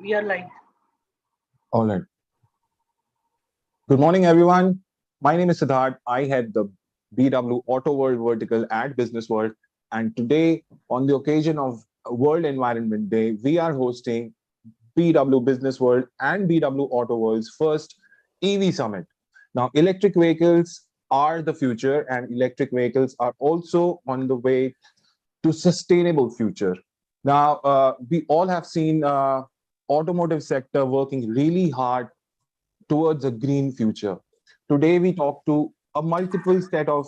We are live. All right. Good morning, everyone. My name is Siddharth. I head the BW Auto World vertical at Business World. And today, on the occasion of World Environment Day, we are hosting BW Business World and BW Auto World's first EV Summit. Now, electric vehicles are the future, and electric vehicles are also on the way to sustainable future. Now, we all have seen automotive sector working really hard towards a green future. Today, we talk to a multiple set of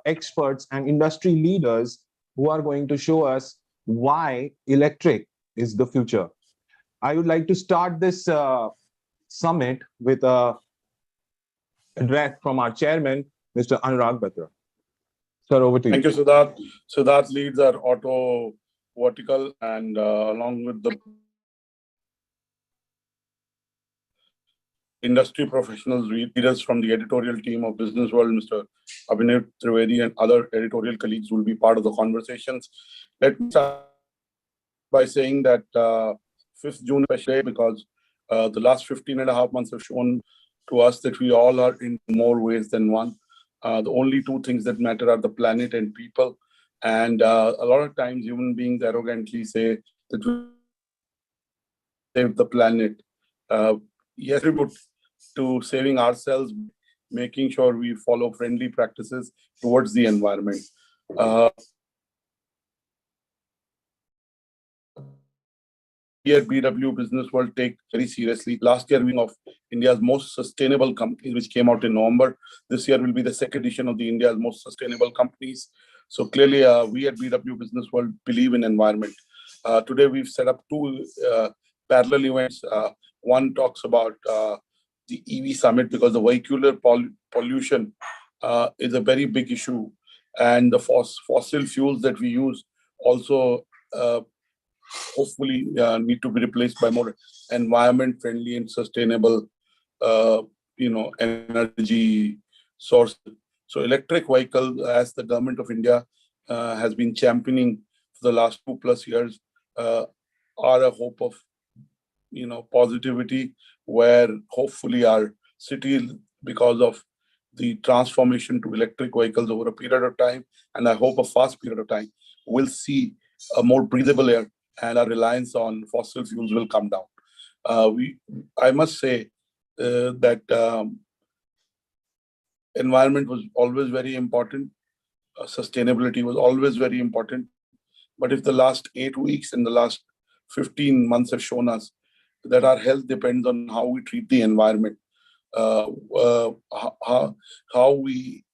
experts and industry leaders who are going to show us why electric is the future. I would like to start this summit with a address from our chairman, Mr. Anurag Batra. Sir, over to Thank you. you, Siddharth. Siddharth leads our auto vertical, and along with the industry professionals, leaders from the editorial team of Business World, Mr. Abhinav Trivedi and other editorial colleagues will be part of the conversations. Let me start by saying that 5th June is a special day because the last 15 and a half months have shown to us that we all are in more ways than one. The only two things that matter are the planet and people. And a lot of times human beings arrogantly say that we save the planet. Yes, tribute to saving ourselves, making sure we follow friendly practices towards the environment. We at BW Business World take very seriously. Last year, we of India's most sustainable companies, which came out in November. This year will be the second edition of the India's most sustainable companies. So clearly, we at BW Business World believe in environment. Today, we've set up two parallel events. One talks about the EV summit because the vehicular pollution is a very big issue, and the fossil fuels that we use also hopefully need to be replaced by more environment friendly and sustainable energy sources. So electric vehicle, as the government of India has been championing for the last 2+ years, are a hope of positivity, where hopefully our city, because of the transformation to electric vehicles over a period of time, and I hope a fast period of time, will see a more breathable air and our reliance on fossil fuels will come down. I must say that environment was always very important. Sustainability was always very important. But if the last 8 weeks and the last 15 months have shown us that our health depends on how we treat the environment, how we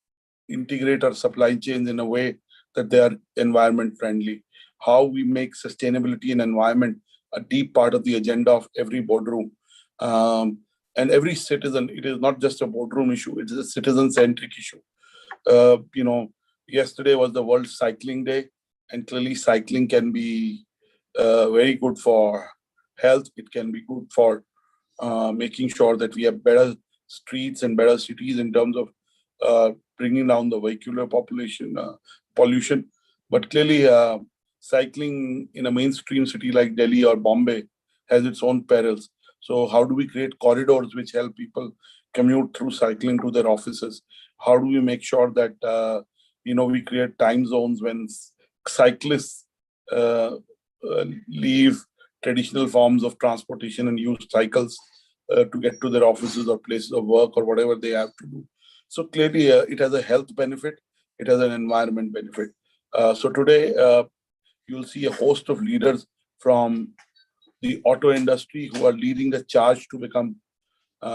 integrate our supply chains in a way that they are environment friendly, how we make sustainability and environment a deep part of the agenda of every boardroom. And every citizen, it is not just a boardroom issue, it is a citizen-centric issue. Yesterday was the World Cycling Day, and clearly cycling can be very good for health. It can be good for making sure that we have better streets and better cities in terms of bringing down the vehicular pollution. But clearly, cycling in a mainstream city like Delhi or Bombay has its own perils. So how do we create corridors which help people commute through cycling to their offices? How do we make sure that we create time zones when cyclists leave traditional forms of transportation and use cycles to get to their offices or places of work or whatever they have to do? So clearly, it has a health benefit. It has an environment benefit. So today, you'll see a host of leaders from the auto industry who are leading the charge to become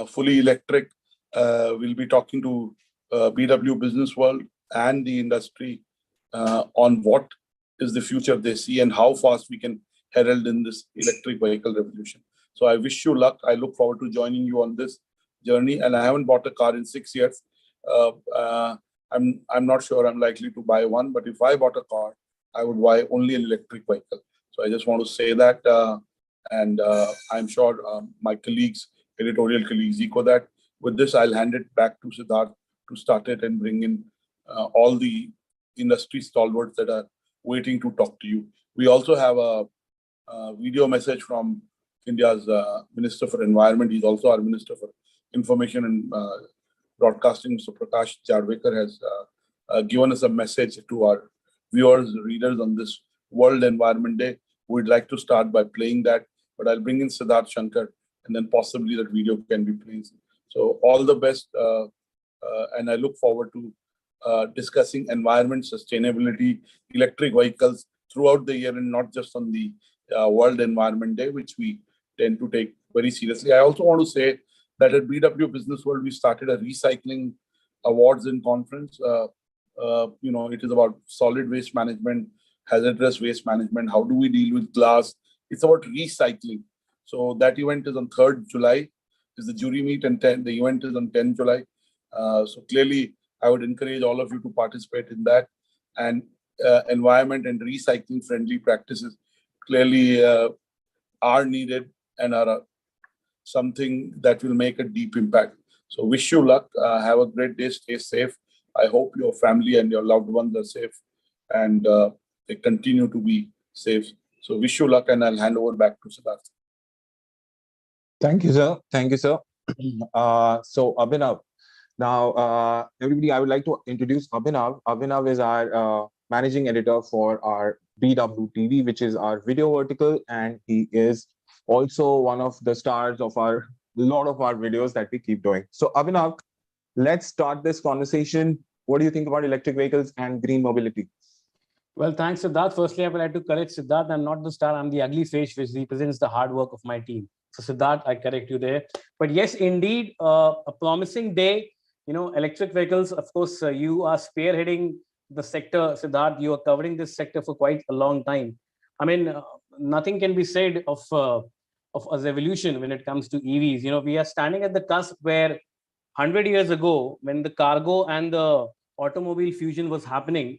fully electric. We'll be talking to BW Business World and the industry on what is the future they see and how fast we can herald in this electric vehicle revolution. So I wish you luck. I look forward to joining you on this journey. And I haven't bought a car in 6 years. I'm not sure I'm likely to buy one, but if I bought a car, I would buy only an electric vehicle. So I just want to say that, and I'm sure my colleagues, editorial colleagues, echo that. With this, I'll hand it back to Siddharth to start it and bring in all the industry stalwarts that are waiting to talk to you. We also have a video message from India's Minister for Environment. He's also our Minister for Information and Broadcasting. Mr. Prakash Jadvekar has given us a message to our viewers, readers on this World Environment Day. We'd like to start by playing that, but I'll bring in Siddharth Shankar, and then possibly that video can be played. So all the best, and I look forward to discussing environment, sustainability, electric vehicles throughout the year, and not just on the World Environment Day, which we tend to take very seriously. I also want to say that at BW Business World, we started a recycling awards and conference. It is about solid waste management, hazardous waste management. How do we deal with glass? It's about recycling. So that event is on 3rd July. Is the jury meet, and the event is on 10th July. So clearly, I would encourage all of you to participate in that. And environment and recycling friendly practices clearly are needed and are something that will make a deep impact. So wish you luck. Have a great day. Stay safe. I hope your family and your loved ones are safe, and they continue to be safe. So wish you luck, and I'll hand over back to Siddharth. Thank you, sir. Thank you, sir. So Abhinav, now everybody, I would like to introduce Abhinav. Abhinav is our managing editor for our BW TV, which is our video vertical, and he is also one of the stars of a lot of our videos that we keep doing. So Abhinav, let's start this conversation. What do you think about electric vehicles and green mobility? Well, thanks, Siddharth. Firstly, I would like to correct Siddharth. I'm not the star. I'm the ugly face, which represents the hard work of my team. So Siddharth, I correct you there. But yes, indeed, a promising day. Electric vehicles, of course, you are spearheading the sector, Siddharth. You are covering this sector for quite a long time. I mean, nothing can be said of a revolution when it comes to EVs. We are standing at the cusp where 100 years ago, when the cargo and the automobile fusion was happening,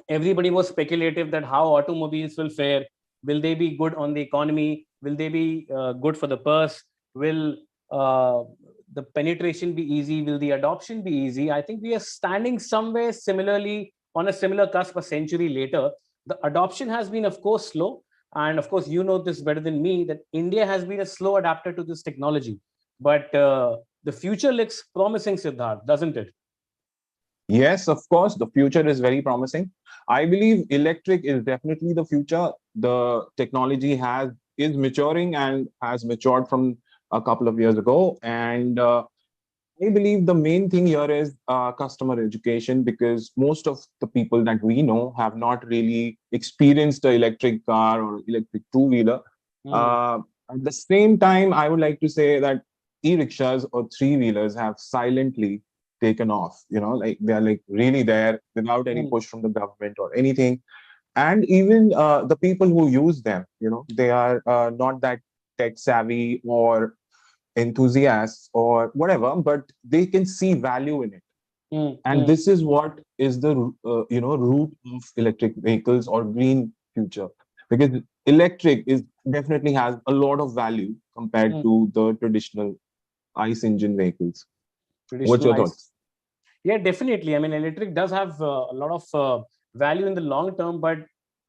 everybody was speculative that how automobiles will fare. Will they be good on the economy? Will they be good for the purse? Will the penetration be easy? Will the adoption be easy? I think we are standing somewhere similarly on a similar cusp a century later. The adoption has been, of course, slow. And of course, you know this better than me, that India has been a slow adapter to this technology. But the future looks promising, Siddharth, doesn't it? Yes, of course, the future is very promising. I believe electric is definitely the future. The technology is maturing and has matured from a couple of years ago. And I believe the main thing here is customer education, because most of the people that we know have not really experienced the electric car or electric two-wheeler. At the same time, I would like to say that e-rickshaws or three-wheelers have silently taken off. Like they're like really there without any push from the government or anything. And even the people who use them, they are not that tech savvy or enthusiasts or whatever, but they can see value in it. And this is what is the root of electric vehicles or green future, because electric definitely has a lot of value compared to the traditional ICE engine vehicles. What's your thoughts? Yeah, definitely. I mean, electric does have a lot of value in the long term, but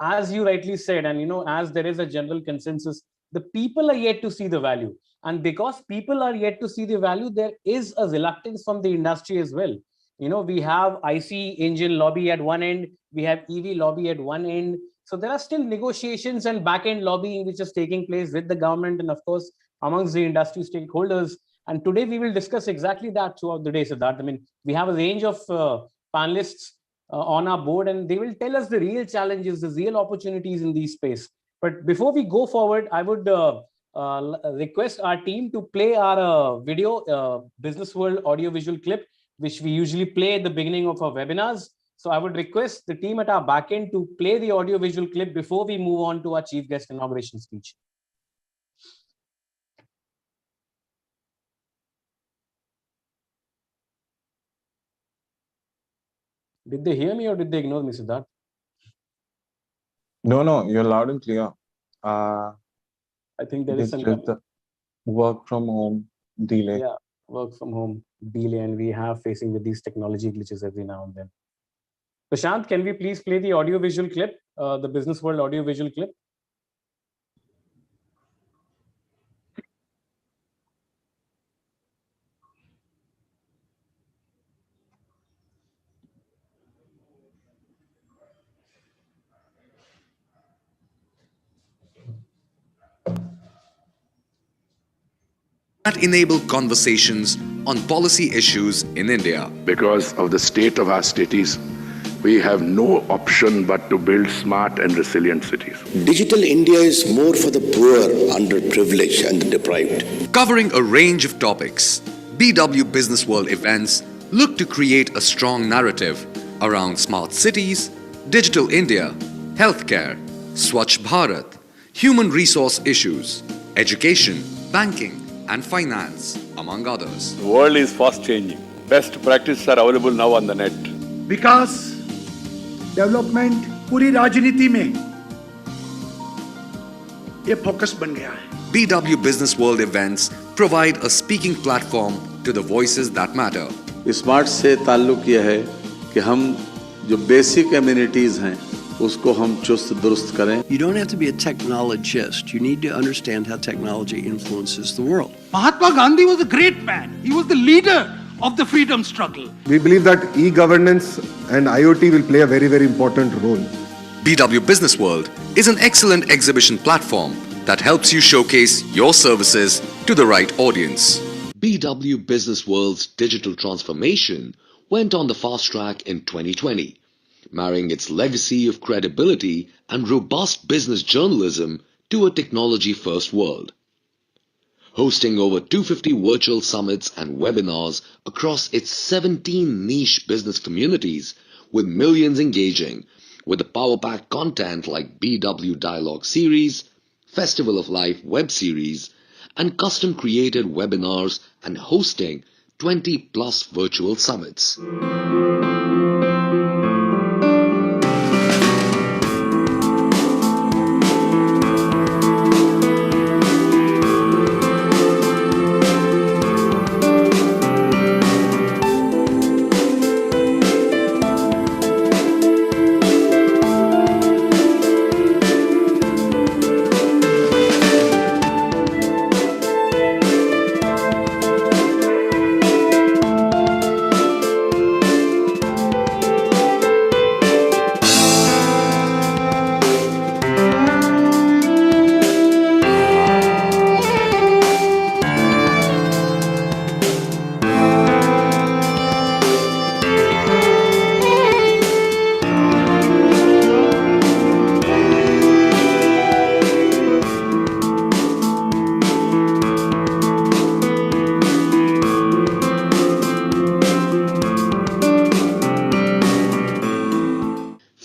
as you rightly said, and as there is a general consensus, the people are yet to see the value. And because people are yet to see the value, there is a reluctance from the industry as well. We have IC engine lobby at one end, we have EV lobby at one end. So there are still negotiations and back-end lobbying which is taking place with the government and, of course, amongst the industry stakeholders. And today we will discuss exactly that throughout the day, Siddharth. I mean, we have a range of panelists on our board, and they will tell us the real challenges, the real opportunities in this space. But before we go forward, I would request our team to play our video, Business World audio-visual clip, which we usually play at the beginning of our webinars. So I would request the team at our back end to play the audio-visual clip before we move on to our chief guest inauguration speech. Did they hear me or did they ignore me, Siddharth? No, you're loud and clear. I think there is some work from home delay. Yeah, work from home delay, and we have facing with these technology glitches every now and then. Prashant, can we please play the audio-visual clip, the Business World audio-visual clip? that enable conversations on policy issues in India. Because of the state of our cities, we have no option but to build smart and resilient cities. Digital India is more for the poor, underprivileged and the deprived. Covering a range of topics, BW Business World events look to create a strong narrative around smart cities, digital India, healthcare, Swachh Bharat, human resource issues, education, banking and finance, among others. The world is fast changing. Best practices are available now on the net. Vikas development पूरी राजनीति में ये focus बन गया है. BW Business World events provide a speaking platform to the voices that matter. Smart से ताल्लुक यह है कि हम जो बेसिक एमिनिटीज हैं उसको हम चुस्त दुरुस्त करें. You don't have to be a technologist. You need to understand how technology influences the world. Mahatma Gandhi was a great man. He was the leader of the freedom struggle. We believe that e-governance and IoT will play a very, very important role. BW Business World is an excellent exhibition platform that helps you showcase your services to the right audience. BW Business World's digital transformation went on the fast track in 2020, marrying its legacy of credibility and robust business journalism to a technology-first world. Hosting over 250 virtual summits and webinars across its 17 niche business communities, with millions engaging with the power-packed content like BW Dialogue Series, Festival of Life web series, and custom-created webinars and hosting 20+ virtual summits.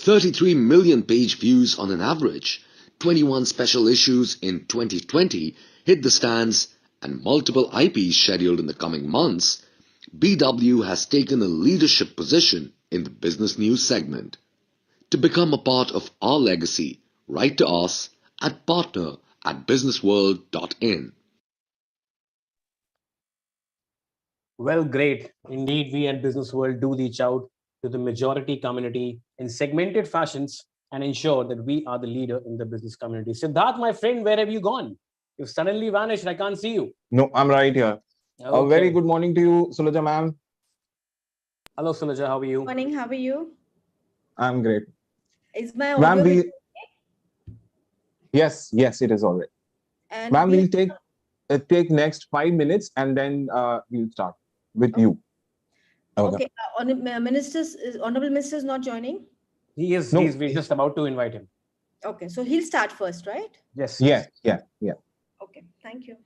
$33 million page views on an average, 21 special issues in 2020 hit the stands, and multiple IPs scheduled in the coming months, BW has taken a leadership position in the business news segment. To become a part of our legacy, write to us at partner@businessworld.in. Well, great. Indeed, we at Business World do reach out to the majority community in segmented fashions and ensure that we are the leader in the business community. Siddharth, my friend, where have you gone? You've suddenly vanished. I can't see you. No, I'm right here. Okay. A very good morning to you, Suloja ma'am. Hello, Suloja. How are you? Morning. How are you? I'm great. Is my Ma'am, audio? Yes, it is all right. Ma'am, we'll take next 5 minutes and then we'll start with you. Okay. Honorable Minister is not joining? He is. No. We're just about to invite him. Okay. So he'll start first, right? Yes. Yeah. Okay. Thank you.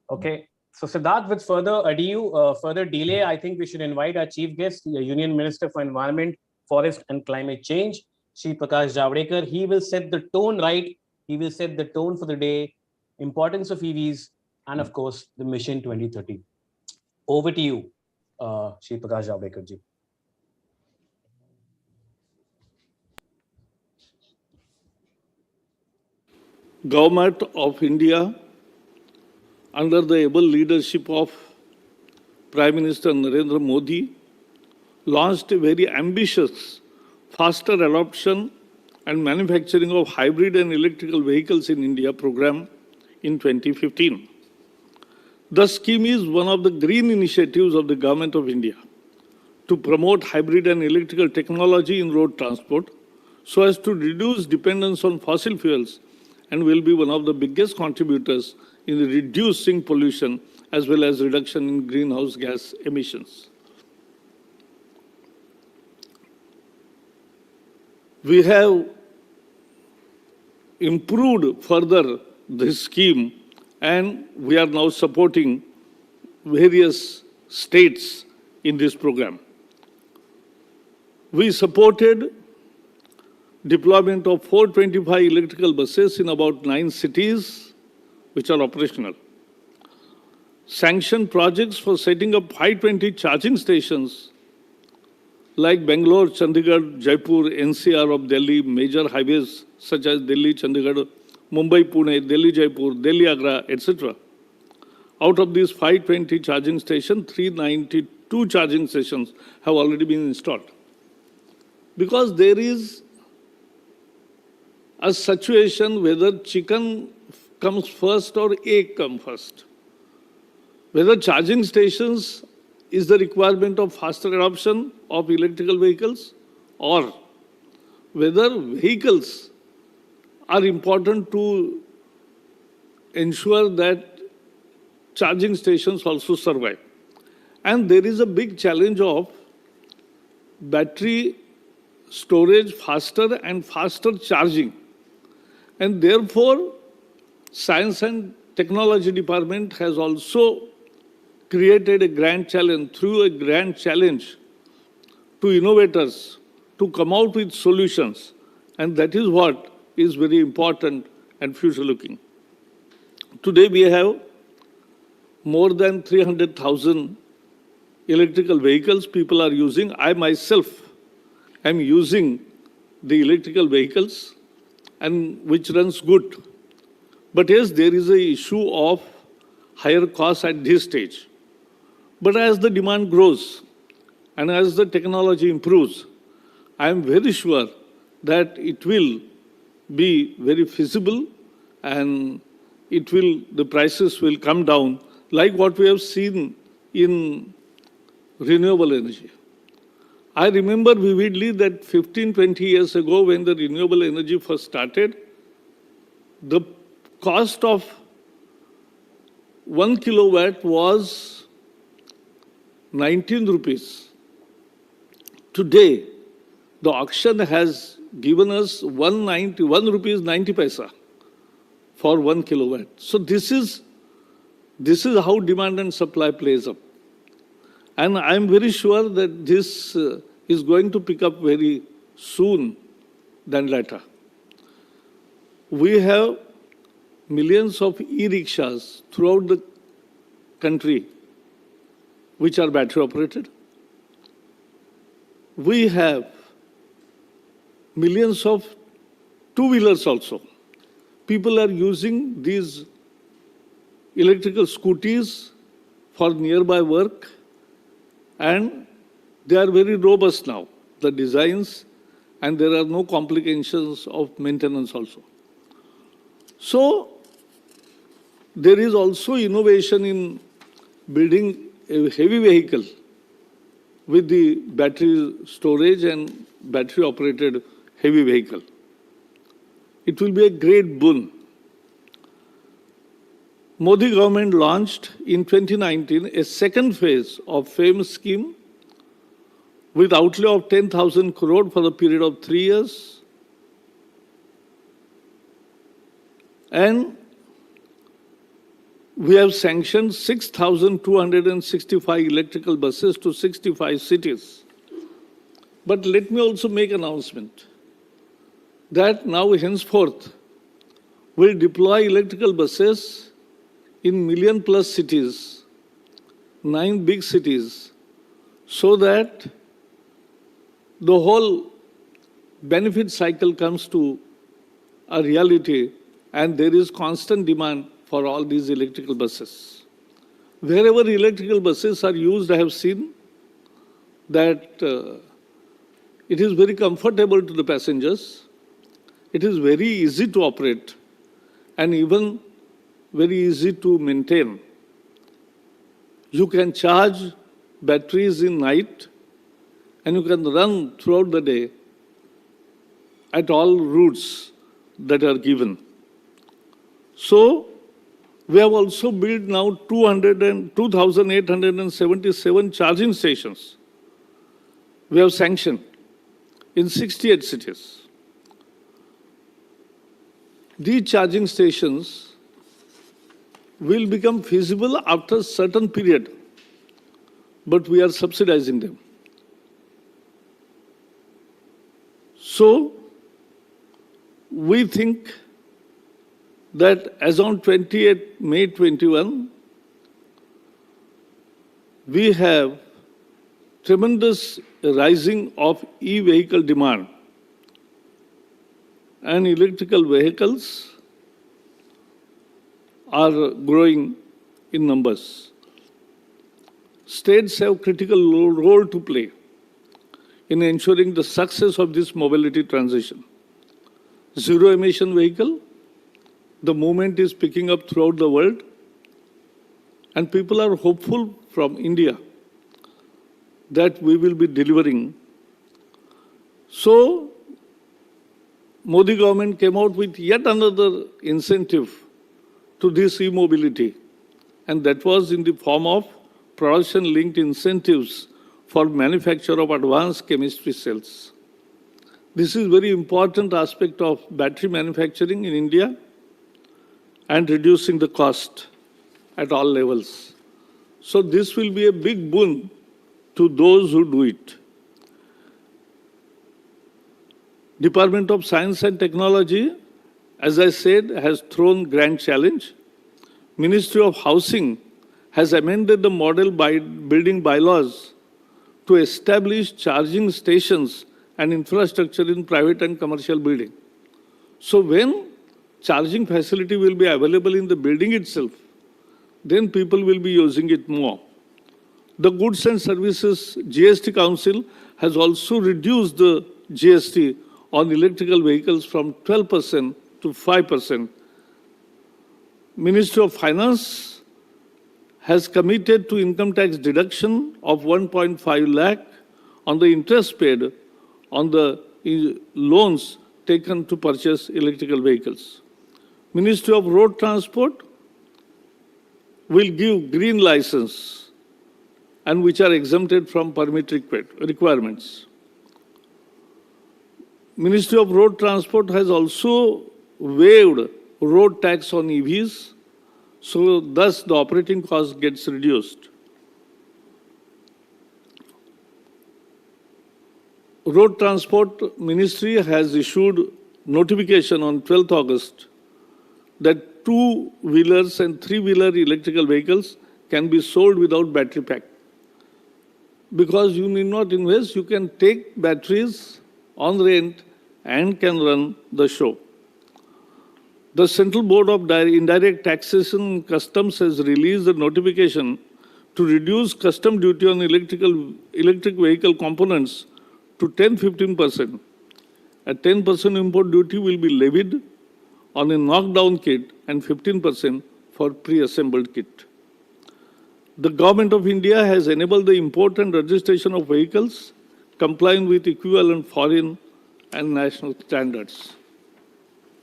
Okay. So Siddharth, with further delay, I think we should invite our chief guest, the Union Minister for Environment, Forest and Climate Change, Shri Prakash Javadekar. He will set the tone right. He will set the tone for the day, importance of EVs, and of course, the Mission 2030. Over to you, Shri Prakash Javadekar ji. Government of India, under the able leadership of Prime Minister Narendra Modi, launched a very ambitious, faster adoption and manufacturing of hybrid and electrical vehicles in India program in 2015. The scheme is one of the green initiatives of the Government of India to promote hybrid and electrical technology in road transport so as to reduce dependence on fossil fuels, and will be one of the biggest contributors in reducing pollution as well as reduction in greenhouse gas emissions. We have improved further this scheme, and we are now supporting various states in this program. We supported deployment of 425 electrical buses in about 9 cities, which are operational. Sanctioned projects for setting up 520 charging stations like Bangalore, Chandigarh, Jaipur, NCR of Delhi, major highways such as Delhi, Chandigarh, Mumbai, Pune, Delhi, Jaipur, Delhi, Agra, etc. Out of these 520 charging stations, 392 charging stations have already been installed. Because there is a situation whether chicken comes first or egg comes first. Whether charging stations is the requirement of faster adoption of electrical vehicles, or whether vehicles are important to ensure that charging stations also survive. And there is a big challenge of battery storage faster and faster charging. And therefore, Science and Technology Department has also created a grand challenge, through a grand challenge to innovators to come out with solutions. And that is what is very important and future-looking. Today we have more than 300,000 electrical vehicles people are using. I myself am using the electrical vehicles, and which runs good. But yes, there is an issue of higher costs at this stage. But as the demand grows and as the technology improves, I am very sure that it will be very feasible, and the prices will come down, like what we have seen in renewable energy. I remember vividly that 15-20 years ago, when the renewable energy first started, the cost of 1 kilowatt was 19 rupees. Today, the auction has given us 1 rupees 90 paisa for 1 kilowatt. So this is how demand and supply plays up. And I'm very sure that this is going to pick up very soon than later. We have millions of e-rickshaws throughout the country which are battery operated. We have millions of two-wheelers also. People are using these electrical scooters for nearby work, and they are very robust now, the designs, and there are no complications of maintenance also. So, there is also innovation in building a heavy vehicle with the battery storage and battery operated heavy vehicle. It will be a great boon. Modi government launched in 2019 a second phase of FAME scheme with outlay of 10,000 crore for the period of 3 years. And we have sanctioned 6,265 electrical buses to 65 cities. But let me also make an announcement that now henceforth we'll deploy electrical buses in million-plus cities, 9 big cities, so that the whole benefit cycle comes to a reality, and there is constant demand for all these electrical buses. Wherever electrical buses are used, I have seen that it is very comfortable to the passengers, it is very easy to operate, and even very easy to maintain. You can charge batteries in night, and you can run throughout the day at all routes that are given. So, We have also built now 2,877 charging stations. We have sanctioned in 68 cities. These charging stations will become feasible after a certain period, but we are subsidizing them. So, we think that as on 28 May 21, we have tremendous rising of e-vehicle demand, and electrical vehicles are growing in numbers. States have critical role to play in ensuring the success of this mobility transition. Zero emission vehicle, the movement is picking up throughout the world, and people are hopeful from India that we will be delivering. So, Modi government came out with yet another incentive to this e-mobility, and that was in the form of production-linked incentives for manufacture of advanced chemistry cells. This is a very important aspect of battery manufacturing in India and reducing the cost at all levels. So this will be a big boon to those who do it. Department of Science and Technology, as I said, has thrown grand challenge. Ministry of Housing has amended the model by building bylaws to establish charging stations and infrastructure in private and commercial building. So when charging facility will be available in the building itself, then people will be using it more. The Goods and Services GST Council has also reduced the GST on electrical vehicles from 12% to 5%. Ministry of Finance has committed to income tax deduction of 1.5 lakh on the interest paid on the loans taken to purchase electrical vehicles. Ministry of Road Transport will give green license and which are exempted from permit requirements. Ministry of Road Transport has also waived road tax on EVs, so thus the operating cost gets reduced. Road Transport Ministry has issued notification on 12th August that two-wheelers and three-wheeler electrical vehicles can be sold without battery pack. Because you need not invest, you can take batteries on rent and can run the show. The Central Board of Indirect Taxation and Customs has released a notification to reduce custom duty on electric vehicle components to 10-15%. A 10% import duty will be levied on a knockdown kit and 15% for pre-assembled kit. The Government of India has enabled the import and registration of vehicles complying with equivalent foreign and national standards.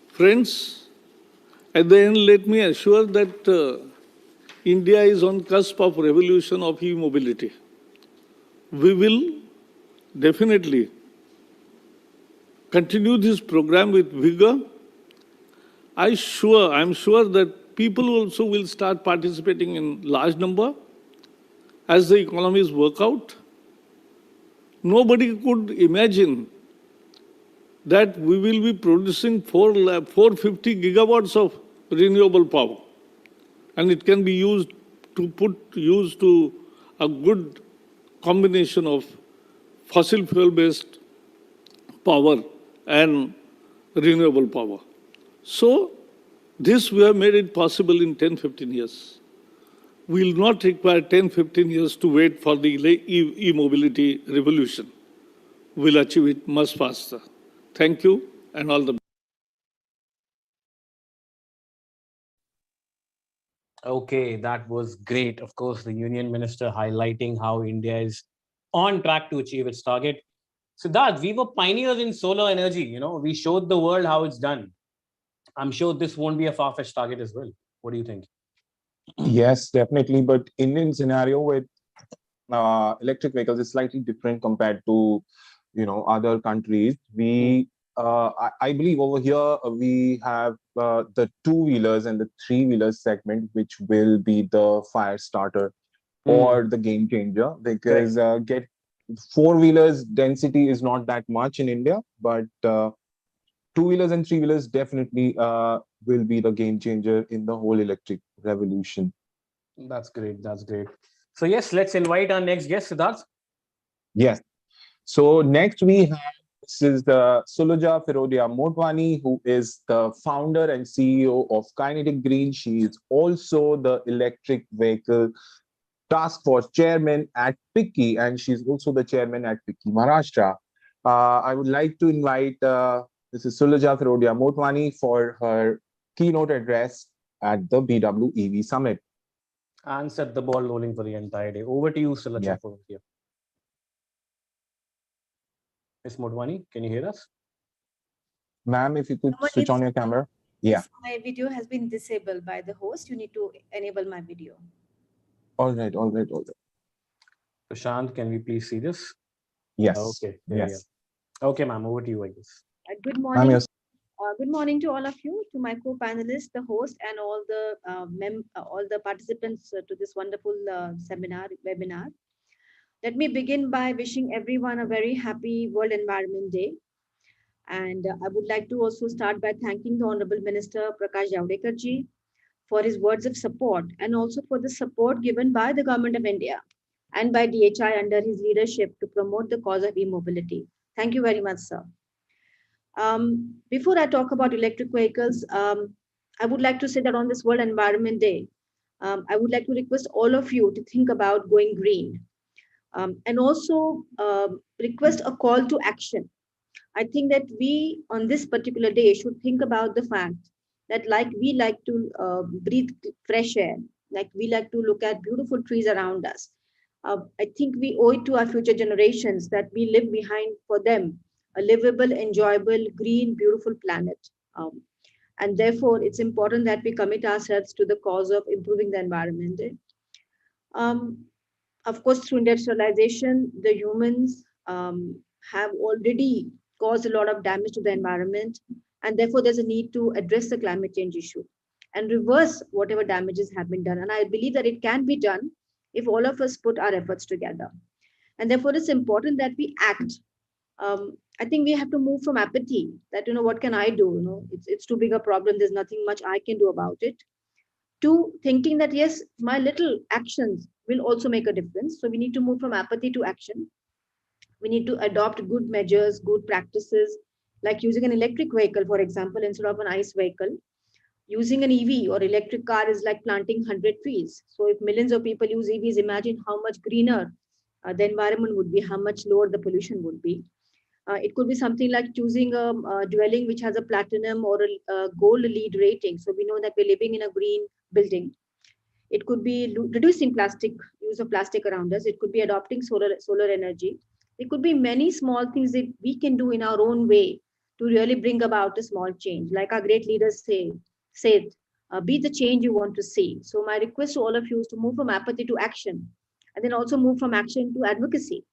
Friends, at the end, let me assure that India is on cusp of revolution of e-mobility. We will definitely continue this program with vigor. I'm sure that people also will start participating in large number as the economies work out. Nobody could imagine that we will be producing 450 gigawatts of renewable power, and it can be used to a good combination of fossil fuel-based power and renewable power. So, this we have made it possible in 10-15 years. We will not require 10-15 years to wait for the e-mobility revolution. We'll achieve it much faster. Thank you and all the best. Okay, that was great. Of course, the Union Minister highlighting how India is on track to achieve its target. Siddharth, we were pioneers in solar energy. You know, we showed the world how it's done. I'm sure this won't be a far-fetched target as well. What do you think? Yes, definitely. But Indian scenario with electric vehicles is slightly different compared to, other countries. I believe over here we have the two-wheelers and the three-wheelers segment, which will be the fire starter or the game changer, because get four-wheelers density is not that much in India, but two-wheelers and three-wheelers definitely will be the game changer in the whole electric revolution. That's great. That's great. So yes, let's invite our next guest, Siddharth. Yes. So next we have this is the Suloja Firodia Motwani, who is the founder and CEO of Kinetic Green. She is also the electric vehicle task force chairman at FICCI, and she's also the chairman at FICCI Maharashtra. I would like to invite Mrs. Suloja Firodia Motwani for her keynote address at the BW EV Summit. And set the ball rolling for the entire day. Over to you, Suloja. Yeah. Ms. Motwani, can you hear us? Ma'am, if you could switch on your camera. Yeah. My video has been disabled by the host. You need to enable my video. All right. Prashant, can we please see this? Yes. Okay. Yes. Okay, ma'am, over to you, I guess. Good morning. Good morning to all of you, to my co-panelists, the host, and all the participants to this wonderful webinar. Let me begin by wishing everyone a very happy World Environment Day. And I would like to also start by thanking the Honorable Minister Prakash Javadekar ji for his words of support, and also for the support given by the Government of India and by DHI under his leadership to promote the cause of e-mobility. Thank you very much, sir. Before I talk about electric vehicles, I would like to say that on this World Environment Day, I would like to request all of you to think about going green, and also request a call to action. I think that we on this particular day should think about the fact that like we like to breathe fresh air, like we like to look at beautiful trees around us. I think we owe it to our future generations that we live behind for them a livable, enjoyable, green, beautiful planet. And therefore, it's important that we commit ourselves to the cause of improving the environment. Of course, through industrialization, the humans have already caused a lot of damage to the environment, and therefore there's a need to address the climate change issue and reverse whatever damages have been done. And I believe that it can be done if all of us put our efforts together. And therefore, it's important that we act. I think we have to move from apathy that, what can I do? It's too big a problem. There's nothing much I can do about it, to thinking that, yes, my little actions will also make a difference. So we need to move from apathy to action. We need to adopt good measures, good practices, like using an electric vehicle, for example, instead of an ICE vehicle. Using an EV or electric car is like planting 100 trees. So if millions of people use EVs, imagine how much greener the environment would be, how much lower the pollution would be. It could be something like choosing a dwelling which has a platinum or a gold LEED rating. So we know that we're living in a green building. It could be reducing use of plastic around us. It could be adopting solar energy. It could be many small things that we can do in our own way to really bring about a small change. Like our great leaders said, be the change you want to see. So my request to all of you is to move from apathy to action, and then also move from action to advocacy.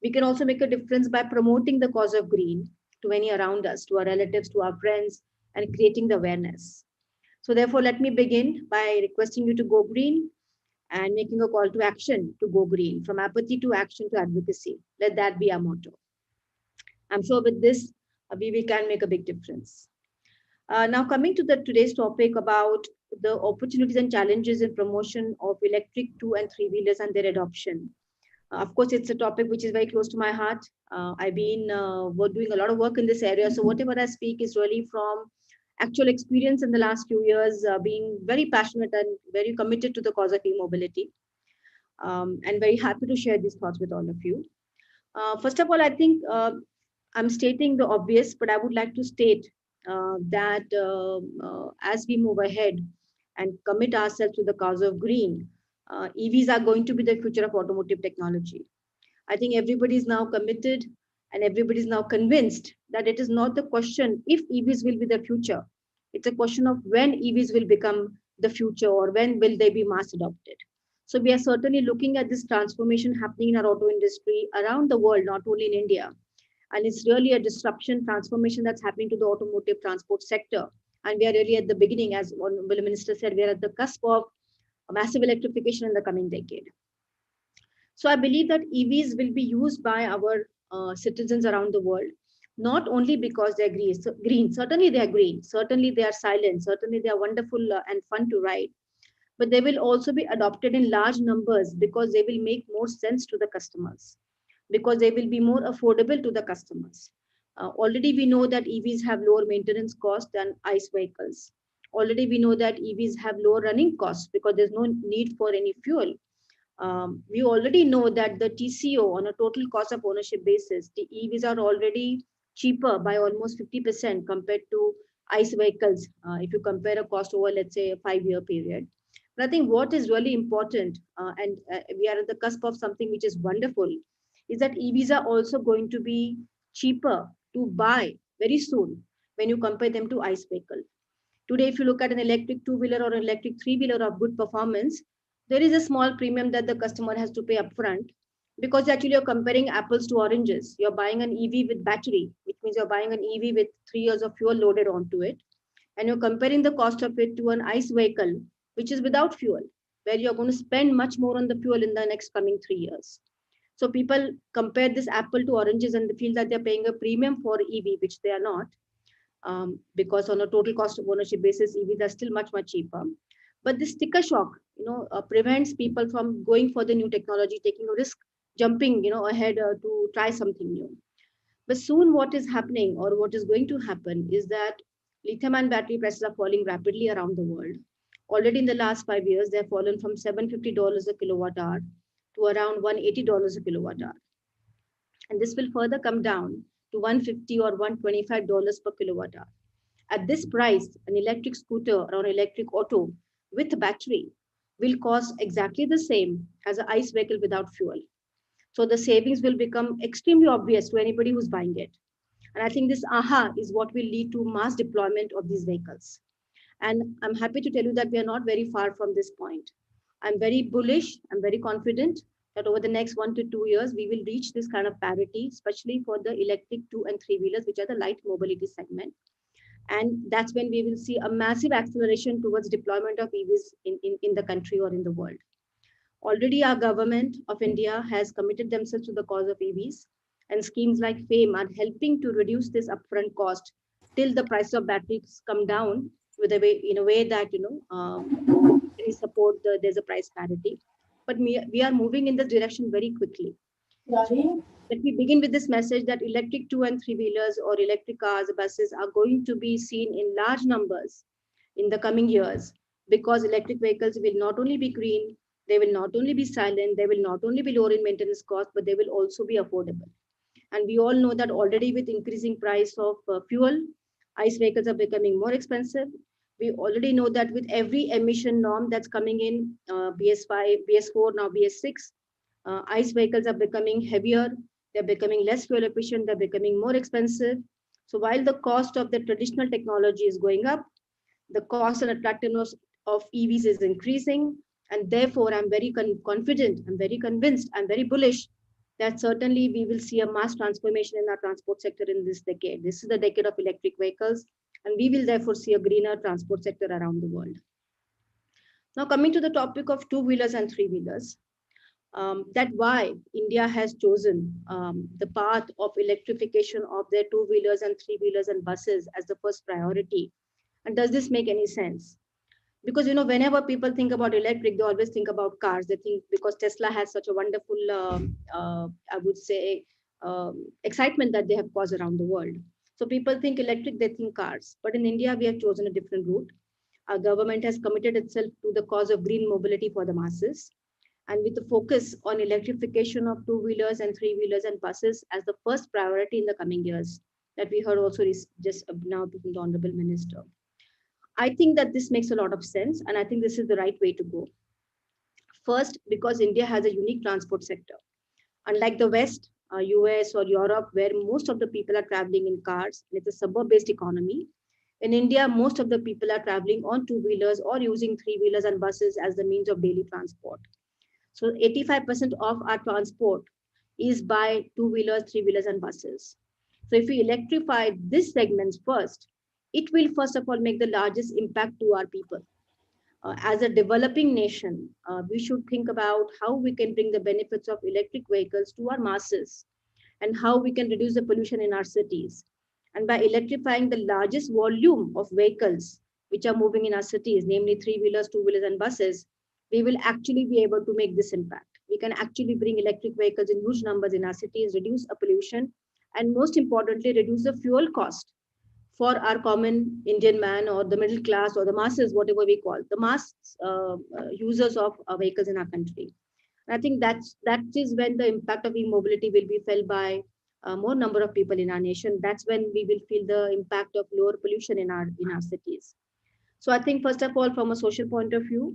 We can also make a difference by promoting the cause of green to many around us, to our relatives, to our friends, and creating the awareness. So therefore, let me begin by requesting you to go green and making a call to action to go green, from apathy to action to advocacy. Let that be our motto. I'm sure with this, we can make a big difference. Now coming to today's topic about the opportunities and challenges in promotion of electric 2- and 3-wheelers and their adoption. Of course, it's a topic which is very close to my heart. I've been doing a lot of work in this area. So whatever I speak is really from actual experience in the last few years, being very passionate and very committed to the cause of e-mobility. And very happy to share these thoughts with all of you. First of all, I think I'm stating the obvious, but I would like to state that as we move ahead and commit ourselves to the cause of green, EVs are going to be the future of automotive technology. I think everybody is now committed and everybody is now convinced that it is not the question if EVs will be the future. It's a question of when EVs will become the future, or when will they be mass adopted? So we are certainly looking at this transformation happening in our auto industry around the world, not only in India. And it's really a disruption, transformation that's happening to the automotive transport sector. And we are really at the beginning, as Honorable Minister said, we are at the cusp of massive electrification in the coming decade. So I believe that EVs will be used by our citizens around the world, not only because they're green, certainly they are green, certainly they are silent, certainly they are wonderful and fun to ride, but they will also be adopted in large numbers because they will make more sense to the customers, because they will be more affordable to the customers. Already we know that EVs have lower maintenance costs than ICE vehicles. Already we know that EVs have lower running costs because there's no need for any fuel. We already know that the TCO on a total cost of ownership basis, the EVs are already cheaper by almost 50% compared to ICE vehicles, if you compare a cost over, let's say, a 5-year period. But I think what is really important, and we are at the cusp of something which is wonderful, is that EVs are also going to be cheaper to buy very soon when you compare them to ICE vehicle. Today, if you look at an electric two-wheeler or an electric three-wheeler of good performance, there is a small premium that the customer has to pay upfront, because actually you're comparing apples to oranges. You're buying an EV with battery, which means you're buying an EV with 3 years of fuel loaded onto it. And you're comparing the cost of it to an ICE vehicle, which is without fuel, where you're going to spend much more on the fuel in the next coming 3 years. So people compare this apple to oranges and they feel that they're paying a premium for EV, which they are not, because on a total cost of ownership basis, EVs are still much, much cheaper. But this sticker shock, prevents people from going for the new technology, taking a risk, jumping, ahead to try something new. But soon what is happening, or what is going to happen, is that lithium-ion battery prices are falling rapidly around the world. Already in the last 5 years, they've fallen from $750 a kilowatt hour to around $180 a kilowatt hour. And this will further come down to $150 or $125 per kilowatt hour. At this price, an electric scooter or an electric auto with a battery will cost exactly the same as an ICE vehicle without fuel. So the savings will become extremely obvious to anybody who's buying it. And I think this aha is what will lead to mass deployment of these vehicles. And I'm happy to tell you that we are not very far from this point. I'm very bullish, I'm very confident that over the next 1 to 2 years, we will reach this kind of parity, especially for the electric 2 and 3 wheelers, which are the light mobility segment. And that's when we will see a massive acceleration towards deployment of EVs in the country or in the world. Already our government of India has committed themselves to the cause of EVs, and schemes like FAME are helping to reduce this upfront cost till the price of batteries come down in a way that, we support there's a price parity. But we are moving in this direction very quickly. So let me begin with this message that electric 2 and 3 wheelers or electric cars, buses are going to be seen in large numbers in the coming years, because electric vehicles will not only be green, they will not only be silent, they will not only be lower in maintenance cost, but they will also be affordable. And we all know that already with increasing price of fuel, ICE vehicles are becoming more expensive. We already know that with every emission norm that's coming in, BS5, BS4, now BS6, ICE vehicles are becoming heavier, they're becoming less fuel efficient, they're becoming more expensive. So while the cost of the traditional technology is going up, the cost and attractiveness of EVs is increasing. And therefore, I'm very confident, I'm very convinced, I'm very bullish that certainly we will see a mass transformation in our transport sector in this decade. This is the decade of electric vehicles, and we will therefore see a greener transport sector around the world. Now coming to the topic of two-wheelers and three-wheelers, that why India has chosen the path of electrification of their two-wheelers and three-wheelers and buses as the first priority. And does this make any sense? Because, whenever people think about electric, they always think about cars. They think because Tesla has such a wonderful, I would say, excitement that they have caused around the world. So people think electric, they think cars. But in India, we have chosen a different route. Our government has committed itself to the cause of green mobility for the masses. And with the focus on electrification of two-wheelers and three-wheelers and buses as the first priority in the coming years, that we heard also just now from the Honorable Minister. I think that this makes a lot of sense, and I think this is the right way to go. First, because India has a unique transport sector. Unlike the West, US or Europe, where most of the people are traveling in cars, and it's a suburb-based economy, In India, most of the people are traveling on two-wheelers or using three-wheelers and buses as the means of daily transport. So 85% of our transport is by two-wheelers, three-wheelers, and buses. So if we electrify these segments first, it will first of all make the largest impact to our people. As a developing nation, we should think about how we can bring the benefits of electric vehicles to our masses and how we can reduce the pollution in our cities. And by electrifying the largest volume of vehicles which are moving in our cities, namely three-wheelers, two-wheelers, and buses, we will actually be able to make this impact. We can actually bring electric vehicles in huge numbers in our cities, reduce pollution, and most importantly, reduce the fuel cost for our common Indian man or the middle class or the masses, whatever we call the mass users of vehicles in our country. And I think that is when the impact of e-mobility will be felt by more number of people in our nation. That's when we will feel the impact of lower pollution in our cities. So I think first of all, from a social point of view,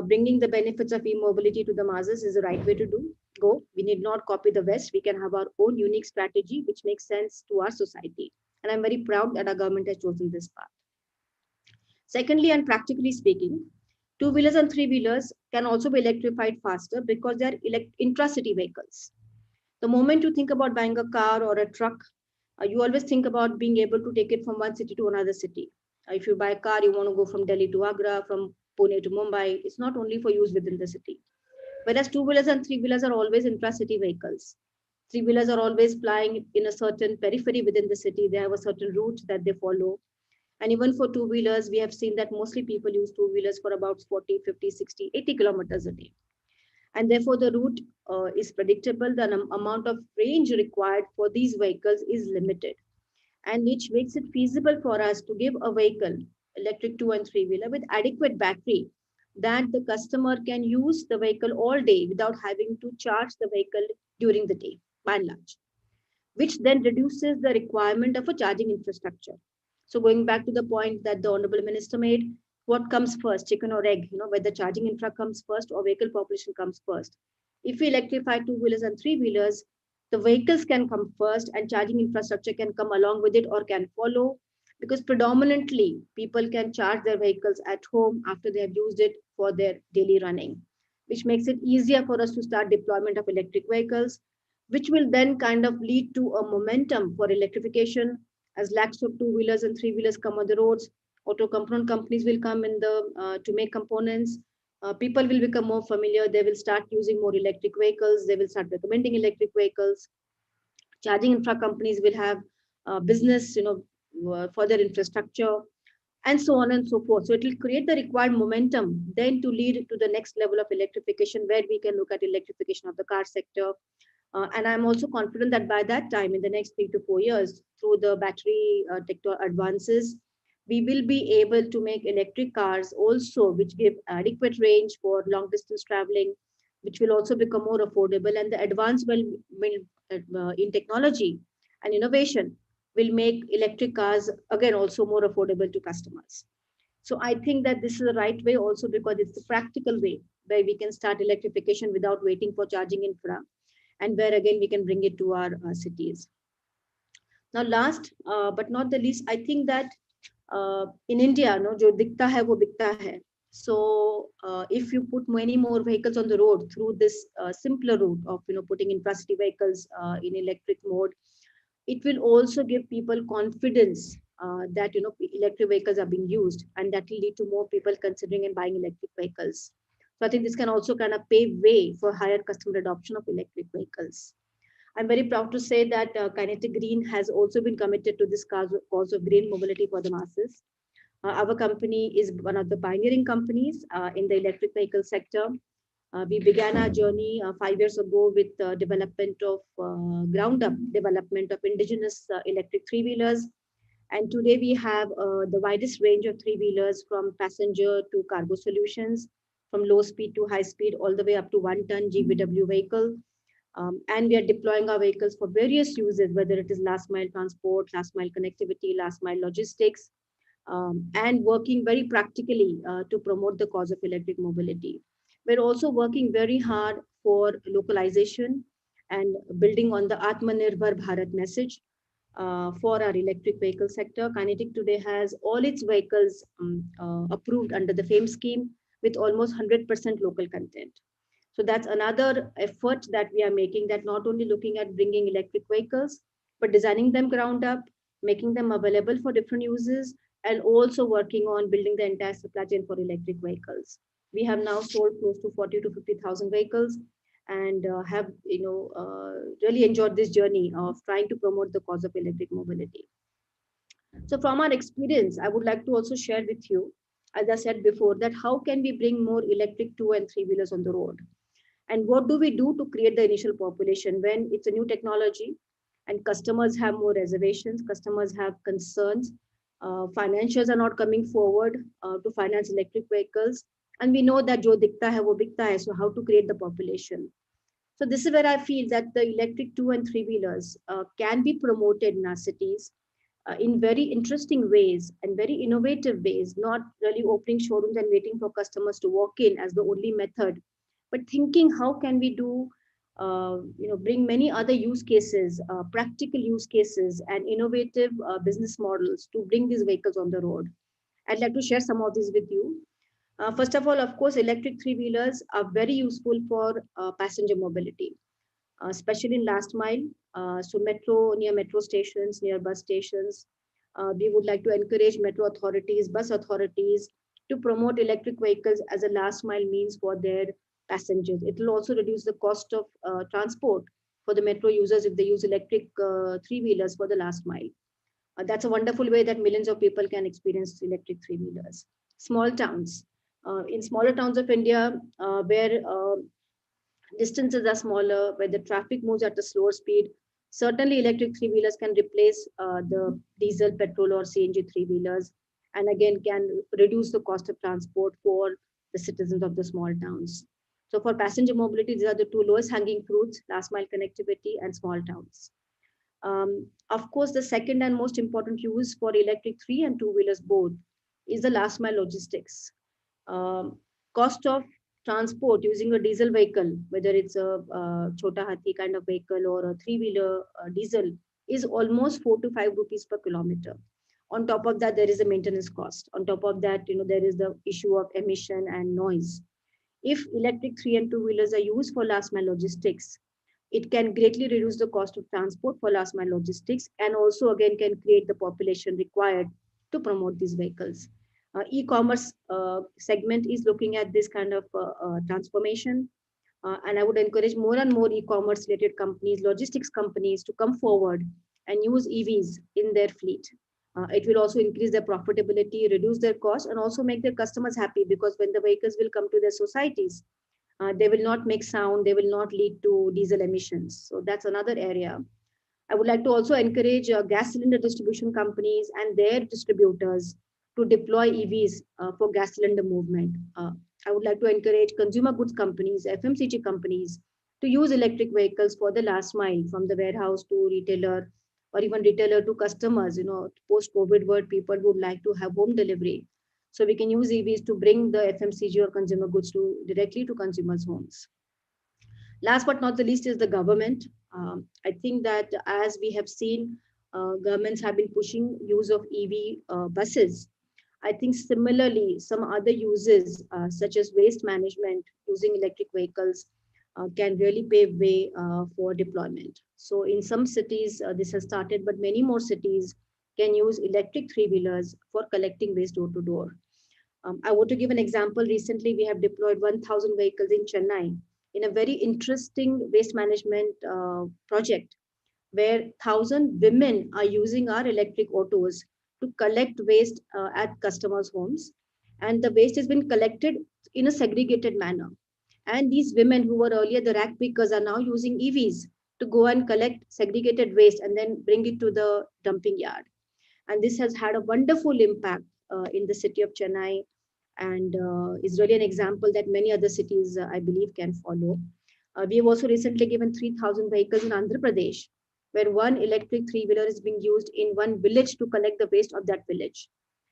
bringing the benefits of e-mobility to the masses is the right way to go. We need not copy the West. We can have our own unique strategy, which makes sense to our society. And I'm very proud that our government has chosen this path. Secondly, and practically speaking, two-wheelers and three-wheelers can also be electrified faster because they are intra-city vehicles. The moment you think about buying a car or a truck, you always think about being able to take it from one city to another city. If you buy a car, you want to go from Delhi to Agra, from Pune to Mumbai. It's not only for use within the city. Whereas two-wheelers and three-wheelers are always intra-city vehicles. Three-wheelers are always flying in a certain periphery within the city. They have a certain route that they follow. And even for two-wheelers, we have seen that mostly people use two-wheelers for about 40, 50, 60, 80 kilometers a day. And therefore, the route is predictable. The amount of range required for these vehicles is limited, and which makes it feasible for us to give a vehicle, electric two and three-wheeler, with adequate battery that the customer can use the vehicle all day without having to charge the vehicle during the day, by and large, which then reduces the requirement of a charging infrastructure. So going back to the point that the Honorable Minister made, what comes first, chicken or egg, whether charging infra comes first or vehicle population comes first. If we electrify two-wheelers and three-wheelers, the vehicles can come first and charging infrastructure can come along with it or can follow, because predominantly people can charge their vehicles at home after they have used it for their daily running, which makes it easier for us to start deployment of electric vehicles, which will then kind of lead to a momentum for electrification. As lakhs of two-wheelers and three-wheelers come on the roads, auto component companies will come in to make components. People will become more familiar. They will start using more electric vehicles. They will start recommending electric vehicles. Charging infra companies will have business, for their infrastructure, and so on and so forth. So it will create the required momentum then to lead to the next level of electrification, where we can look at electrification of the car sector. And I'm also confident that by that time, in the next 3 to 4 years, through the battery advances, we will be able to make electric cars also, which give adequate range for long distance traveling, which will also become more affordable. And the advancement in technology and innovation will make electric cars, again, also more affordable to customers. So I think that this is the right way also, because it's the practical way where we can start electrification without waiting for charging infra, and where again we can bring it to our cities. Now, last but not the least, I think that in India, jo dikhta hai wo bikta hai. So if you put many more vehicles on the road through this simpler route of putting intra-city vehicles in electric mode, it will also give people confidence that electric vehicles are being used, and that will lead to more people considering and buying electric vehicles. So I think this can also kind of pave way for higher customer adoption of electric vehicles. I'm very proud to say that Kinetic Green has also been committed to this cause of green mobility for the masses. Our company is one of the pioneering companies in the electric vehicle sector. We began our journey 5 years ago with development of ground-up development of indigenous electric three-wheelers. And today we have the widest range of three-wheelers, from passenger to cargo solutions, from low speed to high speed, all the way up to 1 ton GVW vehicle. And we are deploying our vehicles for various uses, whether it is last mile transport, last mile connectivity, last mile logistics, and working very practically to promote the cause of electric mobility. We're also working very hard for localization and building on the Atmanirbhar Bharat message. for our electric vehicle sector. Kinetic today has all its vehicles approved under the FAME scheme with almost 100% local content. So that's another effort that we are making, that not only looking at bringing electric vehicles, but designing them ground up, making them available for different uses, and also working on building the entire supply chain for electric vehicles. We have now sold close to 40 to 50,000 vehicles, and have really enjoyed this journey of trying to promote the cause of electric mobility. So from our experience, I would like to also share with you, as I said before, that how can we bring more electric 2 and 3 wheelers on the road? And what do we do to create the initial population when it's a new technology and customers have more reservations, customers have concerns, financials are not coming forward to finance electric vehicles. And we know that jo dikta hai, wo bikta hai. So how to create the population? So this is where I feel that the electric 2 and 3 wheelers can be promoted in our cities in very interesting ways and very innovative ways, not really opening showrooms and waiting for customers to walk in as the only method, but thinking how can we do, bring many other use cases, practical use cases and innovative business models to bring these vehicles on the road. I'd like to share some of these with you. First of all, of course, electric 3-wheelers are very useful for passenger mobility, especially in last mile. So near metro stations, near bus stations. We would like to encourage metro authorities, bus authorities to promote electric vehicles as a last mile means for their passengers. It will also reduce the cost of transport for the metro users if they use electric 3-wheelers for the last mile. That's a wonderful way that millions of people can experience electric 3-wheelers. Small towns. In smaller towns of India, where distances are smaller, where the traffic moves at a slower speed, certainly electric 3-wheelers can replace the diesel, petrol or CNG 3-wheelers, and again can reduce the cost of transport for the citizens of the small towns. So for passenger mobility, these are the two lowest hanging fruits: last mile connectivity and small towns. Of course, the second and most important use for electric 3 and 2-wheelers both is the last mile logistics. Cost of transport using a diesel vehicle, whether it's a Chota Hathi kind of vehicle or a 3-wheeler diesel, is almost 4 to 5 rupees per kilometer. On top of that, there is a maintenance cost. On top of that, there is the issue of emission and noise. If electric 3 and 2-wheelers are used for last mile logistics, it can greatly reduce the cost of transport for last mile logistics, and also again can create the population required to promote these vehicles. E-commerce segment is looking at this kind of transformation, and I would encourage more and more e-commerce related companies, logistics companies, to come forward and use EVs in their fleet. It will also increase their profitability, reduce their cost, and also make their customers happy, because when the vehicles will come to their societies, they will not make sound, they will not lead to diesel emissions. So that's another area. I would like to also encourage gas cylinder distribution companies and their distributors to deploy EVs for gas cylinder movement. I would like to encourage consumer goods companies, FMCG companies, to use electric vehicles for the last mile from the warehouse to retailer, or even retailer to customers. Post-COVID world, people would like to have home delivery. So we can use EVs to bring the FMCG or consumer goods directly to consumers' homes. Last but not the least is the government. I think that as we have seen, governments have been pushing use of EV buses. I think similarly, some other uses such as waste management using electric vehicles can really pave way for deployment. So in some cities, this has started, but many more cities can use electric 3-wheelers for collecting waste door to door. I want to give an example. Recently, we have deployed 1,000 vehicles in Chennai in a very interesting waste management project, where 1,000 women are using our electric autos to collect waste at customers' homes. And the waste has been collected in a segregated manner. And these women who were earlier the rack pickers are now using EVs to go and collect segregated waste and then bring it to the dumping yard. And this has had a wonderful impact in the city of Chennai, and is really an example that many other cities, I believe, can follow. We have also recently given 3,000 vehicles in Andhra Pradesh, where one electric 3-wheeler is being used in one village to collect the waste of that village,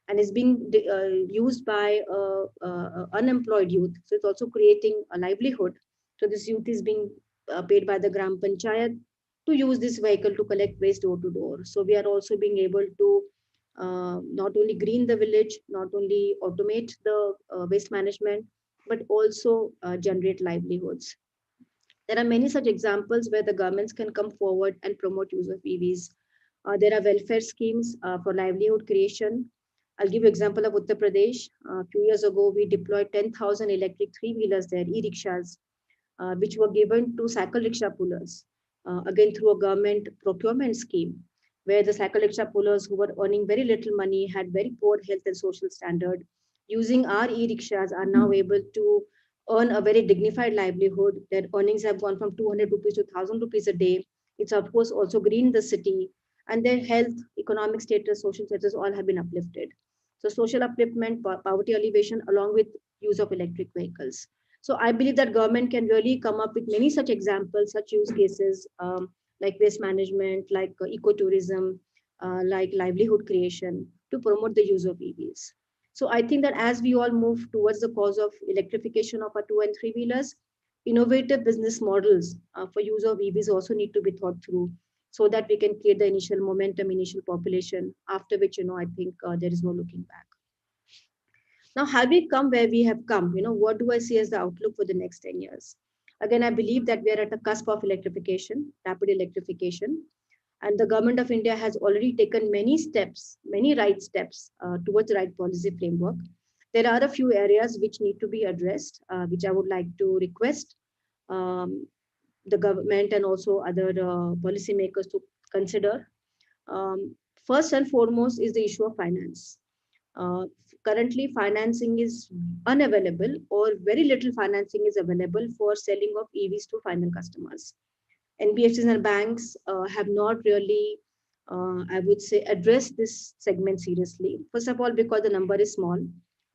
and is being used by unemployed youth. So it's also creating a livelihood. So this youth is being paid by the Gram Panchayat to use this vehicle to collect waste door to door. So we are also being able to not only green the village, not only automate the waste management, but also generate livelihoods. There are many such examples where the governments can come forward and promote use of EVs. There are welfare schemes for livelihood creation. I'll give you an example of Uttar Pradesh. A few years ago, we deployed 10,000 electric three-wheelers there, e-rickshaws, which were given to cycle rickshaw pullers, again through a government procurement scheme, where the cycle rickshaw pullers who were earning very little money, had very poor health and social standard, using our e-rickshaws are now able to earn a very dignified livelihood. Their earnings have gone from 200 rupees to 1,000 rupees a day. It's of course also greened the city, and their health, economic status, social status all have been uplifted. So social upliftment, poverty alleviation, along with use of electric vehicles. So I believe that government can really come up with many such examples, such use cases, like waste management, like ecotourism, like livelihood creation, to promote the use of EVs. So I think that as we all move towards the cause of electrification of our two and three wheelers, innovative business models for use of EVs also need to be thought through, so that we can create the initial momentum, initial population, after which, I think there is no looking back. Now, have we come where we have come? What do I see as the outlook for the next 10 years? Again, I believe that we are at the cusp of electrification, rapid electrification. And the government of India has already taken many steps, many right steps towards the right policy framework. There are a few areas which need to be addressed, which I would like to request the government and also other policymakers to consider. First and foremost is the issue of finance. Currently, financing is unavailable, or very little financing is available for selling of EVs to final customers. NBFCs and banks have not really, I would say, addressed this segment seriously. First of all, because the number is small,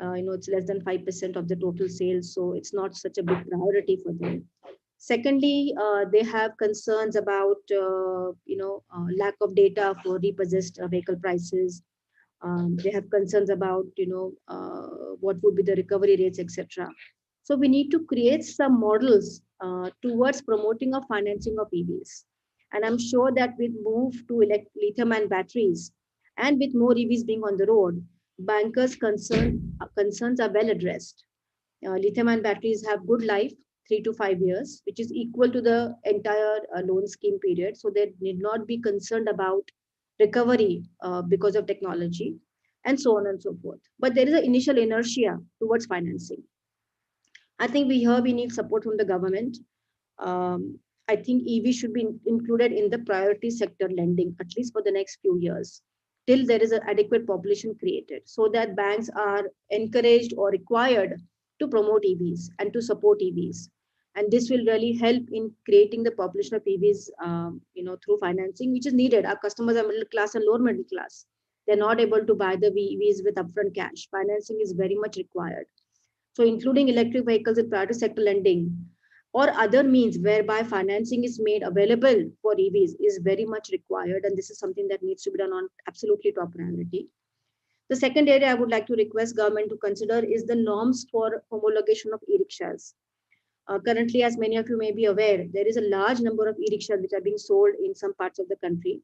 it's less than 5% of the total sales, so it's not such a big priority for them. Secondly, they have concerns about, lack of data for repossessed vehicle prices. They have concerns about, what would be the recovery rates, etc. So we need to create some models towards promoting of financing of EVs. And I'm sure that with move to lithium-ion batteries and with more EVs being on the road, bankers' concerns are well addressed. Lithium-ion batteries have good life, 3 to 5 years, which is equal to the entire loan scheme period. So they need not be concerned about recovery because of technology, and so on and so forth. But there is an initial inertia towards financing. I think we need support from the government. I think EV should be included in the priority sector lending, at least for the next few years, till there is an adequate population created, so that banks are encouraged or required to promote EVs and to support EVs. And this will really help in creating the population of EVs, through financing, which is needed. Our customers are middle class and lower middle class. They're not able to buy the EVs with upfront cash. Financing is very much required. So including electric vehicles in priority sector lending or other means whereby financing is made available for EVs is very much required. And this is something that needs to be done on absolutely top priority. The second area I would like to request government to consider is the norms for homologation of e-rickshaws. Currently, as many of you may be aware, there is a large number of e-rickshaws which are being sold in some parts of the country,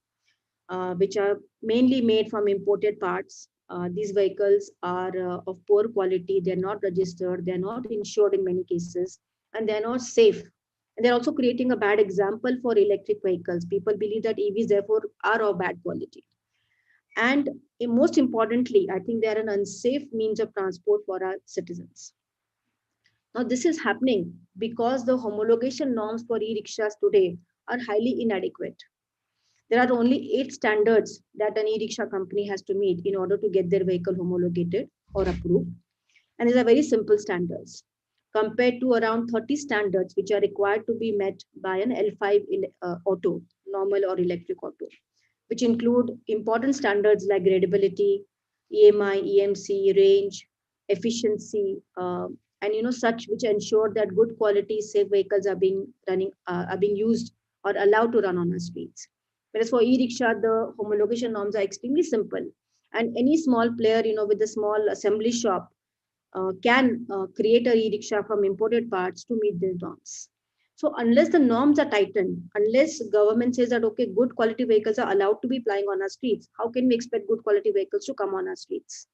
which are mainly made from imported parts. These vehicles are of poor quality. They're not registered. They're not insured in many cases, and they're not safe. And they're also creating a bad example for electric vehicles. People believe that EVs therefore are of bad quality. And most importantly, I think they're an unsafe means of transport for our citizens. Now, this is happening because the homologation norms for e-rickshaws today are highly inadequate. There are only 8 standards that an e-rickshaw company has to meet in order to get their vehicle homologated or approved. And these are very simple standards compared to around 30 standards which are required to be met by an L5 auto, normal or electric auto, which include important standards like gradability, EMI, EMC, range, efficiency, and such which ensure that good quality safe vehicles are being used or allowed to run on our streets. Whereas for e-rickshaw, the homologation norms are extremely simple, and any small player, with a small assembly shop, can create a e-rickshaw from imported parts to meet these norms. So unless the norms are tightened, unless government says that, okay, good quality vehicles are allowed to be plying on our streets, how can we expect good quality vehicles to come on our streets?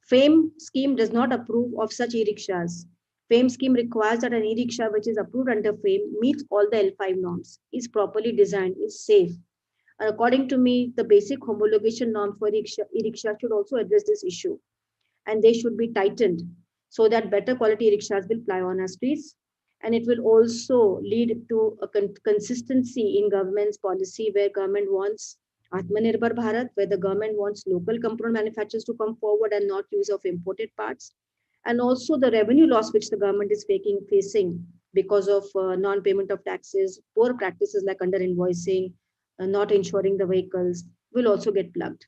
FAME scheme does not approve of such e-rickshaws. FAME scheme requires that an e-rickshaw which is approved under FAME meets all the L5 norms, is properly designed, is safe. And according to me, the basic homologation norms for e-rickshaw should also address this issue. And they should be tightened so that better quality rickshaws will ply on our streets. And it will also lead to a consistency in government's policy, where government wants Atmanirbhar Bharat, where the government wants local component manufacturers to come forward and not use of imported parts. And also the revenue loss which the government is facing because of non-payment of taxes, poor practices like under invoicing, not insuring the vehicles will also get plugged.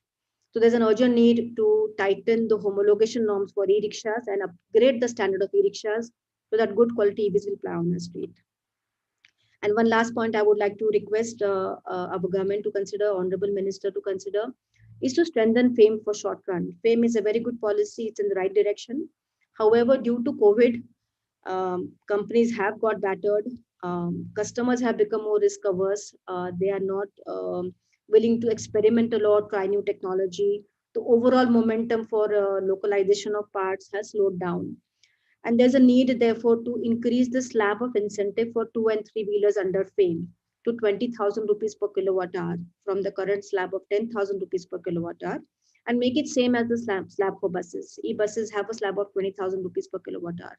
So there's an urgent need to tighten the homologation norms for e-rickshaws and upgrade the standard of e-rickshaws so that good quality EVs will ply on the street. And one last point I would like to request our government to consider, Honorable Minister to consider, is to strengthen FAME for short run. FAME is a very good policy, it's in the right direction. However, due to COVID, companies have got battered, customers have become more risk averse, they are not willing to experiment a lot, try new technology. The overall momentum for localization of parts has slowed down. And there's a need, therefore, to increase the slab of incentive for 2 and 3 wheelers under FAME to 20,000 rupees per kilowatt hour from the current slab of 10,000 rupees per kilowatt hour, and make it same as the slab for buses. E-buses have a slab of 20,000 rupees per kilowatt hour.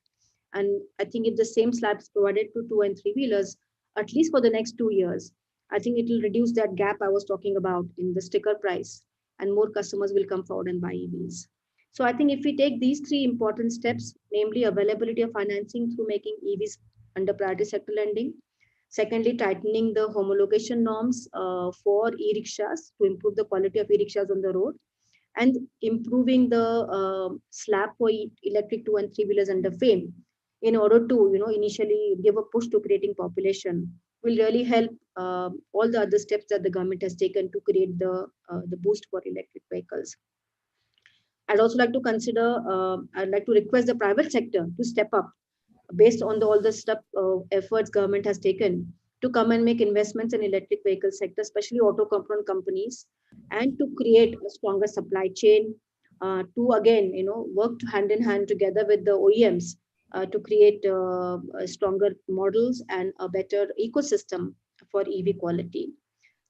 And I think if the same slab is provided to 2 and 3 wheelers, at least for the next 2 years, I think it will reduce that gap I was talking about in the sticker price, and more customers will come forward and buy EVs. So I think if we take these 3 important steps, namely availability of financing through making EVs under priority sector lending, secondly, tightening the homologation norms for e-rickshaws to improve the quality of e-rickshaws on the road, and improving the slab for electric 2 and 3 wheelers under FAME in order to, initially give a push to creating population, will really help all the other steps that the government has taken to create the boost for electric vehicles. I'd also like to I'd like to request the private sector to step up based on all the efforts government has taken to come and make investments in electric vehicle sector, especially auto component companies, and to create a stronger supply chain, to again, work hand in hand together with the OEMs to create stronger models and a better ecosystem for EV quality.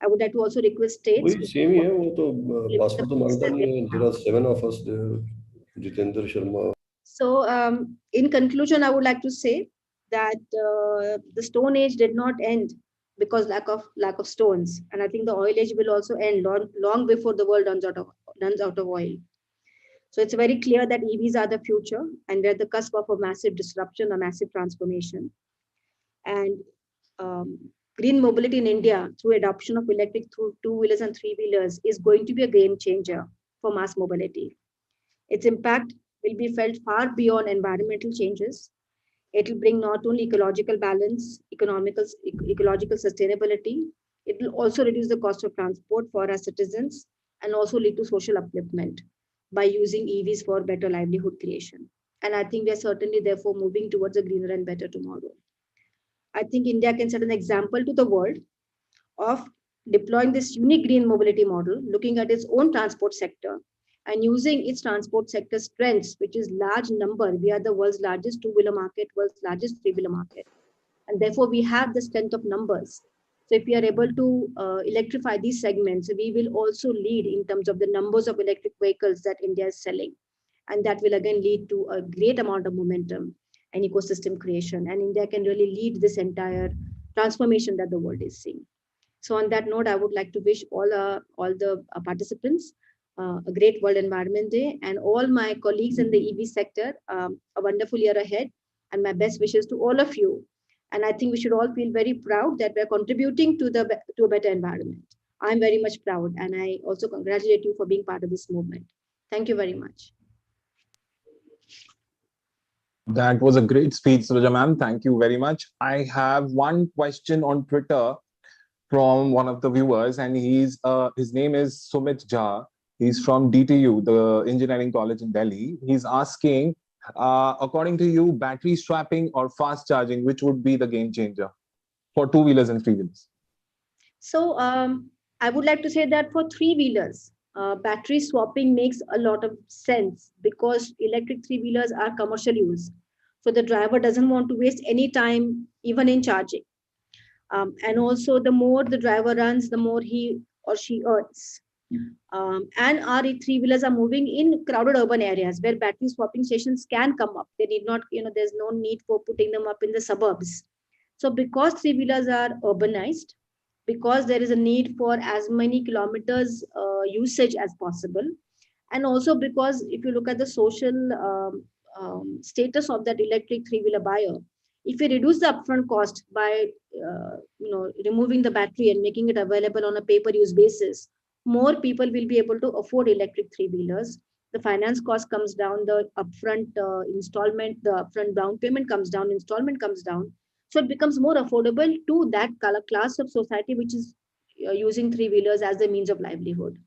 I would like to also request states. Same here. There are 7 of us there. Jitendra Sharma. So, in conclusion, I would like to say that the Stone Age did not end because lack of stones, and I think the Oil Age will also end long before the world runs out of oil. So it's very clear that EVs are the future, and we're at the cusp of a massive disruption, a massive transformation. And green mobility in India through adoption of electric 2-wheelers and 3-wheelers is going to be a game changer for mass mobility. Its impact will be felt far beyond environmental changes. It will bring not only ecological balance, ecological sustainability, it will also reduce the cost of transport for our citizens and also lead to social upliftment by using EVs for better livelihood creation. And I think we are certainly therefore moving towards a greener and better tomorrow. I think India can set an example to the world of deploying this unique green mobility model, looking at its own transport sector and using its transport sector strengths, which is large number. We are the world's largest 2-wheeler market, world's largest 3-wheeler market. And therefore we have the strength of numbers. So if we are able to electrify these segments, we will also lead in terms of the numbers of electric vehicles that India is selling. And that will again lead to a great amount of momentum and ecosystem creation. And India can really lead this entire transformation that the world is seeing. So on that note, I would like to wish all the participants a great World Environment Day, and all my colleagues in the EV sector a wonderful year ahead, and my best wishes to all of you. And I think we should all feel very proud that we're contributing to a better environment. I'm very much proud, and I also congratulate you for being part of this movement. Thank you very much. That was a great speech, Suloja ma'am. Thank you very much. I have one question on Twitter from one of the viewers, and his name is Sumit Jha. He's from DTU, the Engineering College in Delhi. He's asking, according to you, battery swapping or fast charging, which would be the game changer? for two-wheelers and three-wheelers? So I would like to say that for three-wheelers, battery swapping makes a lot of sense because electric three-wheelers are commercial use. So the driver doesn't want to waste any time even in charging. And also the more the driver runs, the more he or she earns. And our three-wheelers are moving in crowded urban areas where battery swapping stations can come up. They need not, there's no need for putting them up in the suburbs. So because three-wheelers are urbanized, because there is a need for as many kilometers usage as possible, and also because if you look at the social status of that electric three-wheeler buyer, if we reduce the upfront cost by removing the battery and making it available on a pay-per-use basis, more people will be able to afford electric three-wheelers. The finance cost comes down, the upfront installment, the upfront down payment comes down, installment comes down. So it becomes more affordable to that class of society which is using three-wheelers as a means of livelihood.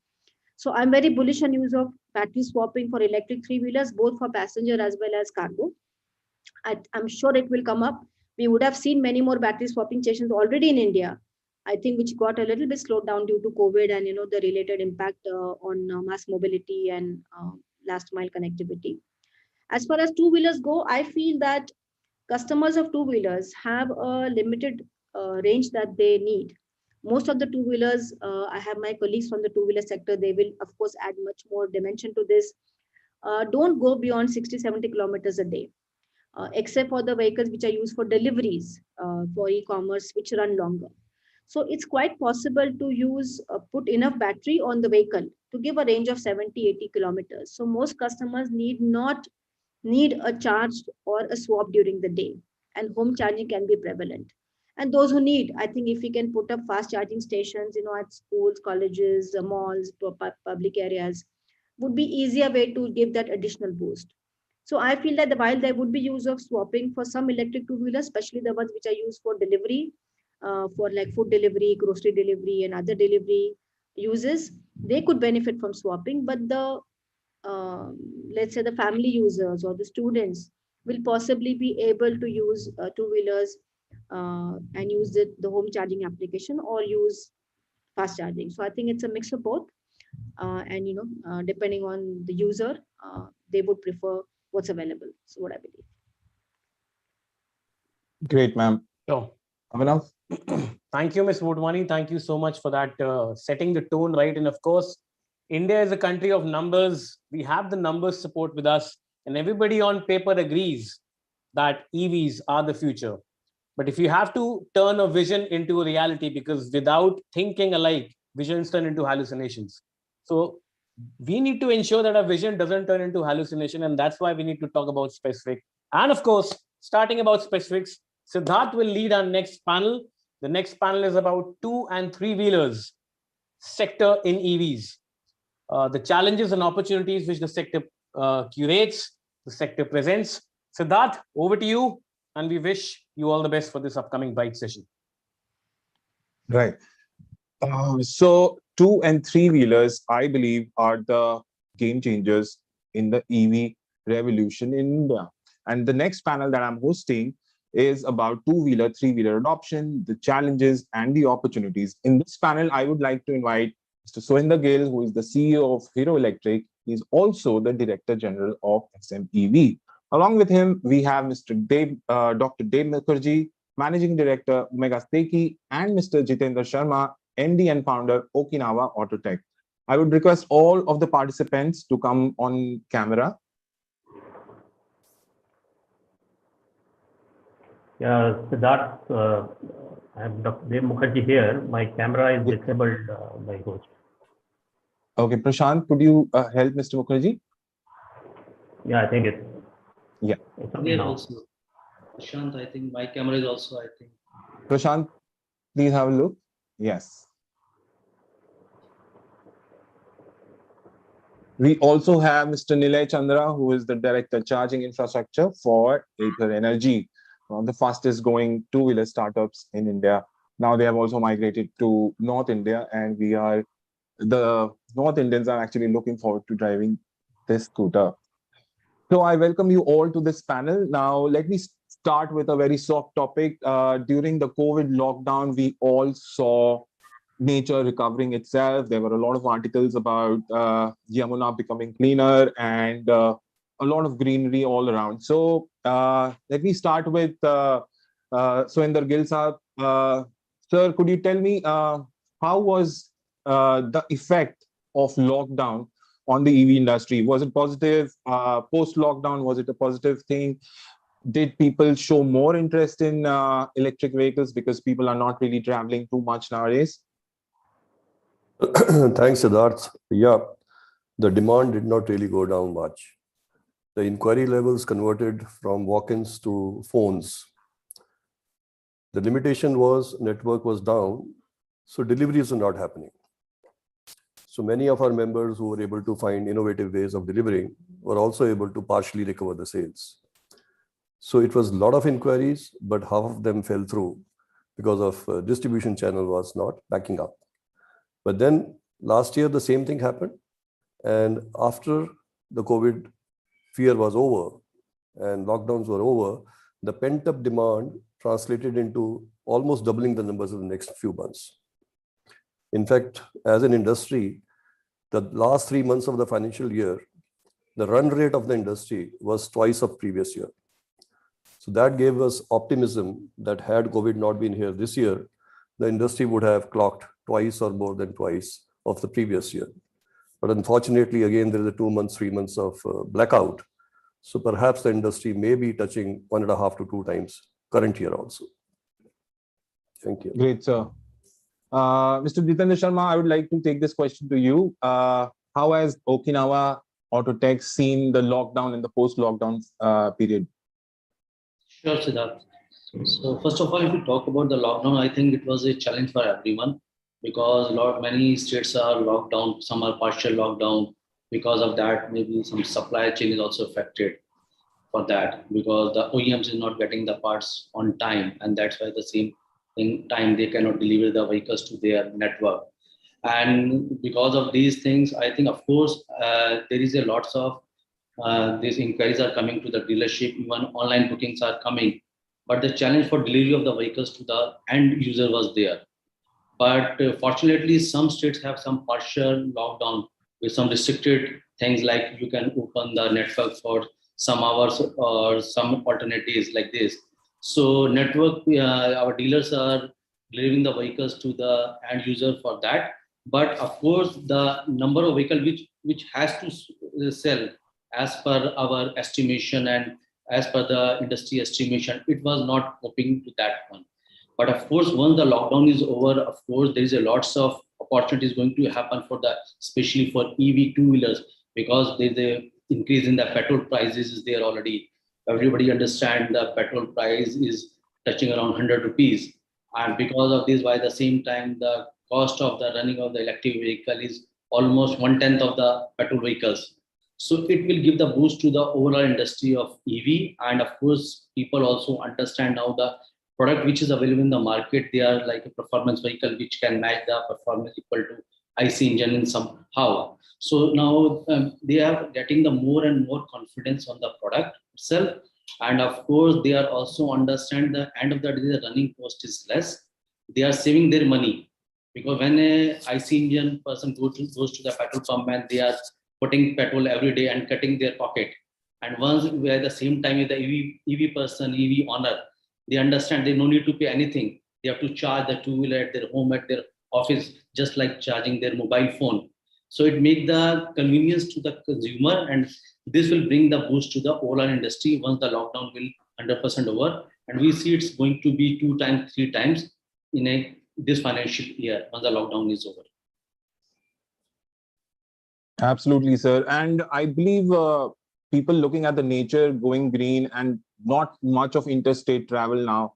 So I'm very bullish on use of battery swapping for electric three-wheelers, both for passenger as well as cargo. I'm sure it will come up. We would have seen many more battery swapping stations already in India, I think, which got a little bit slowed down due to COVID and the related impact on mass mobility and last mile connectivity. As far as two-wheelers go, I feel that customers of two-wheelers have a limited range that they need. Most of the two-wheelers, I have my colleagues from the two-wheeler sector, they will of course add much more dimension to this, don't go beyond 60-70 kilometers a day, except for the vehicles which are used for deliveries, for e-commerce, which run longer. So it's quite possible to use, put enough battery on the vehicle to give a range of 70-80 kilometers. So most customers not need a charge or a swap during the day, and home charging can be prevalent. And those who need, I think if we can put up fast charging stations, at schools, colleges, malls, public areas, would be easier way to give that additional boost. So I feel that while there would be use of swapping for some electric two-wheelers, especially the ones which are used for delivery, for like food delivery, grocery delivery, and other delivery uses, they could benefit from swapping. But the let's say the family users or the students will possibly be able to use two-wheelers and use the home charging application or use fast charging. So I think it's a mix of both, and depending on the user, they would prefer what's available. So what I believe. Great, ma'am. Sure. Abhinav? Thank you, Ms. Vodwani. Thank you so much for that, setting the tone right. And of course, India is a country of numbers. We have the numbers support with us, and everybody on paper agrees that EVs are the future. But if you have to turn a vision into a reality, because without thinking alike, visions turn into hallucinations. So we need to ensure that our vision doesn't turn into hallucination, and that's why we need to talk about specific. And of course, starting about specifics, Siddharth will lead our next panel. The next panel is about two and three-wheelers sector in EVs. The challenges and opportunities which the sector curates, the sector presents. Siddharth, over to you, and we wish you all the best for this upcoming bike session. Right. So two and three-wheelers, I believe, are the game changers in the EV revolution in India. And the next panel that I'm hosting is about two-wheeler, three-wheeler adoption, the challenges and the opportunities. In this panel, I would like to invite Mr. Sohinder Gill, who is the CEO of Hero Electric. He's also the Director General of SMEV. Along with him, we have Mr. Dr. Dave Mukherjee, Managing Director, Omega Steaki, and Mr. Jitendra Sharma, MD and founder, Okinawa Autotech. I would request all of the participants to come on camera. Yeah, Siddharth, I'm Dr. Dave Mukherjee here. My camera is disabled by host. Okay, Prashant, could you help Mr. Mukherjee? Yeah, I think it's... Yeah. Here also. Prashant, I think my camera is also, I think. Prashant, please have a look. Yes. We also have Mr. Nilay Chandra, who is the Director Charging Infrastructure for Ather Energy, one of the fastest growing two-wheeler startups in India. Now they have also migrated to North India, and the North Indians are actually looking forward to driving this scooter. So I welcome you all to this panel. Now let me start with a very soft topic. During the COVID lockdown, we all saw nature recovering itself. There were a lot of articles about Yamuna becoming cleaner and a lot of greenery all around. So let me start with Soinder Gill Sahab. Sir, could you tell me how was the effect of lockdown on the EV industry? Was it positive? Post-lockdown, was it a positive thing? Did people show more interest in electric vehicles because people are not really traveling too much nowadays? Thanks, Siddharth. Yeah, the demand did not really go down much. The inquiry levels converted from walk-ins to phones. The limitation was network was down, so deliveries were not happening. So many of our members who were able to find innovative ways of delivering were also able to partially recover the sales. So it was a lot of inquiries, but half of them fell through because of distribution channel was not backing up. But then last year, the same thing happened. And after the COVID fear was over and lockdowns were over, the pent-up demand translated into almost doubling the numbers in the next few months. In fact, as an industry, the last 3 months of the financial year, the run rate of the industry was twice of previous year. So that gave us optimism that had COVID not been here this year, the industry would have clocked twice or more than twice of the previous year. But unfortunately, again, there is a 2 months, 3 months of blackout. So perhaps the industry may be touching 1.5 to 2 times current year also. Thank you. Great, sir. Mr. Jitendra Sharma, I would like to take this question to you. How has Okinawa Autotech seen the lockdown and the post-lockdown period? Sure, Siddharth. So first of all, if we talk about the lockdown, I think it was a challenge for everyone because many states are locked down, some are partial lockdown. Because of that, maybe some supply chain is also affected for that because the OEMs is not getting the parts on time, and that's why the same time they cannot deliver the vehicles to their network. And because of these things, I think of course there is a lots of these inquiries are coming to the dealership, even online bookings are coming. But the challenge for delivery of the vehicles to the end user was there. But fortunately, some states have some partial lockdown with some restricted things like you can open the network for some hours or some alternatives like this. So network, our dealers are delivering the vehicles to the end user for that. But of course, the number of vehicles which has to sell as per our estimation and as per the industry estimation, it was not coping to that one. But of course, once the lockdown is over, of course, there is a lots of opportunities going to happen for the, especially for EV two-wheelers, because there's a increase in the petrol prices is there already. Everybody understand the petrol price is touching around 100 rupees. And because of this, by the same time, the cost of the running of the electric vehicle is almost 1/10 of the petrol vehicles. So it will give the boost to the overall industry of EV. And of course, people also understand now the product which is available in the market, they are like a performance vehicle which can match the performance equal to IC engine in somehow. So now they are getting the more and more confidence on the product itself. And of course, they are also understand the end of the day, the running cost is less. They are saving their money because when a IC engine person goes to the petrol pump and they are putting petrol every day and cutting their pocket. And once at the same time with the EV person, EV owner, they understand they no need to pay anything. They have to charge the two-wheeler at their home, at their office, just like charging their mobile phone. So it makes the convenience to the consumer, and this will bring the boost to the overall industry once the lockdown will 100% over. And we see it's going to be 2 times, 3 times in this financial year once the lockdown is over. Absolutely, sir. And I believe people looking at the nature, going green, and not much of interstate travel now,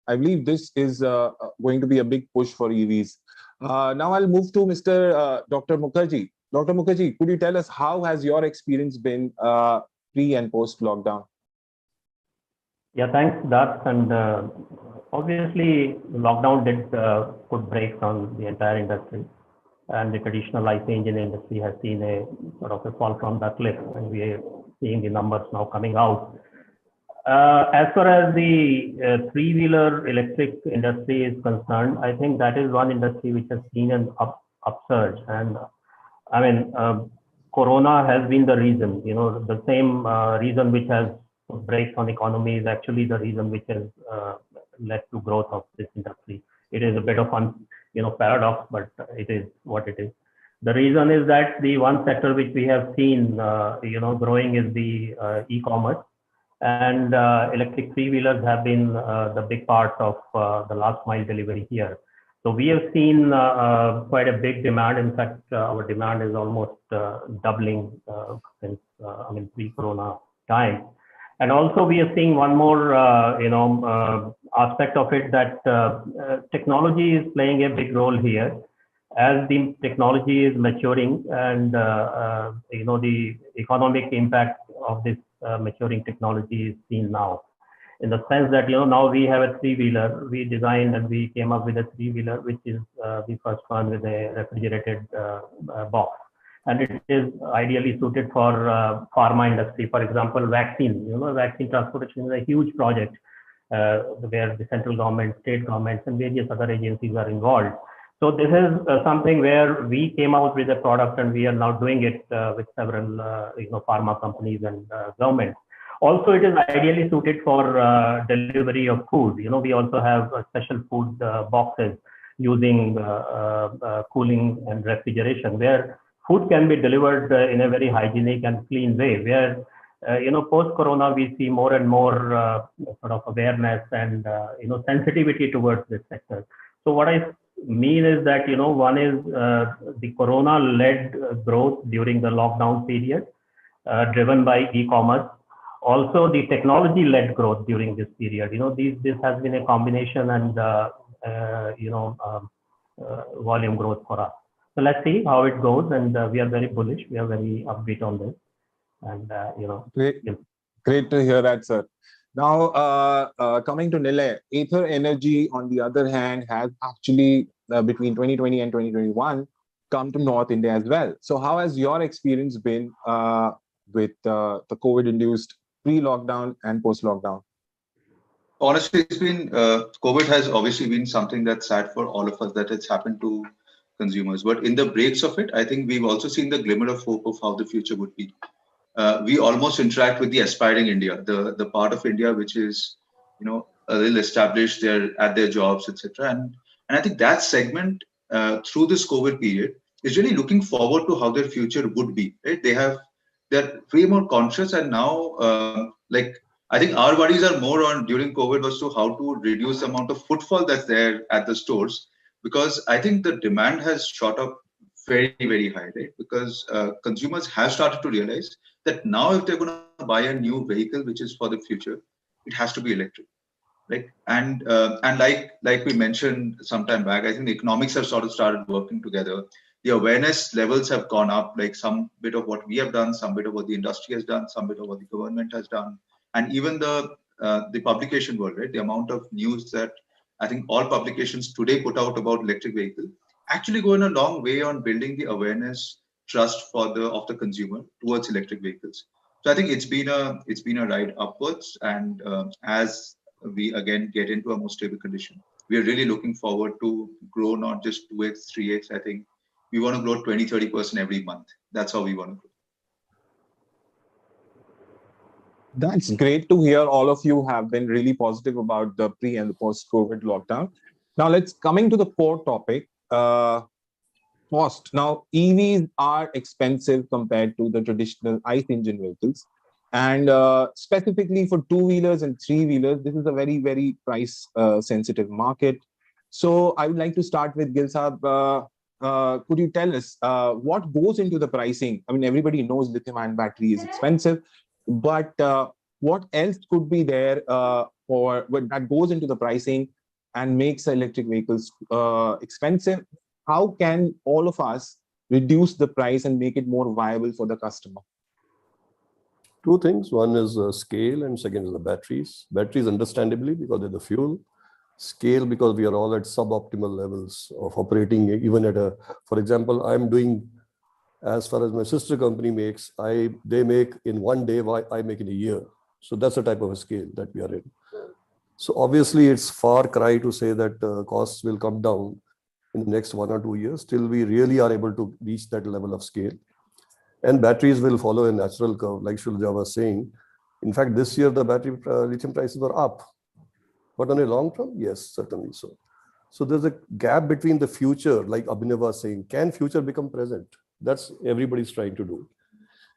I believe this is going to be a big push for EVs. Now I'll move to Mr. Dr. Mukherjee. Dr. Mukherjee, could you tell us how has your experience been pre and post lockdown? Yeah, thanks, Siddharth. And obviously, lockdown did put brakes on the entire industry. And the traditional IC engine industry has seen a sort of a fall from the cliff, and we are seeing the numbers now coming out. As far as the three-wheeler electric industry is concerned, I think that is one industry which has seen an upsurge. And I mean, Corona has been the reason, the same reason which has brakes on economy is actually the reason which has led to growth of this industry. It is a bit of paradox, but it is what it is. The reason is that the one sector which we have seen, growing is the e-commerce, and electric three-wheelers have been the big part of the last mile delivery here. So we have seen quite a big demand. In fact, our demand is almost doubling since pre-Corona time. And also we are seeing one more aspect of it, that technology is playing a big role here. As the technology is maturing, and the economic impact of this maturing technology is seen now, in the sense that now we have a three-wheeler. We designed and we came up with a three-wheeler, which is the first one with a refrigerated box, and it is ideally suited for pharma industry. For example, vaccine. Vaccine transportation is a huge project where the central government, state governments, and various other agencies are involved. So this is something where we came out with a product, and we are now doing it with several pharma companies and governments. Also, it is ideally suited for delivery of food. We also have special food boxes using cooling and refrigeration, where food can be delivered in a very hygienic and clean way. Where post-corona, we see more and more sort of awareness and sensitivity towards this sector. So what I mean is that one is the corona-led growth during the lockdown period, driven by e-commerce. Also, the technology-led growth during this period. This has been a combination and volume growth for us. So let's see how it goes, and we are very bullish. We are very upbeat on this, and Great to hear that, sir. Now, coming to Nilay, Ather Energy, on the other hand, has actually between 2020 and 2021 come to North India as well. So how has your experience been with the COVID-induced pre-lockdown and post-lockdown? Honestly, it's been COVID has obviously been something that's sad for all of us, that it's happened to consumers. But in the breaks of it, I think we've also seen the glimmer of hope of how the future would be. We almost interact with the aspiring India, the part of India which is, a little established, they're at their jobs, etc. And I think that segment through this COVID period is really looking forward to how their future would be. Right? They're way more conscious, and now, I think our worries are more on during COVID was to how to reduce the amount of footfall that's there at the stores, because I think the demand has shot up very, very high, right? Because consumers have started to realize that now if they're going to buy a new vehicle, which is for the future, it has to be electric, right? And like we mentioned some time back, I think the economics have sort of started working together. The awareness levels have gone up, like some bit of what we have done, some bit of what the industry has done, some bit of what the government has done, and even the publication world, right? The amount of news that I think all publications today put out about electric vehicles actually going a long way on building the awareness, trust of the consumer towards electric vehicles. So I think it's been a ride upwards, and as we again get into a more stable condition, we are really looking forward to grow not just 2x, 3x. I think we want to grow 20-30% every month. That's how we want to grow. That's great to hear. All of you have been really positive about the pre and the post-COVID lockdown. Now coming to the core topic, cost. Now, EVs are expensive compared to the traditional ICE engine vehicles. And specifically for two-wheelers and three-wheelers, this is a very, very price sensitive market. So I would like to start with Gil Saab. Could you tell us what goes into the pricing? I mean, everybody knows lithium-ion battery is expensive, but what else could be there that goes into the pricing and makes electric vehicles expensive? How can all of us reduce the price and make it more viable for the customer? Two things. One is scale, and second is the batteries. Batteries, understandably, because they're the fuel. Scale, because we are all at suboptimal levels of operating, even at for example, I'm doing, as far as my sister company makes, they make in one day what I make in a year. So that's the type of a scale that we are in. So obviously it's far cry to say that costs will come down in the next 1 or 2 years till we really are able to reach that level of scale. And batteries will follow a natural curve, like Shulja was saying. In fact, this year the battery lithium prices were up. But on a long term, yes, certainly so. So there's a gap between the future, like Abhinav was saying, can future become present? That's everybody's trying to do.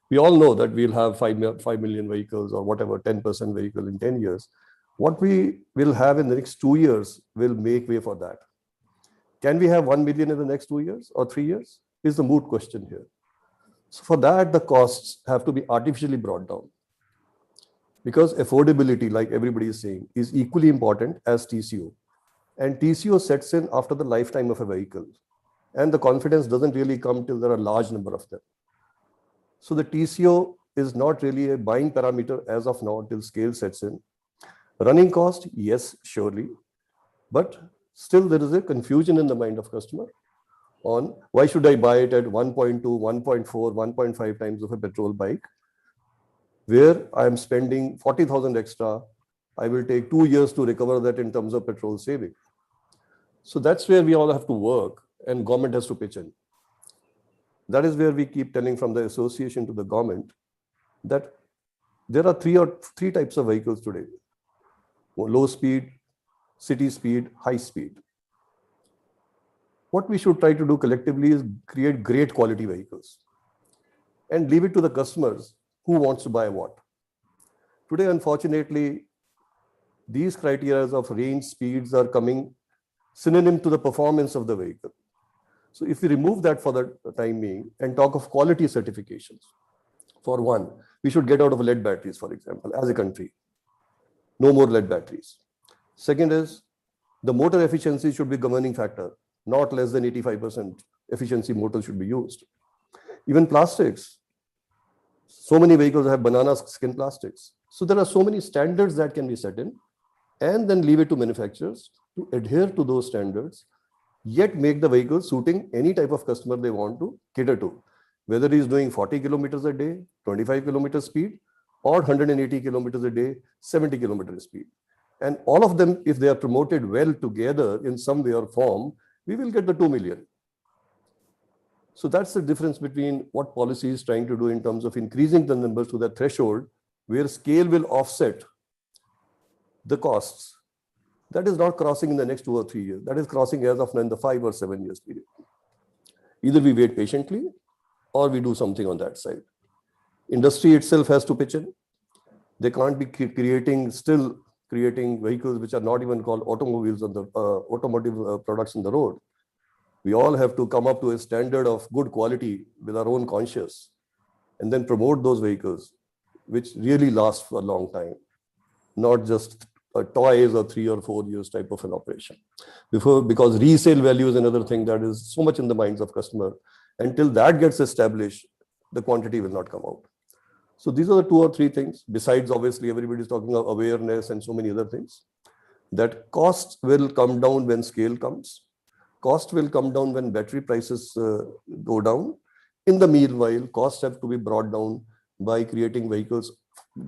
We all know that we'll have 5 million vehicles or whatever, 10% vehicle in 10 years. What we will have in the next 2 years will make way for that. Can we have 1 million in the next 2 years or 3 years? Is the moot question here. So for that, the costs have to be artificially brought down. Because affordability, like everybody is saying, is equally important as TCO. And TCO sets in after the lifetime of a vehicle. And the confidence doesn't really come till there are a large number of them. So the TCO is not really a buying parameter as of now till scale sets in. Running cost, yes, surely. But still there is a confusion in the mind of customer on why should I buy it at 1.2, 1.4, 1.5 times of a petrol bike, where I am spending 40,000 extra. I will take 2 years to recover that in terms of petrol saving. So that's where we all have to work, and government has to pitch in. That is where we keep telling from the association to the government that there are three types of vehicles today: low speed, city speed, high speed. What we should try to do collectively is create great quality vehicles and leave it to the customers who wants to buy what. Today, unfortunately, these criteria of range, speeds are coming synonym to the performance of the vehicle. So if we remove that for the time being and talk of quality certifications, for one, we should get out of lead batteries, for example, as a country. No more lead batteries. Second is the motor efficiency should be governing factor. Not less than 85% efficiency motor should be used. Even plastics. So many vehicles have banana skin plastics. So there are so many standards that can be set in, and then leave it to manufacturers to adhere to those standards, yet make the vehicle suiting any type of customer they want to cater to. Whether he is doing 40 kilometers a day, 25 kilometers speed, or 180 kilometers a day, 70 kilometers speed. And all of them, if they are promoted well together in some way or form, we will get the 2 million. So that's the difference between what policy is trying to do in terms of increasing the numbers to that threshold where scale will offset the costs. That is not crossing in the next 2 or 3 years. That is crossing as of now in the 5 or 7 years period. Either we wait patiently or we do something on that side. Industry itself has to pitch in. They can't be still creating vehicles which are not even called automobiles on the automotive products on the road. We all have to come up to a standard of good quality with our own conscience and then promote those vehicles which really last for a long time, not just a toys or 3 or 4 years type of an operation. Because resale value is another thing that is so much in the minds of customer. Until that gets established, the quantity will not come out. So these are the 2 or 3 things, besides obviously everybody is talking of awareness and so many other things, that costs will come down when scale comes. Cost will come down when battery prices go down. In the meanwhile, costs have to be brought down by creating vehicles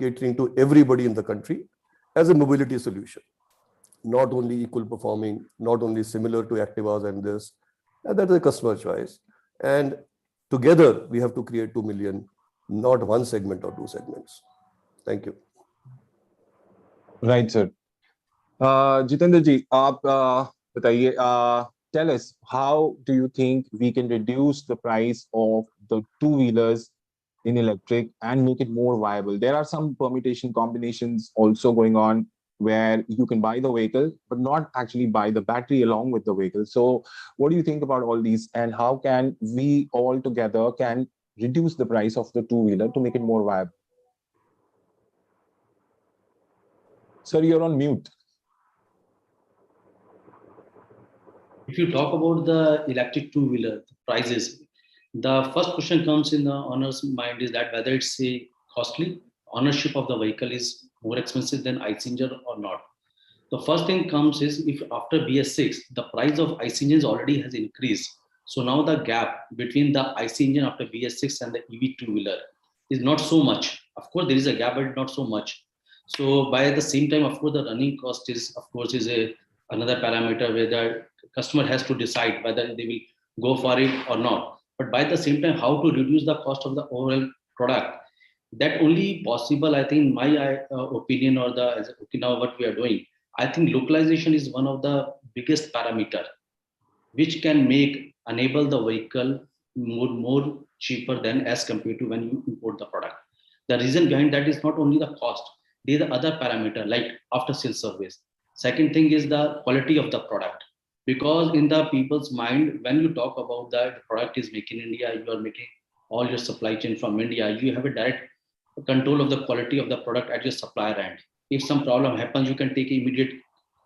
catering to everybody in the country as a mobility solution. Not only equal performing, not only similar to Activas and this, and that is a customer choice. And together we have to create 2 million, not one segment or 2 segments. Thank you. Right, sir. Jitendra ji, aap bataiye, tell us, how do you think we can reduce the price of the 2-wheelers in electric and make it more viable? There are some permutation combinations also going on where you can buy the vehicle, but not actually buy the battery along with the vehicle. So what do you think about all these, and how can we all together can reduce the price of the 2-wheeler to make it more viable? Sir, you're on mute. If you talk about the electric 2-wheeler prices, the first question comes in the owner's mind is that whether it's a costly ownership of the vehicle is more expensive than ICE engine or not. The first thing comes is if after BS6, the price of ICE engines already has increased. So now the gap between the ICE engine after BS6 and the EV 2-wheeler is not so much. Of course, there is a gap, but not so much. So by the same time, of course, the running cost is, of course, is another parameter where the customer has to decide whether they will go for it or not. But by the same time, how to reduce the cost of the overall product, that only possible, I think, in my opinion, or what we are doing. I think localization is one of the biggest parameter which can enable the vehicle more cheaper than as compared to when you import the product. The reason behind that is not only the cost, there is the other parameter like after sales service. Second thing is the quality of the product, because in the people's mind, when you talk about that the product is made in India, you are making all your supply chain from India, you have a direct control of the quality of the product at your supplier end. If some problem happens, you can take immediate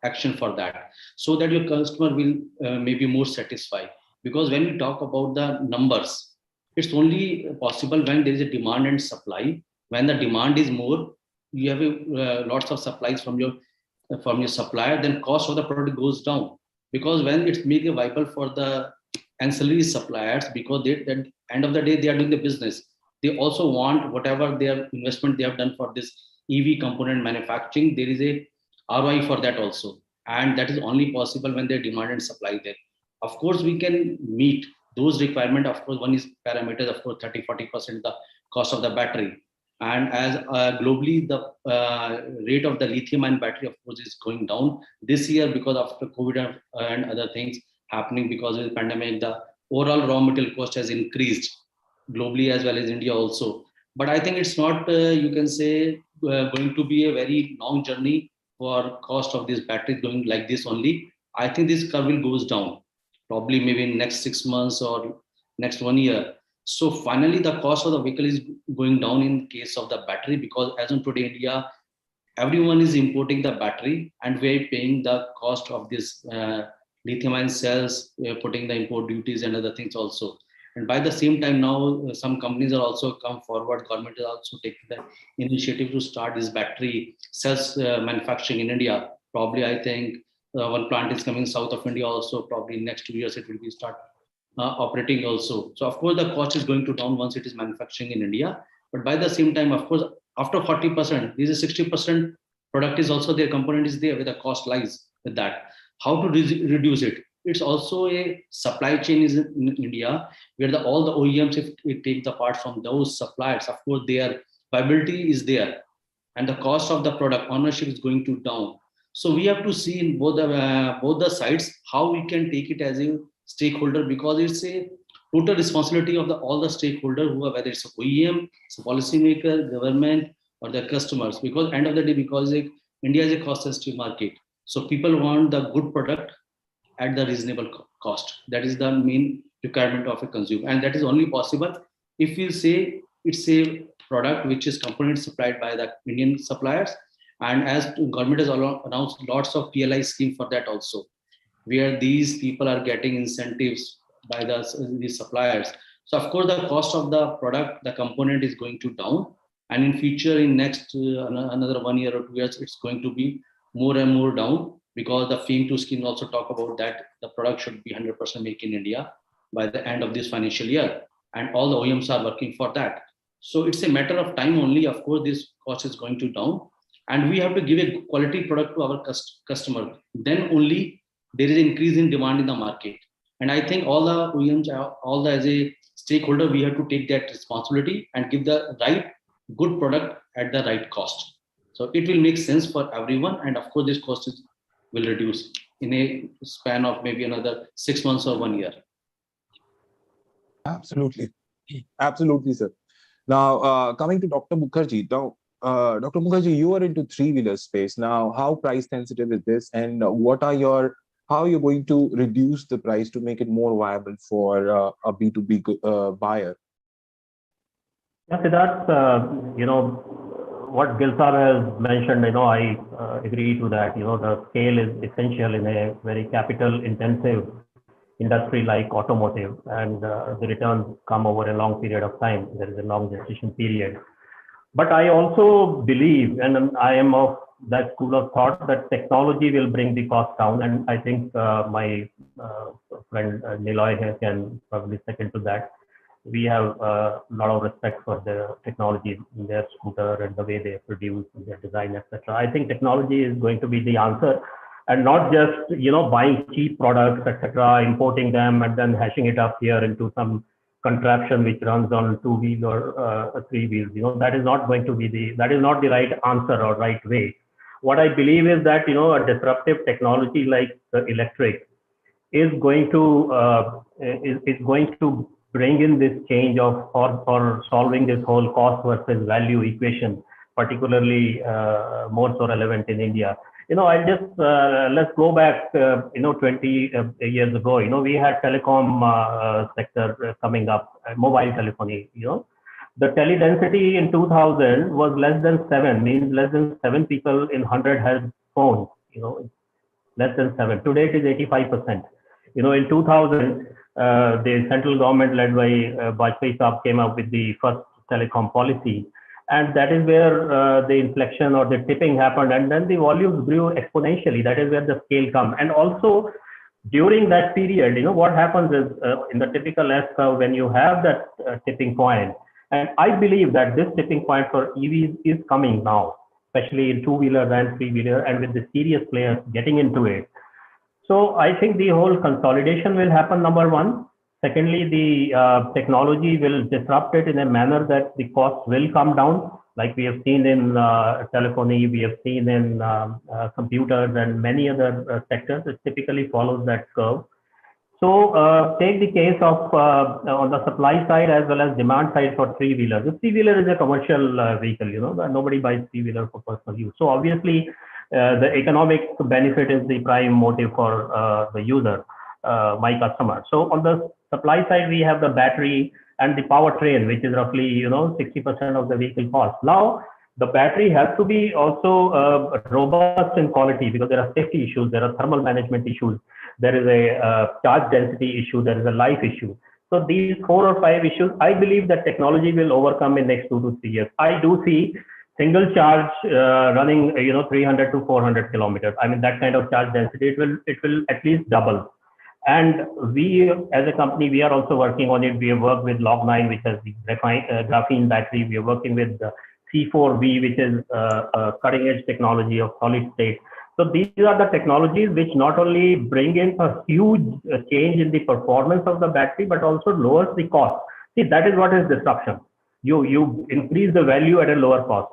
action for that, so that your customer will maybe more satisfied. Because when we talk about the numbers, it's only possible when there is a demand and supply. When the demand is more, you have lots of supplies from your supplier, then cost of the product goes down. Because when it's made viable for the ancillary suppliers, because they, at the end of the day, they are doing the business. They also want whatever their investment they have done for this EV component manufacturing, there is a ROI for that also. And that is only possible when there's demand and supply there. Of course, we can meet those requirements. Of course, one is parameters, of course, 30-40% the cost of the battery. And as globally, the rate of the lithium-ion battery, of course, is going down this year because of the COVID and other things happening because of the pandemic. The overall raw material cost has increased globally as well as India also. But I think it's not, you can say, going to be a very long journey for cost of these batteries going like this only. I think this curve will goes down, probably maybe in next 6 months or next 1 year. So finally, the cost of the vehicle is going down in case of the battery, because as on today, India, everyone is importing the battery and we're paying the cost of this lithium-ion cells, putting the import duties and other things also. And by the same time now, some companies are also come forward. Government is also taking the initiative to start this battery cells manufacturing in India. Probably, I think one plant is coming south of India also. Probably in next 2 years it will be start operating also. So of course the cost is going to down once it is manufacturing in India. But by the same time, of course, after 40%, this is 60% product is also their component is there where the cost lies with that. How to reduce it? It's also a supply chain is in India where all the OEMs, if we take the parts from those suppliers, of course their viability is there and the cost of the product ownership is going to down. So we have to see in both the sides how we can take it as a stakeholder, because it's a total responsibility of all the stakeholders, who are, whether it's a OEM, it's a policymaker, government, or the customers. Because end of the day, because India is a cost-sensitive market, so people want the good product at the reasonable cost. That is the main requirement of a consumer, and that is only possible if you say it's a product which is component supplied by the Indian suppliers. And as government has announced lots of PLI scheme for that also, where these people are getting incentives by these suppliers. So of course the cost of the product, the component is going to down, and in future, in next another 1 year or 2 years, it's going to be more and more down, because the FAME2 scheme also talk about that the product should be 100% made in India by the end of this financial year, and all the OEMs are working for that. So it's a matter of time only. Of course, this cost is going to down, and we have to give a quality product to our customer. Then only there is an increase in demand in the market. And I think all the OEMs, as a stakeholder, we have to take that responsibility and give the right, good product at the right cost. So it will make sense for everyone. And of course, this cost will reduce in a span of maybe another 6 months or 1 year. Absolutely. Absolutely, sir. Now, coming to Dr. Mukherjee. Now, Dr. Mukherjee, you are into three-wheeler space. Now, how price sensitive is this? And how are you going to reduce the price to make it more viable for a B2B buyer? Yeah, Siddharth, what Gilsar has mentioned, I agree to that. The scale is essential in a very capital intensive industry like automotive, and the returns come over a long period of time. There is a long gestation period. But I also believe, and I am of that school of thought, that technology will bring the cost down. And I think my friend Niloy here can probably second to that. we have a lot of respect for the technology in their scooter and the way they produce and their design, etc. I think technology is going to be the answer, and not just buying cheap products, etc., importing them and then hashing it up here into some contraption which runs on 2 wheels or 3 wheels. That is not going to be the right answer or right way. What I believe is that a disruptive technology like the electric is going to bring in this change of or solving this whole cost versus value equation, particularly more so relevant in India. I'll just let's go back 20 years ago. We had telecom sector coming up, mobile telephony. The tele density in 2000 was less than 7, means less than 7 people in 100 had phones. Less than 7. Today it is 85%. In 2000, the central government led by Vajpayee Saab came up with the first telecom policy. And that is where the inflection or the tipping happened. And then the volumes grew exponentially. That is where the scale comes. And also during that period, what happens is in the typical S curve, when you have that tipping point, and I believe that this tipping point for EVs is coming now, especially in 2-wheeler and 3-wheeler, and with the serious players getting into it. So I think the whole consolidation will happen, number one. Secondly, the technology will disrupt it in a manner that the cost will come down, like we have seen in telephony, we have seen in computers and many other sectors. It typically follows that curve. So take the case of on the supply side as well as demand side for 3-wheeler. The 3-wheeler is a commercial vehicle, nobody buys 3-wheeler for personal use. So obviously the economic benefit is the prime motive for the user, my customer. So on the supply side, we have the battery and the powertrain, which is roughly 60% of the vehicle cost. Now the battery has to be also robust in quality, because there are safety issues, there are thermal management issues, there is a charge density issue, there is a life issue. So these 4 or 5 issues, I believe that technology will overcome in next 2 to 3 years. I do see single charge running 300 to 400 kilometers. I mean, that kind of charge density, it will at least double. And we as a company, we are also working on it. We have worked with Log9, which has the graphene battery. We are working with C4V, which is cutting edge technology of solid state. So these are the technologies which not only bring in a huge change in the performance of the battery, but also lowers the cost. See, that is what is disruption. You increase the value at a lower cost,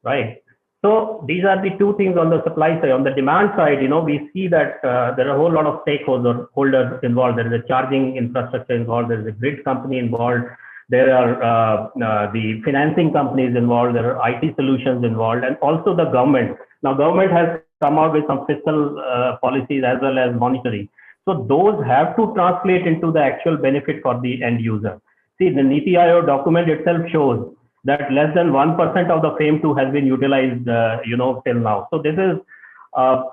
right? So these are the two things on the supply side. On the demand side, we see that there are a whole lot of stakeholders involved. There is a charging infrastructure involved. There is a grid company involved. There are the financing companies involved. There are IT solutions involved, and also the government. Now, government has come out with some fiscal policies as well as monetary. So those have to translate into the actual benefit for the end user. See, the NITI Aayog document itself shows that less than 1% of the FAME 2 has been utilized, till now. So this is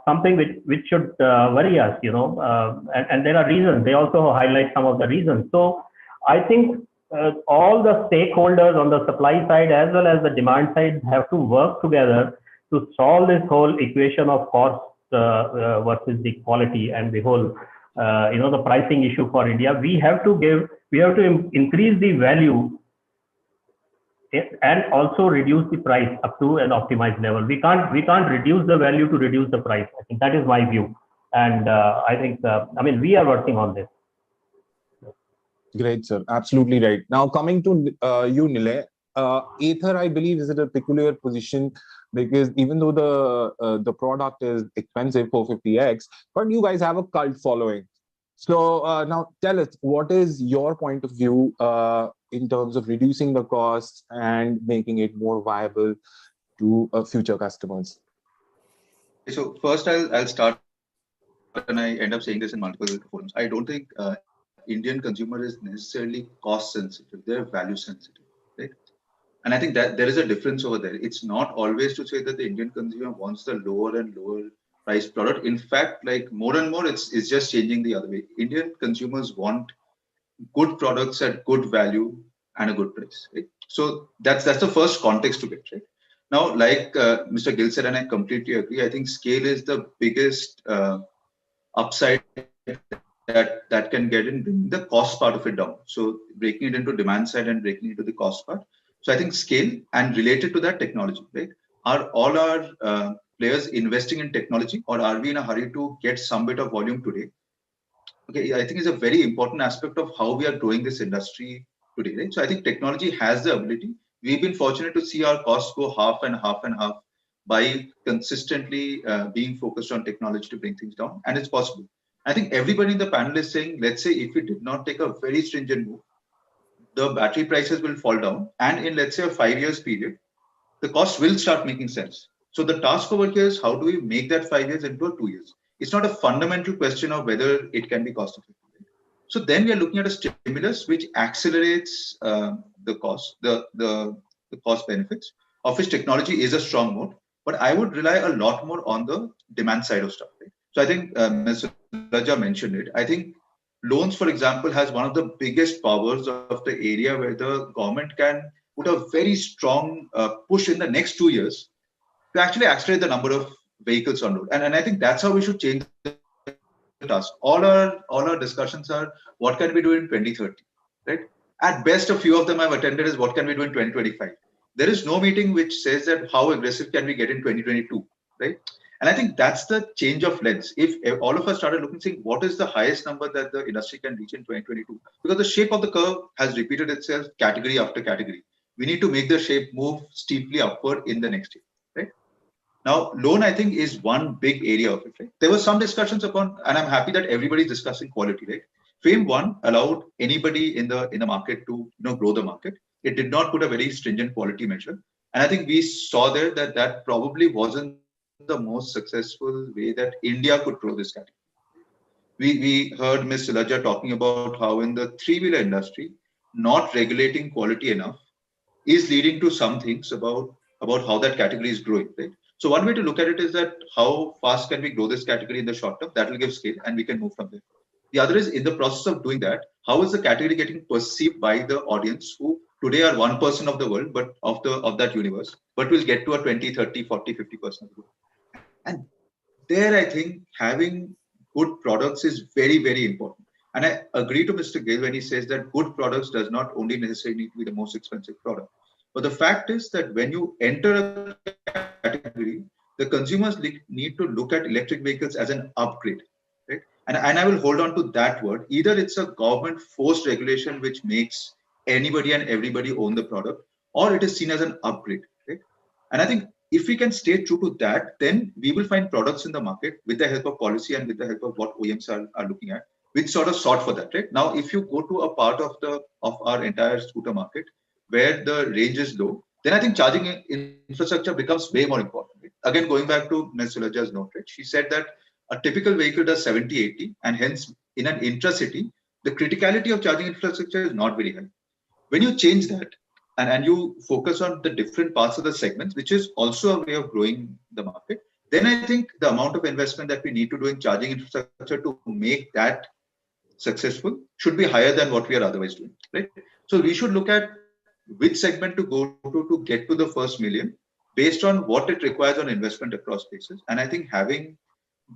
something which should worry us, and there are reasons. They also highlight some of the reasons. So I think all the stakeholders on the supply side as well as the demand side have to work together to solve this whole equation of cost versus the quality and the whole, the pricing issue for India. We have to increase the value and also reduce the price up to an optimized level. We can't reduce the value to reduce the price. I think that is my view. And I think, we are working on this. Great, sir. Absolutely right. Now, coming to you, Nilay, Ather, I believe, is in a peculiar position because even though the product is expensive, 450X, but you guys have a cult following. So now tell us, what is your point of view in terms of reducing the costs and making it more viable to future customers? So first, I'll start, and I end up saying this in multiple forums. I don't think Indian consumer is necessarily cost sensitive; they're value sensitive, right? And I think that there is a difference over there. It's not always to say that the Indian consumer wants the lower and lower price product. In fact, like more and more, it's just changing the other way. Indian consumers want good products at good value and a good price, right? So that's the first context to get, right? Now, like Mr. Gill said, and I completely agree, I think scale is the biggest upside that can get in bring the cost part of it down. So breaking it into demand side and breaking it into the cost part. So I think scale and related to that technology, right? Are all our players investing in technology, or are we in a hurry to get some bit of volume today? Okay, I think is a very important aspect of how we are growing this industry today, right? So I think technology has the ability. We've been fortunate to see our costs go half and half and half by consistently being focused on technology to bring things down, and it's possible. I think everybody in the panel is saying, let's say if we did not take a very stringent move, the battery prices will fall down, and in let's say a 5 years period, the cost will start making sense. So the task over here is how do we make that 5 years into a 2 years? It's not a fundamental question of whether it can be cost effective. So then we are looking at a stimulus which accelerates the cost, the cost benefits, of which technology is a strong mode. But I would rely a lot more on the demand side of stuff. Right? So I think Ms. Raja mentioned it. I think loans, for example, has one of the biggest powers of the area where the government can put a very strong push in the next 2 years to actually accelerate the number of vehicles on road. And I think that's how we should change the task. All our discussions are what can we do in 2030, right? At best, a few of them I've attended is what can we do in 2025. There is no meeting which says that how aggressive can we get in 2022, right? And I think that's the change of lens. If all of us started looking, saying what is the highest number that the industry can reach in 2022, because the shape of the curve has repeated itself category after category. We need to make the shape move steeply upward in the next year, right? Now, loan, I think, is one big area of it. Right? There were some discussions upon, and I'm happy that everybody's discussing quality, right? FAME 1 allowed anybody in the market to grow the market. It did not put a very stringent quality measure. And I think we saw there that that probably wasn't the most successful way that India could grow this category. We heard Ms. Shilajah talking about how in the three-wheeler industry, not regulating quality enough is leading to some things about how that category is growing, right? So one way to look at it is that how fast can we grow this category in the short term? That will give scale and we can move from there. The other is in the process of doing that, how is the category getting perceived by the audience who today are 1% of the world, but of that universe, but will get to a 20, 30, 40, 50% of the world. And there, I think having good products is very, very important. And I agree to Mr. Gill when he says that good products does not only necessarily need to be the most expensive product. But the fact is that when you enter a category, the consumers need to look at electric vehicles as an upgrade. Right? And I will hold on to that word. Either it's a government forced regulation which makes anybody and everybody own the product, or it is seen as an upgrade. Right? And I think if we can stay true to that, then we will find products in the market with the help of policy and with the help of what OEMs are looking at, which sort of sort for that. Right? Now, if you go to a part of our entire scooter market where the range is low, then I think charging infrastructure becomes way more important. Right? Again, going back to Ms. Shilajah's note, right? She said that a typical vehicle does 70, 80, and hence in an intracity, the criticality of charging infrastructure is not very high. When you change that and you focus on the different parts of the segments, which is also a way of growing the market, then I think the amount of investment that we need to do in charging infrastructure to make that successful should be higher than what we are otherwise doing. Right? So we should look at which segment to go to get to the first million based on what it requires on investment across spaces. And I think having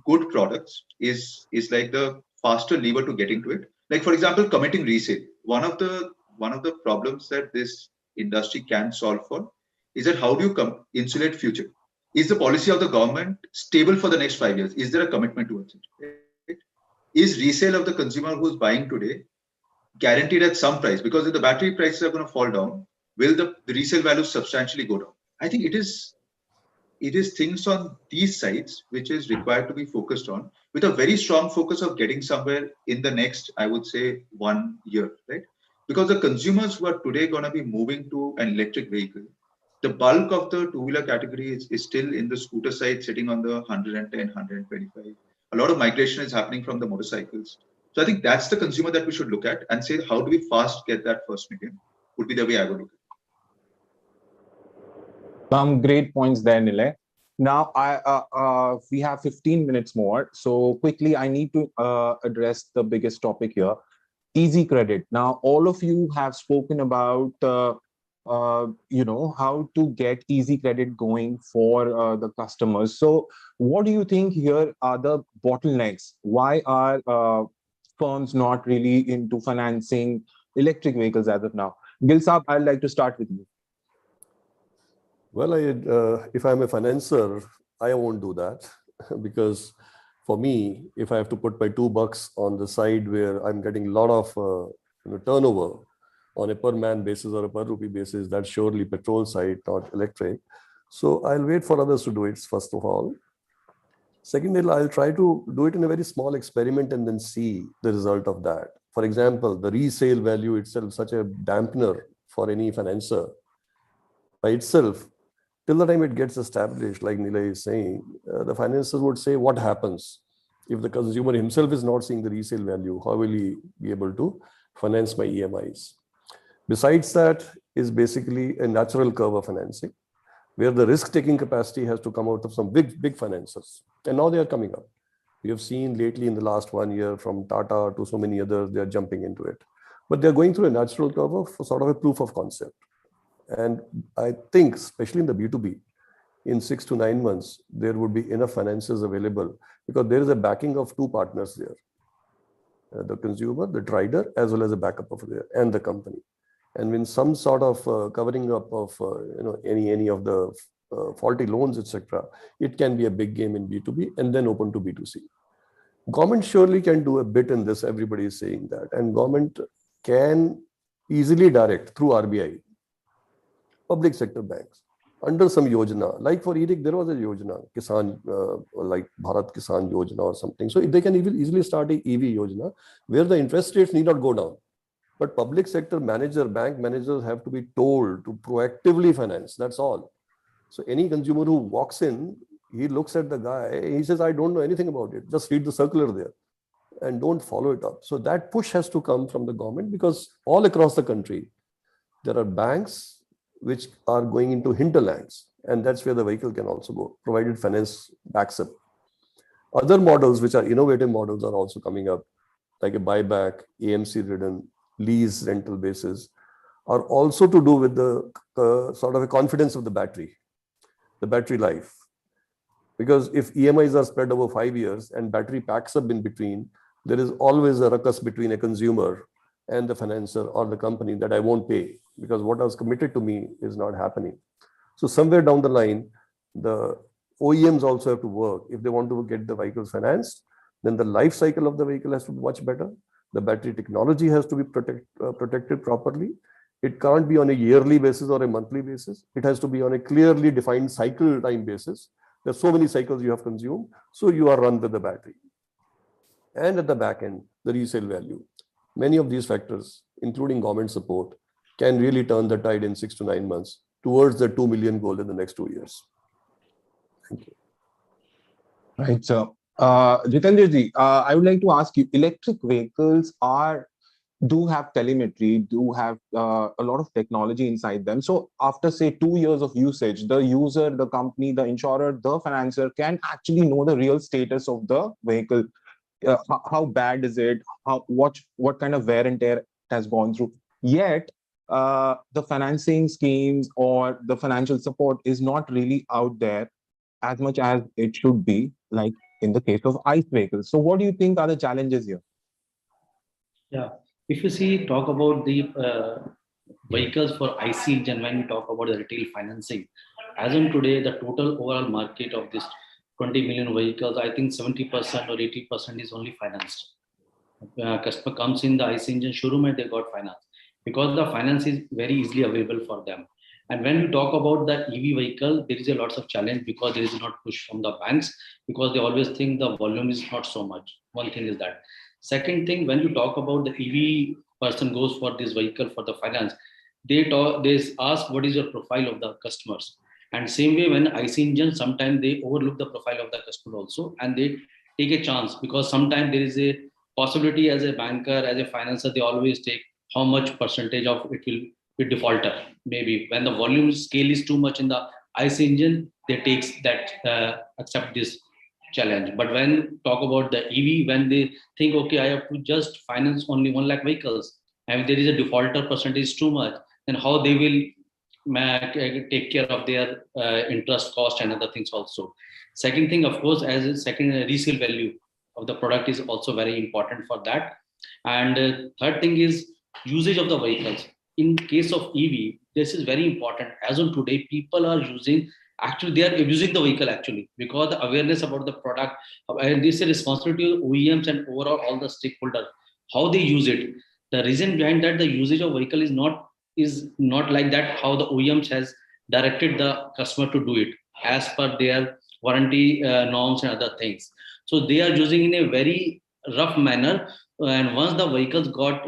good products is like the faster lever to getting to it. Like, for example, committing resale. One of the problems that this industry can solve for is that how do you insulate future? Is the policy of the government stable for the next 5 years? Is there a commitment towards it? Right? Is resale of the consumer who's buying today guaranteed at some price? Because if the battery prices are going to fall down, will the resale value substantially go down? I think it is things on these sides which is required to be focused on with a very strong focus of getting somewhere in the next, I would say, 1 year, right? Because the consumers who are today going to be moving to an electric vehicle, the bulk of the two-wheeler category is still in the scooter side, sitting on the 110, 125. A lot of migration is happening from the motorcycles. So I think that's the consumer that we should look at and say, how do we fast get that first million? Would be the way I would look at it. Some great points there, Nilay. Now, we have 15 minutes more. So quickly, I need to address the biggest topic here, easy credit. Now, all of you have spoken about, how to get easy credit going for the customers. So what do you think here are the bottlenecks? Why are firms not really into financing electric vehicles as of now? Gil Saab, I'd like to start with you. Well, if I'm a financer, I won't do that because for me, if I have to put my $2 on the side where I'm getting a lot of turnover on a per man basis or a per rupee basis, that's surely petrol side, not electric. So I'll wait for others to do it first of all. Secondly, I'll try to do it in a very small experiment and then see the result of that. For example, the resale value itself, such a dampener for any financer by itself, till the time it gets established, like Nilay is saying, the financiers would say, what happens if the consumer himself is not seeing the resale value? How will he be able to finance my EMIs? Besides that is basically a natural curve of financing, where the risk-taking capacity has to come out of some big financiers. And now they are coming up. We have seen lately in the last 1 year from Tata to so many others, they are jumping into it. But they're going through a natural curve of sort of a proof of concept. And I think, especially in the B2B, in 6 to 9 months, there would be enough finances available because there is a backing of two partners there. The consumer, the trader, as well as a backup of there and the company. And when some sort of covering up of any of the faulty loans, etc., it can be a big game in B2B and then open to B2C. Government surely can do a bit in this. Everybody is saying that, and government can easily direct through RBI public sector banks under some yojana. Like for ERIC, there was a yojana, Kisan, like Bharat Kisan Yojana or something. So they can easily start a EV yojana where the interest rates need not go down. But public sector bank managers have to be told to proactively finance. That's all. So any consumer who walks in, he looks at the guy, he says, I don't know anything about it. Just read the circular there and don't follow it up. So that push has to come from the government because all across the country, there are banks which are going into hinterlands. And that's where the vehicle can also go, provided finance backs up. Other models, which are innovative models, are also coming up, like a buyback, AMC ridden, lease rental basis, are also to do with the sort of a confidence of the battery life. Because if EMIs are spread over 5 years and battery packs up in between, there is always a ruckus between a consumer and the financer or the company that I won't pay because what was committed to me is not happening. So somewhere down the line, the OEMs also have to work. If they want to get the vehicles financed, then the life cycle of the vehicle has to be much better. The battery technology has to be protected properly. It can't be on a yearly basis or a monthly basis. It has to be on a clearly defined cycle time basis. There's so many cycles you have consumed, so you are run with the battery. And at the back end, the resale value. Many of these factors, including government support, can really turn the tide in 6 to 9 months towards the 2 million goal in the next 2 years. Thank you. Right, so Jitendra ji, I would like to ask you, electric vehicles do have telemetry, do have a lot of technology inside them. So after say 2 years of usage, the user, the company, the insurer, the financer can actually know the real status of the vehicle. How bad is it? What kind of wear and tear it has gone through? Yet the financing schemes or the financial support is not really out there as much as it should be, like in the case of ICE vehicles. So what do you think are the challenges here? Yeah, if you talk about the vehicles for IC engine, when we talk about the retail financing, as on today, the total overall market of this 20 million vehicles, I think 70% or 80% is only financed. Customer comes in the IC engine showroom and they got finance because the finance is very easily available for them. And when we talk about the EV vehicle, there is a lots of challenge because there is not push from the banks because they always think the volume is not so much. One thing is that. Second thing, when you talk about the EV person goes for this vehicle for the finance, they ask what is your profile of the customers. And same way when IC engine, sometimes they overlook the profile of the customer also and they take a chance because sometimes there is a possibility as a banker, as a financer, they always take how much percentage of it will be defaulter. Maybe when the volume scale is too much in the IC engine, they takes that accept this challenge. But when talk about the EV, when they think, okay, I have to just finance only 1 lakh vehicles, and if there is a defaulter percentage too much, then how they will take care of their interest cost and other things also. Second thing, of course, as a second resale value of the product is also very important for that. And third thing is usage of the vehicles. In case of EV, this is very important. As on today, people are using, actually they are abusing the vehicle actually, because the awareness about the product, and this is a responsibility of OEMs and overall all the stakeholders, how they use it. The reason behind that, the usage of vehicle is not like that, how the OEMs has directed the customer to do it as per their warranty norms and other things. So they are using in a very rough manner, and once the vehicles got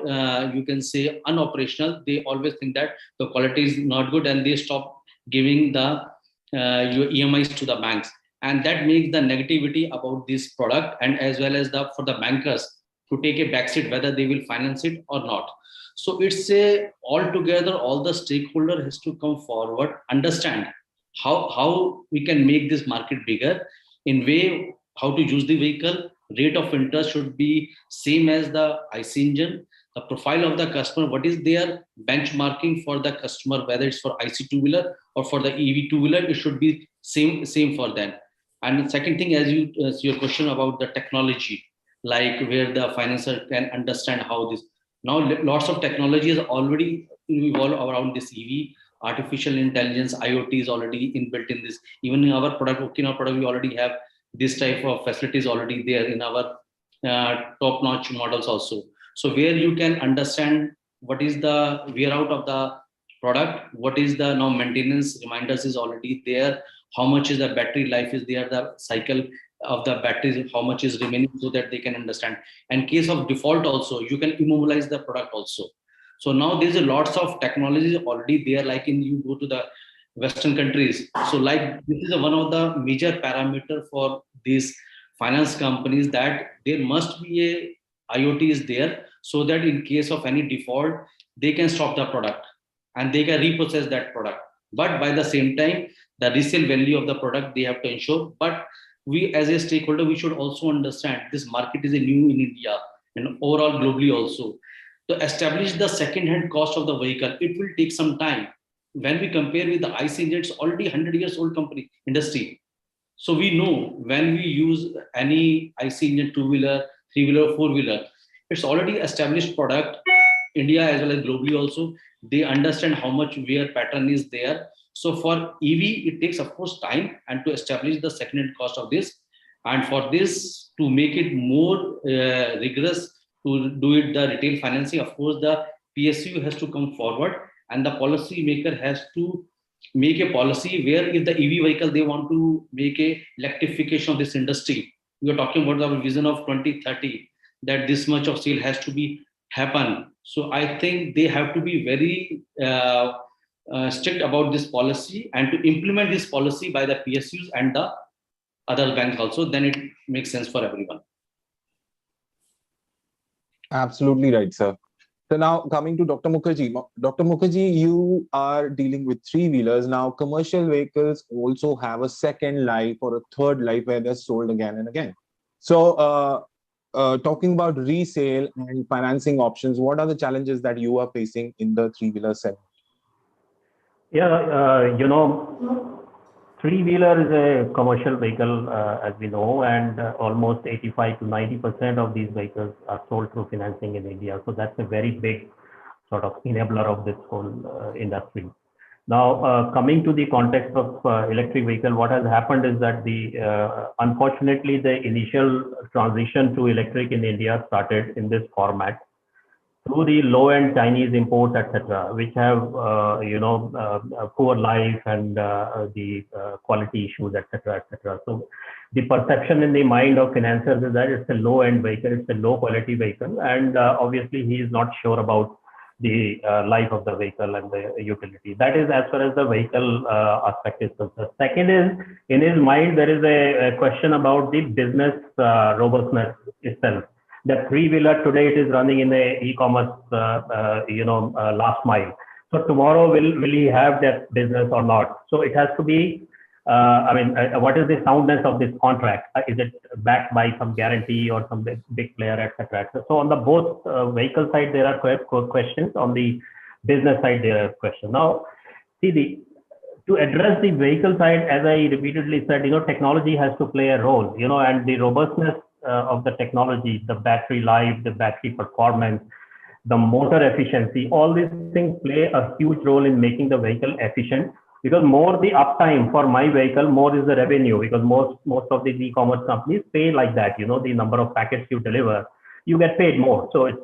you can say unoperational, they always think that the quality is not good and they stop giving the your EMIs to the banks, and that makes the negativity about this product, and as well as for the bankers to take a backseat whether they will finance it or not. So it's a altogether all the stakeholder has to come forward, understand how we can make this market bigger, in way how to use the vehicle. Rate of interest should be same as the IC engine. The profile of the customer, what is their benchmarking for the customer, whether it's for IC two-wheeler or for the EV two-wheeler, it should be same for them. And the second thing, as your question about the technology, like where the financer can understand how this, now lots of technology is already evolved around this EV. Artificial intelligence, IoT is already inbuilt in this. Even in our product, Okinawa product, we already have this type of facilities already there in our top-notch models also. So where you can understand what is the wear out of the product, what is the now maintenance reminders is already there, how much is the battery life is there, the cycle of the batteries, how much is remaining, so that they can understand. And case of default also, you can immobilize the product also. So now there's a lots of technologies already there, like in you go to the Western countries. So like this is one of the major parameter for these finance companies, that there must be a IoT is there, so that in case of any default, they can stop the product and they can repossess that product. But by the same time, the resale value of the product they have to ensure. But we as a stakeholder, we should also understand this market is a new in India and overall globally also. To establish the second-hand cost of the vehicle, it will take some time. When we compare with the IC engine, it's already 100 years old company industry. So we know when we use any IC engine two-wheeler, three-wheeler, four-wheeler, it's already established product, India as well as globally also. They understand how much wear pattern is there. So for EV, it takes of course time and to establish the second-hand cost of this. And for this, to make it more rigorous, to do it the retail financing, of course, the PSU has to come forward, and the policy maker has to make a policy where if the EV vehicle, they want to make a electrification of this industry. We are talking about the vision of 2030, that this much of sale has to be happen. So I think they have to be very strict about this policy and to implement this policy by the PSUs and the other banks also, then it makes sense for everyone. Absolutely right, sir. So now coming to Dr. Mukherjee. Dr. Mukherjee, you are dealing with three-wheelers. Now, commercial vehicles also have a second life or a third life where they're sold again and again. So talking about resale and financing options, what are the challenges that you are facing in the three-wheeler segment? Yeah, three-wheeler is a commercial vehicle, as we know, and almost 85 to 90% of these vehicles are sold through financing in India. So that's a very big sort of enabler of this whole industry. Now, coming to the context of electric vehicle, what has happened is that unfortunately, the initial transition to electric in India started in this format through the low-end Chinese imports, etc., which have poor life and the quality issues, etc., etc. So the perception in the mind of financiers is that it's a low-end vehicle, it's a low-quality vehicle, and obviously he is not sure about the life of the vehicle and the utility. That is as far as the vehicle aspect is concerned. Second is, in his mind, there is a question about the business robustness itself. The three-wheeler today, it is running in the e-commerce, last mile. So tomorrow, will he have that business or not? So it has to be, what is the soundness of this contract? Is it backed by some guarantee or some big player, etc.? So on the both vehicle side, there are questions. On the business side, there are questions. Now, see, to address the vehicle side, as I repeatedly said, technology has to play a role, and the robustness of the technology, the battery life, the battery performance, the motor efficiency, all these things play a huge role in making the vehicle efficient. Because more the uptime for my vehicle, more is the revenue. Because most of these e-commerce companies pay like that. You know, the number of packets you deliver, you get paid more. So it's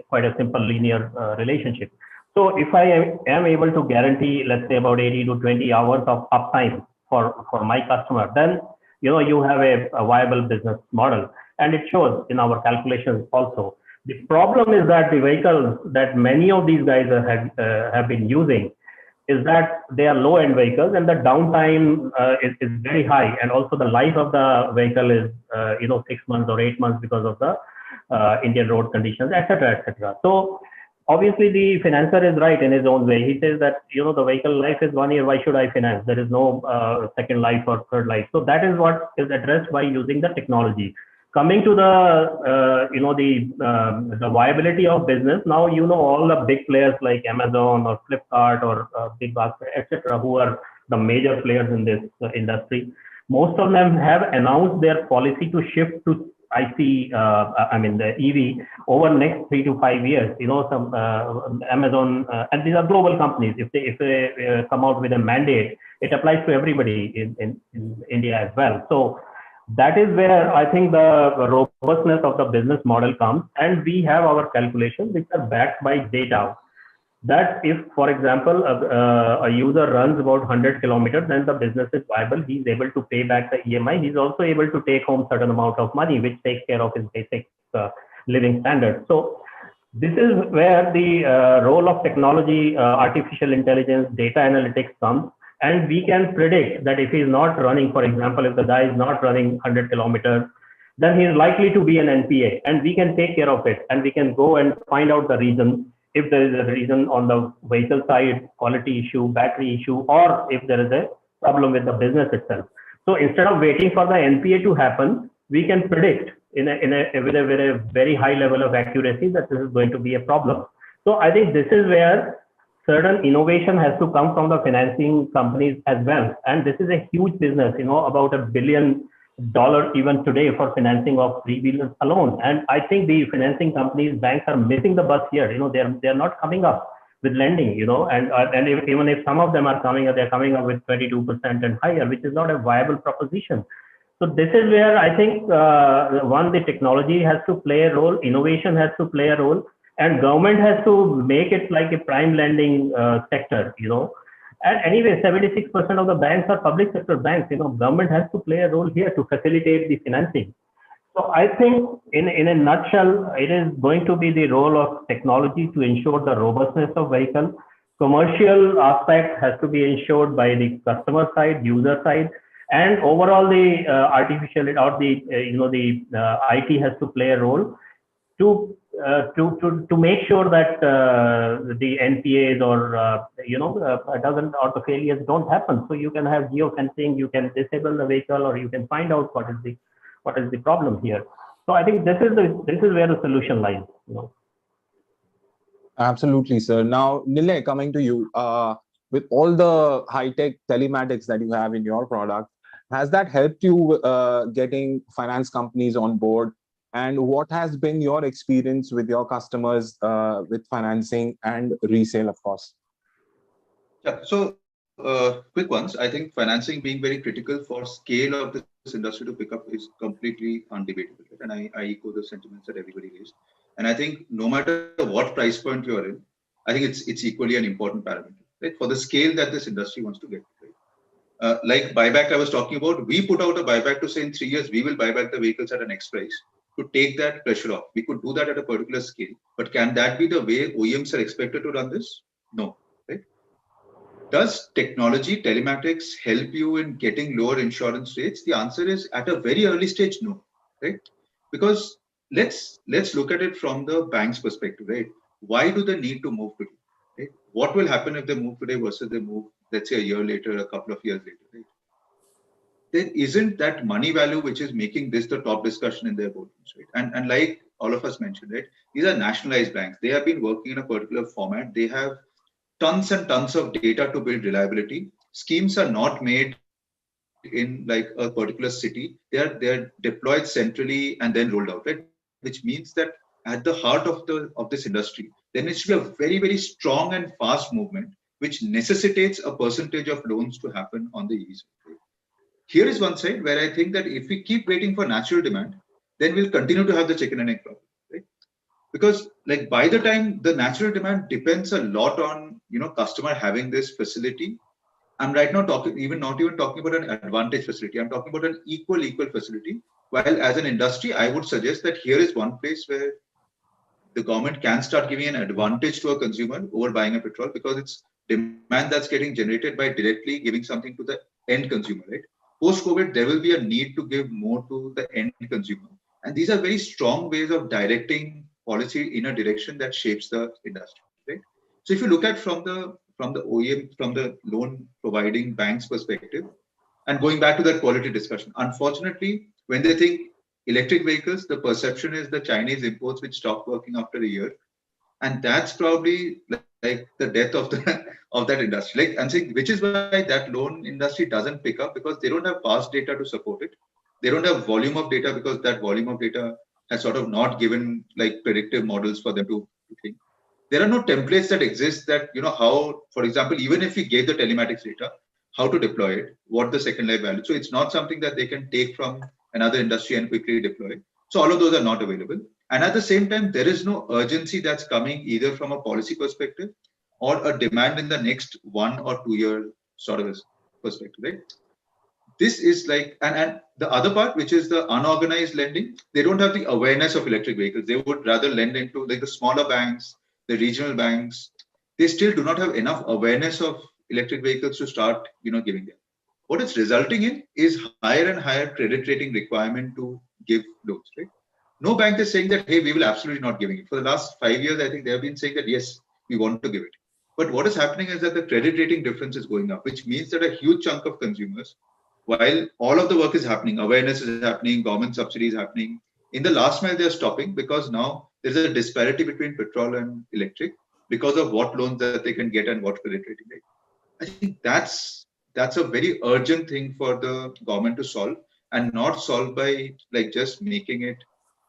quite a simple linear relationship. So if I am able to guarantee, let's say about 80 to 20 hours of uptime for my customer, then you have a viable business model, and it shows in our calculations also. The problem is that the vehicles that many of these guys have been using is that they are low-end vehicles, and the downtime is very high, and also the life of the vehicle is 6 months or 8 months because of the Indian road conditions, etc., etc. So obviously the financer is right in his own way. He says that the vehicle life is 1 year. Why should I finance? There is no second life or third life. So that is what is addressed by using the technology. Coming to the the viability of business, now all the big players like Amazon or Flipkart or BigBasket, etc., who are the major players in this industry. Most of them have announced their policy to shift to the EV over next 3 to 5 years. Some Amazon and these are global companies. If they come out with a mandate, it applies to everybody in India as well. So that is where I think the robustness of the business model comes, and we have our calculations which are backed by data. That if, for example, a user runs about 100 kilometers, then the business is viable. He's able to pay back the EMI. He's also able to take home certain amount of money, which takes care of his basic living standards. So this is where the role of technology, artificial intelligence, data analytics comes. And we can predict that if he's not running, for example, if the guy is not running 100 kilometers, then he is likely to be an NPA, and we can take care of it. And we can go and find out the reason. If there is a reason on the vehicle side, quality issue, battery issue, or if there is a problem with the business itself. So instead of waiting for the NPA to happen, we can predict with a very high level of accuracy that this is going to be a problem. So I think this is where certain innovation has to come from the financing companies as well. And this is a huge business, about $1 billion even today for financing of three-wheelers alone. And I think the financing companies, banks are missing the bus here. They're not coming up with lending, and even if some of them are coming up, they're coming up with 22% and higher, which is not a viable proposition. So this is where I think, the technology has to play a role, innovation has to play a role, and government has to make it like a prime lending sector, And anyway, 76% of the banks are public sector banks. Government has to play a role here to facilitate the financing. So I think in a nutshell, it is going to be the role of technology to ensure the robustness of vehicle. Commercial aspect has to be ensured by the customer side, user side, and overall the artificial or the IT has to play a role to make sure that the NPAs or the failures don't happen. So you can have geofencing, you can disable the vehicle, or you can find out what is the problem here. So I think this is where the solution lies. Absolutely, sir. Now, Nilay, coming to you, with all the high-tech telematics that you have in your product, has that helped you getting finance companies on board? And what has been your experience with your customers with financing and resale, of course? Yeah, so quick ones. I think financing being very critical for scale of this industry to pick up is completely undebatable. And I echo the sentiments that everybody raised. And I think no matter what price point you're in, I think it's equally an important parameter, right? For the scale that this industry wants to get, right? Like buyback I was talking about, we put out a buyback to say in 3 years, we will buy back the vehicles at an X price to take that pressure off. We could do that at a particular scale, but can that be the way OEMs are expected to run this? No, right? Does technology, telematics help you in getting lower insurance rates? The answer is at a very early stage, no, right? Because let's look at it from the bank's perspective, right? Why do they need to move today? Right? What will happen if they move today versus they move, let's say, a year later, a couple of years later, right? There isn't that money value which is making this the top discussion in their boardrooms, right? And like all of us mentioned, right? These are nationalized banks. They have been working in a particular format. They have tons and tons of data to build reliability. Schemes are not made in like a particular city. They're deployed centrally and then rolled out, right? Which means that at the heart of this industry, there needs to be a very, very strong and fast movement, which necessitates a percentage of loans to happen on the EV side. Here is one side where I think that if we keep waiting for natural demand, then we'll continue to have the chicken and egg problem, right? Because like by the time the natural demand depends a lot on, customer having this facility. I'm right now not even talking about an advantage facility. I'm talking about an equal facility. While as an industry, I would suggest that here is one place where the government can start giving an advantage to a consumer over buying a petrol, because it's demand that's getting generated by directly giving something to the end consumer, right? Post-COVID, there will be a need to give more to the end consumer. And these are very strong ways of directing policy in a direction that shapes the industry, right? So if you look at from the OEM, from the loan providing banks perspective, and going back to that quality discussion, unfortunately, when they think electric vehicles, the perception is the Chinese imports which stop working after a year. And that's probably like the death of that industry. Like I'm saying, which is why that loan industry doesn't pick up, because they don't have fast data to support it. They don't have volume of data, because that volume of data has sort of not given like predictive models for them to think. There are no templates that exist that, how, for example, even if we gave the telematics data, how to deploy it, what the second life value. So it's not something that they can take from another industry and quickly deploy. So all of those are not available. And at the same time, there is no urgency that's coming either from a policy perspective or a demand in the next 1 or 2 year sort of perspective, right? This is like, and the other part, which is the unorganized lending, they don't have the awareness of electric vehicles. They would rather lend into like the smaller banks, the regional banks. They still do not have enough awareness of electric vehicles to start, giving them. What it's resulting in is higher and higher credit rating requirement to give loans, right? No bank is saying that, hey, we will absolutely not giving it. For the last 5 years, I think they have been saying that, yes, we want to give it. But what is happening is that the credit rating difference is going up, which means that a huge chunk of consumers, while all of the work is happening, awareness is happening, government subsidy is happening, in the last mile, they're stopping because now there's a disparity between petrol and electric because of what loans that they can get and what credit rating they get. I think that's a very urgent thing for the government to solve, and not solve by like just making it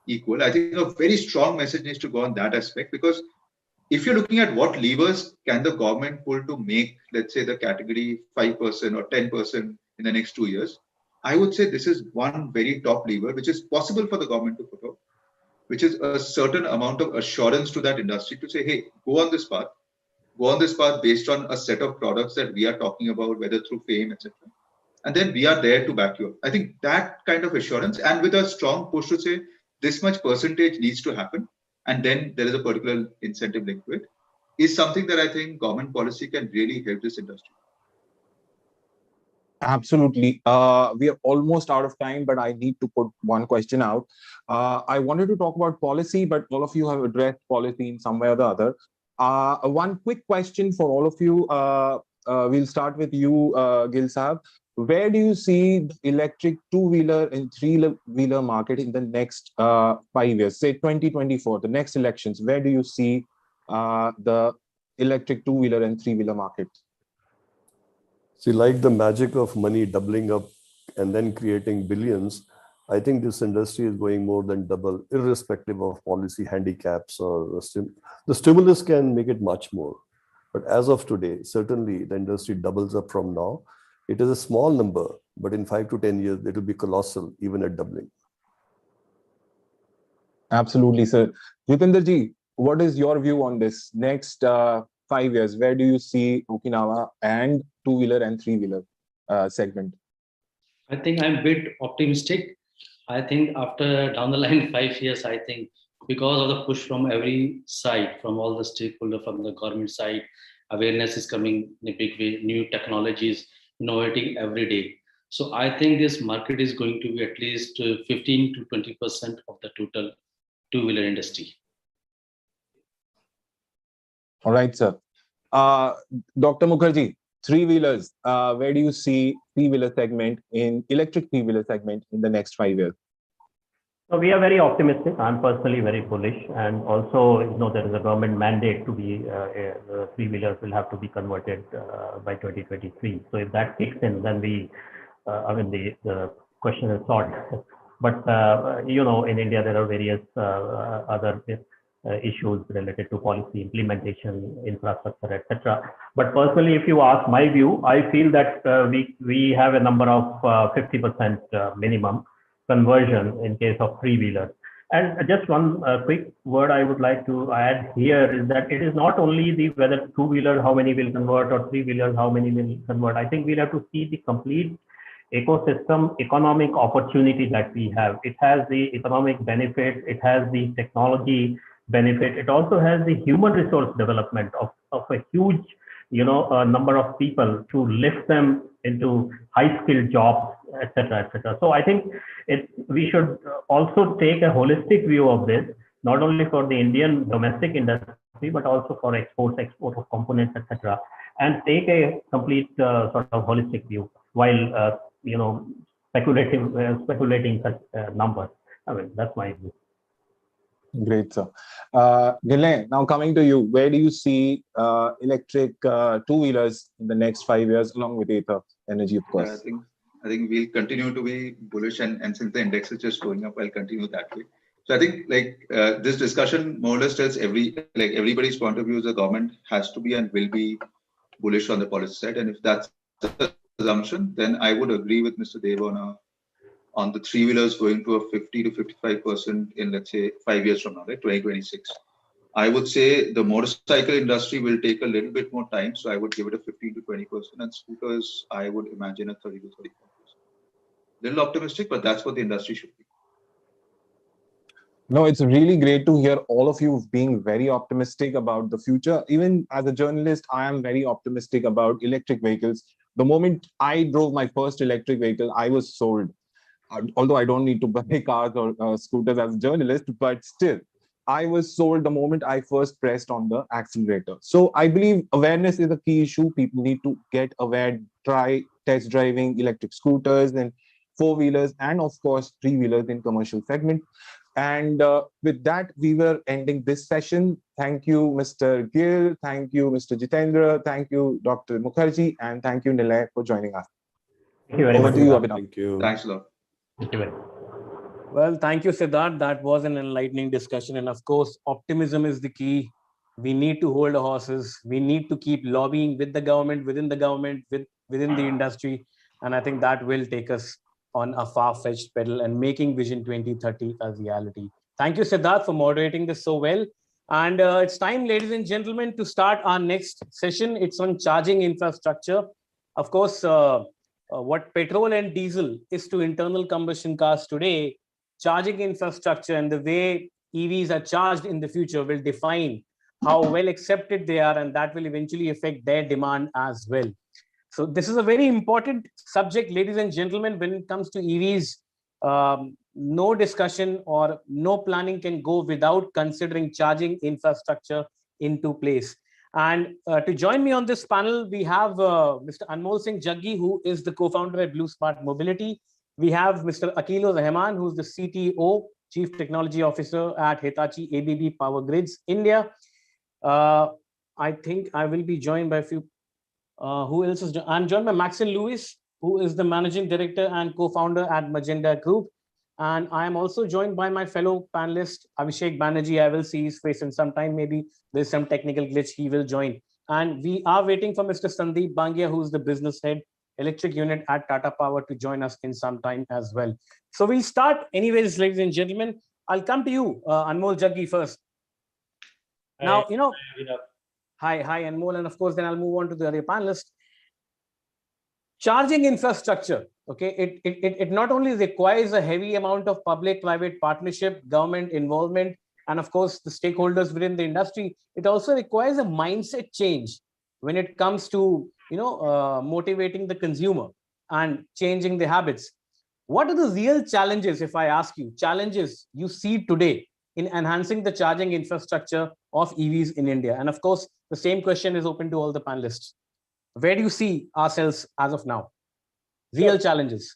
equal. I think a very strong message needs to go on that aspect, because if you're looking at what levers can the government pull to make, let's say, the category 5% or 10% in the next 2 years, I would say this is one very top lever, which is possible for the government to put out, which is a certain amount of assurance to that industry to say, hey, go on this path based on a set of products that we are talking about, whether through FAME, etc. And then we are there to back you up. I think that kind of assurance, and with a strong push to say this much percentage needs to happen, and then there is a particular incentive linked to it, is something that I think government policy can really help this industry. Absolutely. We are almost out of time, but I need to put one question out. I wanted to talk about policy, but all of you have addressed policy in some way or the other. One quick question for all of you. We'll start with you, Gil Saab. Where do you see the electric two-wheeler and three-wheeler market in the next 5 years, say 2024, the next elections? Where do you see the electric two-wheeler and three-wheeler market? See, like the magic of money doubling up and then creating billions, I think this industry is going more than double, irrespective of policy handicaps or the stimulus can make it much more. But as of today, certainly the industry doubles up from now. It is a small number, but in 5 to 10 years, it will be colossal, even at doubling. Absolutely, sir. Jitendra ji, what is your view on this? Next 5 years, where do you see Okinawa and two-wheeler and three-wheeler segment? I think I'm a bit optimistic. I think after down the line 5 years, I think because of the push from every side, from all the stakeholders, from the government side, awareness is coming in a big way, new technologies, innovating every day. So I think this market is going to be at least 15 to 20% of the total two-wheeler industry. All right, sir. Dr. Mukherjee, three-wheelers, where do you see three-wheeler segment in electric three-wheeler segment in the next 5 years? So we are very optimistic. I'm personally very bullish, and also, there is a government mandate to be three-wheelers will have to be converted by 2023. So if that kicks in, then we I mean, the question is short, but in India there are various other issues related to policy implementation, infrastructure, etc. But personally, if you ask my view, I feel that we have a number of 50% minimum conversion in case of three-wheelers. And just one quick word I would like to add here is that it is not only the whether two-wheeler how many will convert or three-wheelers how many will convert. I think we'll have to see the complete ecosystem economic opportunity that we have. It has the economic benefit, it has the technology benefit, it also has the human resource development of a huge number of people to lift them into high-skilled jobs, etc., etc. So I think we should also take a holistic view of this, not only for the Indian domestic industry, but also for export of components, etc., and take a complete sort of holistic view while speculating such numbers. I mean, that's my view. Great, sir. Nilay, now coming to you, where do you see electric two-wheelers in the next 5 years, along with Ather Energy, of course? I think we'll continue to be bullish, and since the index is just going up, I'll continue that way. So I think this discussion more or less tells everybody's point of view. The government has to be and will be bullish on the policy side, and if that's the assumption, then I would agree with Mr. Dev on the three-wheelers going to a 50 to 55% in, let's say, 5 years from now, right, 2026. I would say the motorcycle industry will take a little bit more time, so I would give it a 15 to 20%, and scooters, I would imagine a 30 to 35%. Little optimistic, but that's what the industry should be. No, it's really great to hear all of you being very optimistic about the future. Even as a journalist, I am very optimistic about electric vehicles. The moment I drove my first electric vehicle, I was sold. Although I don't need to buy cars or scooters as a journalist, but still, I was sold the moment I first pressed on the accelerator. So I believe awareness is a key issue. People need to get aware, try test driving electric scooters and four-wheelers, and of course, three-wheelers in commercial segment. And with that, we were ending this session. Thank you, Mr. Gill. Thank you, Mr. Jitendra. Thank you, Dr. Mukherjee. And thank you, Nilay, for joining us. Thank you very much. Over to you, Abhinav. Thank you. Thanks a lot. Thank you very much. Well, thank you, Siddharth. That was an enlightening discussion. And of course, optimism is the key. We need to hold our horses. We need to keep lobbying with the government, within the industry. And I think that will take us on a far-fetched pedal and making Vision 2030 a reality. Thank you, Siddharth, for moderating this so well. And it's time, ladies and gentlemen, to start our next session. It's on charging infrastructure. Of course, what petrol and diesel is to internal combustion cars today, charging infrastructure and the way EVs are charged in the future will define how well accepted they are, and that will eventually affect their demand as well. So this is a very important subject, ladies and gentlemen, when it comes to EVs. No discussion or no planning can go without considering charging infrastructure into place. And to join me on this panel, we have Mr. Anmol Singh Jaggi, who is the co-founder at Blue Smart Mobility. We have Mr. Akil Rahman, who's the CTO, Chief Technology Officer at Hitachi ABB Power Grids, India. I think I will be joined by a few. Who else is? I'm joined by Maxine Lewis, who is the Managing Director and co-founder at Magenta Group. And I am also joined by my fellow panelist, Abhishek Banerjee. I will see his face in some time. Maybe there's some technical glitch. He will join. And we are waiting for Mr. Sandeep Bangia, who's the business head, electric unit at Tata Power, to join us in some time as well. So we'll start anyways, ladies and gentlemen. I'll come to you, Anmol Jaggi, first. Now, hi, Anmol. And of course, then I'll move on to the other panelists. Charging infrastructure, okay, it not only requires a heavy amount of public-private partnership, government involvement, and of course the stakeholders within the industry. It also requires a mindset change when it comes to motivating the consumer and changing the habits. What are the real challenges, if I ask you, challenges you see today in enhancing the charging infrastructure of EVs in India? And of course, the same question is open to all the panelists. Where do you see ourselves as of now? Real challenges.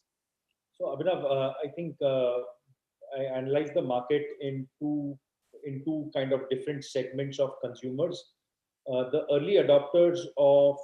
So Abhinav, I think I analyze the market in two kind of different segments of consumers. the early adopters of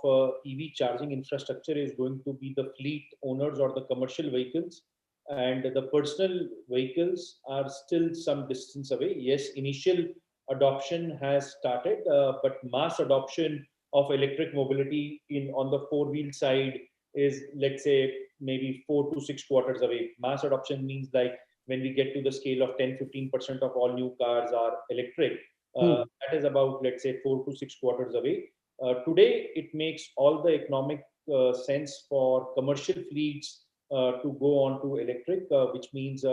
EV charging infrastructure is going to be the fleet owners or the commercial vehicles, and the personal vehicles are still some distance away. Yes, initial adoption has started, but mass adoption of electric mobility on the four-wheel side is, let's say, maybe 4 to 6 quarters away. Mass adoption means like when we get to the scale of 10-15% of all new cars are electric. That is about, let's say, 4 to 6 quarters away. Today, it makes all the economic sense for commercial fleets to go on to electric, which means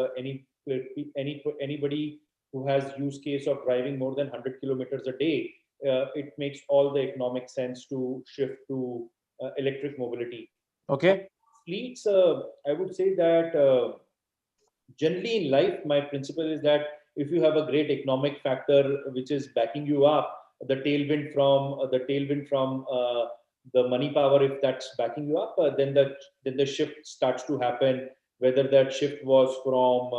anybody who has use case of driving more than 100 kilometers a day, it makes all the economic sense to shift to electric mobility. Okay. Fleets, I would say that generally in life, my principle is that if you have a great economic factor which is backing you up, the tailwind from the money power, if that's backing you up, then the shift starts to happen. Whether that shift was from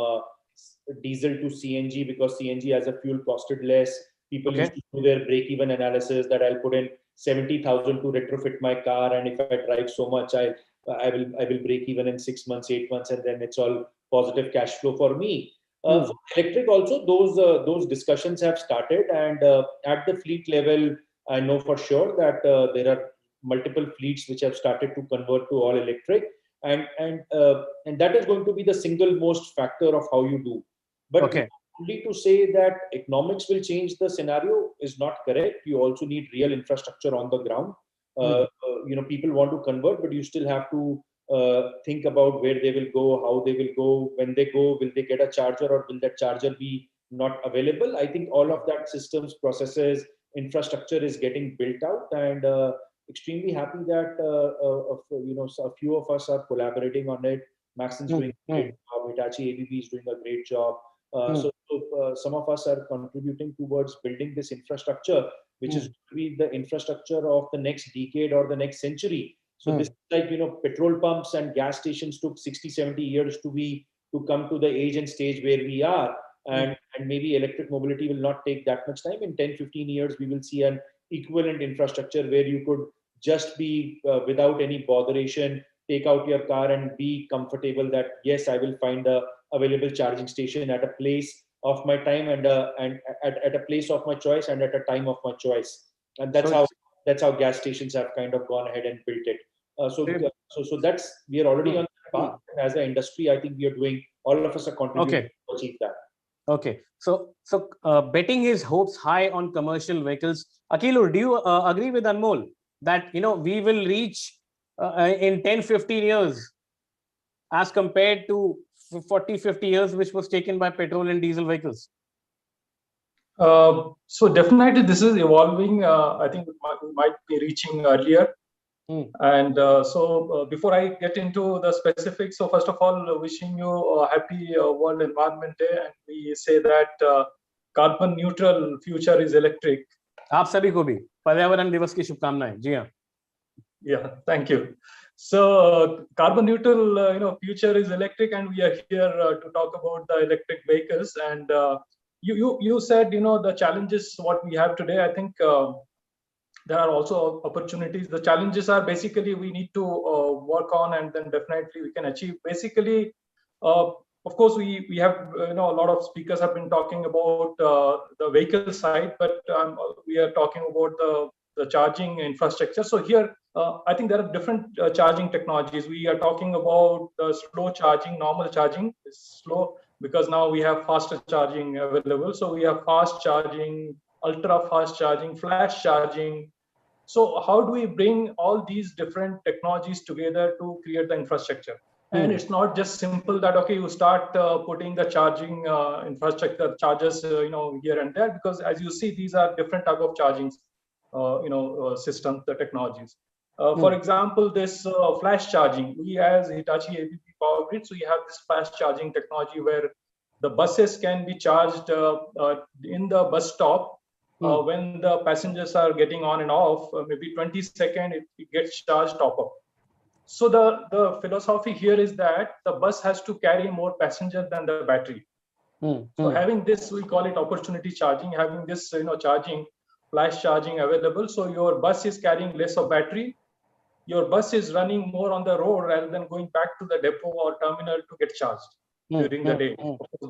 diesel to CNG, because CNG as a fuel costed less. People used to do their break-even analysis that I'll put in 70,000 to retrofit my car, and if I drive so much, I will break even in 6 months, 8 months, and then it's all positive cash flow for me. For electric also, those discussions have started, and at the fleet level, I know for sure that there are multiple fleets which have started to convert to all electric, and that is going to be the single most factor of how you do. But only to say that economics will change the scenario is not correct. You also need real infrastructure on the ground. People want to convert, but you still have to think about where they will go, how they will go. When they go, will they get a charger, or will that charger be not available? I think all of that systems, processes, infrastructure is getting built out, and extremely happy that a few of us are collaborating on it. Maxon's doing a great job. Hitachi ABB is doing a great job. So some of us are contributing towards building this infrastructure, which is to be the infrastructure of the next decade or the next century. So this is like, petrol pumps and gas stations took 60, 70 years to come to the age and stage where we are. And maybe electric mobility will not take that much time. In 10, 15 years, we will see an equivalent infrastructure where you could just be without any botheration, take out your car and be comfortable that, yes, I will find a available charging station at a place of my time, and at a place of my choice, and at a time of my choice. And that's how gas stations have kind of gone ahead and built it. So that's, we are already on the path. As an industry, I think we are doing, all of us are contributing to achieve that. Okay, so betting his hopes high on commercial vehicles. Akilur, do you agree with Anmol that we will reach in 10-15 years as compared to 40-50 years which was taken by petrol and diesel vehicles? So definitely this is evolving. I think we might be reaching earlier. And so before I get into the specifics, so first of all, wishing you a happy World Environment Day, and we say that carbon neutral future is electric. आप सभी को भी पर्यावरण दिवस की शुभकामनाएं. जी हाँ. Yeah, thank you. So carbon neutral, future is electric, and we are here to talk about the electric vehicles. And you said, the challenges what we have today. I think there are also opportunities. The challenges are basically we need to work on, and then definitely we can achieve. Basically, of course, we have a lot of speakers have been talking about the vehicle side, but we are talking about the charging infrastructure. So here, I think there are different charging technologies. We are talking about the slow charging, normal charging is slow because now we have faster charging available. So we have fast charging, ultra fast charging, flash charging. So how do we bring all these different technologies together to create the infrastructure? And it's not just simple that, okay, you start putting the charging infrastructure chargers, here and there, because as you see, these are different type of charging, systems, the technologies. For example, this flash charging, we as Hitachi ABB Power Grid, so we have this flash charging technology where the buses can be charged in the bus stop. When the passengers are getting on and off, maybe 20 seconds, it gets charged top up. So the philosophy here is that the bus has to carry more passengers than the battery. So having this, we call it opportunity charging, having this, charging flash charging available. So your bus is carrying less of battery. Your bus is running more on the road rather than going back to the depot or terminal to get charged during the day.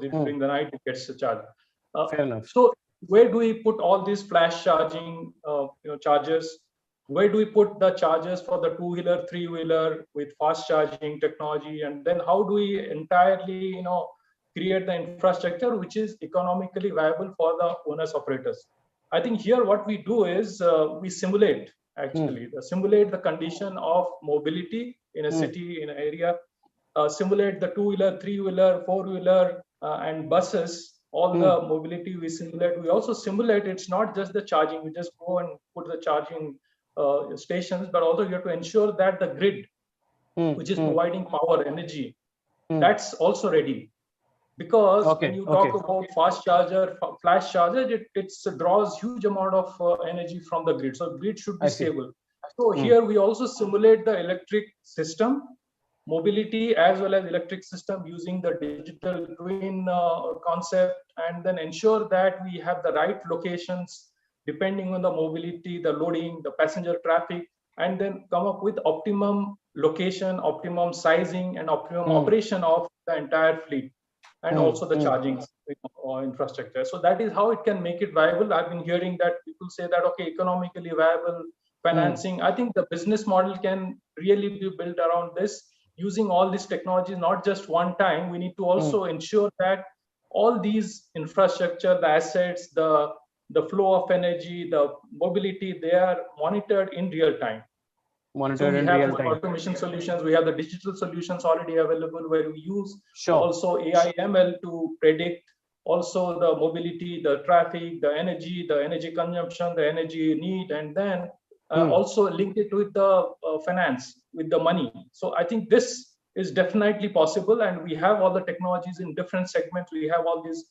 During the night, it gets charged. Fair enough. So where do we put all these flash charging chargers? Where do we put the chargers for the two-wheeler, three-wheeler with fast charging technology? And then how do we entirely, create the infrastructure which is economically viable for the owners operators? I think here what we do is we simulate simulate the condition of mobility in a city, in an area, simulate the two-wheeler, three-wheeler, four-wheeler and buses, all the mobility we simulate. We also simulate, it's not just the charging, we just go and put the charging stations, but also you have to ensure that the grid, which is providing power, energy, that's also ready. Because when you talk about fast charger, flash charger, it draws huge amount of energy from the grid. So grid should be stable. So here we also simulate the electric system, mobility as well as electric system using the digital twin concept, and then ensure that we have the right locations depending on the mobility, the loading, the passenger traffic, and then come up with optimum location, optimum sizing, and optimum operation of the entire fleet, and also the charging infrastructure. So that is how it can make it viable. I've been hearing that people say that, okay, economically viable financing. I think the business model can really be built around this, using all these technologies, not just one time. We need to also ensure that all these infrastructure, the assets, the flow of energy, the mobility, they are monitored in real time. So we have automation solutions, we have the digital solutions already available where we use also AI ML to predict also the mobility, the traffic, the energy consumption, the energy need, and then also link it with the finance, with the money. So I think this is definitely possible, and we have all the technologies in different segments. We have all these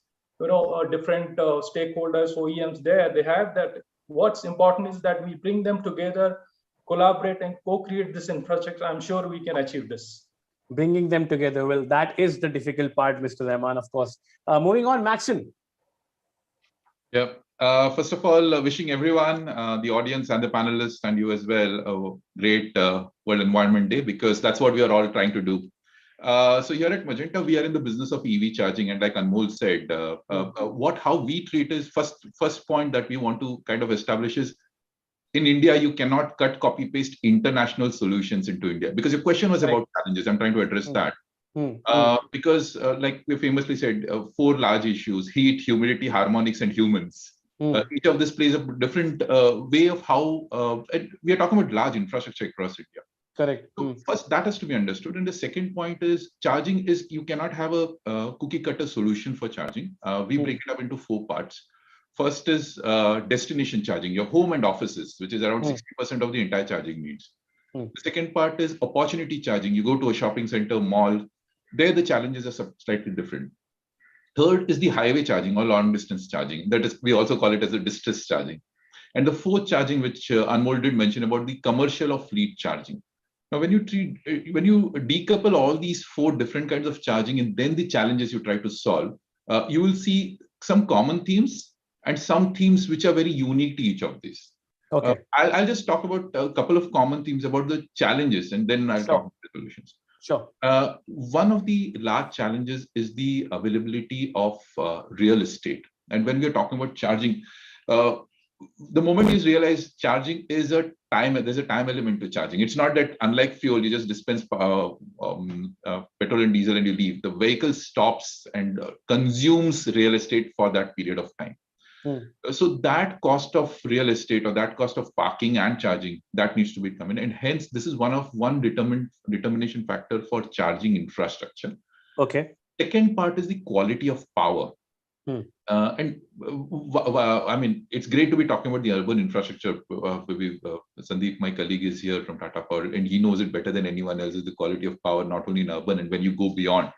different stakeholders, OEMs there. They have that. What's important is that we bring them together, collaborate and co-create this infrastructure. I'm sure we can achieve this. Bringing them together, well, that is the difficult part, Mr. Rahman, of course. Moving on, Maxon. Yep. First of all, wishing everyone, the audience and the panelists and you as well, a great World Environment Day, because that's what we are all trying to do. So here at Magenta, we are in the business of EV charging, and like Anmol said, how we treat is first point that we want to kind of establish is, in India, you cannot copy paste international solutions into India, because your question was about challenges. I'm trying to address that. Because like we famously said, 4 large issues: heat, humidity, harmonics, and humans. Each of this plays a different way of how we are talking about large infrastructure across India. Correct. So first, that has to be understood. And the second point is, charging is, you cannot have a cookie cutter solution for charging. We break it up into 4 parts. First is destination charging, your home and offices, which is around 60% of the entire charging needs. The second part is opportunity charging. You go to a shopping center, mall, there the challenges are slightly different. Third is the highway charging or long distance charging. That is, we also call it as a distress charging. And the fourth charging, which Anmol did mention about, the commercial or fleet charging. Now, when you decouple all these 4 different kinds of charging and then the challenges you try to solve, you will see some common themes and some themes which are very unique to each of these. Okay. I'll just talk about a couple of common themes about the challenges, and then I'll talk about the solutions. Sure. One of the large challenges is the availability of real estate. And when we're talking about charging, the moment you realize charging is there's a time element to charging. It's not that, unlike fuel, you just dispense petrol and diesel and you leave. The vehicle stops and consumes real estate for that period of time. So that cost of real estate, or that cost of parking and charging, that needs to be coming, and hence this is one determination factor for charging infrastructure. Okay. Second part is the quality of power. And I mean, it's great to be talking about the urban infrastructure. Sandeep, my colleague, is here from Tata Power, and he knows it better than anyone else, is the quality of power, not only in urban and when you go beyond.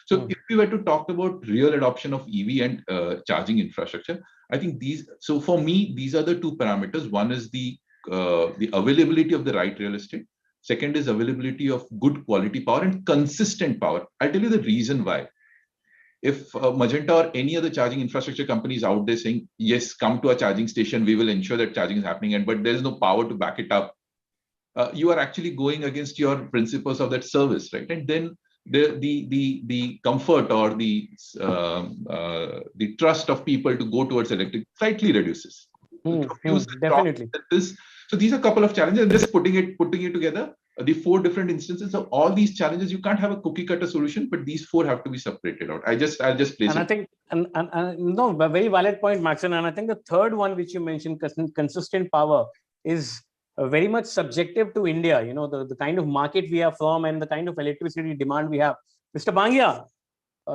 So if we were to talk about real adoption of EV and charging infrastructure, I think so for me, these are the 2 parameters. One is the availability of the right real estate. Second is availability of good quality power and consistent power. I'll tell you the reason why. if Magenta or any other charging infrastructure companies out there saying, yes, come to a charging station, we will ensure that charging is happening, but there's no power to back it up, you are actually going against your principles of that service, right? And then the comfort or the trust of people to go towards electric slightly reduces. Definitely. So these are a couple of challenges, and just putting it together, the 4 different instances of all these challenges. You can't have a cookie cutter solution, but these 4 have to be separated out. I'll just place it. And I think, no, a very valid point, Maxon. And I think the third one, which you mentioned, consistent power, is very much subjective to India. You know, the kind of market we are from and the kind of electricity demand we have. Mr. Bangia,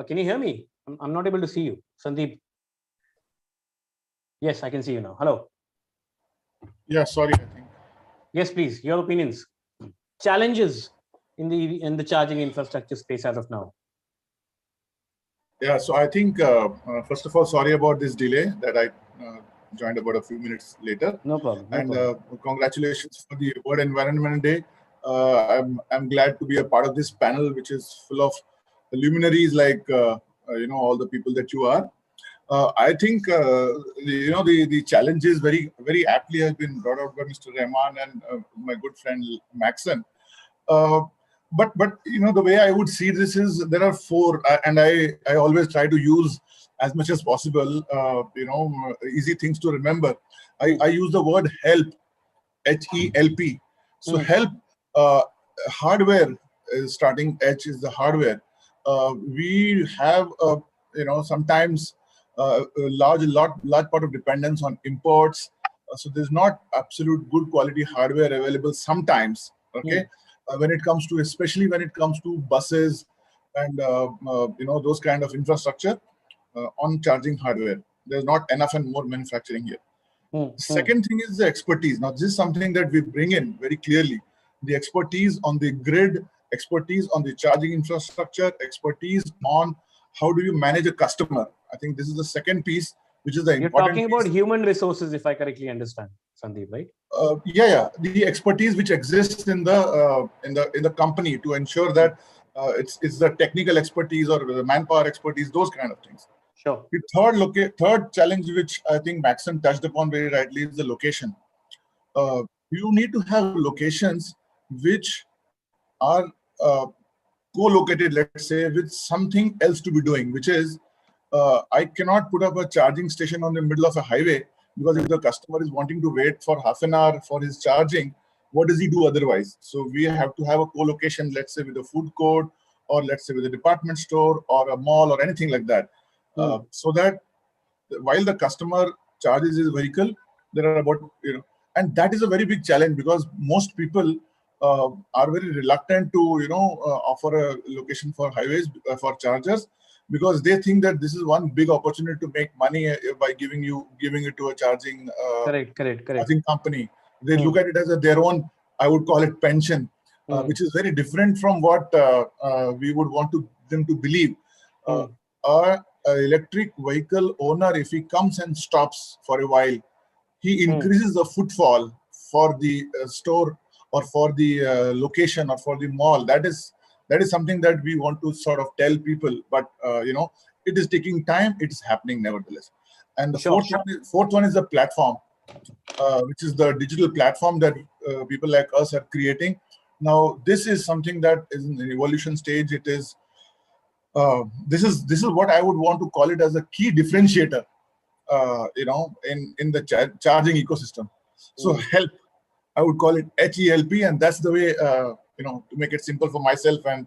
can you hear me? I'm not able to see you. Sandeep. Yes, I can see you now. Hello. Yeah, sorry, I think. Yes, please. Your opinions. Challenges in the charging infrastructure space as of now. Yeah, so I think, first of all, sorry about this delay that I joined about a few minutes later. No problem. Congratulations for the World Environment Day. I'm glad to be a part of this panel, which is full of luminaries like, all the people that you are. I think, the challenges very, very aptly have been brought out by Mr. Rahman and my good friend Maxon. But the way I would see this is there are 4, and I always try to use as much as possible, easy things to remember. I use the word help, H-E-L-P. So help, hardware is starting. H is the hardware. We have, sometimes a large part of dependence on imports. So there's not absolute good quality hardware available sometimes. Okay. Especially when it comes to buses and those kind of infrastructure on charging hardware, there's not enough and more manufacturing here. Second thing is the expertise. Now this is something that we bring in very clearly: the expertise on the grid, expertise on the charging infrastructure, expertise on how do you manage a customer. I think this is the second piece, which is the important. You're talking about human resources, if I correctly understand, Sandeep, right? Yeah. The expertise which exists in the company to ensure that it's the technical expertise or the manpower expertise, those kind of things. Sure. The third challenge, which I think Maxon touched upon very rightly, is the location. You need to have locations which are co-located, let's say, with something else to be doing, which is I cannot put up a charging station on the middle of a highway, because if the customer is wanting to wait for half an hour for his charging, what does he do otherwise? So we have to have a co-location, let's say with a food court, or let's say with a department store or a mall or anything like that. So that while the customer charges his vehicle, there are about, and that is a very big challenge, because most people are very reluctant to, offer a location for highways for chargers, because they think that this is one big opportunity to make money by giving it to a charging charging company. They look at it as their own, I would call it pension, which is very different from what we would want them to believe. Our electric vehicle owner, if he comes and stops for a while, he increases the footfall for the store or for the location or for the mall. That is something that we want to sort of tell people, but it is taking time. It is happening nevertheless. And the fourth one is the platform, which is the digital platform that people like us are creating. Now, this is something that is in the evolution stage. It is this is what I would want to call it as a key differentiator, in the charging ecosystem. So help, I would call it HELP, and that's the way to make it simple for myself and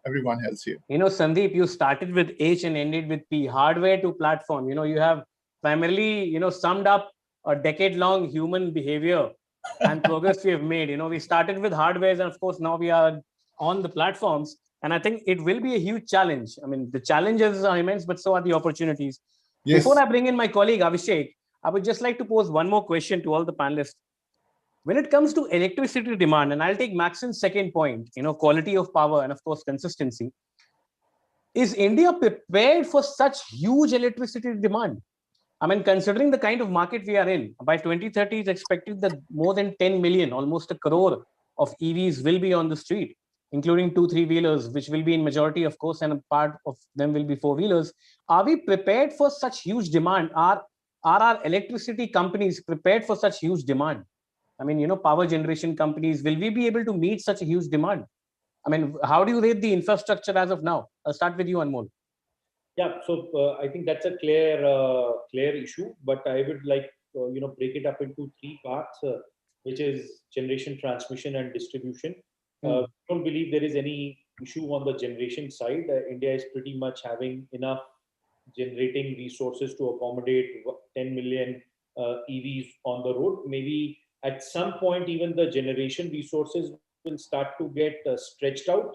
everyone else here. Sandeep, you started with H and ended with P. Hardware to platform. You have primarily summed up a decade-long human behavior and progress we have made. We started with hardwares, and of course now we are on the platforms. And I think it will be a huge challenge. I mean, the challenges are immense, but so are the opportunities. Yes. Before I bring in my colleague Abhishek, I would just like to pose one more question to all the panelists. When it comes to electricity demand, and I'll take Maxon's second point, quality of power and of course consistency, is India prepared for such huge electricity demand? I mean, considering the kind of market we are in, by 2030, it's expected that more than 10 million, almost a crore of EVs will be on the street. including 2-3-wheelers, which will be in majority, of course, and a part of them will be 4-wheelers. Are we prepared for such huge demand? Are our electricity companies prepared for such huge demand? I mean, power generation companies, will we be able to meet such a huge demand? I mean, how do you rate the infrastructure as of now? I'll start with you, Anmol. Yeah, so I think that's a clear issue, but I would like break it up into three parts, which is generation, transmission, and distribution. I don't believe there is any issue on the generation side. India is pretty much having enough generating resources to accommodate 10 million EVs on the road. Maybe at some point, even the generation resources will start to get stretched out,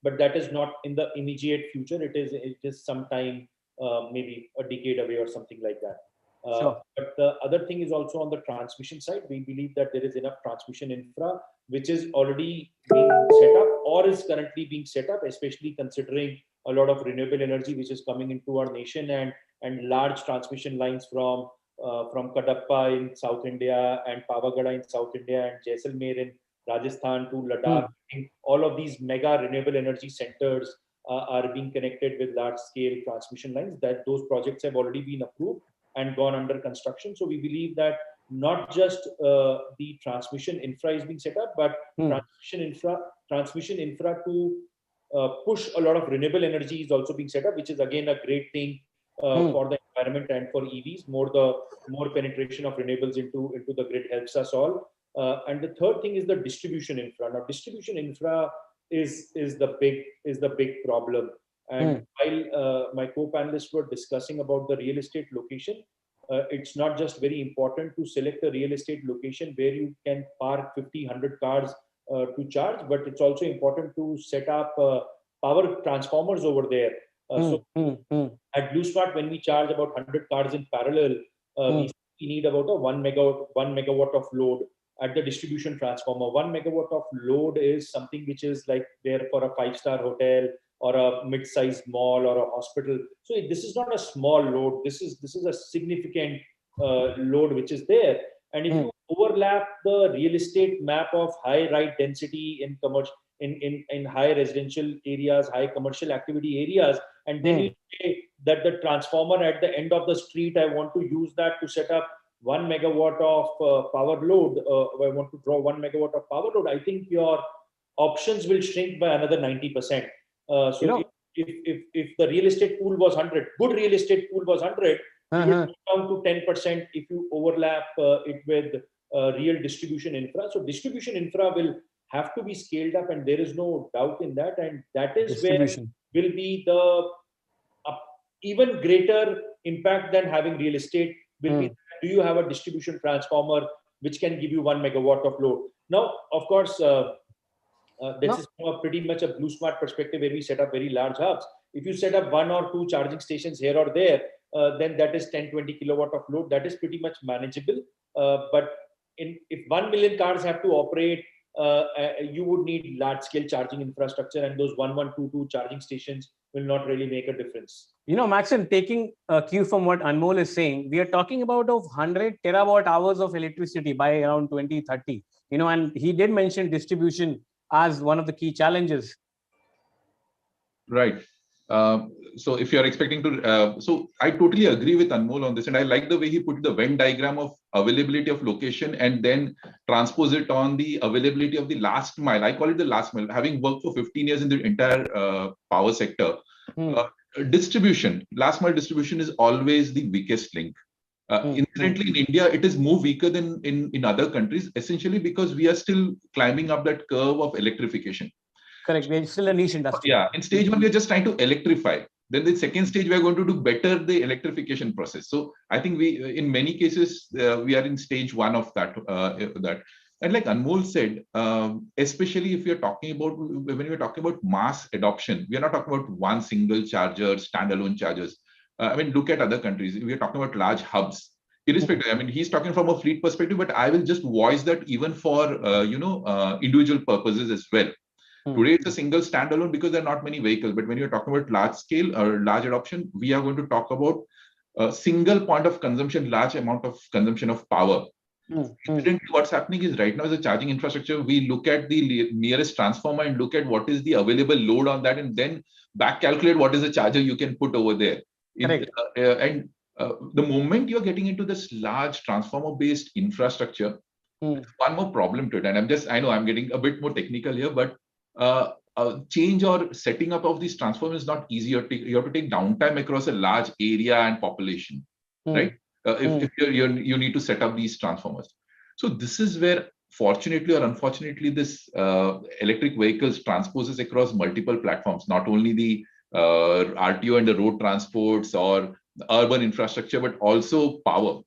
but that is not in the immediate future. It is sometime, maybe a decade away or something like that. Sure. But the other thing is also on the transmission side. We believe that there is enough transmission infra which is already being set up or is currently being set up, especially considering a lot of renewable energy which is coming into our nation, and large transmission lines from Kadapa in South India and Pavagada in South India and Jaisalmer in Rajasthan to Ladakh. All of these mega renewable energy centers are being connected with large scale transmission lines. That those projects have already been approved and gone under construction. So we believe that not just the transmission infra is being set up, but transmission infra to push a lot of renewable energy is also being set up, which is again a great thing for the environment and for EVs. More penetration of renewables into the grid helps us all. And the third thing is the distribution infra. Now, distribution infra is the big problem. And while my co-panelists were discussing about the real estate location, it's not just very important to select a real estate location where you can park 50-100 cars to charge, but it's also important to set up power transformers over there. At BlueSmart, when we charge about 100 cars in parallel, we need about a 1 megawatt of load. At the distribution transformer, 1 megawatt of load is something which is like there for a 5-star hotel or a mid-sized mall or a hospital. So this is not a small load. This is a significant load which is there. And if you overlap the real estate map of high ride density in commercial, in high residential areas, high commercial activity areas, and then you say that the transformer at the end of the street, I want to use that to set up 1 megawatt of power load. I want to draw 1 megawatt of power load. I think your options will shrink by another 90%. If the real estate pool was 100, good real estate pool was 100, you will go down to 10% if you overlap it with real distribution infra. So distribution infra will have to be scaled up, and there is no doubt in that. And that is where will be the even greater impact than having real estate will be. Do you have a distribution transformer which can give you 1 megawatt of load? Now, of course, this is from a pretty much a BlueSmart perspective where we set up very large hubs. If you set up 1 or 2 charging stations here or there, then that is 10-20 kilowatt of load. That is pretty much manageable. But if 1 million cars have to operate, you would need large scale charging infrastructure, and those 1122 charging stations will not really make a difference. Maxim, taking a cue from what Anmol is saying, we are talking about 100 terawatt hours of electricity by around 2030. And he did mention distribution as one of the key challenges. Right. So if you're expecting to, so I totally agree with Anmol on this, and I like the way he put the Venn diagram of availability of location and then transpose it on the availability of the last mile. I call it the last mile. Having worked for 15 years in the entire power sector, distribution, last mile distribution is always the weakest link. Incidentally, in India, it is more weaker than in other countries, essentially because we are still climbing up that curve of electrification. Correct. We're still a niche industry. Yeah. In stage 1, we are just trying to electrify. Then the second stage, we are going to do better the electrification process. So I think we, in many cases, we are in stage 1 of that. And like Anmol said, especially if you're talking about, when we're talking about mass adoption, we are not talking about one single charger, standalone chargers. I mean, look at other countries. We are talking about large hubs. Irrespective, I mean, he's talking from a fleet perspective, but I will just voice that even for individual purposes as well. Today, it's a single standalone because there are not many vehicles. But when you're talking about large scale or large adoption, we are going to talk about a single point of consumption, large amount of consumption of power. Incidentally, what's happening is right now as a charging infrastructure, we look at the nearest transformer and look at what is the available load on that, and then back calculate what is the charger you can put over there. The moment you're getting into this large transformer-based infrastructure, one more problem to it. And I know I'm getting a bit more technical here, but change or setting up of these transformers is not easy. You have to take downtime across a large area and population, right? If you need to set up these transformers. So this is where, fortunately or unfortunately, this electric vehicles transposes across multiple platforms, not only the RTO and the road transports or urban infrastructure, but also power.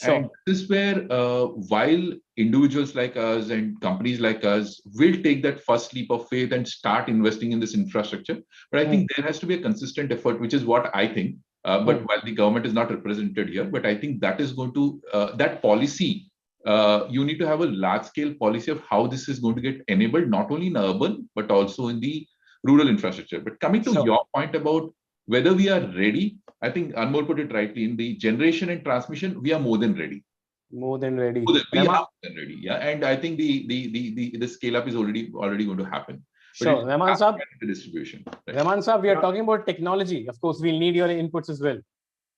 Sure. And this is where, while individuals like us and companies like us will take that first leap of faith and start investing in this infrastructure, but I think there has to be a consistent effort, which is what I think. But while the government is not represented here, but I think that is going to, that policy, you need to have a large-scale policy of how this is going to get enabled, not only in urban, but also in the rural infrastructure. But coming to your point about whether we are ready, I think Anmol put it rightly. In the generation and transmission, we are more than ready. More than ready. We are more than ready, yeah. And I think the scale up is already going to happen. Sure, Rahman Saab. The distribution. Right? Rahman Saab, we are talking about technology. Of course, we'll need your inputs as well.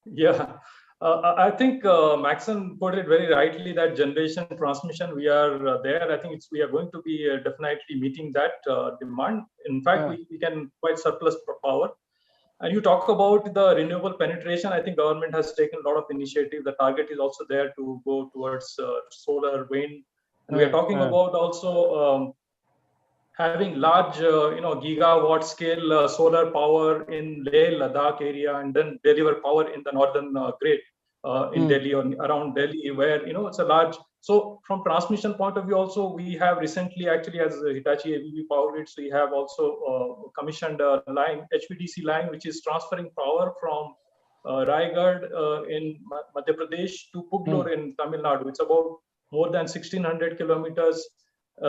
Yeah, I think Maxon put it very rightly that generation transmission, we are there. I think we are going to be definitely meeting that demand. In fact, we can quite surplus power. And you talk about the renewable penetration. I think government has taken a lot of initiative. The target is also there to go towards solar, wind. And we are talking about also having large, gigawatt scale solar power in Leh, Ladakh area, and then deliver power in the northern grid in Delhi or around Delhi, where it's a large. So from transmission point of view, also we have recently, actually, as Hitachi ABB Power Grids, we have also commissioned a line, HVDC line, which is transferring power from Raigad in Madhya Pradesh to Pugalur in Tamil Nadu. It's about more than 1,600 kilometers.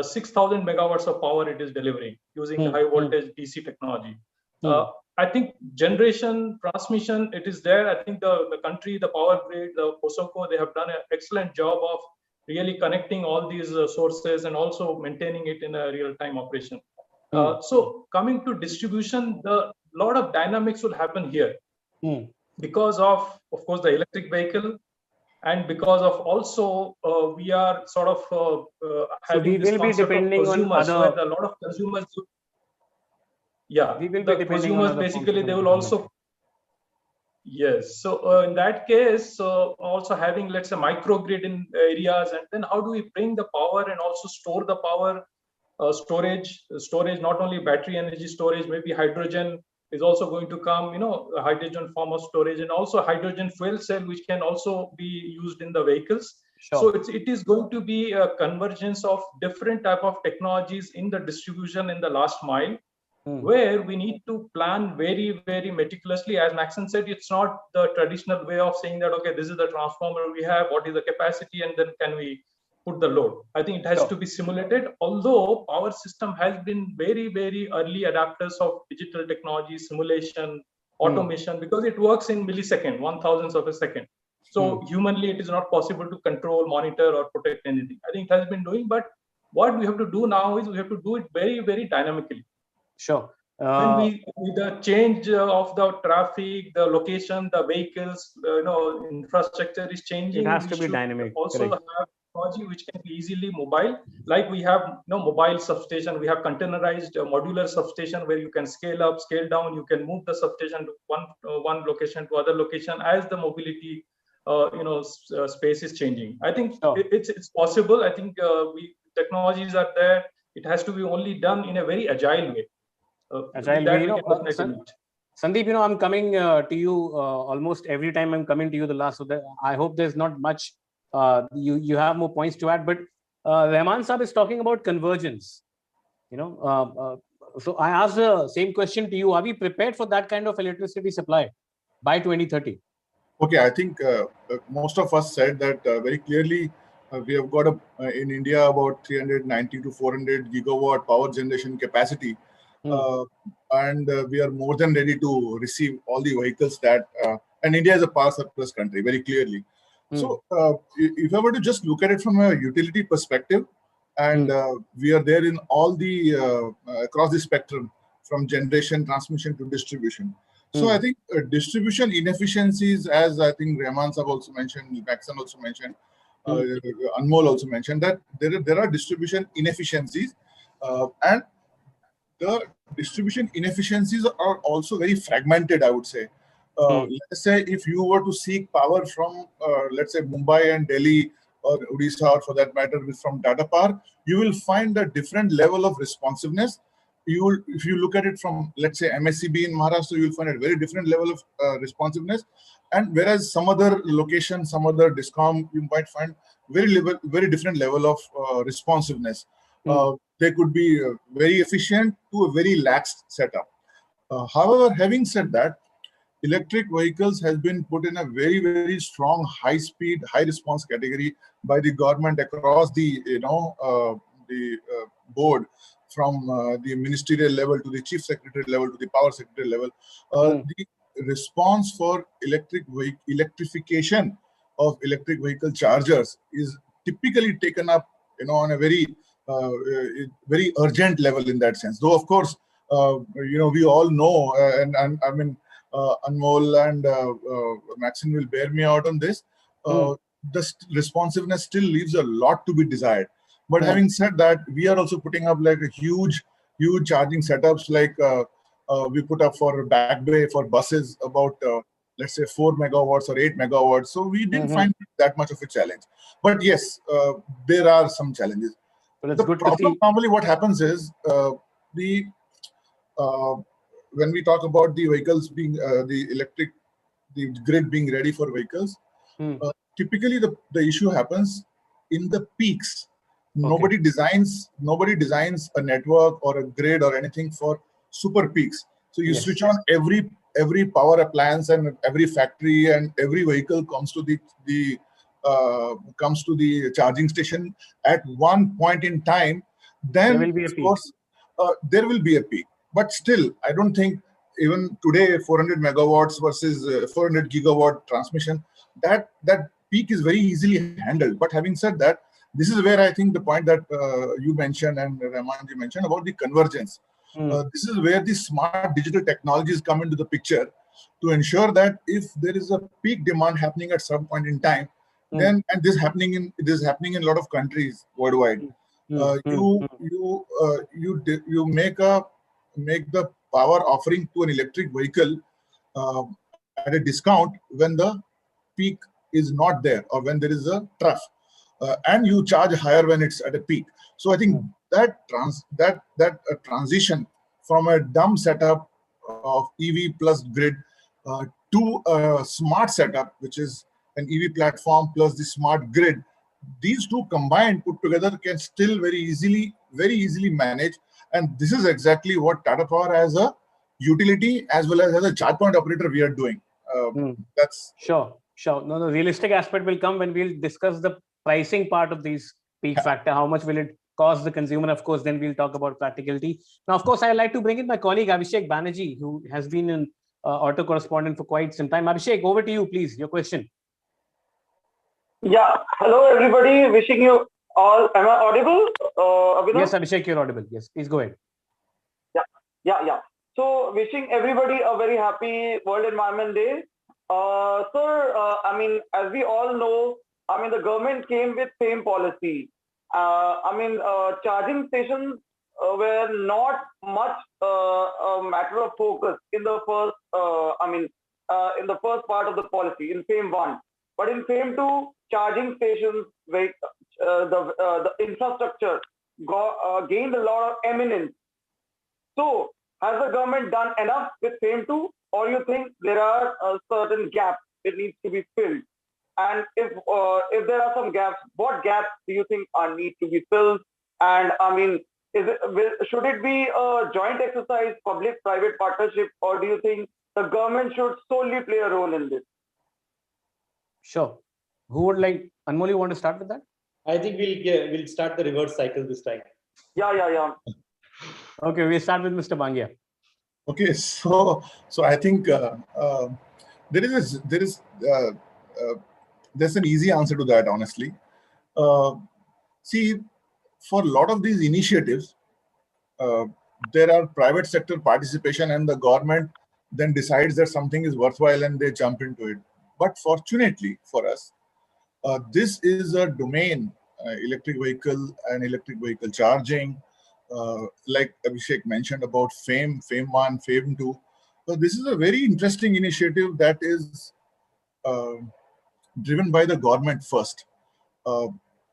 6,000 megawatts of power it is delivering using high voltage DC technology. I think generation, transmission, it is there. I think the country, the power grid, the POSOCO, they have done an excellent job of really connecting all these sources and also maintaining it in a real-time operation. So coming to distribution, a lot of dynamics will happen here because of course, the electric vehicle. And because of also we are sort of having this concept of consumers, where a lot of consumers, the consumers basically they will also, yes. So in that case, also having, let's say, microgrid in areas, and then how do we bring the power and also store the power, storage, not only battery energy storage, maybe hydrogen is also going to come, a hydrogen form of storage, and also hydrogen fuel cell, which can also be used in the vehicles. Sure. So it is going to be a convergence of different type of technologies in the distribution in the last mile, where we need to plan very, very meticulously. As Maxon said, it's not the traditional way of saying that, okay, this is the transformer we have, what is the capacity, and then can we put the load. I think it has to be simulated, although power system has been very, very early adapters of digital technology, simulation, automation, because it works in millisecond, 1,000th of a second. So humanly, it is not possible to control, monitor, or protect anything. I think it has been doing, but what we have to do now is we have to do it very, very dynamically. Sure. When the change of the traffic, the location, the vehicles, infrastructure is changing. It has to be dynamic. Also have technology which can be easily mobile, like we have mobile substation, we have containerized modular substation where you can scale up, scale down, you can move the substation to one location to other location as the mobility space is changing. I think it's possible. I think technologies are there. It has to be only done in a very agile way. Sandeep, I'm coming to you almost every time I'm coming to you the last. So I hope there's not much. You have more points to add, but Rahman Saab is talking about convergence. So I ask the same question to you: are we prepared for that kind of electricity supply by 2030? Okay, I think most of us said that very clearly. We have got in India about 390 to 400 gigawatt power generation capacity, and we are more than ready to receive all the vehicles that. And India is a power surplus country, very clearly. So if I were to just look at it from a utility perspective, and we are there in all the across the spectrum from generation, transmission to distribution. So I think distribution inefficiencies, as I think Rahman Sahab also mentioned, Maxon also mentioned, Anmol also mentioned, that there are distribution inefficiencies, and the distribution inefficiencies are also very fragmented, I would say. Let's say if you were to seek power from, let's say, Mumbai and Delhi or Odisha, or for that matter, from Tata Power, you will find a different level of responsiveness. If you look at it from, let's say, MSCB in Maharashtra, you will find a very different level of responsiveness. And whereas some other location, some other DISCOM, you might find very different level of responsiveness. They could be very efficient to a very lax setup. However, having said that, electric vehicles has been put in a very, very strong, high-speed, high-response category by the government across the, board, from the ministerial level to the chief secretary level to the power secretary level. The response for electrification of electric vehicle chargers is typically taken up, on a very, very urgent level in that sense. Though, of course, we all know, and I mean, Anmol and Maxine will bear me out on this. The responsiveness still leaves a lot to be desired. But having said that, we are also putting up like a huge charging setups, like we put up for back bay for buses about let's say 4 megawatts or 8 megawatts. So we didn't find that much of a challenge. But yes, there are some challenges. Well, it's the good problem to see. Normally what happens is when we talk about the vehicles being the grid being ready for vehicles, typically the issue happens in the peaks. Nobody designs a network or a grid or anything for super peaks. So you switch on every power appliance, and every factory and every vehicle comes to the charging station at one point in time. Then there will be a peak. Course, there will be a peak. But still, I don't think even today 400 megawatts versus 400 gigawatt transmission, that peak is very easily handled. But having said that, this is where I think the point that you mentioned and Rahmanji mentioned about the convergence. This is where the smart digital technologies come into the picture to ensure that if there is a peak demand happening at some point in time, then, and this is happening in a lot of countries worldwide, you make the power offering to an electric vehicle at a discount when the peak is not there, or when there is a trough, and you charge higher when it's at a peak. So I think that transition from a dumb setup of EV plus grid to a smart setup, which is an EV platform plus the smart grid, these two combined, put together, can still very easily manage. And this is exactly what Tata Power as a utility as well as a charge point operator we are doing. That's sure. No, the realistic aspect will come when we'll discuss the pricing part of these peak factor. How much will it cost the consumer? Of course, then we'll talk about practicality. Now, of course, I'd like to bring in my colleague Abhishek Banerjee, who has been an auto correspondent for quite some time. Abhishek, over to you, please. Your question. Yeah. Hello, everybody. Wishing you all. Am I audible? Yes, Abhishek, you're audible. Yes, please go ahead. Yeah. So, wishing everybody a very happy World Environment Day. Sir, I mean, as we all know, I mean, the government came with FAME policy. Charging stations were not much a matter of focus in the first, in the first part of the policy in FAME 1. But in FAME 2, charging stations, the infrastructure gained a lot of eminence. So, has the government done enough with FAME 2, or you think there are certain gaps that needs to be filled? And if there are some gaps, what gaps do you think need to be filled? And I mean, should it be a joint exercise, public-private partnership, or do you think the government should solely play a role in this? Sure. Who would like, Anmol, you want to start with that? I think we'll start the reverse cycle this time. Yeah. Okay, we'll start with Mr. Bangia. Okay, so I think there is there's an easy answer to that, honestly. See, for a lot of these initiatives, there are private sector participation, and the government then decides that something is worthwhile and they jump into it. But fortunately for us, this is a domain, electric vehicle and electric vehicle charging, like Abhishek mentioned about FAME 1, FAME 2. So this is a very interesting initiative that is driven by the government first.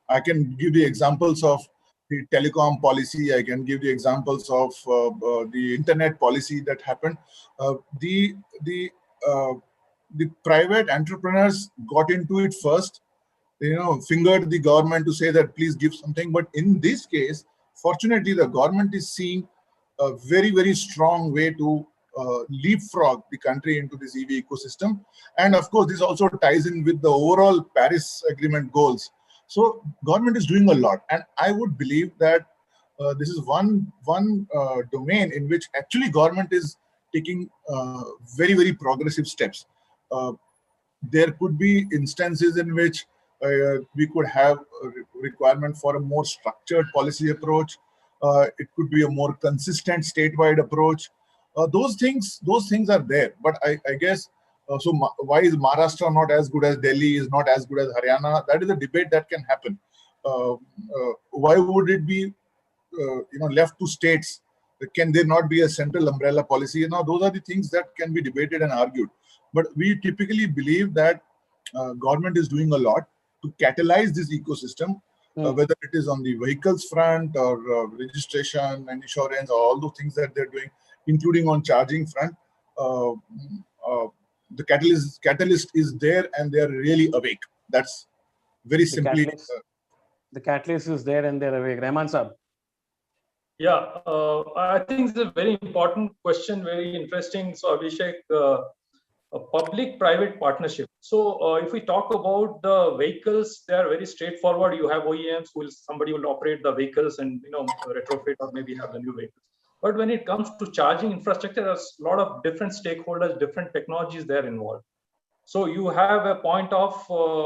I can give the examples of the telecom policy. I can give the examples of the internet policy that happened. The private entrepreneurs got into it first, fingered the government to say that please give something. But in this case, fortunately, the government is seeing a very, very strong way to leapfrog the country into this EV ecosystem. And of course, this also ties in with the overall Paris Agreement goals. So government is doing a lot. And I would believe that this is one domain in which actually government is taking very, very progressive steps. There could be instances in which we could have a requirement for a more structured policy approach. It could be a more consistent statewide approach. Those things are there. But I guess, so why is Maharashtra not as good as Delhi, is not as good as Haryana? That is a debate that can happen. Why would it be left to states? Can there not be a central umbrella policy? Those are the things that can be debated and argued. But we typically believe that government is doing a lot to catalyze this ecosystem, whether it is on the vehicles front or registration and insurance, or all those things that they're doing, including on charging front. The catalyst is there, and they're really awake. That's very simply. The catalyst is there and they're awake. Rahman Saab. Yeah, I think it's a very important question, very interesting. So Abhishek, a public-private partnership. So if we talk about the vehicles, they are very straightforward. You have OEMs, somebody will operate the vehicles and retrofit or maybe have the new vehicles. But when it comes to charging infrastructure, there's a lot of different stakeholders, different technologies there involved. So you have a point of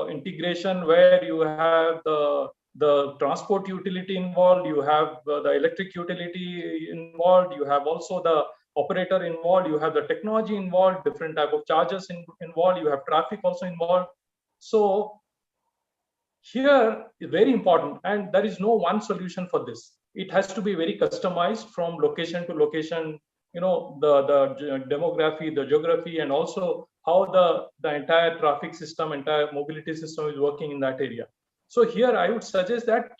integration where you have the transport utility involved, you have the electric utility involved, you have also the operator involved, you have the technology involved, different type of chargers involved, you have traffic also involved. So here is very important, and there is no one solution for this. It has to be very customized from location to location, the demography, the geography, and also how the entire traffic system, entire mobility system is working in that area. So here I would suggest that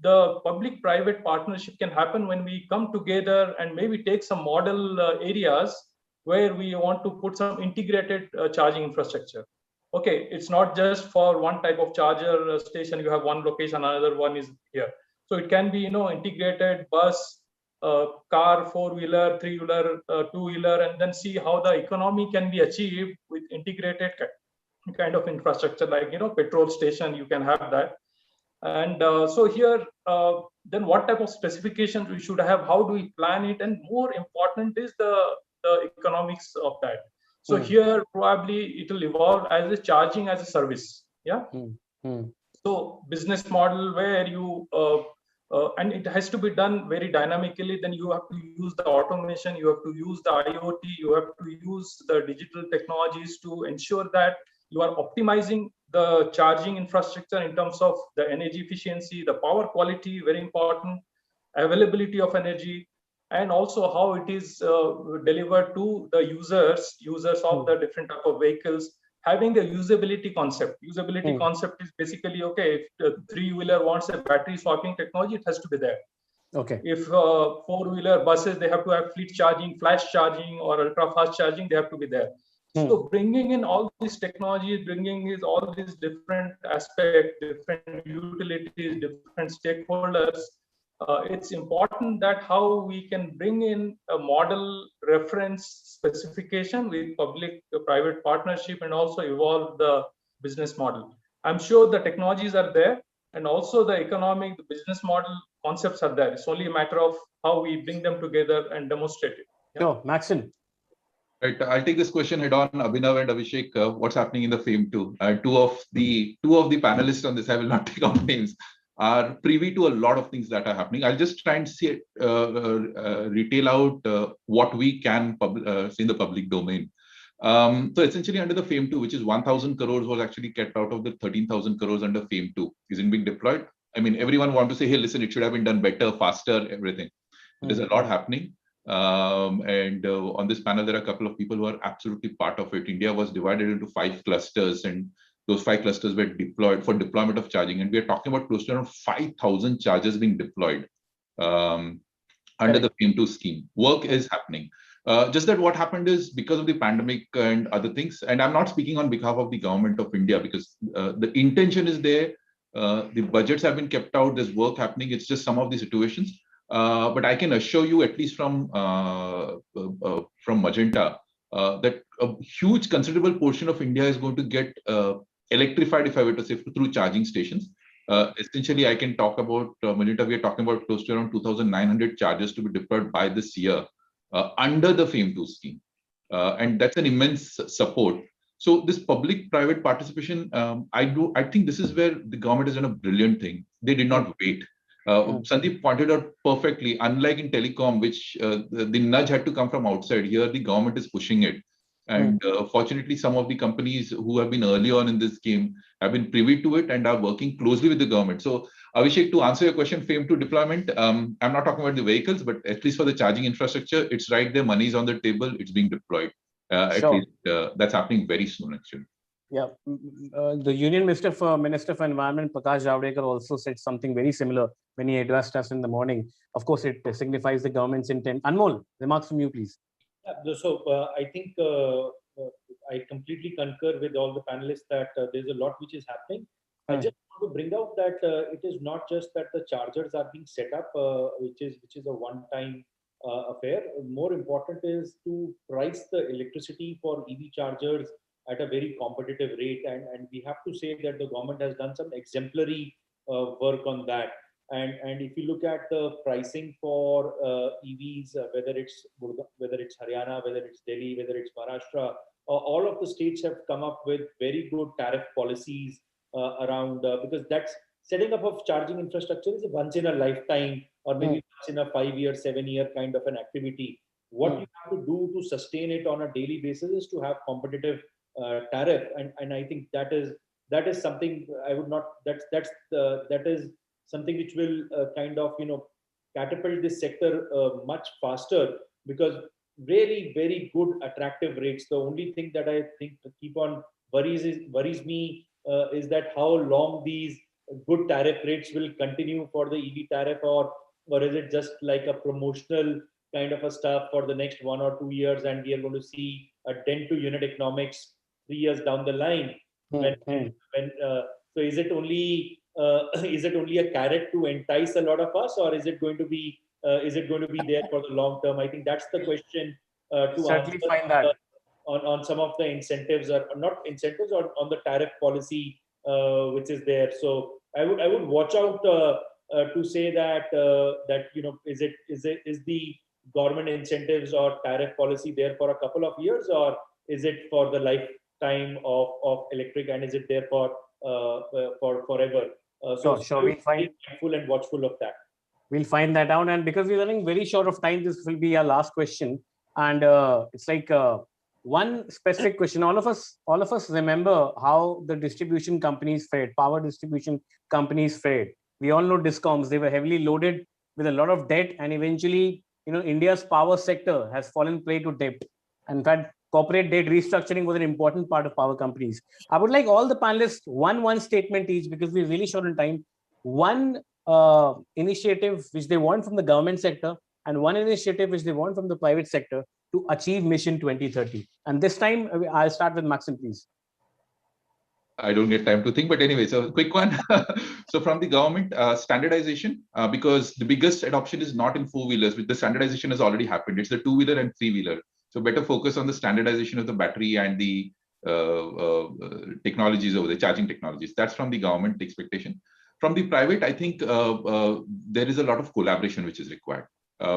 the public-private partnership can happen when we come together and maybe take some model areas where we want to put some integrated charging infrastructure. Okay, it's not just for one type of charger station, you have one location, another one is here. So it can be, integrated bus, car, four-wheeler, three-wheeler, two-wheeler, and then see how the economy can be achieved with integrated kind of infrastructure, like, petrol station, you can have that. And so here, then what type of specifications we should have, how do we plan it? And more important is the economics of that. So here, probably it will evolve as a charging as a service. Yeah. So business model where you, and it has to be done very dynamically. Then you have to use the automation, you have to use the IoT, you have to use the digital technologies to ensure that you are optimizing the charging infrastructure in terms of the energy efficiency, the power quality, very important, availability of energy, and also how it is delivered to the users of the different type of vehicles, having the usability concept. Usability concept is basically, okay, if the three-wheeler wants a battery swapping technology, it has to be there. Okay. If four-wheeler buses, they have to have fleet charging, flash charging, or ultra-fast charging, they have to be there. So bringing in all these technologies, bringing in all these different aspects, different utilities, different stakeholders, it's important that how we can bring in a model reference specification with public-private partnership and also evolve the business model. I'm sure the technologies are there, and also the economic, the business model concepts are there. It's only a matter of how we bring them together and demonstrate it. Sure, Maxine. Right, I'll take this question head on. Abhinav and Abhishek, what's happening in the FAME 2? Two of the panelists on this, I will not take off names, are privy to a lot of things that are happening. I'll just try and see retail out what we can see in the public domain. So essentially under the FAME 2, which is 1,000 crores was actually kept out of the 13,000 crores under FAME 2, isn't being deployed. I mean, everyone wants to say, hey, listen, it should have been done better, faster, everything. There's a lot happening. On this panel, there are a couple of people who are absolutely part of it. India was divided into 5 clusters, and those 5 clusters were deployed for deployment of charging. And we are talking about close to around 5,000 chargers being deployed under the FAME 2 scheme. Work is happening. Just that what happened is because of the pandemic and other things, and I'm not speaking on behalf of the government of India because the intention is there. The budgets have been kept out. There's work happening. It's just some of the situations. But I can assure you, at least from Magenta, that a huge, considerable portion of India is going to get electrified, if I were to say, through charging stations. Essentially, I can talk about Magenta. We are talking about close to around 2,900 chargers to be deployed by this year under the FAME 2 scheme, and that's an immense support. So this public-private participation, I think this is where the government has done a brilliant thing. They did not wait. Sandeep pointed out perfectly, unlike in telecom, which the nudge had to come from outside, here the government is pushing it. And fortunately, some of the companies who have been early on in this game have been privy to it and are working closely with the government. So Abhishek, to answer your question, FAME 2 deployment, I'm not talking about the vehicles, but at least for the charging infrastructure, it's right there, money is on the table, it's being deployed. At least that's happening very soon, actually. Yeah, the Union Minister for Environment, Prakash Javadekar, also said something very similar when he addressed us in the morning. Of course, it signifies the government's intent. Anmol, remarks from you, please. Yeah, so I think I completely concur with all the panelists that there's a lot which is happening. I just want to bring out that it is not just that the chargers are being set up, which is a one-time affair. More important is to price the electricity for EV chargers at a very competitive rate, and we have to say that the government has done some exemplary work on that. And if you look at the pricing for EVs, whether it's Haryana, whether it's Delhi, whether it's Maharashtra, all of the states have come up with very good tariff policies around, because that's setting up of charging infrastructure is a once in a lifetime or maybe once in a 5-year, 7-year kind of an activity. What you have to do to sustain it on a daily basis is to have competitive tariff, and I think that is something I would not. That is something which will kind of catapult this sector much faster, because really very good attractive rates. The only thing that I think keep on worries me is that how long these good tariff rates will continue for the EV tariff, or is it just like a promotional kind of a stuff for the next 1 or 2 years, and we are going to see a dent to unit economics 3 years down the line. So is it only a carrot to entice a lot of us, or is it going to be there for the long term? I think that's the question to certainly answer find that on some of the incentives, or not incentives, or on the tariff policy which is there. So I would watch out to say that is the government incentives or tariff policy there for a couple of years, or is it for the lifetime of electric, and is it there for forever? So we'll find mindful and watchful of that. We'll find that out, and because we're running very short of time, this will be our last question. And it's like one specific question. All of us remember how the distribution companies fared, power distribution companies fared. We all know DISCOMs. They were heavily loaded with a lot of debt, and eventually, India's power sector has fallen prey to debt. And in fact, corporate debt restructuring was an important part of power companies. I would like all the panelists one statement each, because we're really short on time. One initiative which they want from the government sector, and one initiative which they want from the private sector to achieve Mission 2030. And this time, I'll start with Maxim, please. I don't get time to think, but anyway, so quick one. So from the government, standardization, because the biggest adoption is not in 4-wheelers, which the standardization has already happened. It's the 2-wheeler and 3-wheeler. So better focus on the standardization of the battery and the technologies over the charging technologies. That's from the government expectation. From the private, I think there is a lot of collaboration which is required,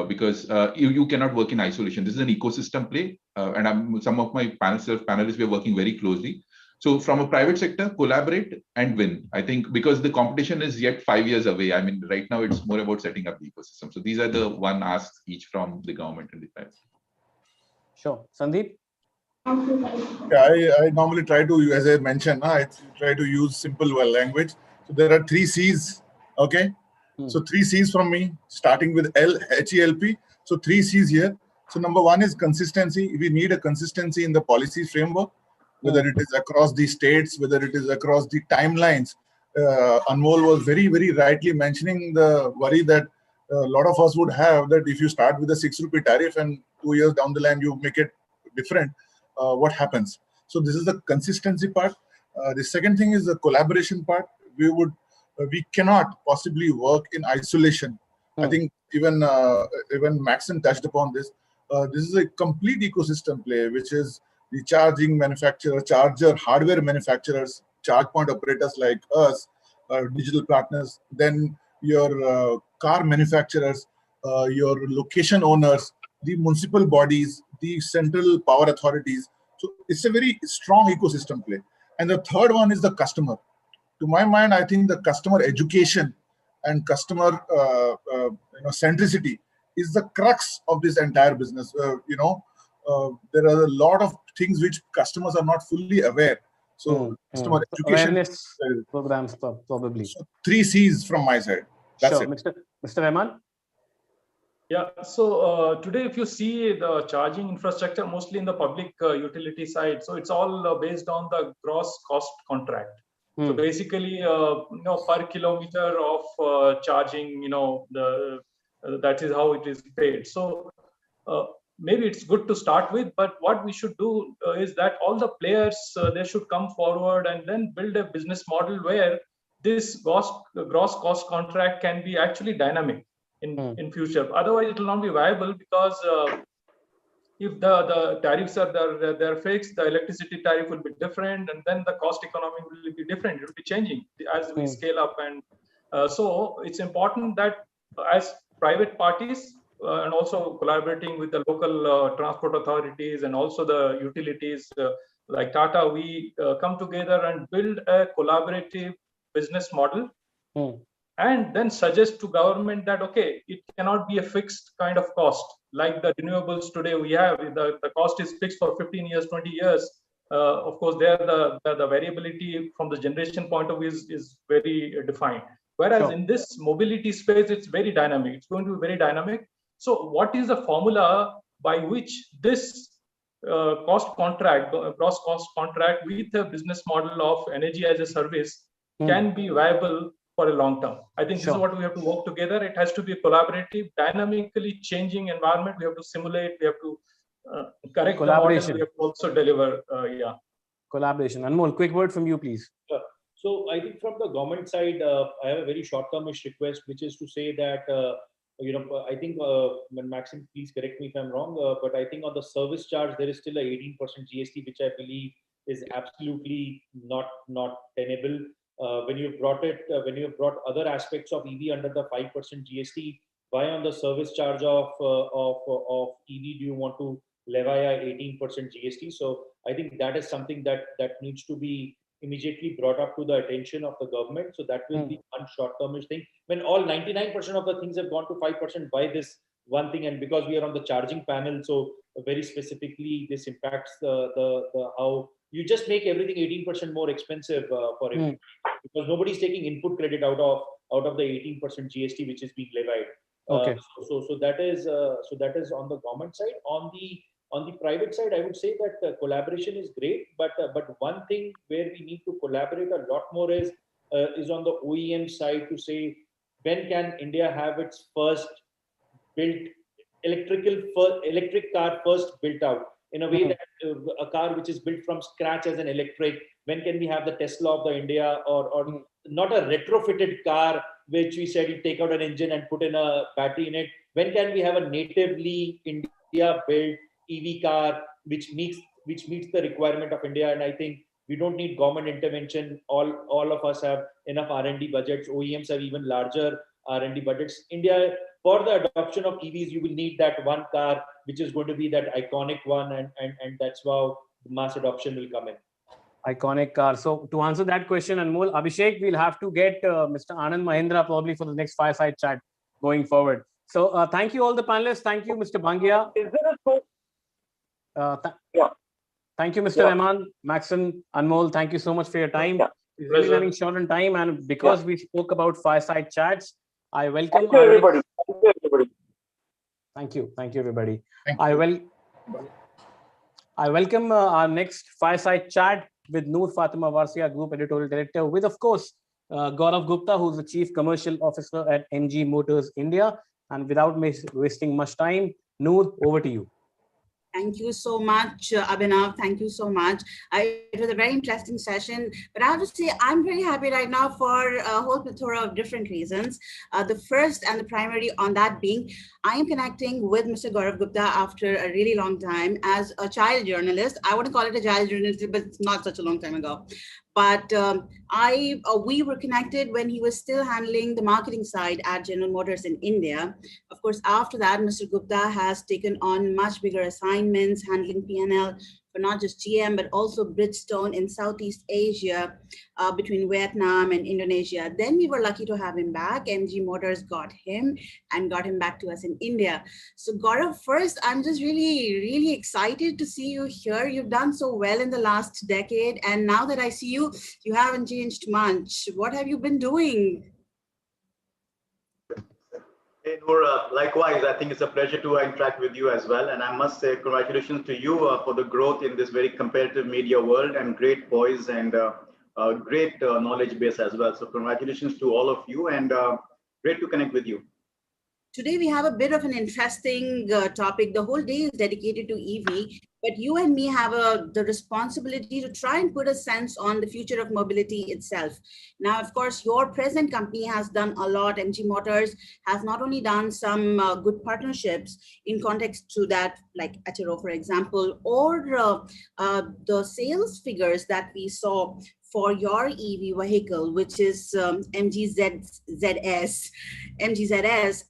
because you cannot work in isolation. This is an ecosystem play. and some of my panelists, we are working very closely. So from a private sector, collaborate and win. I think because the competition is yet 5 years away. I mean, right now it's more about setting up the ecosystem. So these are the one asks each from the government and the private. Sure. Sandeep? Yeah, I normally try to, as I mentioned, I try to use simple language. So there are 3 C's, okay? So 3 C's from me, starting with HELP. So 3 C's here. So number 1 is consistency. We need a consistency in the policy framework, whether it is across the states, whether it is across the timelines. Anmol was very, very rightly mentioning the worry that a lot of us would have, that if you start with a 6 rupee tariff and 2 years down the line you make it different, what happens? So this is the consistency part. The second thing is the collaboration part. We cannot possibly work in isolation. I think even Maxon touched upon this. This is a complete ecosystem play, which is the charging manufacturer, charger hardware manufacturers, charge point operators like us, digital partners, then your car manufacturers, your location owners, the municipal bodies, the central power authorities. So it's a very strong ecosystem play. And the third one is the customer. To my mind, I think the customer education and customer centricity is the crux of this entire business. There are a lot of things which customers are not fully aware. So customer education, awareness programs probably. So 3 C's from my side. That's sure. it. Mr. Rahman? Yeah, so today if you see the charging infrastructure, mostly in the public utility side, so it's all based on the gross cost contract. So basically, per kilometer of charging, that is how it is paid. So maybe it's good to start with, but what we should do is that all the players, they should come forward and then build a business model where this gross cost contract can be actually dynamic in future. Otherwise, it will not be viable, because if the tariffs are they're fixed, the electricity tariff will be different, and then the cost economy will be different. It will be changing as we scale up. And so it's important that as private parties and also collaborating with the local transport authorities and also the utilities like Tata, we come together and build a collaborative business model. And then suggest to government that, okay, it cannot be a fixed kind of cost. Like the renewables today we have, the cost is fixed for 15 years, 20 years. Of course, there the variability from the generation point of view is very defined. Whereas in this mobility space, it's very dynamic. It's going to be very dynamic. So what is the formula by which this gross cost contract with a business model of energy as a service can be viable for a long term? I think this is what we have to work together. It has to be a collaborative, dynamically changing environment. We have to simulate, we have to correct the model, we have to also deliver. Collaboration. Anmol, quick word from you, please. So I think from the government side, I have a very short-termish request, which is to say that, I think, when Maxim, please correct me if I'm wrong, but I think on the service charge, there is still a 18% GST, which I believe is absolutely not tenable. When you have brought other aspects of EV under the 5% GST, why on the service charge of EV do you want to levy a 18% GST? So I think that is something that needs to be immediately brought up to the attention of the government. So that will be one short-termish thing. When all 99% of the things have gone to 5%, why this one thing? And because we are on the charging panel, so very specifically this impacts the how you just make everything 18% more expensive for everybody, because nobody's taking input credit out of the 18% GST which is being levied. Okay. So that is on the government side. On the private side, I would say that collaboration is great, but one thing where we need to collaborate a lot more is on the OEM side, to say when can India have its first built electric car first built out in a way that a car which is built from scratch as an electric. When can we have the Tesla of the India, or not a retrofitted car which we said you take out an engine and put in a battery in it? When can we have a natively India built EV car which meets the requirement of India? And I think we don't need government intervention. All of us have enough R&D budgets. OEMs have even larger R&D budgets. India for the adoption of EVs, you will need that one car, which is going to be that iconic one, and that's how the mass adoption will come in. Iconic car. So to answer that question, Anmol, Abhishek, we'll have to get Mr. Anand Mahindra probably for the next fireside chat going forward. So thank you all the panelists. Thank you, Mr. Bangia. Is there a scope? Thank you, Mr. Rahman, Maxon, Anmol. Thank you so much for your time. It's really running short on time, and because we spoke about fireside chats, I welcome. Thank you, everybody. Thank you, everybody. Thank you. Thank you, everybody. I welcome our next fireside chat with Noor Fatima Warsia, Group Editorial Director, with, of course, Gaurav Gupta, who's the Chief Commercial Officer at MG Motors India. And without wasting much time, Noor, over to you. Thank you so much, Abhinav. Thank you so much. It was a very interesting session, but I have to say I'm very happy right now for a whole plethora of different reasons. The first and the primary on that being, I am connecting with Mr. Gaurav Gupta after a really long time as a child journalist. I wouldn't call it a child journalist, but it's not such a long time ago. But we were connected when he was still handling the marketing side at General Motors in India. Of course, after that, Mr. Gupta has taken on much bigger assignments, handling P&L for not just GM, but also Bridgestone in Southeast Asia, between Vietnam and Indonesia. Then we were lucky to have him back. MG Motors got him and got him back to us in India. So Gaurav, first, I'm just really, really excited to see you here. You've done so well in the last decade. And now that I see you, you haven't changed much. What have you been doing? Hey, Noor, likewise, I think it's a pleasure to interact with you as well. And I must say congratulations to you for the growth in this very competitive media world, and great poise and great knowledge base as well. So congratulations to all of you, and great to connect with you. Today we have a bit of an interesting topic. The whole day is dedicated to EV, but you and me have the responsibility to try and put a sense on the future of mobility itself. Now, of course, your present company has done a lot. MG Motors has not only done some good partnerships in context to that, like Atero, for example, or the sales figures that we saw for your EV vehicle, which is MG ZS,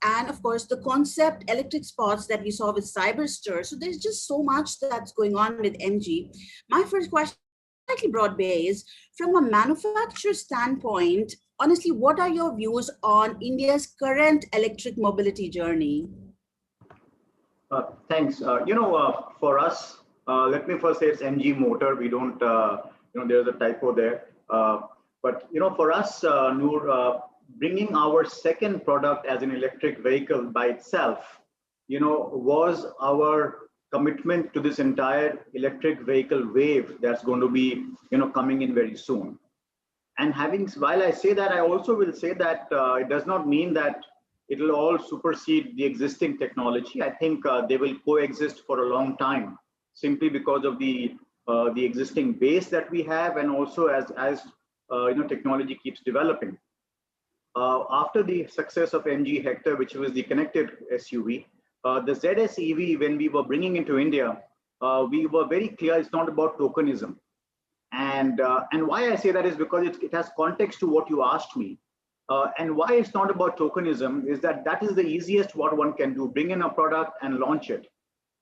and of course the concept electric spots that we saw with Cyberster. So there's just so much that's going on with MG. My first question, slightly broad based, from a manufacturer standpoint, honestly, what are your views on India's current electric mobility journey? Thanks. For us, let me first say it's MG Motor. We don't. There's a typo there. But for us, Noor, bringing our second product as an electric vehicle by itself, was our commitment to this entire electric vehicle wave that's going to be, coming in very soon. And while I say that, I also will say that it does not mean that it will all supersede the existing technology. I think they will coexist for a long time, simply because of the existing base that we have, and also as technology keeps developing. After the success of MG Hector, which was the connected SUV, the ZS EV, when we were bringing into India, we were very clear it's not about tokenism. And why I say that is because it has context to what you asked me. And why it's not about tokenism is that is the easiest what one can do, bring in a product and launch it.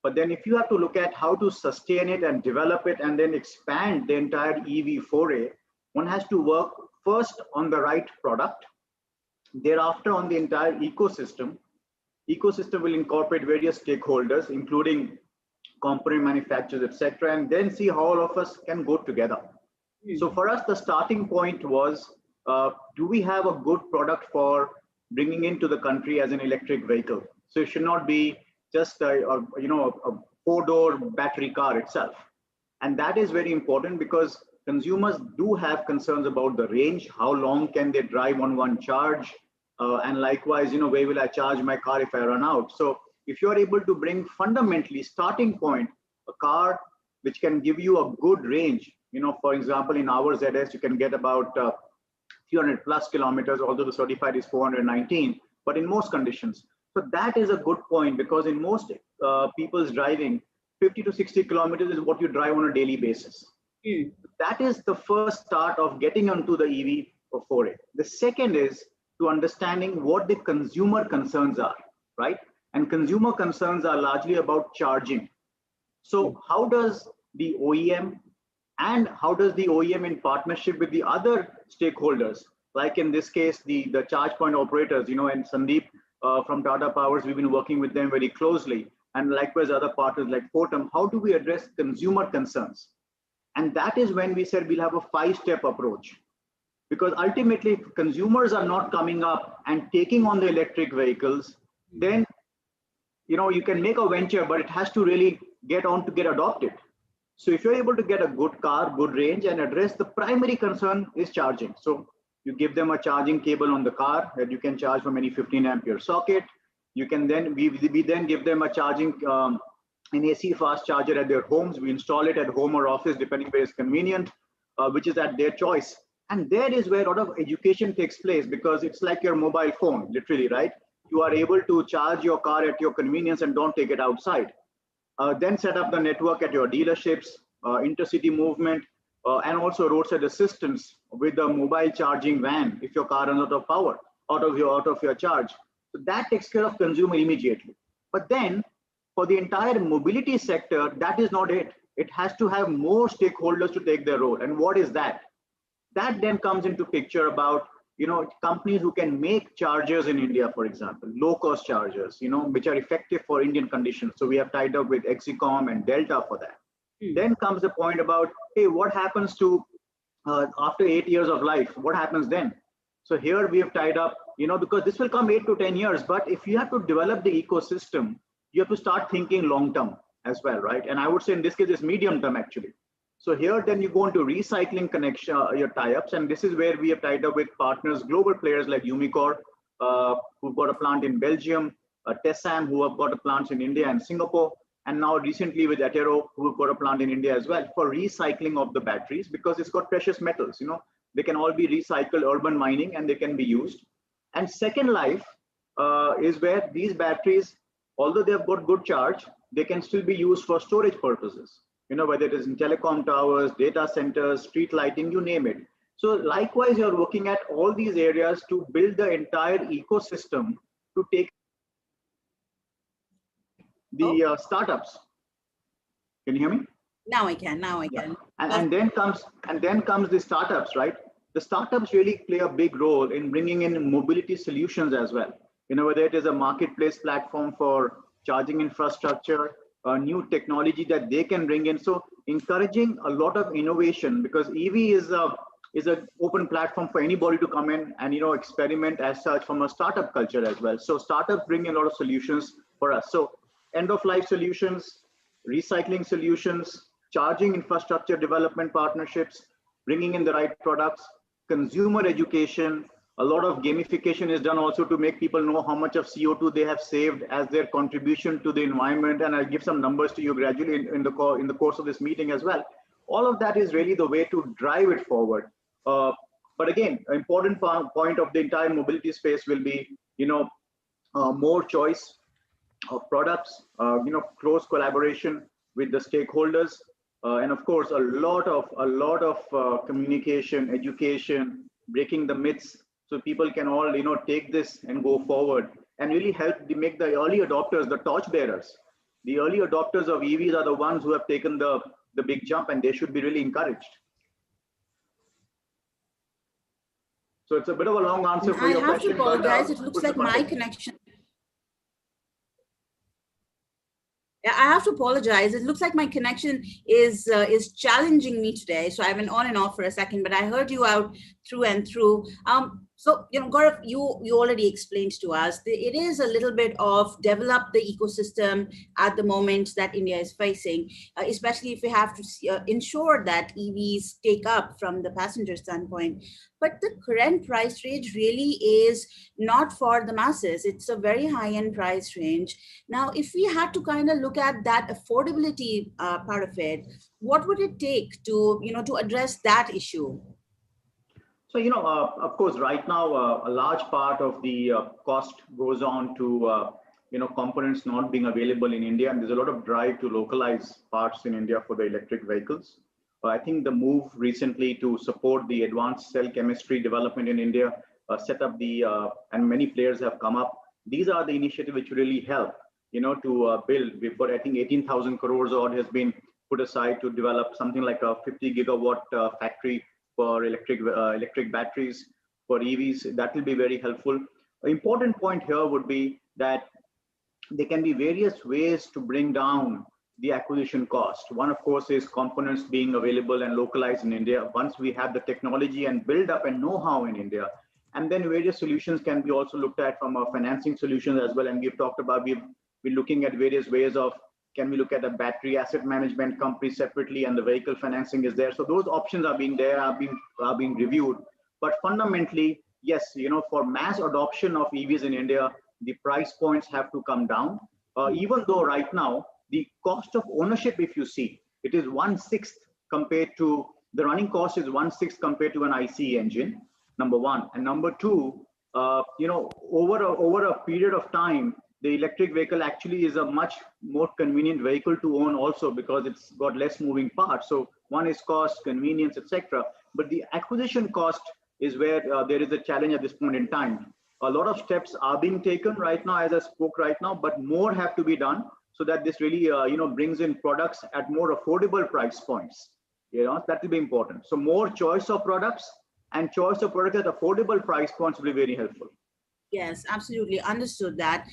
But then if you have to look at how to sustain it and develop it and then expand the entire EV foray, one has to work first on the right product, thereafter on the entire ecosystem. Ecosystem will incorporate various stakeholders, including component manufacturers, etc., and then see how all of us can go together. So for us, the starting point was, do we have a good product for bringing into the country as an electric vehicle? So it should not be just a four-door battery car itself. And that is very important because consumers do have concerns about the range, how long can they drive on one charge, and likewise, where will I charge my car if I run out? So if you're able to bring fundamentally starting point, a car which can give you a good range, for example, in our ZS, you can get about 300 plus kilometers, although the certified is 419, but in most conditions. So that is a good point, because in most people's driving, 50 to 60 kilometers is what you drive on a daily basis. That is the first start of getting onto the EV foray. The second is to understanding what the consumer concerns are. right? And consumer concerns are largely about charging. So how does the OEM and how does the OEM in partnership with the other stakeholders, like in this case, the charge point operators, and Sandeep from Tata Powers, we've been working with them very closely, and likewise other partners like Fortum, how do we address consumer concerns? And that is when we said we'll have a 5-step approach. Because ultimately, if consumers are not coming up and taking on the electric vehicles, then you can make a venture, but it has to really get adopted. So if you're able to get a good car, good range, and address the primary concern is charging. So you give them a charging cable on the car that you can charge from any 15-ampere socket. You can then, we then give them a charging, an AC fast charger at their homes. We install it at home or office, depending where it's convenient, which is at their choice. And there is where a lot of education takes place, because it's like your mobile phone, literally, right? You are able to charge your car at your convenience and don't take it outside. Then set up the network at your dealerships, intercity movement, and also roadside assistance with the mobile charging van if your car runs out of power, out of your charge. So that takes care of consumer immediately. But then for the entire mobility sector, that is not it. It has to have more stakeholders to take their role. And what is that? That then comes into picture about companies who can make chargers in India, for example, low-cost chargers, which are effective for Indian conditions. So we have tied up with Exicom and Delta for that. Then comes the point about, hey, what happens to after 8 years of life? What happens then? So here we have tied up, because this will come 8 to 10 years. But if you have to develop the ecosystem, you have to start thinking long-term as well, right? And I would say in this case, it's medium-term actually. So here, then you go into recycling connection, your tie-ups, and this is where we have tied up with partners, global players like Umicore, who've got a plant in Belgium, Tessam, who have got a plant in India and Singapore, and now recently with Atero, who have got a plant in India as well for recycling of the batteries, because it's got precious metals. They can all be recycled, urban mining, and they can be used. And Second Life is where these batteries, although they have got good charge, they can still be used for storage purposes. Whether it is in telecom towers, data centers, street lighting, you name it. So likewise, you're looking at all these areas to build the entire ecosystem to take the startups. Can you hear me? Now I can. Yeah. And then comes the startups, right? The startups really play a big role in bringing in mobility solutions as well. Whether it is a marketplace platform for charging infrastructure, new technology that they can bring in. So encouraging a lot of innovation, because EV is an open platform for anybody to come in and experiment as such from a startup culture as well. So startups bring in a lot of solutions for us. So end of life solutions, recycling solutions, charging infrastructure development partnerships, bringing in the right products, consumer education. A lot of gamification is done also to make people know how much of CO2 they have saved as their contribution to the environment. And I'll give some numbers to you gradually in the course of this meeting as well. All of that is really the way to drive it forward. But again, an important point of the entire mobility space will be, more choice of products, close collaboration with the stakeholders, and of course, a lot of communication, education, breaking the myths, so people can all take this and go forward and really help make the early adopters, the torchbearers. The early adopters of EVs are the ones who have taken the big jump, and they should be really encouraged. So it's a bit of a long answer for your question. I have to apologize. It looks like my connection. Yeah, I have to apologize. It looks like my connection is challenging me today. So I went on and off for a second, but I heard you out through and through. So, Gaurav, you already explained to us that it is a little bit of develop the ecosystem at the moment that India is facing, especially if we have to ensure that EVs take up from the passenger standpoint. But the current price range really is not for the masses. It's a very high-end price range. Now, if we had to kind of look at that affordability part of it, what would it take to, to address that issue? So, of course, right now, a large part of the cost goes on to, components not being available in India. And there's a lot of drive to localize parts in India for the electric vehicles. I think the move recently to support the advanced cell chemistry development in India, set up and many players have come up These are the initiatives which really help, to build. We've got, I think, 18,000 crores odd has been put aside to develop something like a 50 gigawatt factory for electric batteries for EVs. That will be very helpful. An important point here would be that there can be various ways to bring down the acquisition cost. One, of course, is components being available and localized in India. Once we have the technology and build up and know-how in India, and then various solutions can be also looked at from our financing solutions as well. And we've talked about, we've been looking at various ways of, can we look at a battery asset management company separately, and the vehicle financing is there. So those options are being reviewed. But fundamentally, yes, for mass adoption of EVs in India, the price points have to come down. Even though right now, the cost of ownership, if you see, it is 1/6 compared to, the running cost is 1/6 compared to an ICE engine, number one. And number two, over a period of time, the electric vehicle actually is a much more convenient vehicle to own also, because it's got less moving parts. So one is cost, convenience, etc. But the acquisition cost is where there is a challenge at this point in time. A lot of steps are being taken right now, as I spoke right now, but more have to be done so that this really, brings in products at more affordable price points. That will be important. So more choice of products and choice of products at affordable price points will be very helpful. Yes, absolutely. Understood that.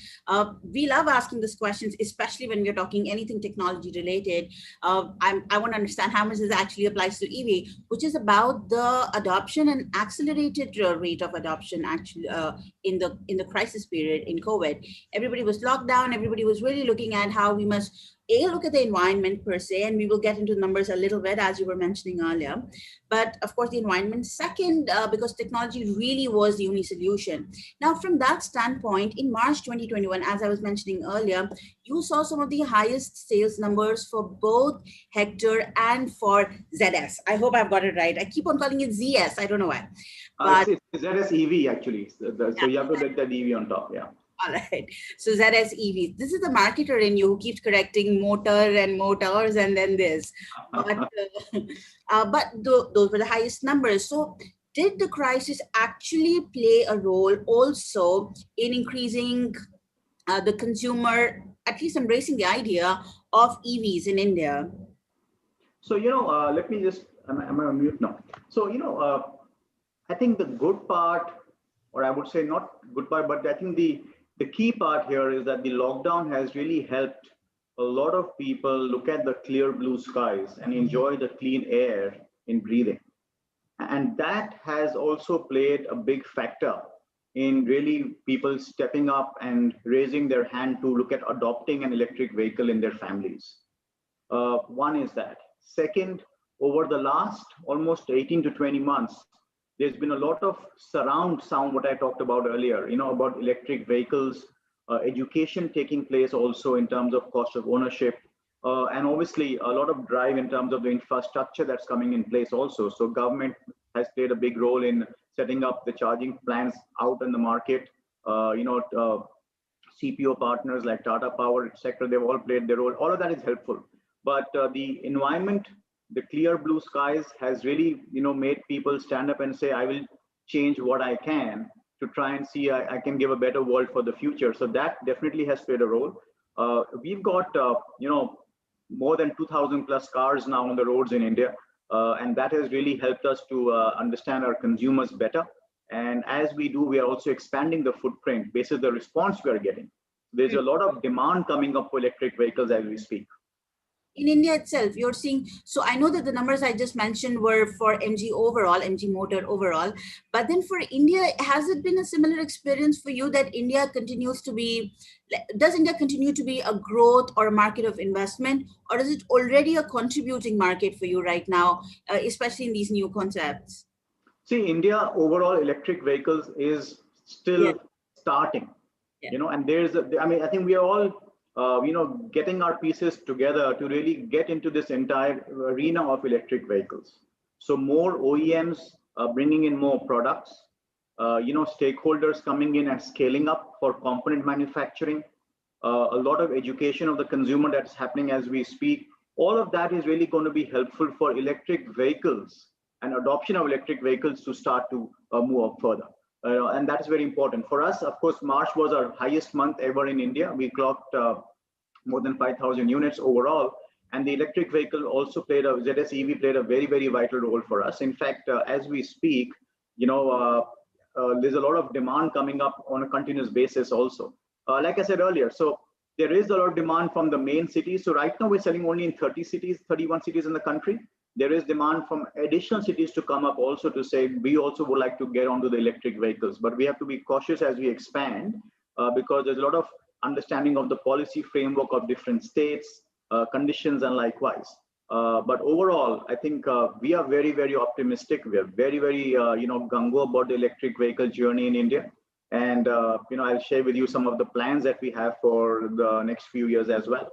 We love asking these questions, especially when we're talking anything technology related. I want to understand how much this actually applies to EV, which is about the adoption and accelerated rate of adoption actually in the crisis period in COVID. Everybody was locked down. Everybody was really looking at how we must look at the environment per se, and we will get into numbers a little bit, as you were mentioning earlier. But of course, the environment second, because technology really was the only solution. Now, from that standpoint, in March 2021, as I was mentioning earlier, you saw some of the highest sales numbers for both Hector and for ZS. I hope I've got it right. I keep on calling it ZS. I don't know why. But it's ZS EV actually. So you have to get that EV on top, yeah. All right. So ZS EV. This is the marketer in you who keeps correcting motor and motors and then this. But those were the highest numbers. So did the crisis actually play a role also in increasing the consumer, at least embracing the idea of EVs in India? So, let me just, am I on mute now? So, I think the good part, or I would say not good part, but I think the key part here is that the lockdown has really helped a lot of people look at the clear blue skies and enjoy the clean air in breathing. And that has also played a big factor in really people stepping up and raising their hand to look at adopting an electric vehicle in their families. One is that. Second, over the last almost 18 to 20 months, there's been a lot of surround sound, what I talked about earlier, about electric vehicles, education taking place also in terms of cost of ownership, and obviously a lot of drive in terms of the infrastructure that's coming in place also. So government has played a big role in setting up the charging plans out in the market. CPO partners like Tata Power, etc., they've all played their role. All of that is helpful. But the environment, the clear blue skies has really, made people stand up and say, I will change what I can to try and see I can give a better world for the future. So that definitely has played a role. We've got, more than 2,000 plus cars now on the roads in India. And that has really helped us to understand our consumers better. And as we do, we are also expanding the footprint based on the response we are getting. There's a lot of demand coming up for electric vehicles as we speak. In India itself, you're seeing, so I know that the numbers I just mentioned were for MG overall, MG Motor overall, but then for India, has it been a similar experience for you that India continues to be, does India continue to be a growth or a market of investment, or is it already a contributing market for you right now, especially in these new concepts? See, India overall electric vehicles is still starting, and there's, I think we are all, getting our pieces together to really get into this entire arena of electric vehicles. So more OEMs bringing in more products, stakeholders coming in and scaling up for component manufacturing, a lot of education of the consumer that's happening as we speak. All of that is really going to be helpful for electric vehicles and adoption of electric vehicles to start to move up further. And that is very important for us. Of course, March was our highest month ever in India. We clocked more than 5,000 units overall. And the electric vehicle also played ZS EV played a very, very vital role for us. In fact, as we speak, there's a lot of demand coming up on a continuous basis also. Like I said earlier, so there is a lot of demand from the main cities. So right now we're selling only in 31 cities in the country. There is demand from additional cities to come up also to say, we also would like to get onto the electric vehicles, but we have to be cautious as we expand because there's a lot of understanding of the policy framework of different states, conditions and likewise. But overall, I think we are very, very optimistic. We are very, very, gung-ho about the electric vehicle journey in India. And, I'll share with you some of the plans that we have for the next few years as well.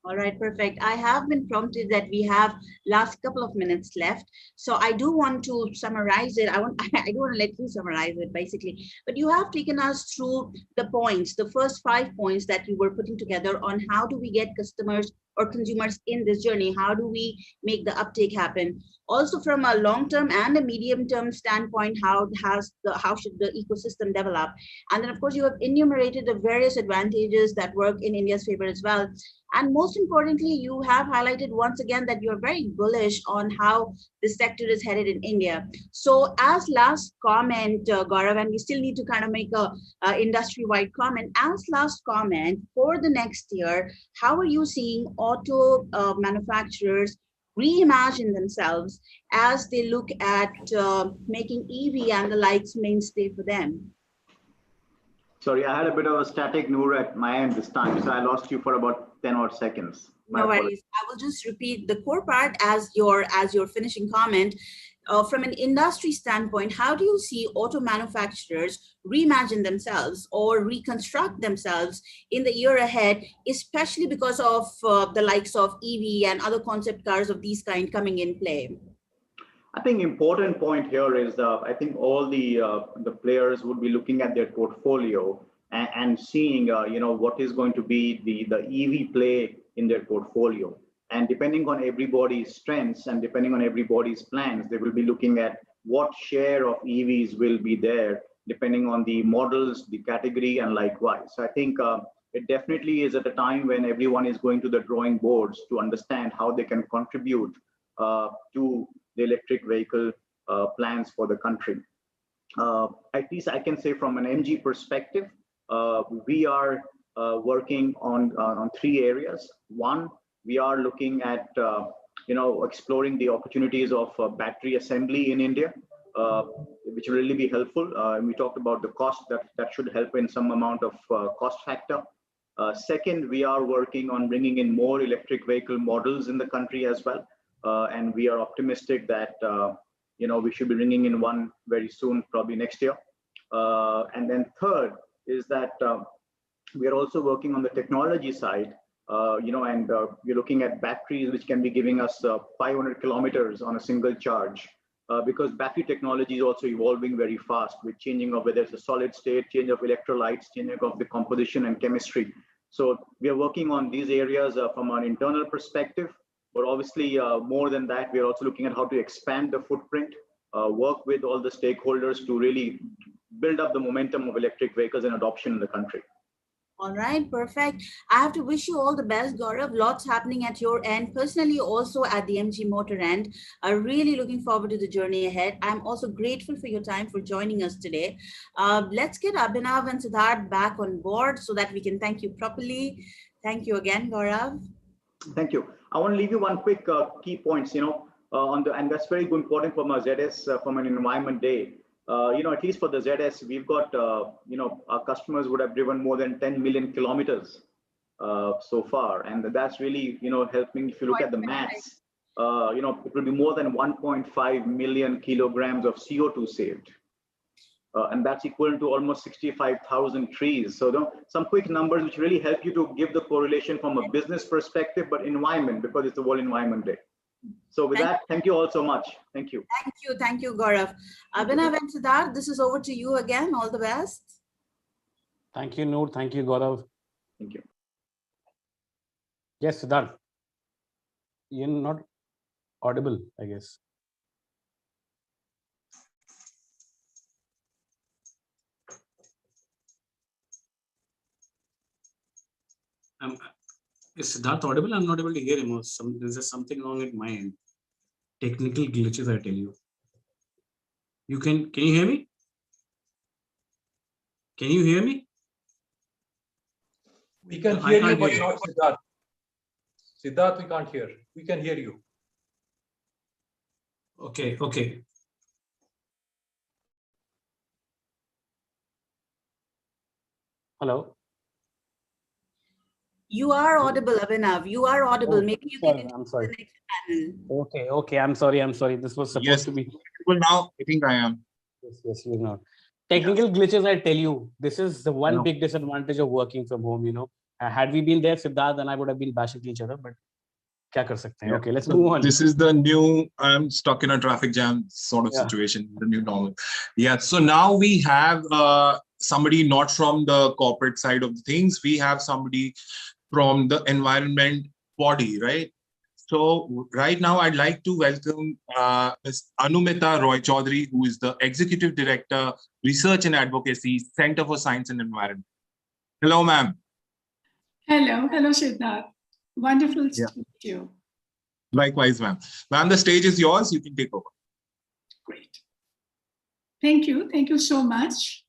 All right, perfect. I have been prompted that we have last couple of minutes left. So I do want to summarize it. I do want to let you summarize it basically, but you have taken us through the points, the first 5 points that you were putting together on how do we get customers or consumers in this journey? How do we make the uptake happen? Also from a long-term and a medium-term standpoint, how should the ecosystem develop? And then of course you have enumerated the various advantages that work in India's favor as well. And most importantly, you have highlighted once again that you're very bullish on how this sector is headed in India. So as last comment, Gaurav, and we still need to kind of make a industry-wide comment, as last comment for the next year, how are you seeing auto manufacturers reimagine themselves as they look at making EV and the likes mainstay for them? Sorry, I had a bit of a static, Noor, at my end this time, so I lost you for about 10 odd seconds. No worries. I will just repeat the core part as your finishing comment. From an industry standpoint, how do you see auto manufacturers reimagine themselves or reconstruct themselves in the year ahead, especially because of the likes of EV and other concept cars of these kind coming in play? I think important point here is I think all the players would be looking at their portfolio and seeing what is going to be the EV play in their portfolio. And depending on everybody's strengths and depending on everybody's plans, they will be looking at what share of EVs will be there, depending on the models, the category, and likewise. So I think it definitely is at a time when everyone is going to the drawing boards to understand how they can contribute to the electric vehicle plans for the country. At least I can say from an MG perspective, we are working on 3 areas. One, we are looking at exploring the opportunities of battery assembly in India, which will really be helpful. We talked about the cost that should help in some amount of cost factor. Second, we are working on bringing in more electric vehicle models in the country as well. And we are optimistic that we should be bringing in one very soon, probably next year. And then third is that we are also working on the technology side, and we're looking at batteries which can be giving us 500 kilometers on a single charge, because battery technology is also evolving very fast with changing of whether it's a solid state, change of electrolytes, changing of the composition and chemistry. So we are working on these areas from an internal perspective. But obviously, more than that, we are also looking at how to expand the footprint, work with all the stakeholders to really build up the momentum of electric vehicles and adoption in the country. All right, perfect. I have to wish you all the best, Gaurav. Lots happening at your end, personally also at the MG Motor end. I'm really looking forward to the journey ahead. I'm also grateful for your time for joining us today. Let's get Abhinav and Siddharth back on board so that we can thank you properly. Thank you again, Gaurav. Thank you. I want to leave you one quick key points, and that's very important from our ZS, from an environment day. At least for the ZS, we've got, our customers would have driven more than 10 million kilometers so far. And that's really, helping. If you look at the maths, it will be more than 1.5 million kilograms of CO2 saved. And that's equal to almost 65,000 trees. So some quick numbers which really help you to give the correlation from a business perspective, but environment, because it's the World Environment Day. So with that, thank you all so much. Thank you. Thank you, Gaurav. Abhinav and Siddharth, this is over to you again. All the best. Thank you, Noor. Thank you, Gaurav. Thank you. Yes, Siddharth. You're not audible, I guess. Is Siddharth audible? I'm not able to hear him. Or there's something wrong at my end. Technical glitches, I tell you. Can you hear me? Can you hear me? We can hear you, but not Siddharth. Siddharth, we can't hear. We can hear you. Okay. Hello. You are audible, Abhinav. You are audible. Maybe you can I'm sorry. the next panel. Okay. I'm sorry. This was supposed to be. Well, now I think I am. Yes, you're not. Technical glitches, I tell you, this is the one big disadvantage of working from home. Had we been there, Siddharth and I would have been bashing each other, but kya kar sakte hain? Okay, let's move on. This is the new, I'm stuck in a traffic jam sort of situation, the new normal. Yeah, so now we have somebody not from the corporate side of the things. We have somebody from the environment body, right? So right now I'd like to welcome Ms. Anumita Roy Chaudhary, who is the Executive Director, Research and Advocacy, Center for Science and Environment. Hello, ma'am. Hello, Siddharth. Wonderful to meet you. Likewise, ma'am. Ma'am, the stage is yours. You can take over. Great. Thank you so much.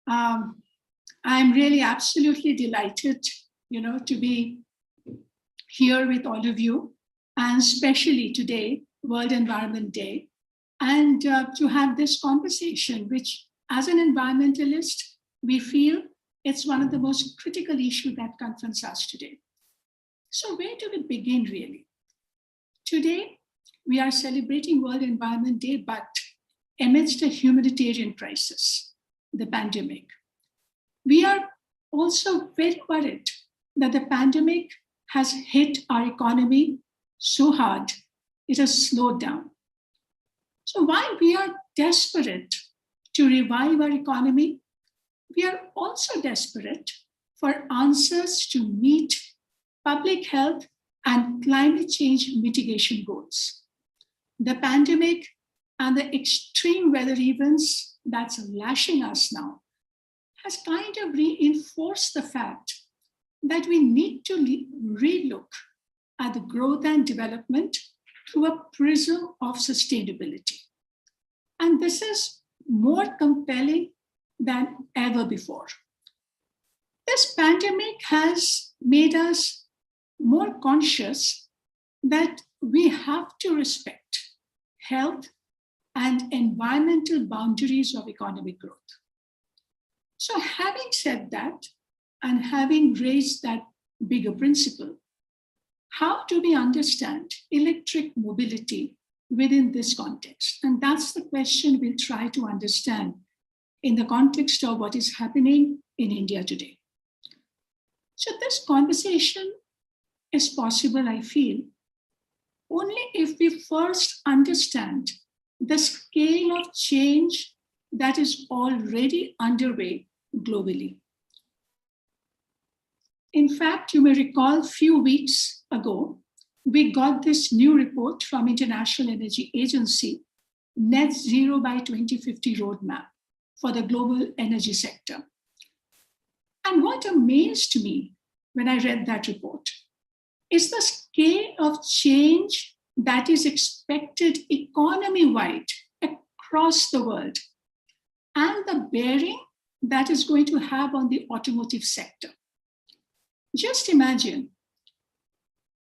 I'm really absolutely delighted, to be here with all of you, and especially today, World Environment Day, and to have this conversation, which as an environmentalist, we feel it's one of the most critical issues that confronts us today. So where do we begin really? Today, we are celebrating World Environment Day, but amidst a humanitarian crisis, the pandemic. We are also very worried that the pandemic has hit our economy so hard, it has slowed down. So while we are desperate to revive our economy, we are also desperate for answers to meet public health and climate change mitigation goals. The pandemic and the extreme weather events that's lashing us now has kind of reinforced the fact that we need to relook at the growth and development through a prism of sustainability. And this is more compelling than ever before. This pandemic has made us more conscious that we have to respect health and environmental boundaries of economic growth. So having said that, and having raised that bigger principle, how do we understand electric mobility within this context? And that's the question we'll try to understand in the context of what is happening in India today. So this conversation is possible, I feel, only if we first understand the scale of change that is already underway globally. In fact, you may recall a few weeks ago, we got this new report from International Energy Agency, Net Zero by 2050 Roadmap for the global energy sector. And what amazed me when I read that report is the scale of change that is expected economy-wide across the world and the bearing that is going to have on the automotive sector. Just imagine,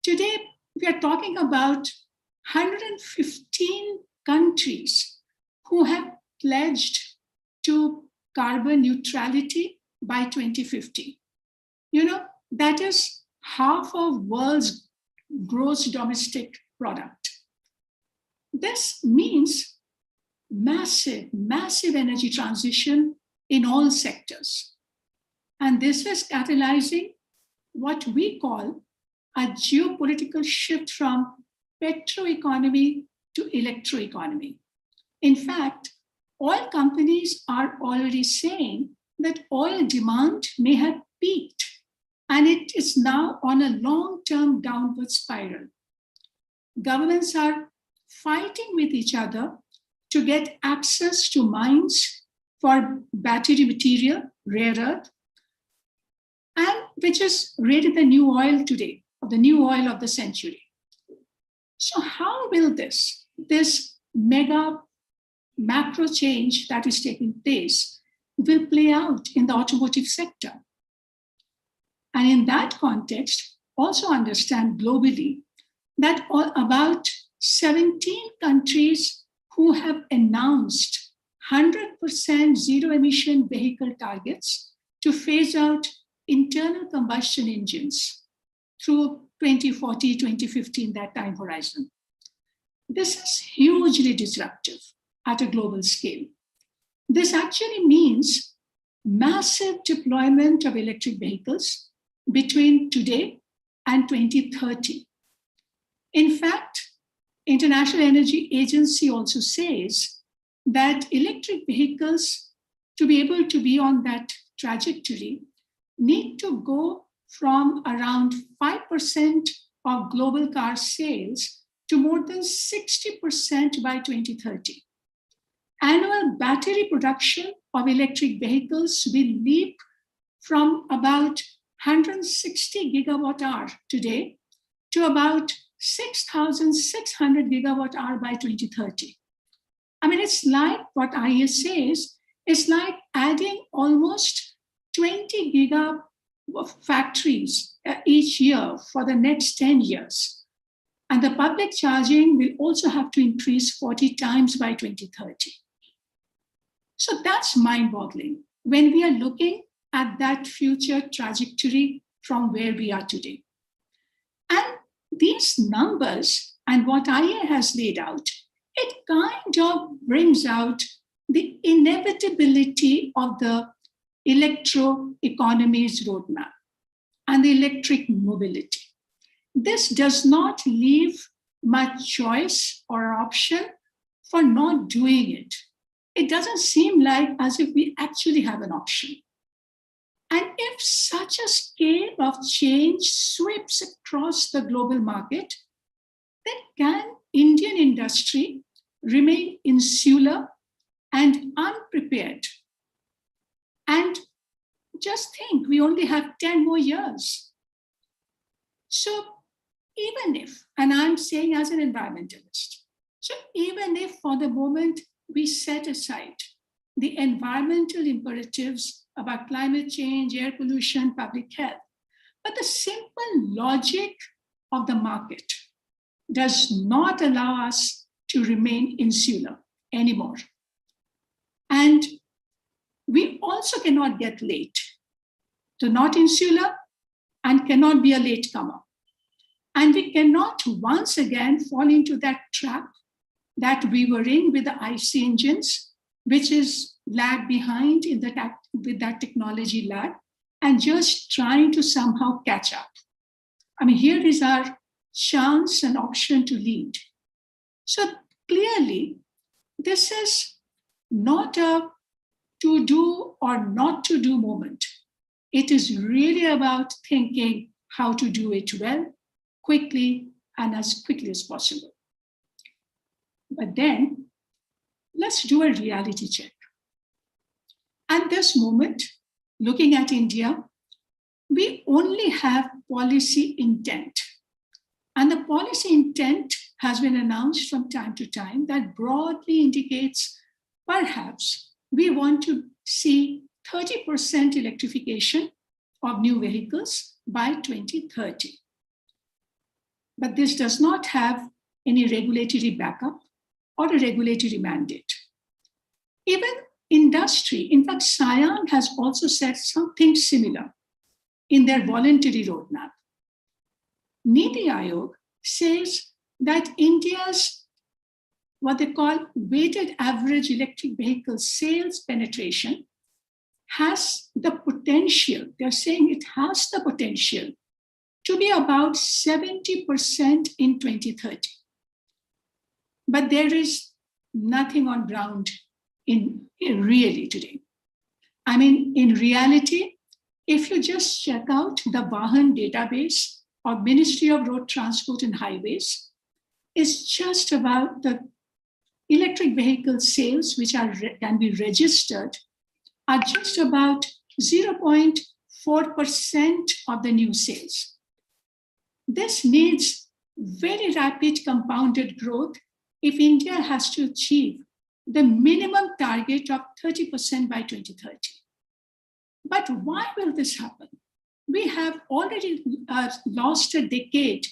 today we are talking about 115 countries who have pledged to carbon neutrality by 2050. That is half of world's gross domestic product. This means massive energy transition in all sectors. And this is catalyzing what we call a geopolitical shift from petroeconomy to electroeconomy. In fact, oil companies are already saying that oil demand may have peaked and it is now on a long-term downward spiral. Governments are fighting with each other to get access to mines for battery material, rare earth, and which is really the new oil today of the new oil of the century. So how will this mega macro change that is taking place will play out in the automotive sector? And in that context, also understand globally that about 17 countries who have announced 100% zero emission vehicle targets to phase out internal combustion engines through 2040, 2015, that time horizon. This is hugely disruptive at a global scale. This actually means massive deployment of electric vehicles between today and 2030. In fact, International Energy Agency also says that electric vehicles, to be able to be on that trajectory, need to go from around 5% of global car sales to more than 60% by 2030. Annual battery production of electric vehicles will leap from about 160 gigawatt hour today to about 6,600 gigawatt hour by 2030. I mean, it's like what IEA says, it's like adding almost 20 giga factories each year for the next 10 years. And the public charging will also have to increase 40 times by 2030. So that's mind-boggling when we are looking at that future trajectory from where we are today. And these numbers and what IEA has laid out, it kind of brings out the inevitability of the electro economy's roadmap and the electric mobility. This does not leave much choice or option for not doing it. It doesn't seem like as if we actually have an option. And if such a scale of change sweeps across the global market, then can Indian industry remain insular and unprepared? And just think, we only have 10 more years. So even if, and I'm saying as an environmentalist, so even if for the moment we set aside the environmental imperatives about climate change, air pollution, public health, but the simple logic of the market does not allow us to remain insular anymore. And we also cannot get late. So not insular and cannot be a latecomer. And we cannot once again fall into that trap that we were in with the IC engines, which is lag behind in with that technology lag and just trying to somehow catch up. I mean, here is our chance and option to lead. So clearly, this is not a to do or not to do moment. It is really about thinking how to do it well, quickly, and as quickly as possible. But then let's do a reality check. At this moment, looking at India, we only have policy intent. And the policy intent has been announced from time to time that broadly indicates perhaps we want to see 30% electrification of new vehicles by 2030. But this does not have any regulatory backup or a regulatory mandate. Even industry, in fact, SIAM has also said something similar in their voluntary roadmap. NITI Aayog says that India's what they call weighted average electric vehicle sales penetration has the potential, they're saying it has the potential to be about 70% in 2030. But there is nothing on ground in really today. I mean, in reality, if you just check out the Vahan database of Ministry of Road Transport and Highways, it's just about the electric vehicle sales, which can be registered, are just about 0.4% of the new sales. This needs very rapid compounded growth if India has to achieve the minimum target of 30% by 2030. But why will this happen? We have already lost a decade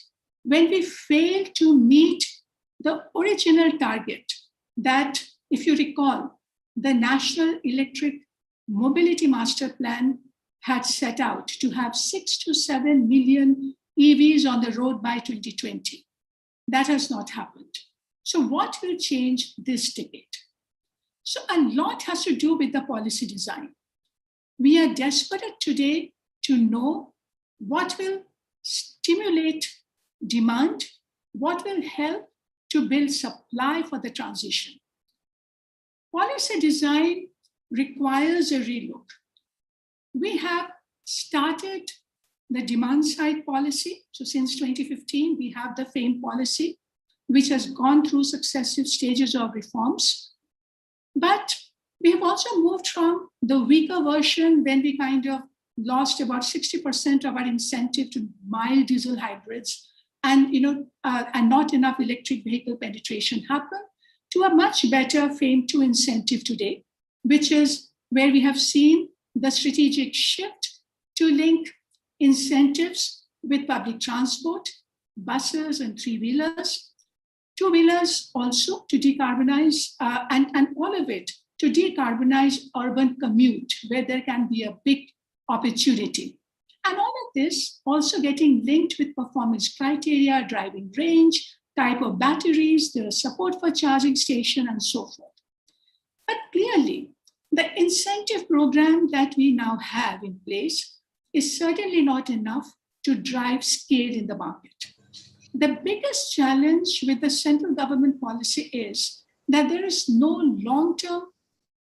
when we failed to meet the original target that, if you recall, the National Electric Mobility Master Plan had set out to have 6 to 7 million EVs on the road by 2020. That has not happened. So what will change this decade? So a lot has to do with the policy design. We are desperate today to know what will stimulate demand, what will help to build supply for the transition. Policy design requires a relook. We have started the demand side policy. So since 2015, we have the FAME policy, which has gone through successive stages of reforms. But we have also moved from the weaker version when we kind of lost about 60% of our incentive to mild diesel hybrids and, and not enough electric vehicle penetration happened, to a much better FAME 2 incentive today, which is where we have seen the strategic shift to link incentives with public transport, buses and three-wheelers, two-wheelers also to decarbonize, and all of it to decarbonize urban commute, where there can be a big opportunity. And all of this also getting linked with performance criteria, driving range, type of batteries, there is support for charging station and so forth. But clearly, the incentive program that we now have in place is certainly not enough to drive scale in the market. The biggest challenge with the central government policy is that there is no long-term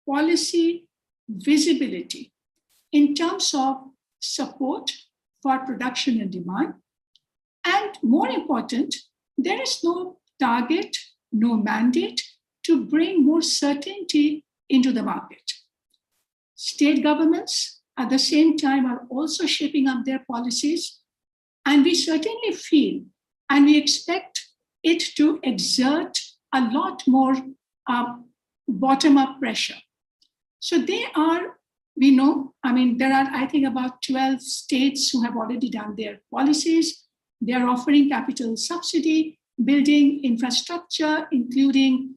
policy visibility in terms of support for production and demand. And more important, there is no target, no mandate to bring more certainty into the market. State governments at the same time are also shaping up their policies, and we certainly feel and we expect it to exert a lot more bottom-up pressure. So they are, we know, there are, I think, about 12 states who have already done their policies. They are offering capital subsidy, building infrastructure, including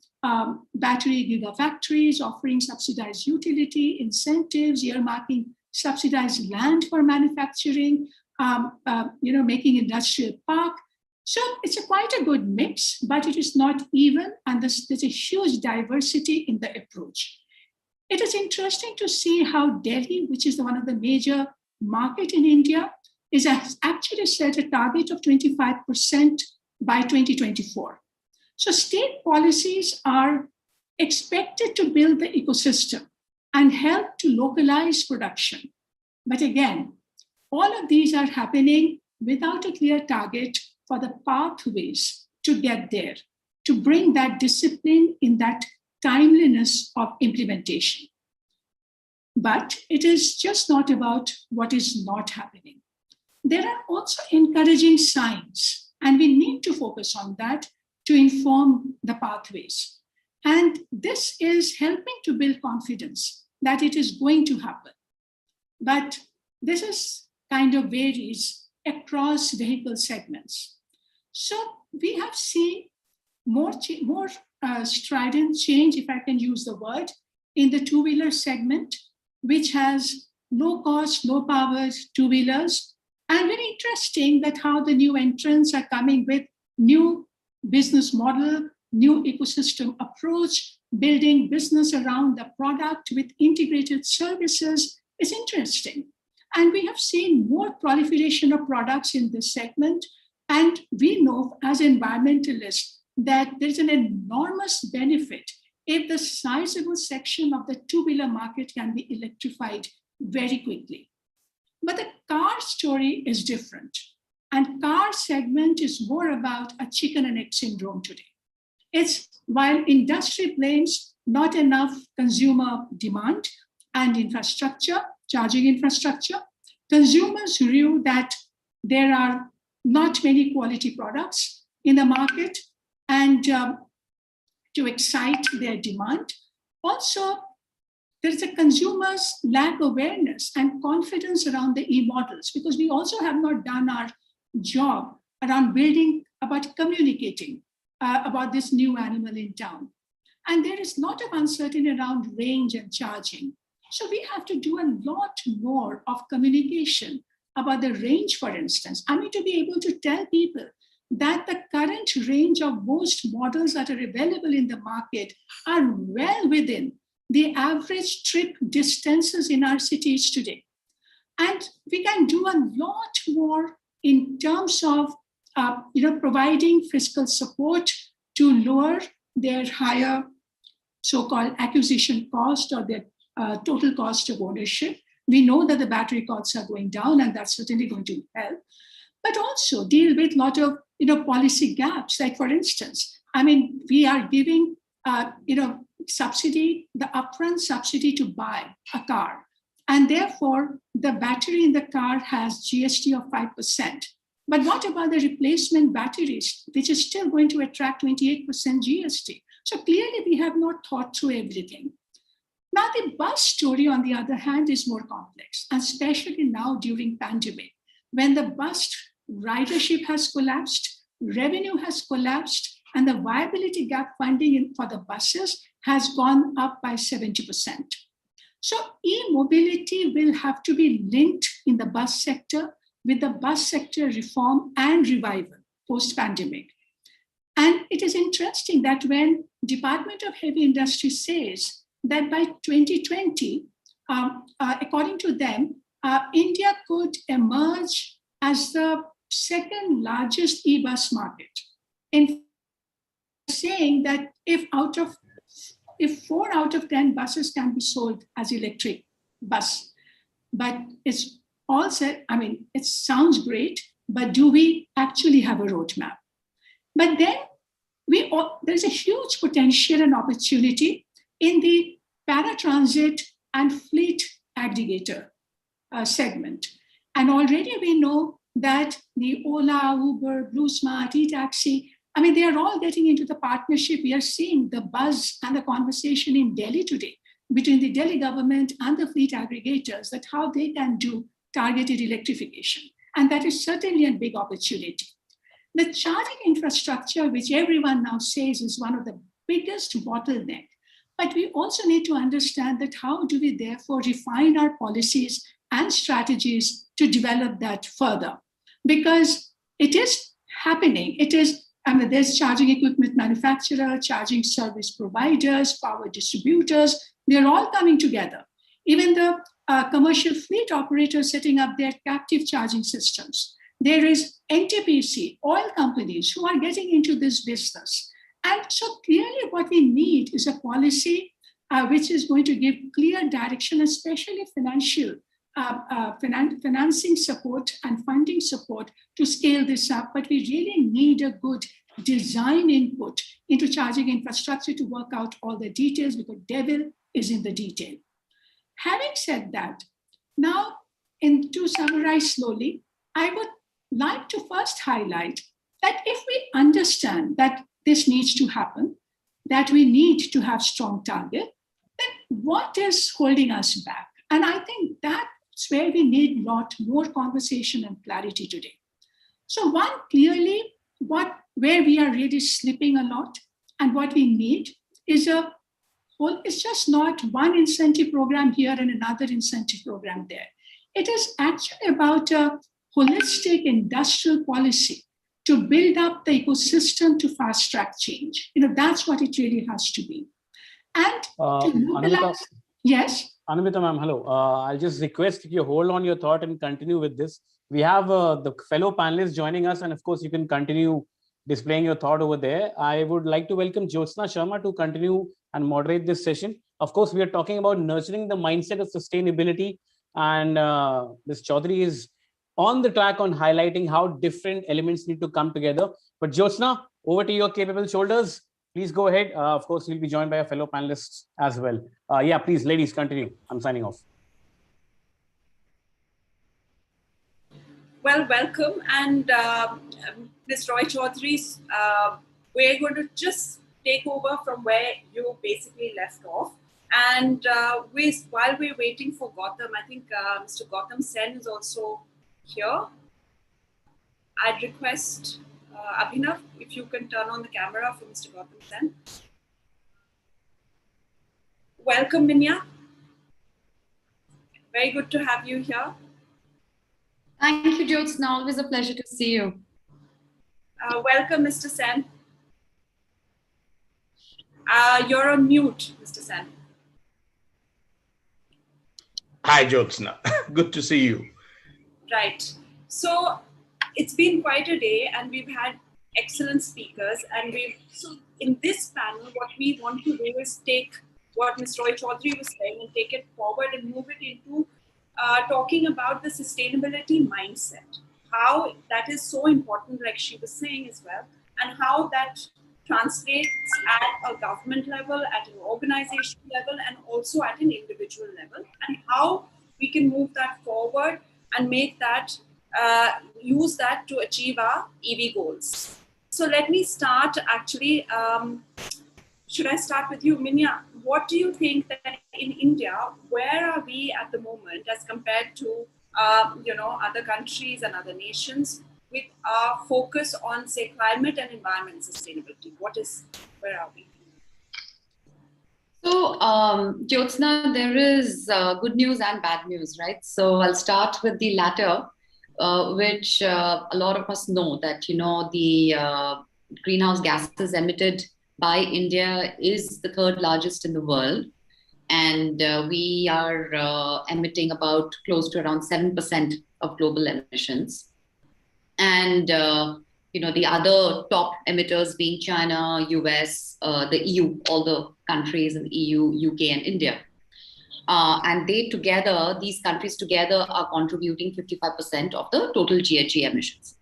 battery gigafactories, offering subsidized utility, incentives, earmarking subsidized land for manufacturing, making industrial park. So it's quite a good mix, but it is not even, and there's a huge diversity in the approach. It is interesting to see how Delhi, which is one of the major markets in India, is actually set a target of 25% by 2024. So state policies are expected to build the ecosystem and help to localize production. But again, all of these are happening without a clear target for the pathways to get there, to bring that discipline in that timeliness of implementation. But it is just not about what is not happening. There are also encouraging signs, and we need to focus on that to inform the pathways. And this is helping to build confidence that it is going to happen. But this is kind of varies across vehicle segments. So we have seen more strident change, if I can use the word, in the two-wheeler segment, which has low cost, low power two-wheelers. And very interesting that how the new entrants are coming with new business model, new ecosystem approach, building business around the product with integrated services is interesting. And we have seen more proliferation of products in this segment. And we know as environmentalists that there's an enormous benefit if the sizable section of the two-wheeler market can be electrified very quickly. But the car story is different. And car segment is more about a chicken and egg syndrome today. It's while industry blames not enough consumer demand and infrastructure, charging infrastructure, consumers view that there are not many quality products in the market, and to excite their demand. Also, there is a consumer's lack awareness and confidence around the e-models, because we also have not done our job around building, about communicating about this new animal in town. And there is a lot of uncertainty around range and charging. So we have to do a lot more of communication about the range, for instance. I need to be able to tell people that the current range of most models that are available in the market are well within the average trip distances in our cities today. And we can do a lot more in terms of providing fiscal support to lower their higher so-called acquisition cost or their total cost of ownership. We know that the battery costs are going down, and that's certainly going to help. But also deal with a lot of policy gaps. Like, for instance, we are giving subsidy, the upfront subsidy to buy a car, and therefore the battery in the car has GST of 5%. But what about the replacement batteries, which is still going to attract 28% GST? So clearly we have not thought through everything. Now the bus story, on the other hand, is more complex, and especially now during pandemic, when the bus ridership has collapsed, revenue has collapsed, and the viability gap funding for the buses has gone up by 70%. So e-mobility will have to be linked in the bus sector with the bus sector reform and revival post-pandemic. And it is interesting that when Department of Heavy Industry says that by 2020, according to them, India could emerge as the second largest e-bus market. In saying that if 4 out of 10 buses can be sold as electric bus, but it's all said, it sounds great, but do we actually have a roadmap? But then there's a huge potential and opportunity in the paratransit and fleet aggregator segment. And already we know that the Ola, Uber, BlueSmart, eTaxi, they are all getting into the partnership. We are seeing the buzz and the conversation in Delhi today between the Delhi government and the fleet aggregators, that how they can do targeted electrification. And that is certainly a big opportunity. The charging infrastructure, which everyone now says is one of the biggest bottleneck, but we also need to understand that how do we therefore refine our policies and strategies to develop that further? Because it is happening. It is, there's charging equipment manufacturer, charging service providers, power distributors, they're all coming together. Even the commercial fleet operators setting up their captive charging systems. There is NTPC, oil companies who are getting into this business. And so clearly what we need is a policy which is going to give clear direction, especially financial financing support and funding support to scale this up. But we really need a good design input into charging infrastructure to work out all the details, because devil is in the detail. Having said that, now, to summarize slowly, I would like to first highlight that if we understand that this needs to happen, that we need to have strong target, then what is holding us back? And I think that's where we need a lot more conversation and clarity today. So one, clearly, where we are really slipping a lot, and what we need is it's just not one incentive program here and another incentive program there. It is actually about a holistic industrial policy to build up the ecosystem to fast track change. That's what it really has to be. And Anumita, yes. Anumita ma'am, hello. I'll just request if you hold on your thought and continue with this. We have the fellow panelists joining us, and of course you can continue displaying your thought over there. I would like to welcome Jyotsna Sharma to continue and moderate this session. Of course, we are talking about nurturing the mindset of sustainability, and Ms. Chaudhary is on the track on highlighting how different elements need to come together. But Jyotsna, over to your capable shoulders. Please go ahead. Of course, you'll be joined by our fellow panelists as well. Yeah, please, ladies, continue. I'm signing off. Well, welcome. And Ms. Roy Chaudhary, we're going to just take over from where you basically left off. And while we're waiting for Gautam, I think Mr. Gautam Sen is also here. I'd request Abhinav, if you can turn on the camera for Mr. Gautam Sen. Welcome, Minya. Very good to have you here. Thank you, Jyotsna. Always a pleasure to see you. Welcome, Mr. Sen. You're on mute, Mr. Sen. Hi, Jyotsna. Good to see you. Right. So it's been quite a day, and we've had excellent speakers. And so in this panel, what we want to do is take what Ms. Roy Chaudhary was saying and take it forward and move it into talking about the sustainability mindset, how that is so important, like she was saying as well, and how that translates at a government level, at an organization level, and also at an individual level, and how we can move that forward and make that, use that to achieve our EV goals. So let me start actually, should I start with you, Minya? What do you think that in India, where are we at the moment as compared to other countries and other nations with our focus on, say, climate and environment sustainability? Where are we? So, Jyotsna, there is good news and bad news, right? So I'll start with the latter, which a lot of us know that, the greenhouse gases emitted by India is the third largest in the world. And we are emitting about close to around 7% of global emissions. And, the other top emitters being China, US, the EU, all the countries in the EU, UK, and India. And these countries together are contributing 55% of the total GHG emissions.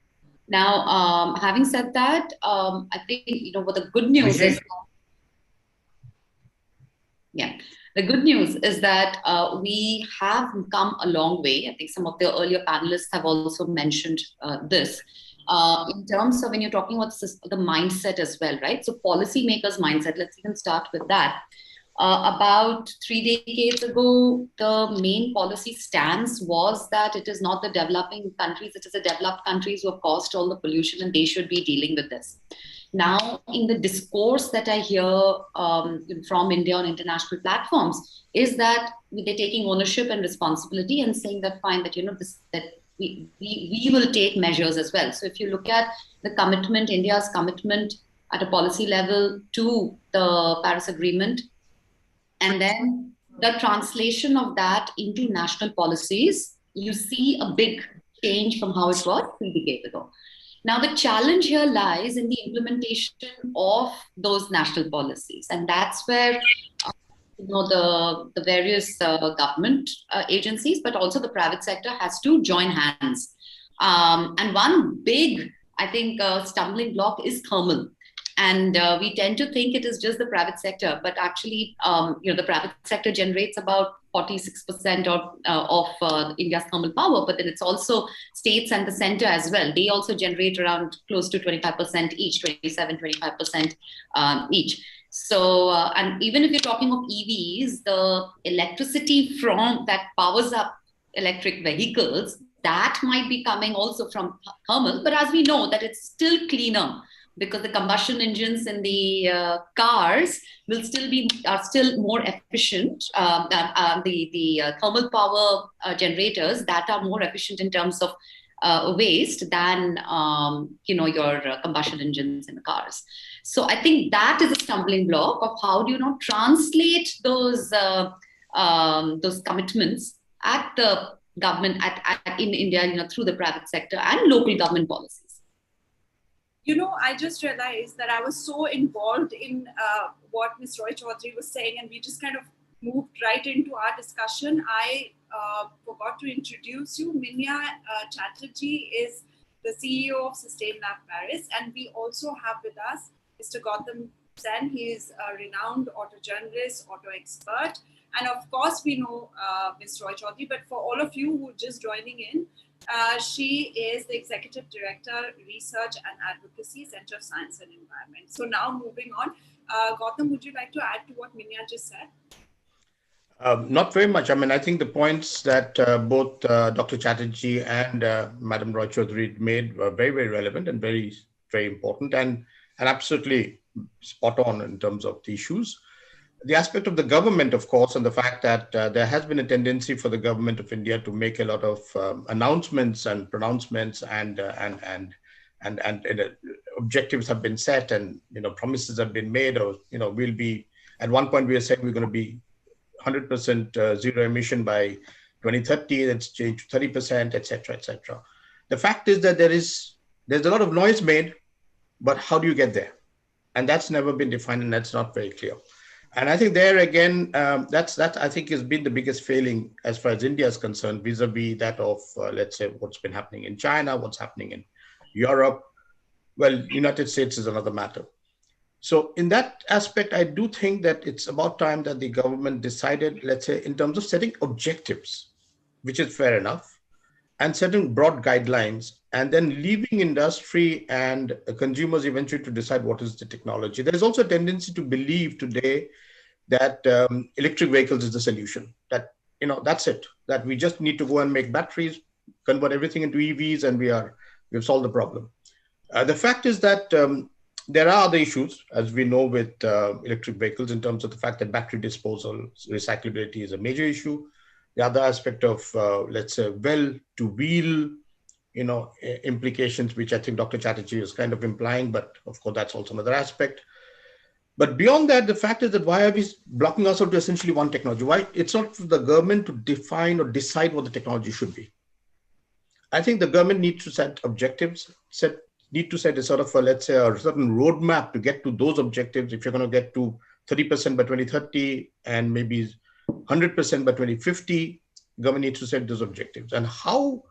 Now, having said that, I think, what the good news is, the good news is that we have come a long way. I think some of the earlier panelists have also mentioned this in terms of when you're talking about the mindset as well, right? So policymakers' mindset, let's even start with that. About 3 decades ago, the main policy stance was that it is not the developing countries, it is the developed countries who have caused all the pollution and they should be dealing with this. Now, in the discourse that I hear from India on international platforms is that they're taking ownership and responsibility and saying that fine, that, that we will take measures as well. So if you look at the commitment, India's commitment at a policy level to the Paris Agreement, and then the translation of that into national policies, you see a big change from how it was 3 decades ago. Now, the challenge here lies in the implementation of those national policies. And that's where the various government agencies, but also the private sector has to join hands. And one big, I think, stumbling block is thermal. And we tend to think it is just the private sector, but actually, the private sector generates about 46% of India's thermal power, but then it's also states and the center as well. They also generate around close to 25% each, 25% each. So, and even if you're talking of EVs, the electricity from that powers up electric vehicles, that might be coming also from thermal, but as we know that it's still cleaner, because the combustion engines in the cars are still more efficient than the thermal power generators that are more efficient in terms of waste than your combustion engines in the cars. So I think that is a stumbling block of how do you translate those commitments at the government in India, through the private sector and local government policies. I just realized that I was so involved in what Ms. Roy Chaudhary was saying, and we just kind of moved right into our discussion. I forgot to introduce you. Minya Chatterjee is the CEO of Sustainlab Paris, and we also have with us Mr. Gautam Sen. He is a renowned auto journalist, auto expert, And of course, we know Ms. Roy Chaudhary, but for all of you who are just joining in, she is the Executive Director, Research and Advocacy, Center of Science and Environment. So now moving on, Gautam, would you like to add to what Minya just said? Not very much. I mean, I think the points that both Dr. Chatterjee and Madam Roy Chaudhary made were very, very relevant and very, very important and absolutely spot on in terms of the issues. The aspect of the government, of course, and the fact that there has been a tendency for the government of India to make a lot of announcements and pronouncements and objectives have been set and promises have been made, or we'll be at one point we have said we're going to be 100% zero emission by 2030. That's changed to 30%, etc., etc. The fact is that there's a lot of noise made, but how do you get there? And that's never been defined, and that's not very clear. And I think there again, that I think has been the biggest failing as far as India is concerned, vis-a-vis that of, let's say, what's been happening in China, what's happening in Europe. Well, United States is another matter. So in that aspect, I do think that it's about time that the government decided, let's say, in terms of setting objectives, which is fair enough, and setting broad guidelines, and then leaving industry and consumers eventually to decide what is the technology. There is also a tendency to believe today that electric vehicles is the solution, that, that's it, that we just need to go and make batteries, convert everything into EVs, and we've solved the problem. The fact is that there are other issues, as we know, with electric vehicles in terms of the fact that battery disposal, recyclability is a major issue. The other aspect of, let's say, well-to-wheel, implications, which I think Dr. Chatterjee is kind of implying, but of course, that's also another aspect. But beyond that, the fact is that why are we blocking ourselves to essentially one technology? Why? It's not for the government to define or decide what the technology should be. I think the government needs to set objectives, need to set a sort of, let's say, a certain roadmap to get to those objectives. If you're going to get to 30% by 2030 and maybe 100% by 2050, government needs to set those objectives. And how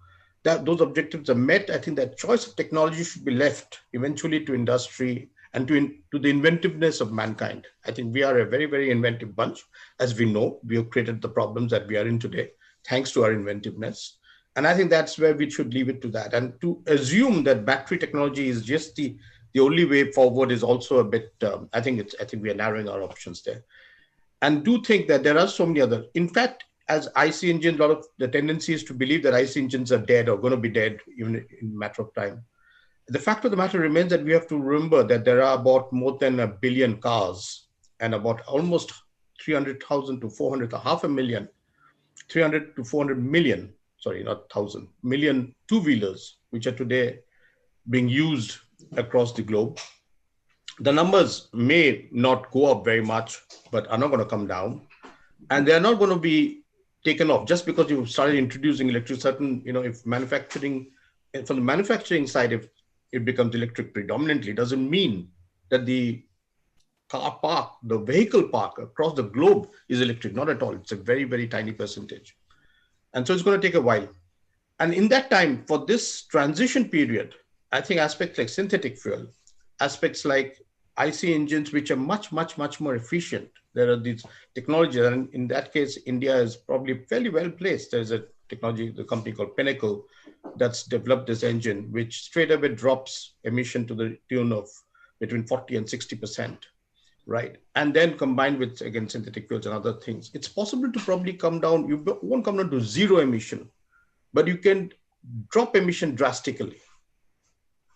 those objectives are met, I think that choice of technology should be left eventually to industry and to the inventiveness of mankind. I think we are a very, very inventive bunch. As we know, we have created the problems that we are in today, thanks to our inventiveness. And I think that's where we should leave it to that. And to assume that battery technology is just the only way forward is also a bit, I think we are narrowing our options there. And do think that there are so many other, in fact, as IC engines, a lot of the tendency is to believe that IC engines are dead or going to be dead even in a matter of time. The fact of the matter remains that we have to remember that there are about more than 1 billion cars and about almost 300,000 to 400, half a million, 300 to 400 million, sorry, not 1,000, million two-wheelers, which are today being used across the globe. The numbers may not go up very much, but are not going to come down. And they're not going to be taken off just because you've started introducing electric. Certain, if manufacturing, from the manufacturing side, if it becomes electric predominantly, doesn't mean that the car park, the vehicle park across the globe is electric. Not at all. It's a very, very tiny percentage. And so it's going to take a while. And in that time, for this transition period, I think aspects like synthetic fuel, aspects like IC engines, which are much, much, much more efficient. There are these technologies, and in that case, India is probably fairly well placed. There's a technology, the company called Pinnacle, that's developed this engine, which straight away drops emission to the tune of between 40 and 60%, right? And then combined with, again, synthetic fuels and other things, it's possible to probably come down. You won't come down to zero emission, but you can drop emission drastically.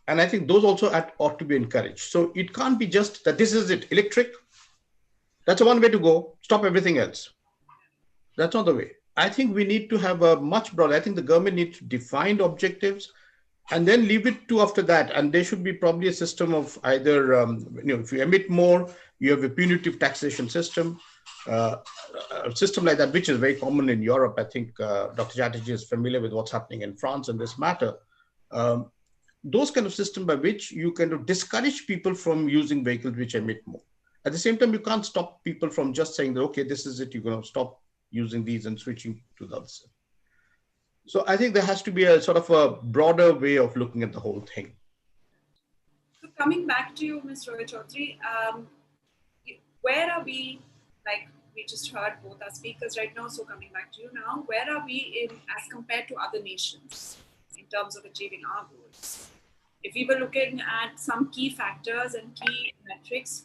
And I think those also ought to be encouraged. So it can't be just that this is it, electric. That's one way to go, stop everything else. That's not the way. I think we need to have a much broader, I think the government needs to define objectives and then leave it to after that. And there should be probably a system of either, if you emit more, you have a punitive taxation system, a system like that, which is very common in Europe. I think Dr. Chatterjee is familiar with what's happening in France in this matter. Those kind of system by which you kind of discourage people from using vehicles which emit more. At the same time, you can't stop people from just saying that, okay, this is it, you're going to stop using these and switching to the others. So I think there has to be a sort of a broader way of looking at the whole thing. So coming back to you, Ms. Roy Chaudhary, where are we, like, we just heard both our speakers right now. So coming back to you now, where are we in as compared to other nations in terms of achieving our goals? If we were looking at some key factors and key metrics,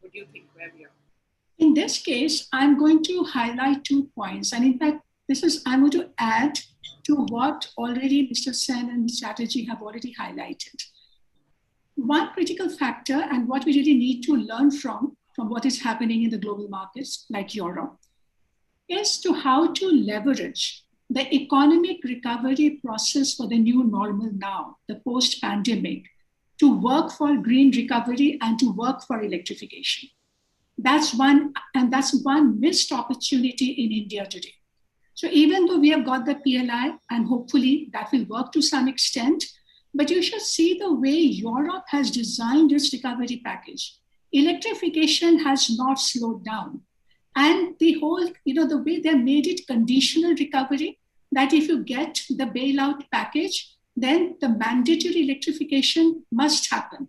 what do you think where we are? In this case, I'm going to highlight 2 points. And in fact, I'm going to add to what already Mr. Sen and Ms. Chatterjee have already highlighted. One critical factor, and what we really need to learn from what is happening in the global markets like Europe, is to how to leverage the economic recovery process for the new normal now, the post-pandemic, to work for green recovery and to work for electrification. That's one missed opportunity in India today. So even though we have got the PLI, and hopefully that will work to some extent, but you should see the way Europe has designed its recovery package. Electrification has not slowed down. And the whole, the way they made it conditional recovery, that if you get the bailout package, then the mandatory electrification must happen.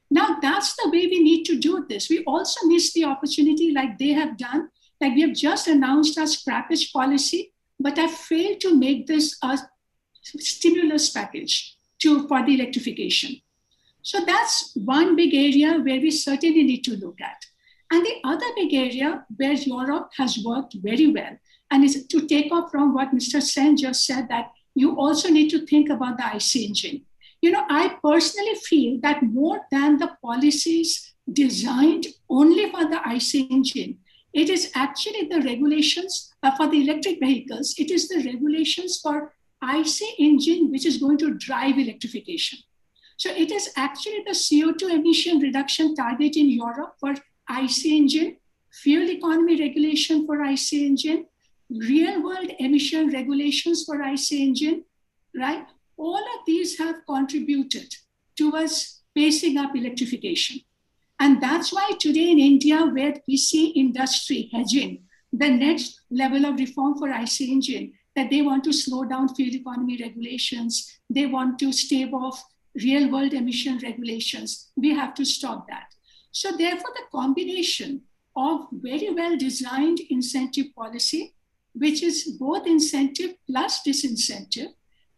Now that's the way we need to do this. We also miss the opportunity like they have done. Like we have just announced our scrappage policy, but have failed to make this a stimulus package for the electrification. So that's one big area where we certainly need to look at. And the other big area where Europe has worked very well, and is to take off from what Mr. Sen just said, that you also need to think about the IC engine. I personally feel that more than the policies designed only for the IC engine, it is actually the regulations for the electric vehicles. It is the regulations for IC engine which is going to drive electrification. So it is actually the CO2 emission reduction target in Europe for IC engine, fuel economy regulation for IC engine, real world emission regulations for IC engine, right? All of these have contributed towards pacing up electrification. And that's why today in India, where we see industry hedging the next level of reform for IC engine, that they want to slow down fuel economy regulations, they want to stave off real world emission regulations, we have to stop that. So therefore, the combination of very well designed incentive policy, which is both incentive plus disincentive,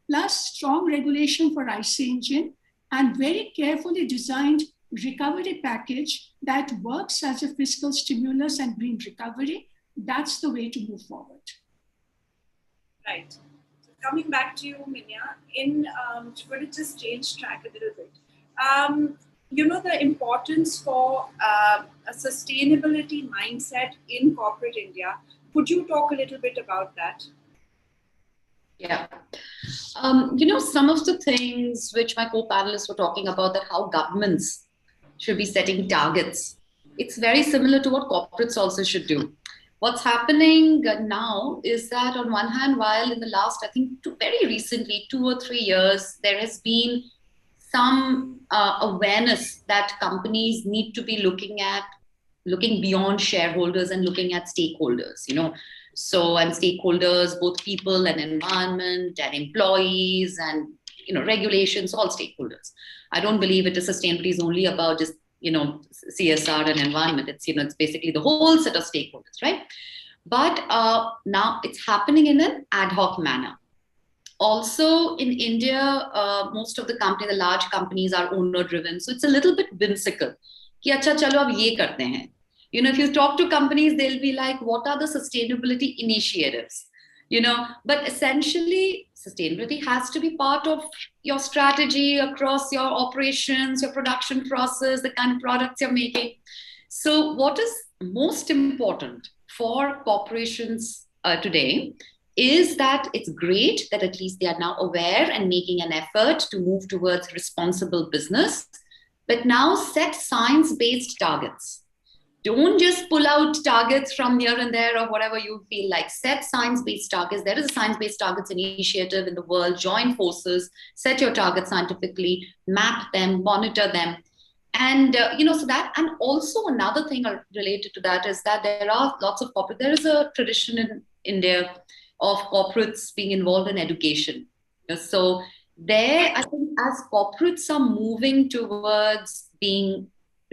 plus strong regulation for IC engine, and very carefully designed recovery package that works as a fiscal stimulus and green recovery, that's the way to move forward. Right. So coming back to you, Minya, we're going to just change track a little bit. The importance for a sustainability mindset in corporate India. Could you talk a little bit about that? Yeah. Some of the things which my co-panelists were talking about, that how governments should be setting targets. It's very similar to what corporates also should do. What's happening now is that on one hand, while in the last, I think very recently, 2 or 3 years, there has been some awareness that companies need to be looking beyond shareholders and looking at stakeholders, So, and stakeholders, both people and environment and employees and, regulations, all stakeholders. I don't believe sustainability is only about just, CSR and environment. It's basically the whole set of stakeholders, right? But now it's happening in an ad hoc manner. Also in India, most of the large companies are owner driven. So it's a little bit whimsical. Ki acha chalo ab ye karte hain. If you talk to companies, they'll be like, what are the sustainability initiatives? But essentially sustainability has to be part of your strategy across your operations, your production process, the kind of products you're making. So what is most important for corporations today is that it's great that at least they are now aware and making an effort to move towards responsible business, but now set science-based targets. Don't just pull out targets from here and there or whatever you feel like. Set science-based targets. There is a science-based targets initiative in the world. Join forces, set your targets scientifically, map them, monitor them. And, so that, and also another thing related to that is that there are lots of there is a tradition in India of corporates being involved in education. So there, I think as corporates are moving towards being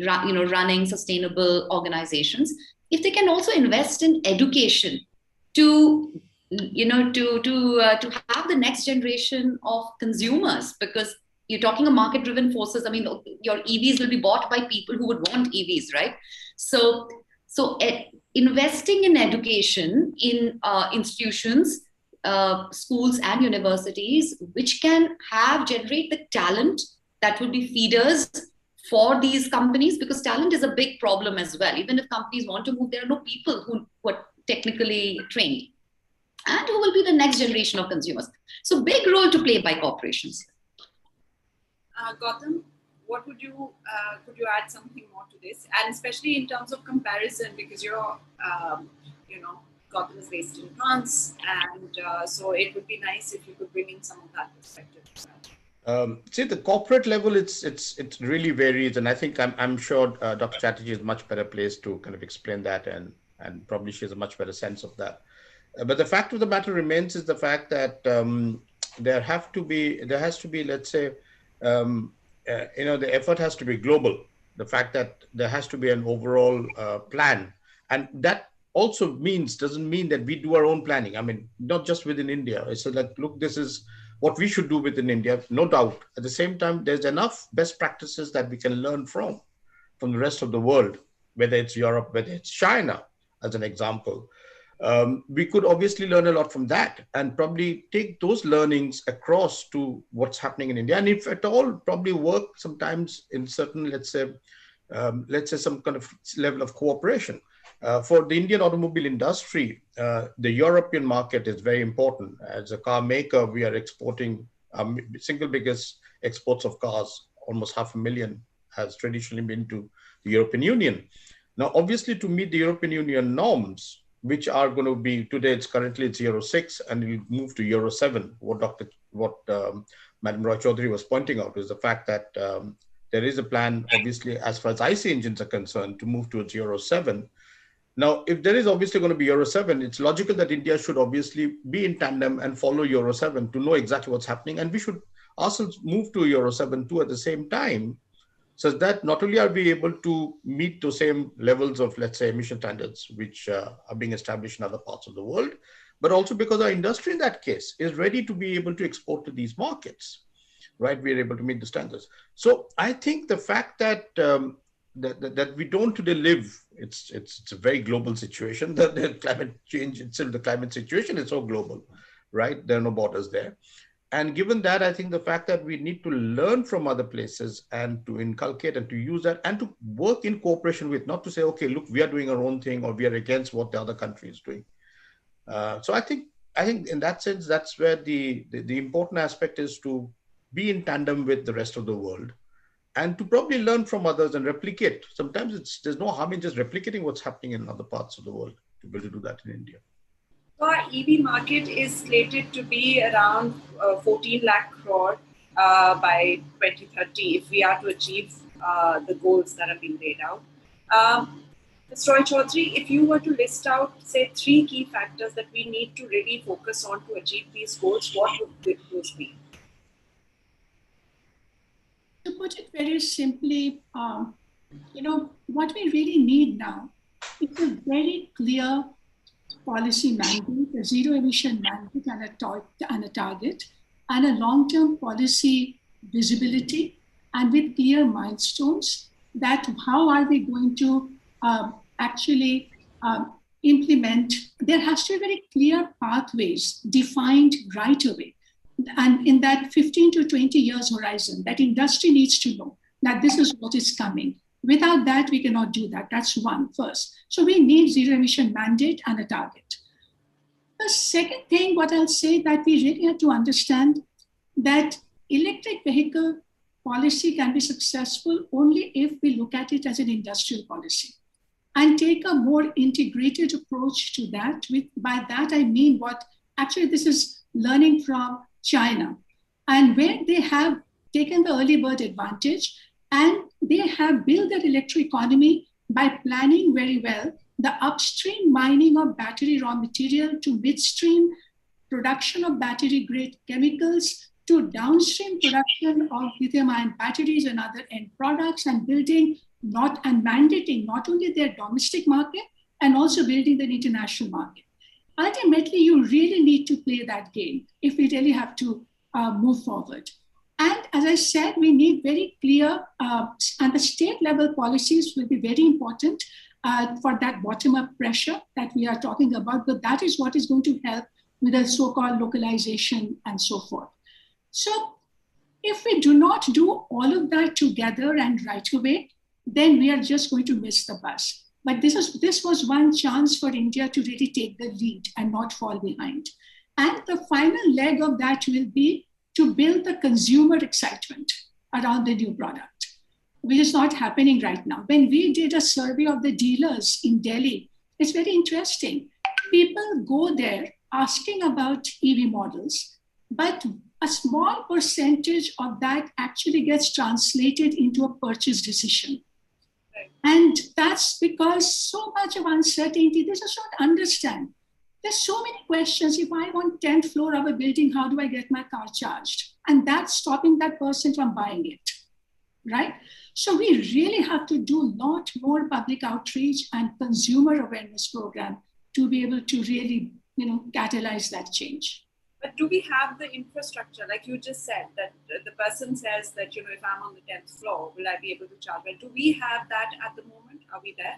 running sustainable organizations, if they can also invest in education to have the next generation of consumers, because you're talking of market-driven forces. I mean, your EVs will be bought by people who would want EVs, right? So investing in education in institutions, schools and universities, which can generate the talent that will be feeders for these companies, because talent is a big problem as well. Even if companies want to move, there are no people who are technically trained and who will be the next generation of consumers. So big role to play by corporations. Gautam, what would you could you add something more to this, and especially in terms of comparison, because you're Gautam is based in France, and so it would be nice if you could bring in some of that perspective as well. See, the corporate level, it really varies, and I think I'm sure Dr. Chatterjee is much better placed to kind of explain that, and probably she has a much better sense of that. But the fact of the matter remains is the fact that there has to be, let's say, the effort has to be global. The fact that there has to be an overall plan, and that also doesn't mean that we do our own planning. I mean, not just within India. It's like, look, this is what we should do within India, no doubt. At the same time, there's enough best practices that we can learn from the rest of the world, whether it's Europe, whether it's China, as an example. We could obviously learn a lot from that and probably take those learnings across to what's happening in India. And if at all, probably work sometimes in certain, let's say some kind of level of cooperation. For the Indian automobile industry, the European market is very important. As a car maker, we are exporting single biggest exports of cars, almost 500,000 has traditionally been to the European Union. Now, obviously, to meet the European Union norms, which are going to be today, it's currently Euro 6 and it will move to Euro 7. What Madam Roy Chaudhary was pointing out is the fact that there is a plan, obviously, as far as IC engines are concerned, to move towards Euro 7. Now, if there is obviously going to be Euro 7, it's logical that India should obviously be in tandem and follow Euro 7 to know exactly what's happening. And we should ourselves move to Euro 7 too at the same time, so that not only are we able to meet the same levels of, let's say, emission standards, which are being established in other parts of the world, but also because our industry in that case is ready to be able to export to these markets, right? We're able to meet the standards. So I think the fact that that we don't today live, it's a very global situation. The climate change itself, the climate situation is so global, right? There are no borders there. And given that, I think the fact that we need to learn from other places and to inculcate and to use that and to work in cooperation with, not to say, okay, look, we are doing our own thing or we are against what the other country is doing. So I think in that sense, that's where the important aspect is to be in tandem with the rest of the world and to probably learn from others and replicate. Sometimes there's no harm in just replicating what's happening in other parts of the world to be able to do that in India. Our EV market is slated to be around 14 lakh crore by 2030 if we are to achieve the goals that have been laid out. Mr. Roy Chaudhary, if you were to list out, say, 3 key factors that we need to really focus on to achieve these goals, what would those be? To put it very simply, what we really need now is a very clear policy mandate, a zero emission mandate and a target, and a long-term policy visibility, and with clear milestones that how are we going to actually implement. There has to be very clear pathways defined right away. And in that 15 to 20 years horizon, that industry needs to know that this is what is coming. Without that, we cannot do that. That's one first. So we need zero emission mandate and a target. The second thing, what I'll say, that we really have to understand that electric vehicle policy can be successful only if we look at it as an industrial policy and take a more integrated approach to that. By that, I mean actually this is learning from China, and where they have taken the early bird advantage and they have built their electric economy by planning very well the upstream mining of battery raw material to midstream production of battery grade chemicals to downstream production of lithium ion batteries and other end products, and building and mandating not only their domestic market and also building the international market. Ultimately, you really need to play that game if we really have to move forward. And as I said, we need very clear and the state level policies will be very important for that bottom-up pressure that we are talking about, but that is what is going to help with the so-called localization and so forth. So if we do not do all of that together and right away, then we are just going to miss the bus. But this was one chance for India to really take the lead and not fall behind. And the final leg of that will be to build the consumer excitement around the new product, which is not happening right now. When we did a survey of the dealers in Delhi, it's very interesting. People go there asking about EV models, but a small percentage of that actually gets translated into a purchase decision. And that's because so much of uncertainty, they just don't understand. There's so many questions. If I want 10th floor of a building, how do I get my car charged? And that's stopping that person from buying it, right? So we really have to do a lot more public outreach and consumer awareness program to be able to really, catalyze that change. But do we have the infrastructure? Like you just said, that the person says that, if I'm on the 10th floor, will I be able to charge? But do we have that at the moment? Are we there?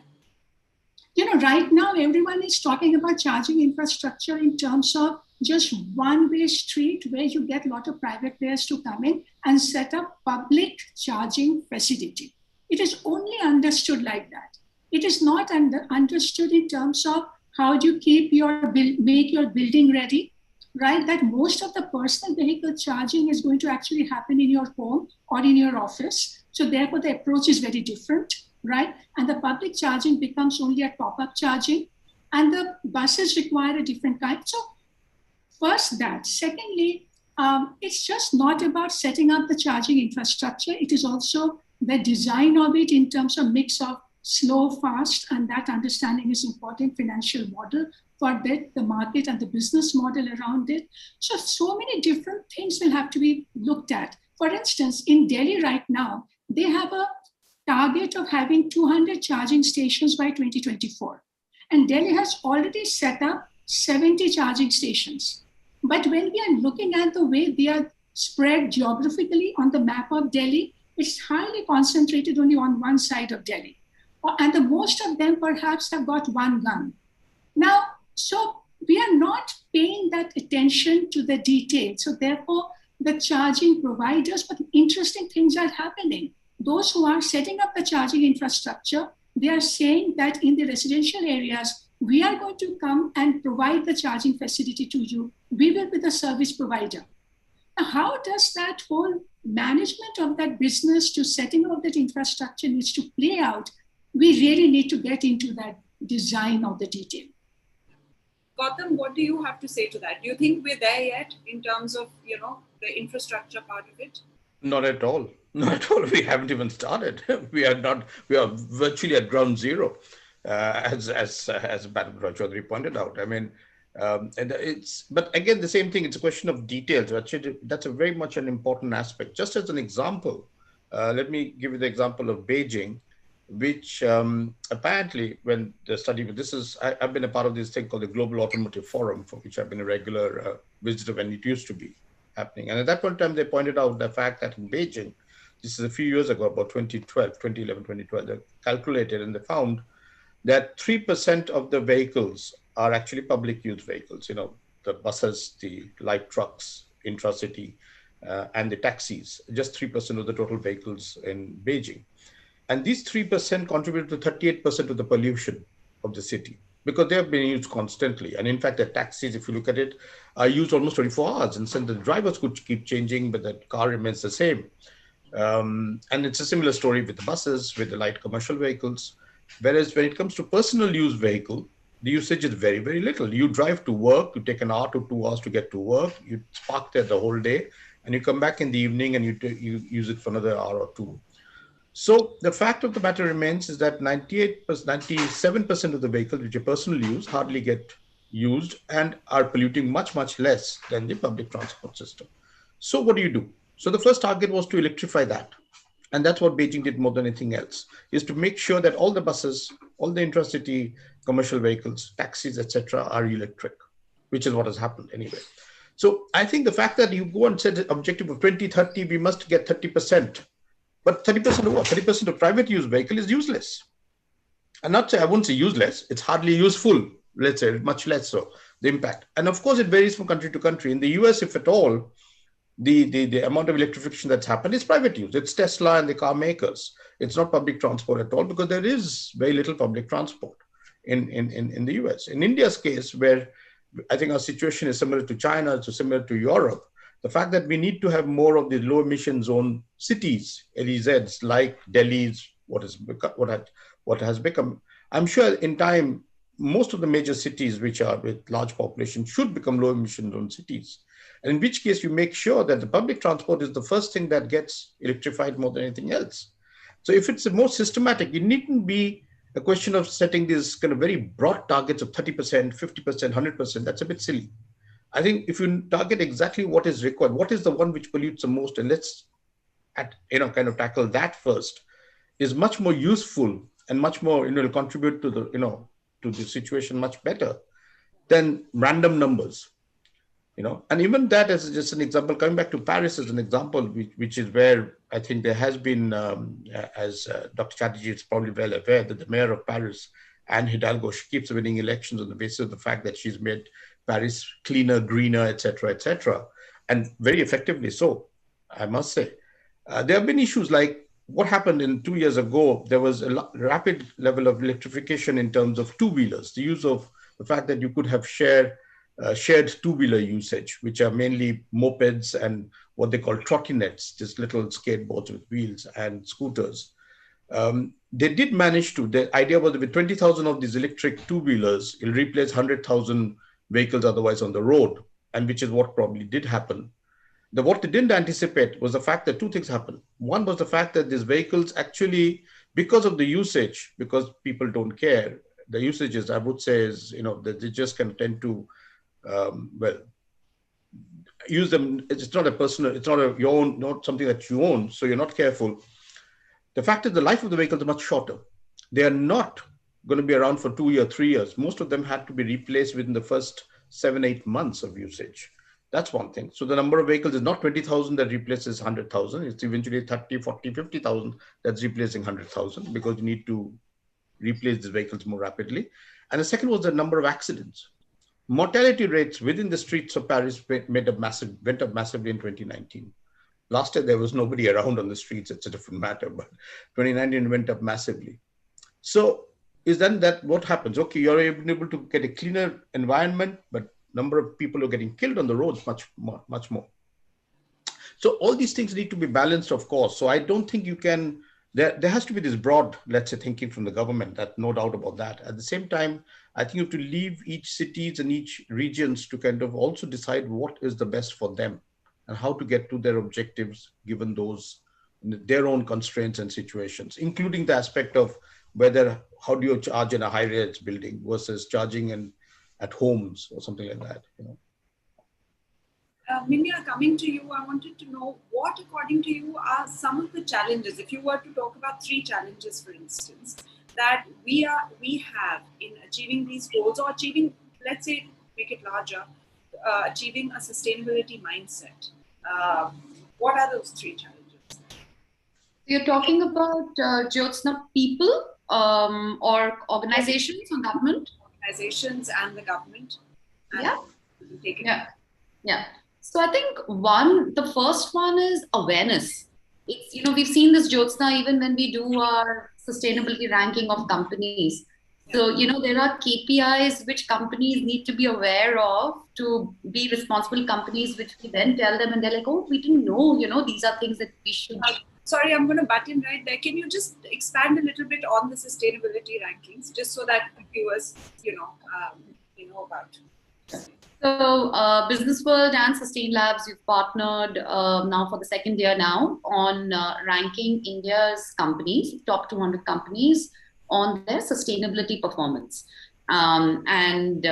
Right now, everyone is talking about charging infrastructure in terms of just one-way street where you get a lot of private players to come in and set up public charging facility. It is only understood like that. It is not understood in terms of how do you make your building ready, right? That most of the personal vehicle charging is going to actually happen in your home or in your office. So therefore, the approach is very different, right? And the public charging becomes only a top-up charging, and the buses require a different kind. So first that. Secondly, it's just not about setting up the charging infrastructure. It is also the design of it in terms of mix of slow, fast, and that understanding is important, financial model for that, the market and the business model around it. So many different things will have to be looked at. For instance, in Delhi right now, they have a target of having 200 charging stations by 2024. And Delhi has already set up 70 charging stations. But when we are looking at the way they are spread geographically on the map of Delhi, it's highly concentrated only on one side of Delhi. And the most of them perhaps have got one gun. Now, so we are not paying that attention to the details. So therefore, the charging providers, but interesting things are happening. Those who are setting up the charging infrastructure, they are saying that in the residential areas, we are going to come and provide the charging facility to you. We will be the service provider. Now, how does that whole management of that business to setting up that infrastructure needs to play out? We really need to get into that design of the detail. Gautam, what do you have to say to that? Do you think we're there yet in terms of, the infrastructure part of it? Not at all. Not at all. We haven't even started. We are virtually at ground zero, as Madam Chaudhary pointed out. I mean, but again, the same thing, it's a question of details. That's a very much an important aspect. Just as an example, let me give you the example of Beijing, which apparently when the study, I've been a part of this thing called the Global Automotive Forum, for which I've been a regular visitor when it used to be happening. And at that point in time, they pointed out the fact that in Beijing, this is a few years ago, about 2011, 2012, they calculated and they found that 3% of the vehicles are actually public use vehicles, the buses, the light trucks, intracity, and the taxis, just 3% of the total vehicles in Beijing. And these 3% contribute to 38% of the pollution of the city because they have been used constantly. And in fact, the taxis, if you look at it, are used almost 24 hours. And so the drivers could keep changing, but the car remains the same. And it's a similar story with the buses, with the light commercial vehicles. Whereas when it comes to personal use vehicle, the usage is very, very little. You drive to work, you take an hour to 2 hours to get to work, you park there the whole day, and you come back in the evening and you use it for another hour or two. So the fact of the matter remains is that 97% of the vehicles which are personal use hardly get used and are polluting much, much less than the public transport system. So what do you do? So the first target was to electrify that. And that's what Beijing did more than anything else, is to make sure that all the buses, all the intracity commercial vehicles, taxis, etc., are electric, which is what has happened anyway. So I think the fact that you go and set an objective of 2030, we must get 30%. But 30% of what? 30% of private use vehicle is useless. And not say, I wouldn't say useless, it's hardly useful, let's say, much less so, the impact. And of course, it varies from country to country. In the US, if at all, the amount of electrification that's happened is private use. It's Tesla and the car makers. It's not public transport at all, because there is very little public transport in the US. In India's case, where I think our situation is similar to China, so similar to Europe, the fact that we need to have more of the low emission zone cities, LEZs, like Delhi's, what has become, I'm sure in time, most of the major cities which are with large population should become low emission zone cities. And in which case you make sure that the public transport is the first thing that gets electrified more than anything else. So if it's more systematic, it needn't be a question of setting these kind of very broad targets of 30%, 50%, 100%. That's a bit silly. I think if you target exactly what is required, what is the one which pollutes the most, and let's kind of tackle that first, is much more useful and much more, will contribute to the, to the situation much better than random numbers. And even that as just an example, coming back to Paris as an example, which is where I think there has been, as Dr. Chatterjee is probably well aware, that the mayor of Paris, Anne Hidalgo, she keeps winning elections on the basis of the fact that she's made Paris cleaner, greener, etc., and very effectively so, I must say. There have been issues like what happened 2 years ago. There was a rapid level of electrification in terms of two-wheelers, the use of the fact that you could have shared two-wheeler usage, which are mainly mopeds and what they call trottinettes, just little skateboards with wheels and scooters. They did manage to, the idea was that with 20,000 of these electric two-wheelers, it'll replace 100,000 vehicles otherwise on the road, and which is what probably did happen. What they didn't anticipate was the fact that two things happened. One was the fact that these vehicles actually, because of the usage, because people don't care, the usages, I would say, is, that they just can tend to, use them. It's not a personal, it's not your own, not something that you own, so you're not careful. The fact is the life of the vehicles is much shorter. They are not going to be around for 2 years, 3 years. Most of them had to be replaced within the first 7-8 months of usage. That's one thing. So the number of vehicles is not 20,000 that replaces 100,000. It's eventually 30, 40, 50,000 that's replacing 100,000, because you need to replace these vehicles more rapidly. And the second was the number of accidents. Mortality rates within the streets of Paris went up massively in 2019. Last year, there was nobody around on the streets. It's a different matter, but 2019 went up massively. So is then that what happens? Okay, you're able to get a cleaner environment, but number of people who are getting killed on the roads much more. So all these things need to be balanced, of course. So I don't think you can, there has to be this broad, let's say, thinking from the government, that no doubt about that. At the same time, I think you have to leave each cities and each regions to kind of also decide what is the best for them and how to get to their objectives, given their own constraints and situations, including the aspect of how do you charge in a high-rise building versus charging at homes or something like that. Minya, coming to you, I wanted to know what, according to you, are some of the challenges, if you were to talk about 3 challenges, for instance, that we have in achieving these goals, or achieving, let's say, make it larger, achieving a sustainability mindset. What are those 3 challenges? You're talking about, Jyotsna, people or organizations or government? Organizations and the government. Yeah. So I think the first one is awareness. It's, we've seen this, Jyotsna, even when we do our sustainability ranking of companies. So, there are KPIs which companies need to be aware of to be responsible companies, which we then tell them and they're like, oh, we didn't know, these are things that we should. Sorry, I'm going to butt in right there. Can you just expand a little bit on the sustainability rankings, just so that viewers, know about? So Business World and Sustain Labs, you've partnered now for the 2nd year now on ranking India's companies, top 200 companies, on their sustainability performance. It's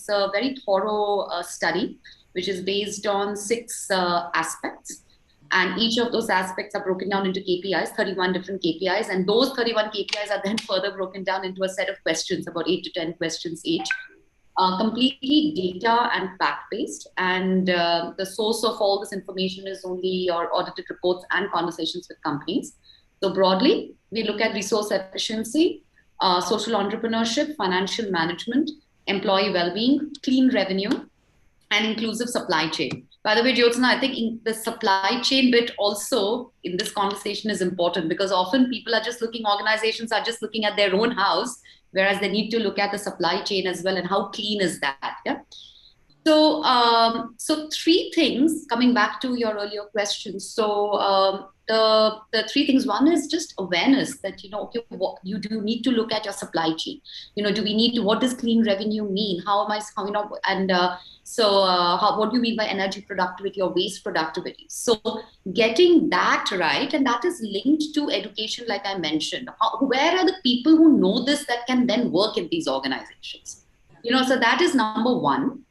a very thorough study, which is based on 6 aspects. And each of those aspects are broken down into KPIs, 31 different KPIs. And those 31 KPIs are then further broken down into a set of questions, about 8 to 10 questions each, completely data and fact-based. And the source of all this information is only your audited reports and conversations with companies. So broadly, we look at resource efficiency, social entrepreneurship, financial management, employee well-being, clean revenue, and inclusive supply chain. By the way, Jyotsna, I think in the supply chain bit also in this conversation is important, because often people are just looking, organizations are just looking at their own house, whereas they need to look at the supply chain as well and how clean is that. Yeah. So, so 3 things, coming back to your earlier question. So the 3 things, one is just awareness that, okay, what you do need to look at your supply chain. Do we need to, what does clean revenue mean? How am I, and what do you mean by energy productivity or waste productivity? So getting that right, and that is linked to education, like I mentioned. Where are the people who know this that can then work in these organizations? So that is number 1.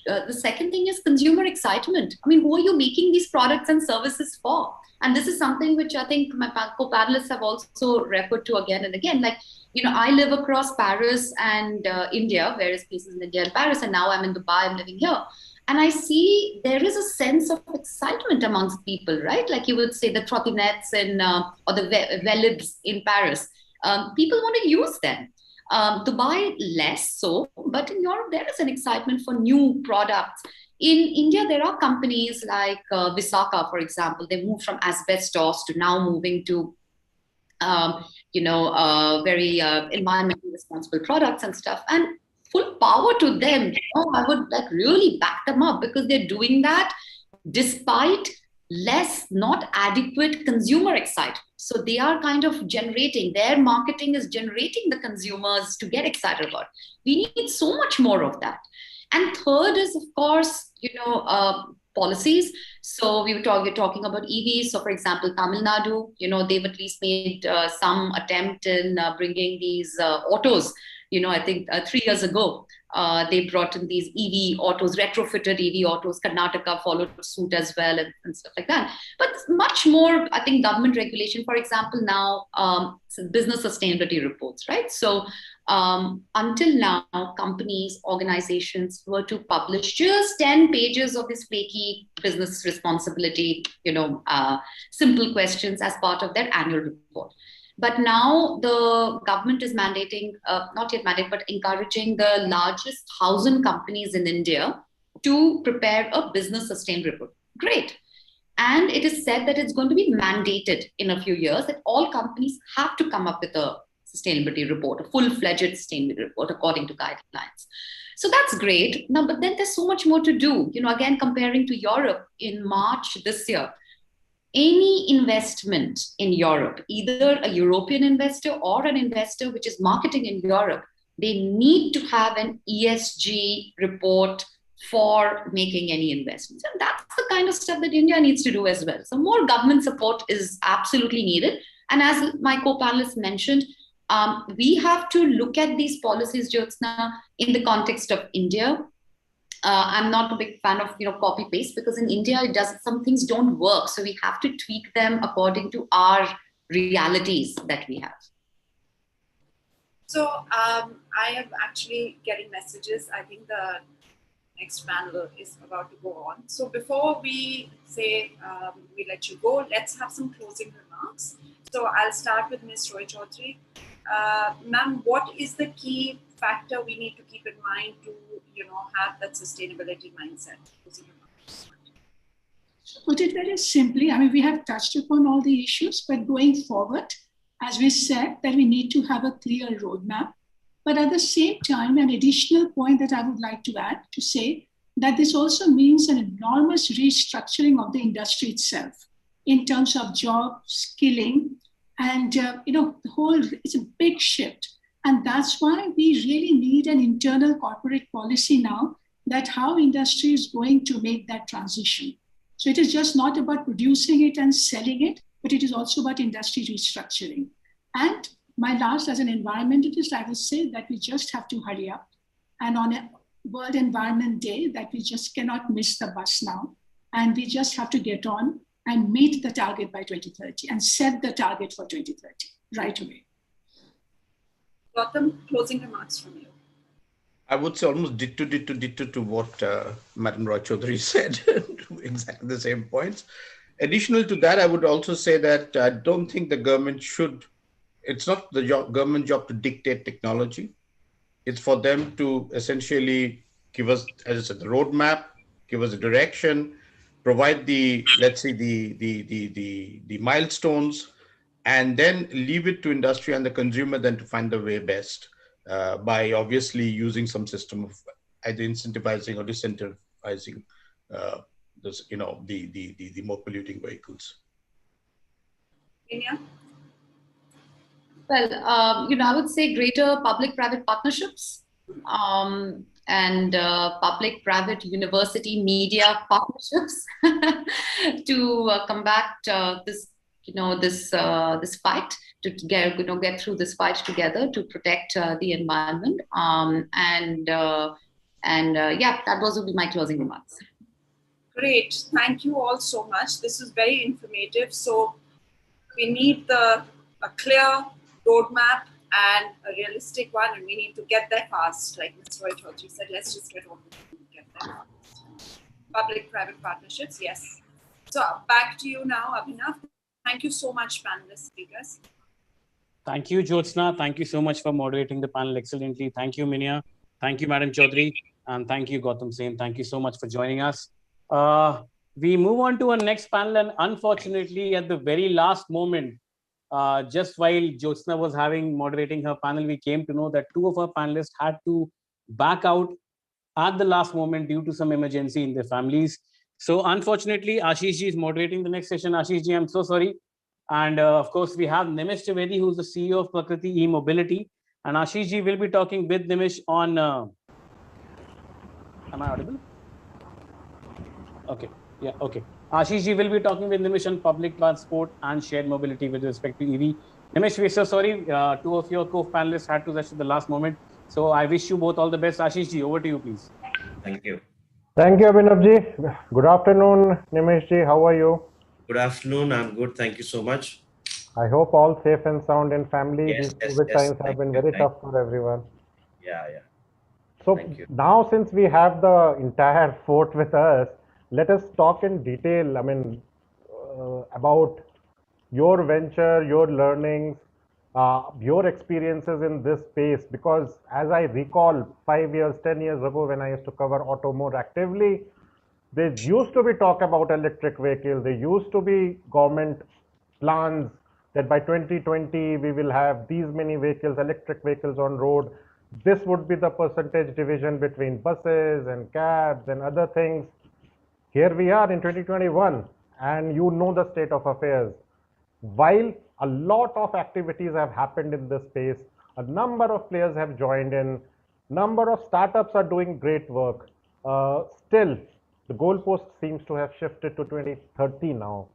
The second thing is consumer excitement. I mean, who are you making these products and services for? And this is something which I think my co-panelists have also referred to again and again. Like, I live across Paris and India, various places in India and Paris, and now I'm in Dubai, I'm living here. And I see there is a sense of excitement amongst people, right? Like you would say the trottinettes or the Velibs in Paris. People want to use them. Dubai less so, but in Europe there is an excitement for new products. In India, there are companies like Visakha, for example. They moved from asbestos to now moving to, very environmentally responsible products and stuff. And full power to them. I would really back them up, because they're doing that despite less, not adequate consumer excitement. So they are kind of generating, their marketing is generating the consumers to get excited about. We need so much more of that. And third is, of course, policies. So we were talking about EVs. So for example, Tamil Nadu, they've at least made some attempt in bringing these autos. I think 3 years ago, they brought in these EV autos, retrofitted EV autos. Karnataka followed suit as well, and stuff like that. But much more, I think, government regulation. For example, now business sustainability reports, right? So until now, companies, organizations were to publish just 10 pages of this flaky business responsibility, simple questions as part of their annual report. But now the government is mandating, not yet mandating, but encouraging the largest 1,000 companies in India to prepare a business sustainability report. Great. And it is said that it's going to be mandated in a few years that all companies have to come up with a sustainability report, a full-fledged sustainability report according to guidelines. So that's great. Now, but then there's so much more to do. Again, comparing to Europe in March this year, any investment in Europe, either a European investor or an investor which is marketing in Europe, they need to have an ESG report for making any investments. And that's the kind of stuff that India needs to do as well. So more government support is absolutely needed. And as my co-panelists mentioned, we have to look at these policies, Jyotsna, in the context of India. I'm not a big fan of copy paste, because in India some things don't work, so we have to tweak them according to our realities that we have. So I am actually getting messages. I think the next panel is about to go on. So before we say we let you go, let's have some closing remarks. So I'll start with Ms. Roy Chaudhary. Ma'am, what is the key factor we need to keep in mind to have that sustainability mindset? Put it very simply, we have touched upon all the issues, but going forward, as we said, that we need to have a clear roadmap. But at the same time, an additional point that I would like to add to say that this also means an enormous restructuring of the industry itself in terms of job skilling, and the whole, it's a big shift. And that's why we really need an internal corporate policy now, that how industry is going to make that transition. So it is just not about producing it and selling it, but it is also about industry restructuring. And my last, as an environmentalist, I will say that we just have to hurry up. And on a World Environment Day, that we just cannot miss the bus now. And we just have to get on and meet the target by 2030 and set the target for 2030 right away. Gautam, closing remarks from you. I would say almost ditto to what Madam Roy Chaudhary said, exactly the same points. Additional to that, I would also say that I don't think the government should, it's not the government job to dictate technology. It's for them to essentially give us, as I said, the roadmap, give us a direction, provide the, let's say, the milestones, and then leave it to industry and the consumer then to find the way best by obviously using some system of either incentivizing or disincentivizing this, the more polluting vehicles. Inya? Well, I would say greater public-private partnerships and public-private university media partnerships to combat this, this fight, to get through this fight together to protect the environment. Yeah, that would be my closing remarks. Great. Thank you all so much. This is very informative. So we need a clear roadmap and a realistic one, and we need to get there fast. Like Ms. Roy Chaudhary said, let's just get on with it and get there fast. Public-private partnerships, yes. So back to you now, Abhinav. Thank you so much, panelist speakers. Thank you, Jyotsna. Thank you so much for moderating the panel excellently. Thank you, Minya. Thank you, Madam Chaudhary. And thank you, Gautam Sen. Thank you so much for joining us. We move on to our next panel, and unfortunately, at the very last moment, just while Jyotsna was moderating her panel, we came to know that two of our panelists had to back out at the last moment due to some emergency in their families. So unfortunately, Ashish ji is moderating the next session. Ashish ji, I'm so sorry. And of course, we have Nimish Trivedi, who's the CEO of Prakriti E-Mobility. And Ashish ji will be talking with Nimish on... am I audible? Okay. Yeah, okay. Ashish ji will be talking with Nimish on public transport and shared mobility with respect to EV. Nimish, we're so sorry. Two of your co-panelists had to rush at the last moment. So I wish you both all the best. Ashish ji, over to you, please. Thank you. Thank you, Abhinav ji. Good afternoon, Nimish ji. How are you? Good afternoon. I'm good. Thank you so much. I hope all safe and sound in family. Yes, These COVID times have been very tough for everyone. Yeah. So now, since we have the entire fort with us, let us talk in detail, about your venture, your learnings, your experiences in this space. Because as I recall, 5 years, 10 years ago, when I used to cover auto more actively, there used to be talk about electric vehicles. There used to be government plans that by 2020, we will have these many vehicles, electric vehicles on road. This would be the percentage division between buses and cabs and other things. Here we are in 2021, and you know the state of affairs. While a lot of activities have happened in this space, a number of players have joined in, number of startups are doing great work. Still, the goalpost seems to have shifted to 2030 now.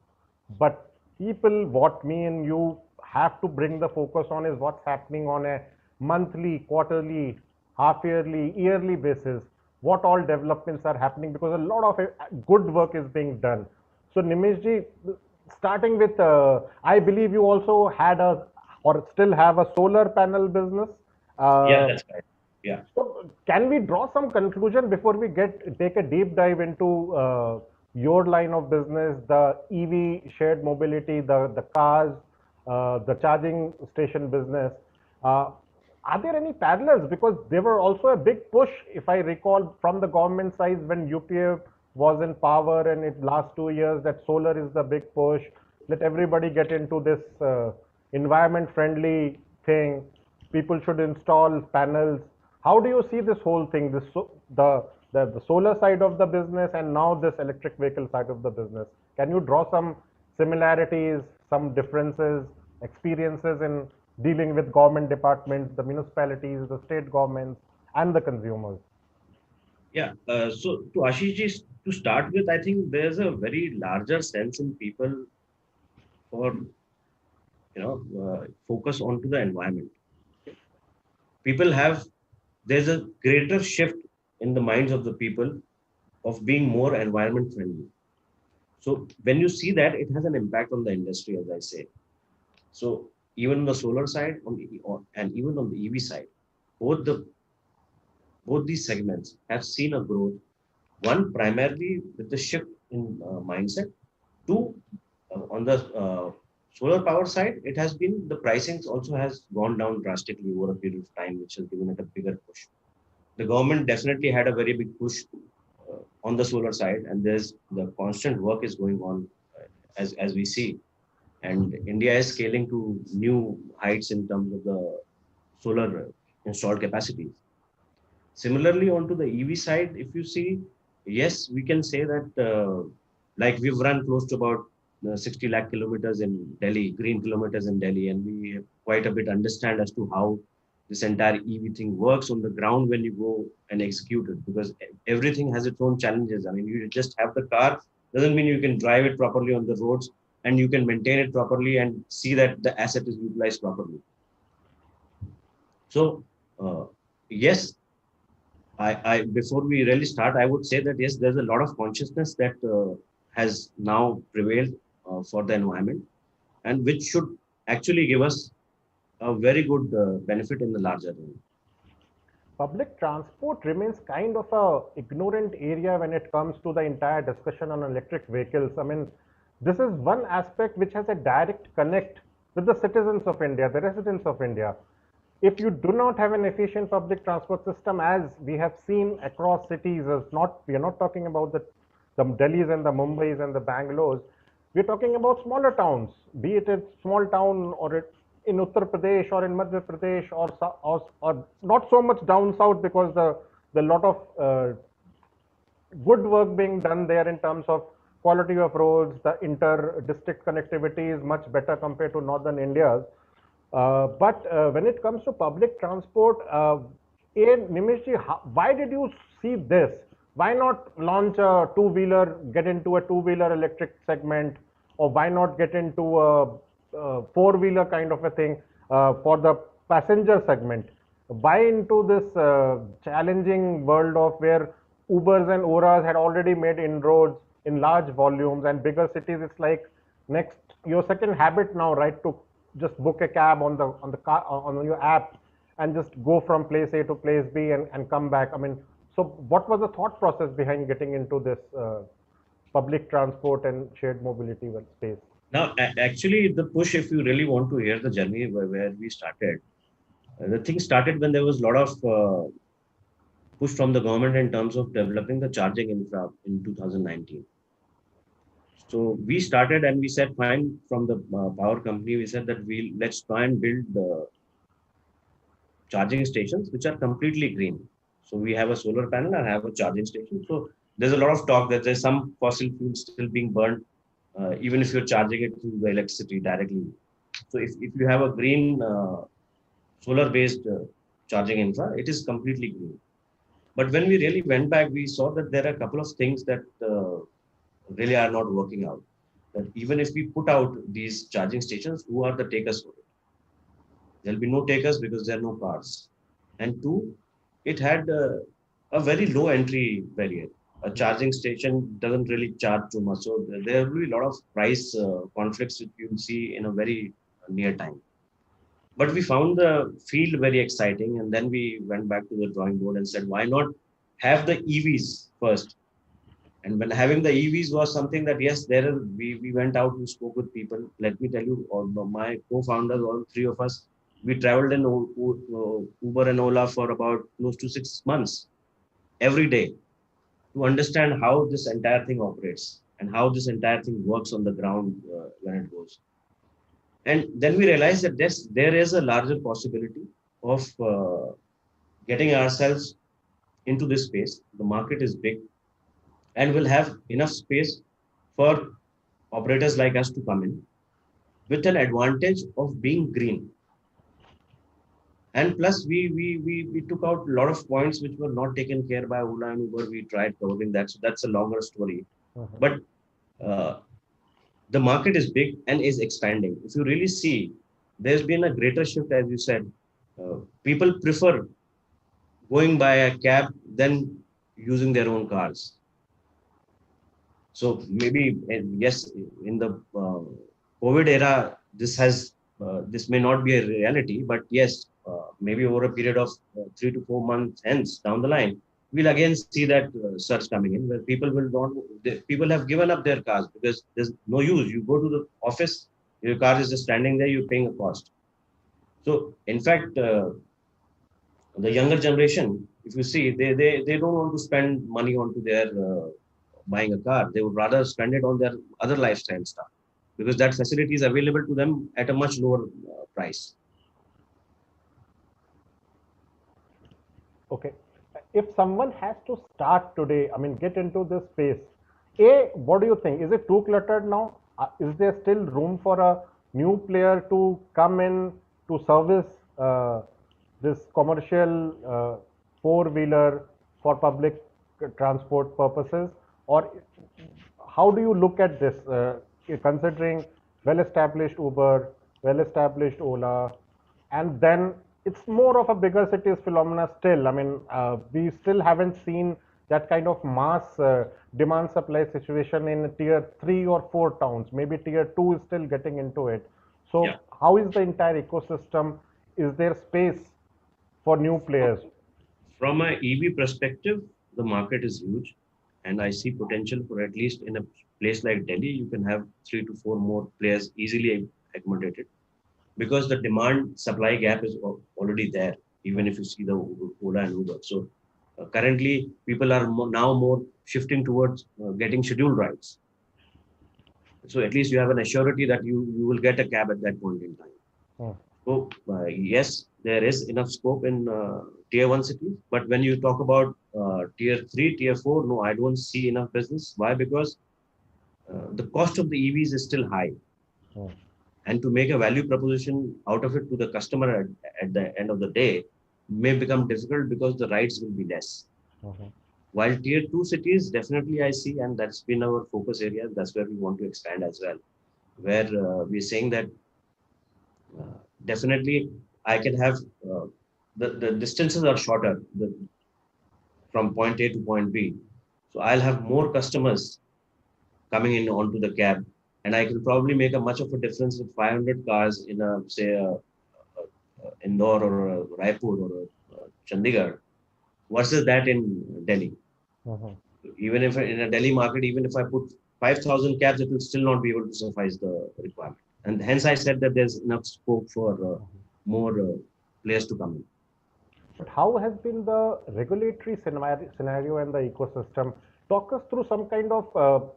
But people, what me and you have to bring the focus on is what's happening on a monthly, quarterly, half-yearly, yearly basis. What all developments are happening, because a lot of good work is being done. So Nimish ji, starting with, I believe you also had or still have a solar panel business. Yeah, that's right. Yeah. So can we draw some conclusion before we take a deep dive into your line of business, the EV shared mobility, the cars, the charging station business? Are there any parallels? Because there were also a big push, if I recall, from the government side when UPA was in power, and in last 2 years that solar is the big push. Let everybody get into this environment-friendly thing. People should install panels. How do you see this whole thing, the solar side of the business and now this electric vehicle side of the business? Can you draw some similarities, some differences, experiences in dealing with government departments, the municipalities, the state governments, and the consumers? Yeah. So to Ashish ji, to start with, I think there's a very larger sense in people for focus onto the environment. There's a greater shift in the minds of the people of being more environment friendly. So when you see that, it has an impact on the industry, as I say. So even on the solar side, and even on the EV side, both these segments have seen a growth. One, primarily with the shift in mindset. Two, on the solar power side, it has been, the pricing also has gone down drastically over a period of time, which has given it a bigger push. The government definitely had a very big push on the solar side, and there's the constant work is going on as we see. And India is scaling to new heights in terms of the solar installed capacities. Similarly, onto the EV side, if you see, yes, we can say that like we've run close to about 60 lakh kilometers in Delhi, green kilometers in Delhi, and we quite a bit understand as to how this entire EV thing works on the ground when you go and execute it, because everything has its own challenges. I mean, you just have the car, doesn't mean you can drive it properly on the roads and you can maintain it properly and see that the asset is utilized properly. So, yes, I before we really start, I would say that yes, there's a lot of consciousness that has now prevailed for the environment, and which should actually give us a very good benefit in the larger run. Public transport remains kind of a ignorant area when it comes to the entire discussion on electric vehicles. I mean, this is one aspect which has a direct connect with the citizens of India, the residents of India. If you do not have an efficient public transport system, as we have seen across cities, we are not talking about the Delhis and the Mumbais and the Bangalores. We're talking about smaller towns, be it a small town or in Uttar Pradesh or in Madhya Pradesh, or not so much down south, because the lot of good work being done there in terms of quality of roads, the inter-district connectivity is much better compared to northern India. But when it comes to public transport, Nimishji, why did you see this? Why not launch a two-wheeler, get into a two-wheeler electric segment, or why not get into a four-wheeler kind of a thing for the passenger segment? Why into this challenging world of where Ubers and Olas had already made inroads in large volumes, and bigger cities, it's like your second habit now, right, to just book a cab on the car on your app and just go from place A to place B and come back. I mean, so what was the thought process behind getting into this public transport and shared mobility space? Now, actually, the push, if you really want to hear the journey where we started, the thing started when there was a lot of push from the government in terms of developing the charging infra in 2019. So we started and we said, fine, from the power company, we said that let's try and build charging stations which are completely green. So we have a solar panel and have a charging station. So there's a lot of talk that there's some fossil fuels still being burned, even if you're charging it through the electricity directly. So if you have a green solar-based charging infra, it is completely green. But when we really went back, we saw that there are a couple of things that really are not working out. That even if we put out these charging stations, who are the takers for it? There'll be no takers because there are no cars. And two, it had a very low entry barrier. A charging station doesn't really charge too much. So there will be a lot of price conflicts that you'll see in a very near time. But we found the field very exciting. And then we went back to the drawing board and said, why not have the EVs first? And when having the EVs was something that, yes, we went out and spoke with people. Let me tell you, all my co-founders, all three of us, we traveled in Uber and Ola for about close to 6 months every day to understand how this entire thing operates and how this entire thing works on the ground when it goes. And then we realized that there is a larger possibility of getting ourselves into this space. The market is big and will have enough space for operators like us to come in with an advantage of being green. And plus, we took out a lot of points which were not taken care by Ola and Uber. We tried covering that. So that's a longer story. But the market is big and is expanding. If you really see, there's been a greater shift, as you said. People prefer going by a cab than using their own cars. So maybe, yes, in the COVID era, this may not be a reality, but yes, maybe over a period of 3 to 4 months hence down the line, we'll again see that surge coming in where people have given up their cars because there's no use. You go to the office, your car is just standing there, you're paying a cost. So in fact, the younger generation, if you see, they don't want to spend money onto their buying a car. They would rather spend it on their other lifestyle stuff because that facility is available to them at a much lower price. Okay. If someone has to start today, I mean, get into this space, what do you think? Is it too cluttered now? Is there still room for a new player to come in to service this commercial four-wheeler for public transport purposes? Or how do you look at this, considering well-established Uber, well-established Ola, and then it's more of a bigger cities phenomena still. I mean, we still haven't seen that kind of mass demand supply situation in tier 3 or 4 towns. Maybe tier 2 is still getting into it. So how is the entire ecosystem? Is there space for new players? From an EV perspective, the market is huge. And I see potential for at least in a place like Delhi, you can have 3 to 4 more players easily accommodated because the demand supply gap is already there, even if you see the Ola and Uber. So currently people are now more shifting towards getting scheduled rides. So at least you have an assurity that you will get a cab at that point in time. So yes, there is enough scope in tier 1 cities, but when you talk about tier 3, tier 4, no, I don't see enough business. Why? Because the cost of the EVs is still high. And to make a value proposition out of it to the customer at the end of the day may become difficult because the rides will be less. While tier 2 cities, definitely I see, and that's been our focus area. That's where we want to expand as well, where we're saying that definitely I can have the distances are shorter from point A to point B. So I'll have more customers coming in onto the cab, and I can probably make a much of a difference with 500 cars in a, say, Indore or a Raipur or a Chandigarh versus that in Delhi. Even if in a Delhi market, even if I put 5,000 cabs, it will still not be able to suffice the requirement. And hence I said that there's enough scope for more players to come in. But how has been the regulatory scenario and the ecosystem? Talk us through some kind of,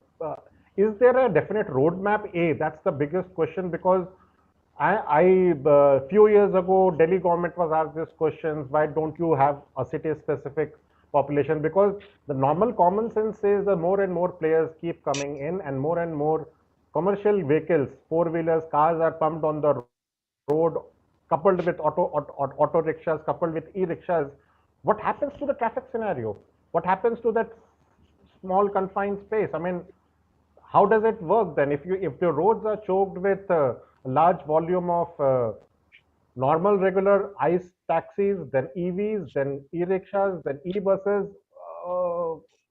is there a definite roadmap? That's the biggest question, because a few years ago, Delhi government was asked this question, why don't you have a city-specific population? Because the normal common sense says that more and more players keep coming in and more commercial vehicles, four-wheelers, cars are pumped on the road, coupled with auto rickshaws, coupled with e-rickshaws. What happens to the traffic scenario? What happens to that small confined space? I mean, how does it work then? If the roads are choked with a large volume of normal regular ICE taxis, then EVs, then e-rickshaws, then e-buses,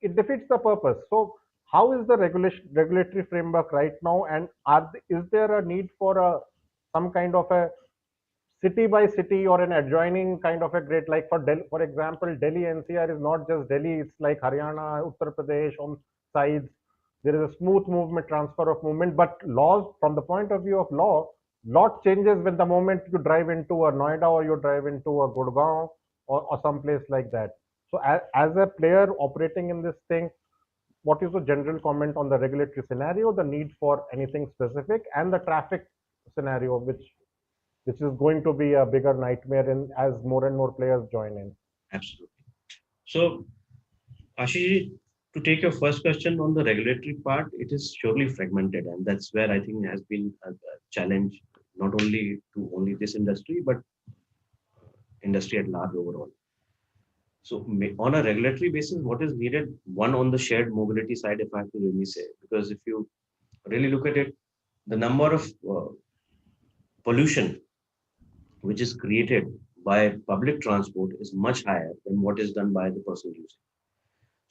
it defeats the purpose. So how is the regulatory framework right now, and is there a need for some kind of a city by city or an adjoining kind of a grid? Like for Delhi, for example, Delhi NCR is not just Delhi, it's like Haryana, Uttar Pradesh on sides. There is a smooth movement, transfer of movement, but laws, from the point of view of law, lot changes when the moment you drive into a Noida or you drive into a Gurgaon or some place like that. So as a player operating in this thing, what is the general comment on the regulatory scenario, the need for anything specific, and the traffic scenario, which is going to be a bigger nightmare as more and more players join in? Absolutely. So, Ashish, to take your first question on the regulatory part, it is surely fragmented, and that's where I think has been a challenge, not only to this industry, but industry at large overall. So on a regulatory basis, what is needed? One, on the shared mobility side, if I have to really say, because if you really look at it, the number of pollution which is created by public transport is much higher than what is done by the person using.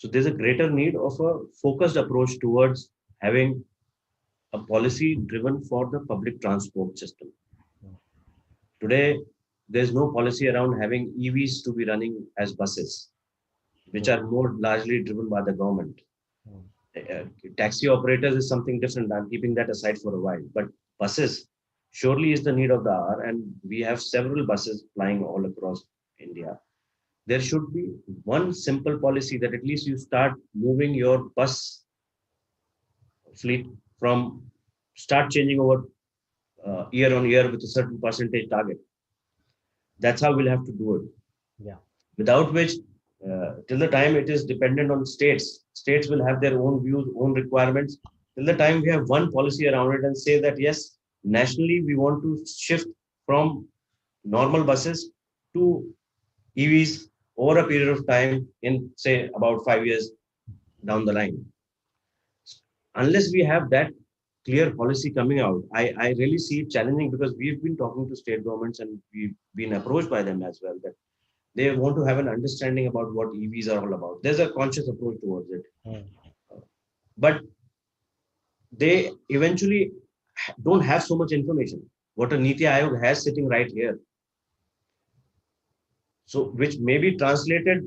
So there's a greater need of a focused approach towards having a policy driven for the public transport system. Today, there's no policy around having EVs to be running as buses, which are more largely driven by the government. Taxi operators is something different. I'm keeping that aside for a while. But buses surely is the need of the hour, and we have several buses flying all across India. There should be one simple policy that at least you start moving your bus fleet from start changing over year on year with a certain percentage target. That's how we'll have to do it. Yeah. Without which, till the time it is dependent on states, states will have their own views, own requirements. Till the time we have one policy around it and say that yes, nationally we want to shift from normal buses to EVs over a period of time in say about 5 years down the line. Unless we have that clear policy coming out, I really see it challenging, because we've been talking to state governments and we've been approached by them as well, that they want to have an understanding about what EVs are all about. There's a conscious approach towards it. But they eventually don't have so much information. What a Niti Aayog has sitting right here. So which may be translated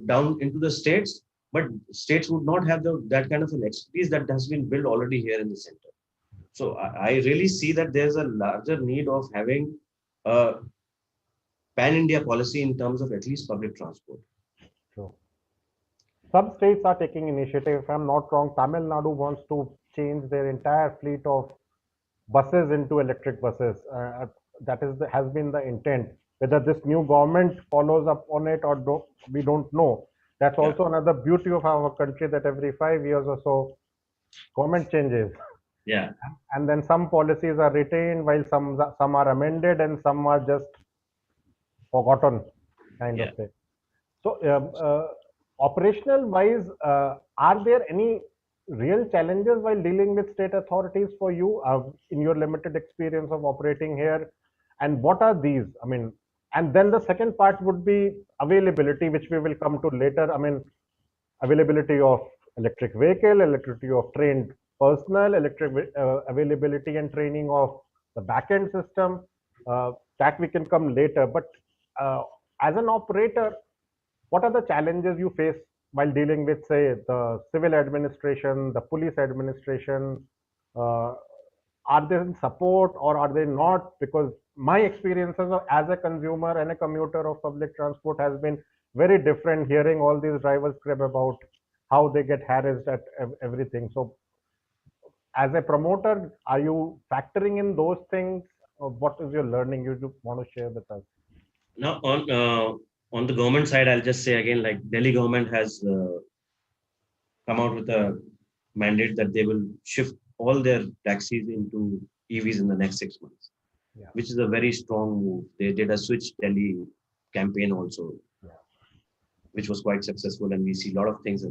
down into the states, but states would not have that kind of an expertise that has been built already here in the center. So I really see that there's a larger need of having a pan-India policy in terms of at least public transport. Sure. Some states are taking initiative. If I'm not wrong, Tamil Nadu wants to change their entire fleet of buses into electric buses. That has been the intent. Whether this new government follows up on it or we don't know. That's also another beauty of our country, that every 5 years or so, government changes. Yeah. And then some policies are retained, while some are amended and some are just forgotten, kind of thing. So, operational wise, are there any real challenges while dealing with state authorities for you in your limited experience of operating here? And what are these? I mean, and then the second part would be availability, which we will come to later. I mean, availability of electric vehicle, availability of trained personnel, availability and training of the backend system. That we can come later. But as an operator, what are the challenges you face while dealing with, say, the civil administration, the police administration? Are they in support or are they not? Because my experiences as a consumer and a commuter of public transport has been very different, hearing all these drivers crib about how they get harassed at everything. So as a promoter, are you factoring in those things? Or what is your learning you want to share with us? Now, on the government side, I'll just say again, like Delhi government has come out with a mandate that they will shift all their taxis into EVs in the next 6 months, which is a very strong move. They did a Switch Delhi campaign also, which was quite successful, and we see a lot of things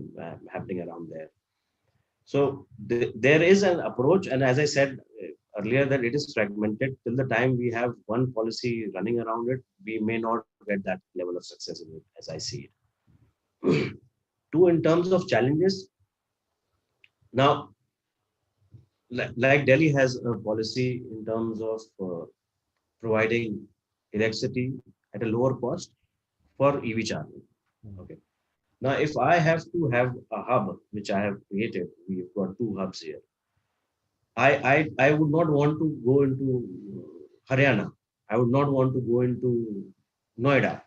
happening around there. So there is an approach, and as I said earlier, that it is fragmented. Till the time we have one policy running around it, we may not get that level of success in it, as I see it. Two, in terms of challenges, now, like Delhi has a policy in terms of providing electricity at a lower cost for EV charging. Okay. Now, if I have to have a hub, which I have created, we've got 2 hubs here. I would not want to go into Haryana. I would not want to go into Noida.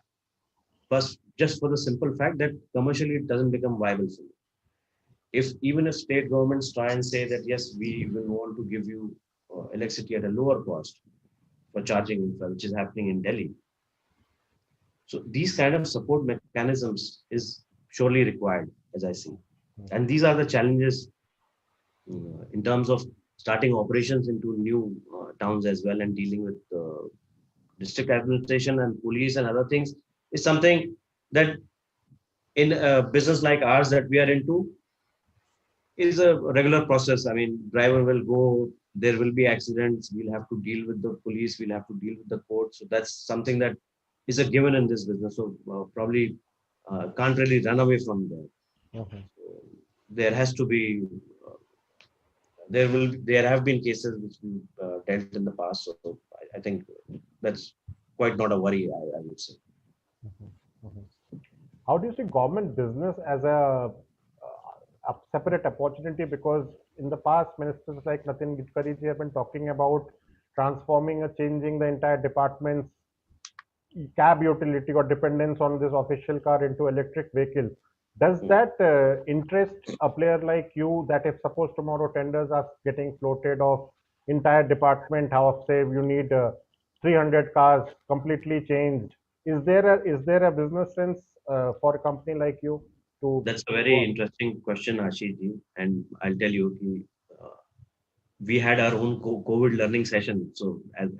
But just for the simple fact that commercially it doesn't become viable for me. Even if state governments try and say that, yes, we will want to give you electricity at a lower cost for charging infra, which is happening in Delhi. So these kind of support mechanisms is surely required, as I see. And these are the challenges in terms of starting operations into new towns as well, and dealing with district administration and police and other things is something that in a business like ours that we are into is a regular process. I mean, driver will go, there will be accidents, we'll have to deal with the police, we'll have to deal with the court. So that's something that is a given in this business. So probably can't really run away from there. There has to be there have been cases which we dealt in the past, so I think that's quite not a worry, I would say. How do you see government business as a separate opportunity? Because in the past, ministers like Nitin Gadkari ji have been talking about transforming or changing the entire department's cab utility or dependence on this official car into electric vehicles. Does that interest a player like you, that if suppose tomorrow tenders are getting floated of entire department, how say you need 300 cars completely changed? Is there a business sense for a company like you to? That's a very interesting question, Ashish ji, and I'll tell you, we had our own COVID learning session. So as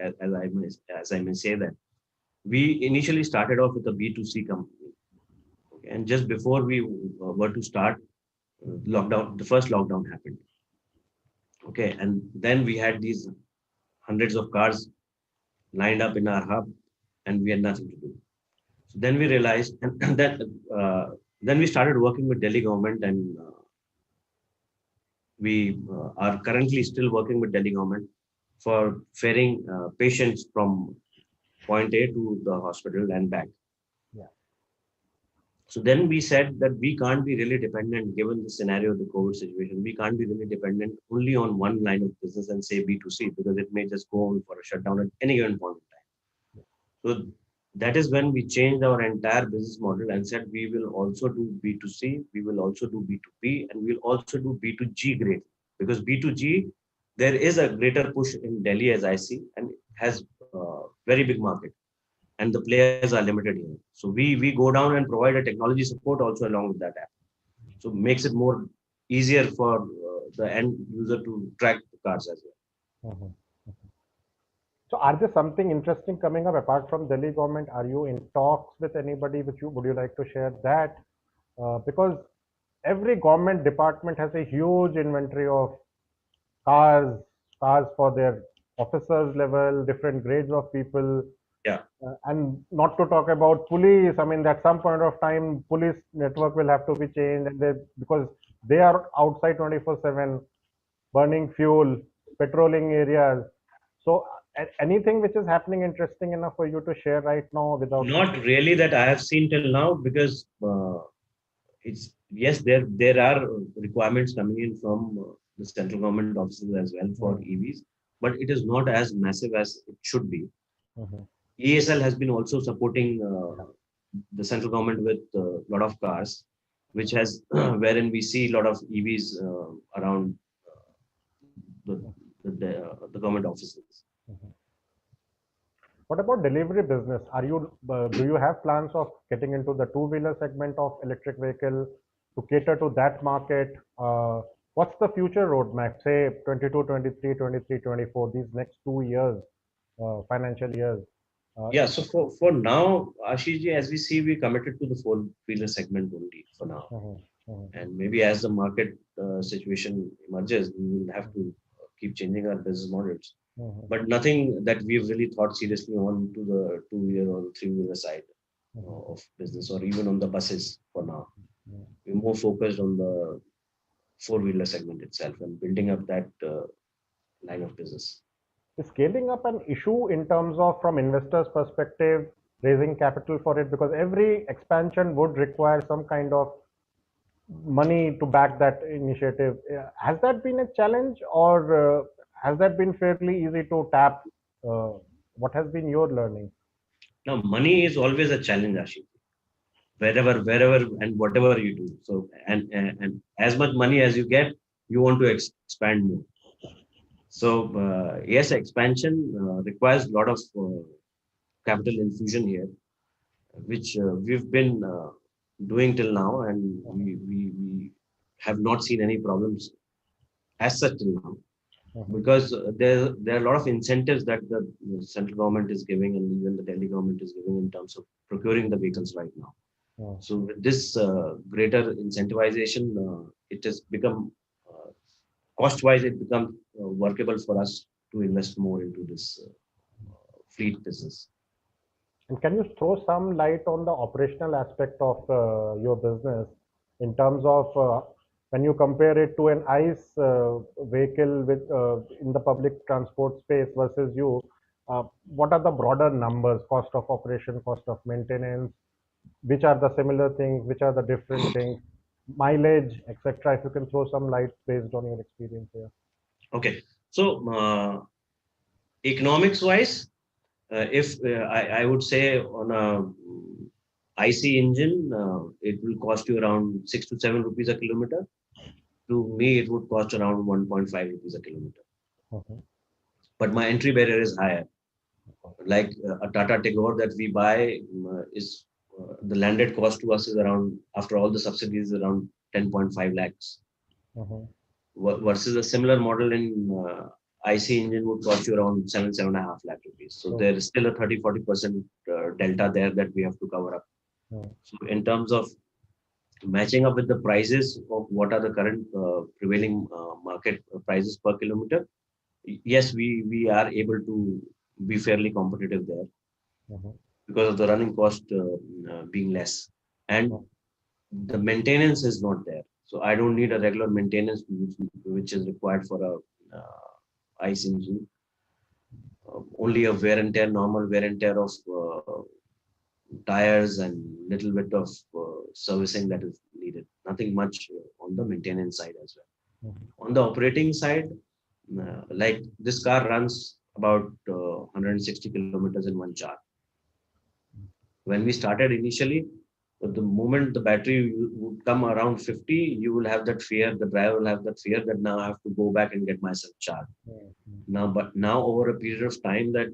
I may say that we initially started off with a B2C company. And just before we were to start lockdown, the first lockdown happened. Okay, and then we had these hundreds of cars lined up in our hub, and we had nothing to do. So then we realized, and that then we started working with Delhi government, and we are currently still working with Delhi government for ferrying patients from point A to the hospital and back. So then we said that we can't be really dependent, given the scenario of the COVID situation, we can't be really dependent only on one line of business and say B2C, because it may just go on for a shutdown at any given point in time. So that is when we changed our entire business model and said we will also do B2C, we will also do B2B, and we'll also do B2G grade. Because B2G, there is a greater push in Delhi, as I see, and it has a very big market. And the players are limited here. So we go down and provide a technology support also along with that app. So makes it more easier for the end user to track the cars as well. So are there something interesting coming up apart from Delhi government? Are you in talks with anybody? Would you like to share that? Because every government department has a huge inventory of cars for their officers level, different grades of people. Yeah. And not to talk about police. I mean, at some point of time, police network will have to be changed, and because they are outside 24/7, burning fuel, patrolling areas. So, anything which is happening interesting enough for you to share right now without? Not really that I have seen till now, because it's yes, there are requirements coming in from the central government offices as well for EVs, but it is not as massive as it should be. ESL has been also supporting the central government with a lot of cars, which has wherein we see a lot of EVs around the government offices. What about delivery business? Are you do you have plans of getting into the two-wheeler segment of electric vehicle to cater to that market? What's the future roadmap? Say 22, 23, 23, 24. These next 2 years, financial years. Yeah, so for now, Ashish ji, as we see, we committed to the four-wheeler segment only for now. And maybe as the market situation emerges, we will have to keep changing our business models. But nothing that we've really thought seriously on to the two-wheeler or the three-wheeler side of business, or even on the buses for now. We're more focused on the four-wheeler segment itself and building up that line of business. Is scaling up an issue in terms of, from investors' perspective, raising capital for it? Because every expansion would require some kind of money to back that initiative. Has that been a challenge, or has that been fairly easy to tap? What has been your learning? Now, money is always a challenge, Ashish. Wherever and whatever you do. So, and as much money as you get, you want to expand more. So yes, expansion requires a lot of capital infusion here, which we've been doing till now, and we have not seen any problems as such till now, because there are a lot of incentives that the central government is giving, and even the Delhi government is giving in terms of procuring the vehicles right now. So with this greater incentivization, it has become cost-wise, it becomes workable for us to invest more into this fleet business. And can you throw some light on the operational aspect of your business? in terms of when you compare it to an ICE vehicle with in the public transport space versus you, what are the broader numbers, cost of operation, cost of maintenance, which are the similar things, which are the different things, mileage, etc. If you can throw some light based on your experience here. Okay, so economics wise, if I would say on a IC engine, it will cost you around 6 to 7 rupees a kilometer. To me, it would cost around 1.5 rupees a kilometer. Okay. But my entry barrier is higher. Like a Tata Tigor that we buy is the landed cost to us is around, after all the subsidies, around 10.5 lakhs. Versus a similar model in IC engine would cost you around 7.5 lakh rupees. So there is still a 30-40% delta there that we have to cover up. So in terms of matching up with the prices of what are the current prevailing market prices per kilometer, yes, we are able to be fairly competitive there because of the running cost being less, and the maintenance is not there. So I don't need a regular maintenance which is required for a ICE engine. Only a wear and tear, normal wear and tear of tires and little bit of servicing that is needed. Nothing much on the maintenance side as well. On the operating side, like this car runs about 160 kilometers in one charge. When we started initially, the moment the battery would come around 50, you will have that fear, the driver will have that fear that now I have to go back and get myself charged. But now over a period of time that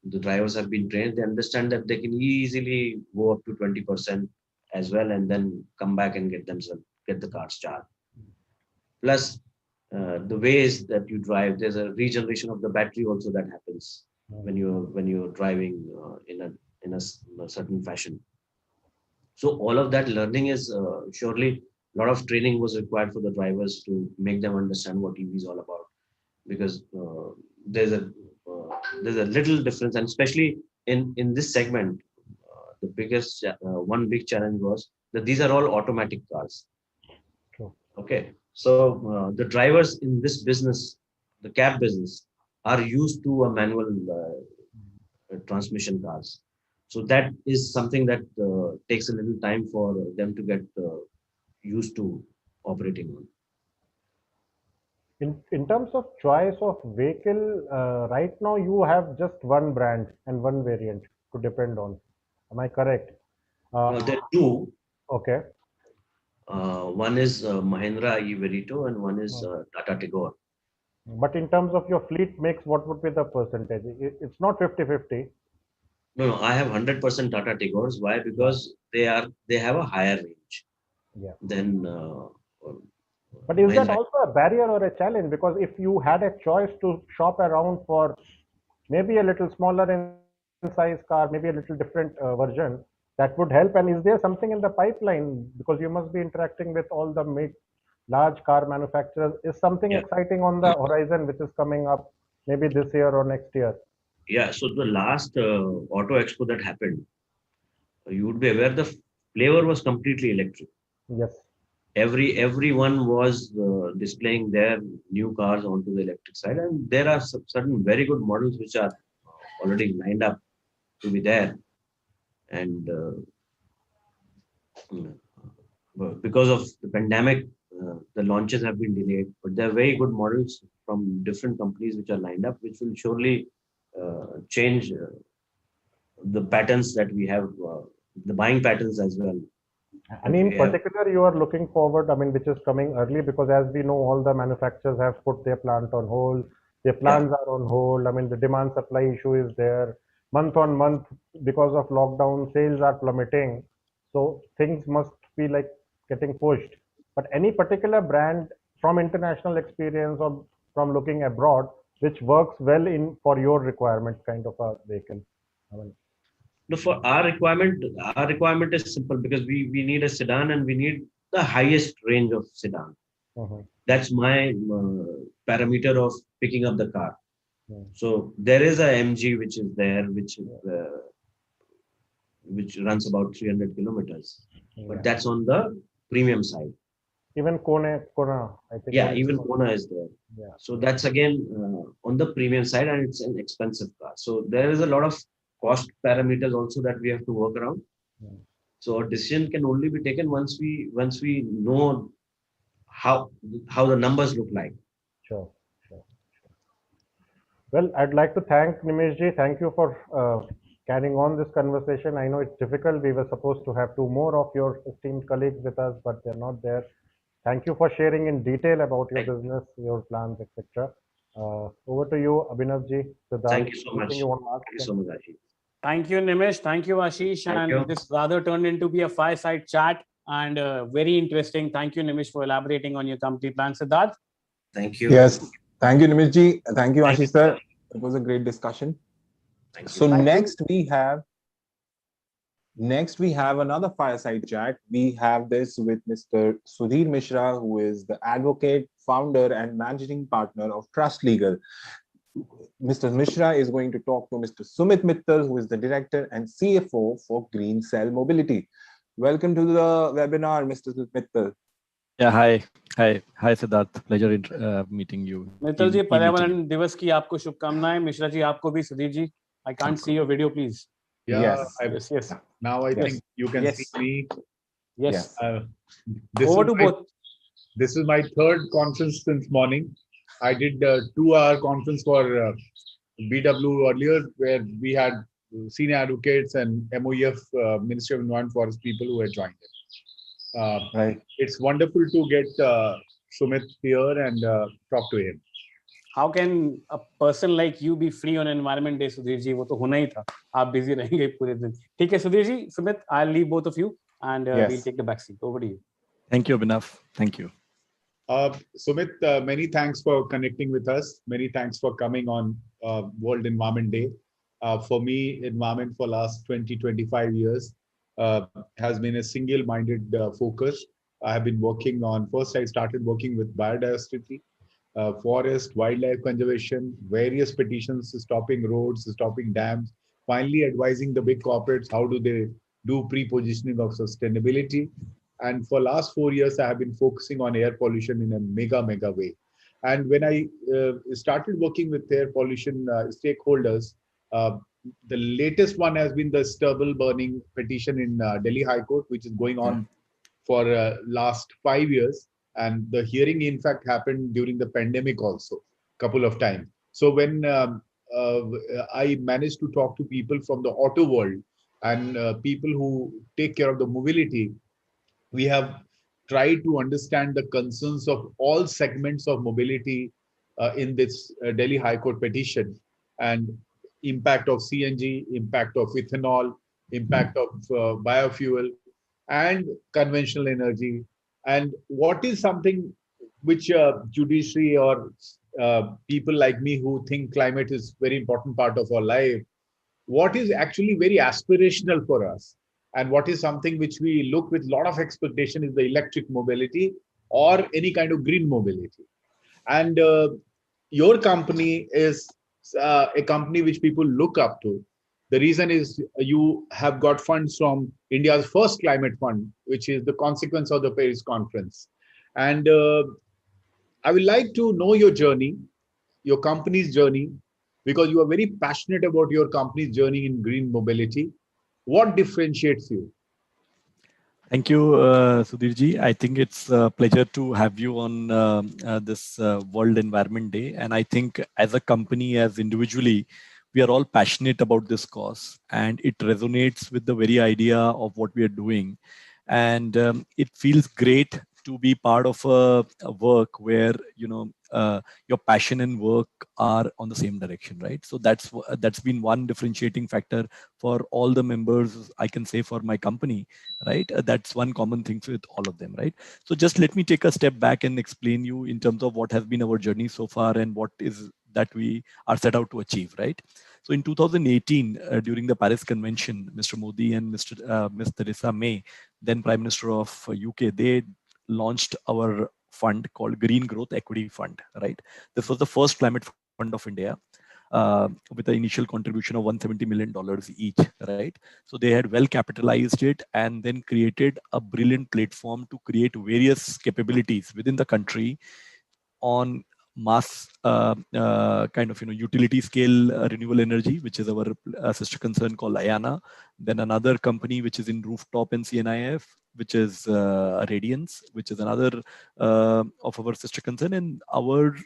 the drivers have been trained, they understand that they can easily go up to 20% as well and then come back and get the cars charged. Plus, the ways that you drive, there's a regeneration of the battery also that happens when you're driving in a certain fashion. So all of that learning is surely a lot of training was required for the drivers to make them understand what EV is all about, because there's a little difference, and especially in this segment, the biggest one big challenge was that these are all automatic cars. Okay, so the drivers in this business, the cab business, are used to a manual transmission cars. So that is something that takes a little time for them to get used to operating on. In terms of choice of vehicle, right now you have just one brand and one variant to depend on. Am I correct? There are two. Okay. One is Mahindra e-Verito and one is Tata Tigor. But in terms of your fleet mix, what would be the percentage? It's not 50-50. No, I have 100% Tata Tigors. Why? Because they have a higher range than. But is that also a barrier or a challenge? Because if you had a choice to shop around for maybe a little smaller in size car, maybe a little different version, that would help. And is there something in the pipeline? Because you must be interacting with all the large car manufacturers. Is something exciting on the horizon which is coming up maybe this year or next year? Yeah, so the last Auto Expo that happened, you would be aware the flavor was completely electric. Yes. Everyone was displaying their new cars onto the electric side, and there are certain very good models which are already lined up to be there. And because of the pandemic, the launches have been delayed, but there are very good models from different companies which are lined up, which will surely change the patterns that we have, the buying patterns as well. And in particular, you are looking forward, which is coming early, because as we know, all the manufacturers have put their plant on hold. Their plans are on hold. The demand supply issue is there. Month on month, because of lockdown, sales are plummeting. So things must be like getting pushed. But any particular brand from international experience or from looking abroad, which works well for your requirements kind of a vehicle? No, for our requirement is simple, because we need a sedan and we need the highest range of sedan. That's my parameter of picking up the car. So there is a MG which is there, which runs about 300 kilometers, but that's on the premium side. Even Kona, I think. Yeah, even Kona is there. Yeah. So that's again on the premium side, and it's an expensive car. So there is a lot of cost parameters also that we have to work around. So a decision can only be taken once we know how the numbers look like. Sure. Well, I'd like to thank Nimeshji. Thank you for carrying on this conversation. I know it's difficult. We were supposed to have 2 more of your esteemed colleagues with us, but they're not there. Thank you for sharing in detail about your business, your plans, etc. Over to you, Abhinavji. Siddharth, thank you so much. Thank you so much, Ashish. Thank you, Nimesh. Thank you, Ashish. Thank you. This rather turned into be a fireside chat and very interesting. Thank you, Nimesh, for elaborating on your company plan. Siddharth? Thank you. Yes. Thank you, Nimeshji. Thank you, Ashish sir. It was a great discussion. So next we have another fireside chat. We have this with Mr. Sudhir Mishra, who is the advocate, founder, and managing partner of Trust Legal. Mr. Mishra is going to talk to Mr. Sumit Mittal, who is the director and CFO for Green Cell Mobility. Welcome to the webinar, Mr. Mittal. Yeah, hi Siddharth. Pleasure meeting you. Mittal ji, पर्यावरण दिवस की आपको शुभकामनाएं. मिश्रा जी, आपको भी. Sudhir ji, I can't see your video, please. Yeah, yes. Now I think you can see me. Yes. Over to both. This is my 3rd conference since morning. I did a 2-hour conference for BW earlier, where we had senior advocates and MOEF, Ministry of Environment Forest people who had joined it. Right. It's wonderful to get Sumit here and talk to him. How can a person like you be free on Environment Day, Sudhir ji? वो तो होना ही था. आप busy रहेंगे पूरे दिन. ठीक है, Sudhir ji, Sumit, I'll leave both of you and we'll take the back seat. Over to you. Thank you, Abhinav. Thank you. Sumit, many thanks for connecting with us. Many thanks for coming on World Environment Day. For me, environment for last 20-25 years has been a single-minded focus. I have been working on, first I started working with biodiversity, forest, wildlife conservation, various petitions stopping roads, stopping dams, finally advising the big corporates how do they do pre-positioning of sustainability. And for last 4 years, I have been focusing on air pollution in a mega way. And when I started working with air pollution stakeholders, the latest one has been the stubble burning petition in Delhi High Court, which is going on for last 5 years. And the hearing, in fact, happened during the pandemic also, couple of times. So when I managed to talk to people from the auto world and people who take care of the mobility, we have tried to understand the concerns of all segments of mobility in this Delhi High Court petition, and impact of CNG, impact of ethanol, impact of biofuel and conventional energy. And what is something which judiciary or people like me who think climate is very important part of our life, what is actually very aspirational for us, and what is something which we look with a lot of expectation is the electric mobility or any kind of green mobility. And your company is a company which people look up to. The reason is you have got funds from India's first climate fund, which is the consequence of the Paris conference. And I would like to know your journey, your company's journey, because you are very passionate about your company's journey in green mobility. What differentiates you? Thank you, Sudhirji. I think it's a pleasure to have you on this World Environment Day. And I think as a company, as individually, we are all passionate about this cause, and it resonates with the very idea of what we are doing. And it feels great to be part of a work where, you know, your passion and work are on the same direction, right? So that's been one differentiating factor for all the members, I can say, for my company, right? That's one common thing with all of them, right? So just let me take a step back and explain you in terms of what has been our journey so far and what is that we are set out to achieve, right? So in 2018, during the Paris Convention, Mr. Modi and Ms. Theresa May, then Prime Minister of UK, they launched our fund called Green Growth Equity Fund, right? This was the first climate fund of India. with an initial contribution of $170 million each, right? So they had well capitalized it and then created a brilliant platform to create various capabilities within the country on mass kind of utility scale renewable energy, which is our sister concern called Ayana. Then another company which is in rooftop and CNIF, which is Radiance, which is another of our sister concern, and our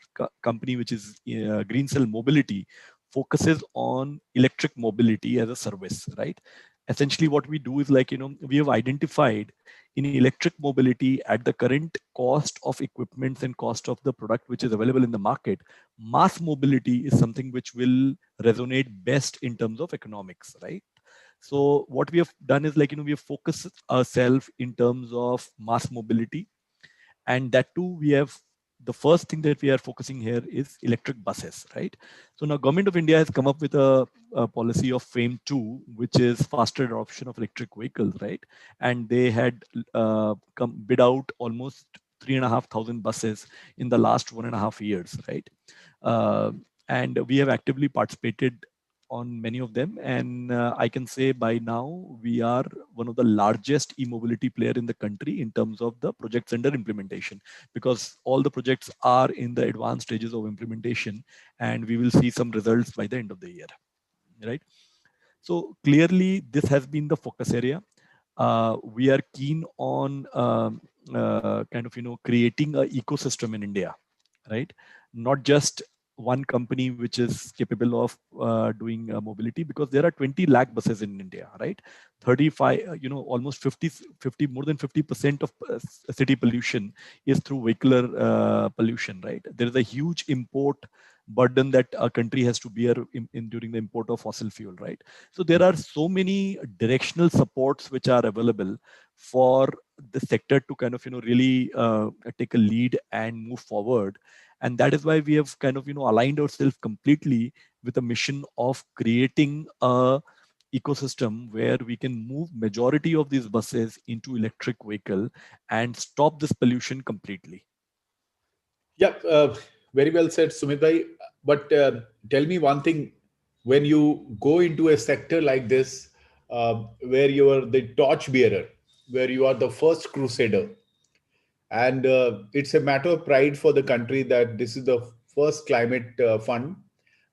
company which is Green Cell Mobility focuses on electric mobility as a service, right? Essentially what we do is like, we have identified in electric mobility at the current cost of equipments and cost of the product which is available in the market, mass mobility is something which will resonate best in terms of economics, right? So what we have done is like, we have focused ourselves in terms of mass mobility, and that too we have. The first thing that we are focusing here is electric buses, right? So now Government of India has come up with a policy of FAME 2, which is faster adoption of electric vehicles, right? And they had bid out almost 3,500 buses in the last 1.5 years, right? And we have actively participated on many of them, and I can say by now we are one of the largest e-mobility player in the country in terms of the projects under implementation, because all the projects are in the advanced stages of implementation, and we will see some results by the end of the year, right? So clearly this has been the focus area. We are keen on kind of creating an ecosystem in India, right? Not just one company which is capable of doing mobility, because there are 20 lakh buses in India, right? 35, almost 50, more than 50% of city pollution is through vehicular pollution, right? There is a huge import burden that a country has to bear during the import of fossil fuel, right? So there are so many directional supports which are available for the sector to kind of, really take a lead and move forward. And that is why we have kind of, aligned ourselves completely with a mission of creating a ecosystem where we can move majority of these buses into electric vehicle and stop this pollution completely. Yeah, very well said, Sumit bhai. But tell me one thing: when you go into a sector like this, where you are the torch bearer, where you are the first crusader, and it's a matter of pride for the country that this is the first climate fund.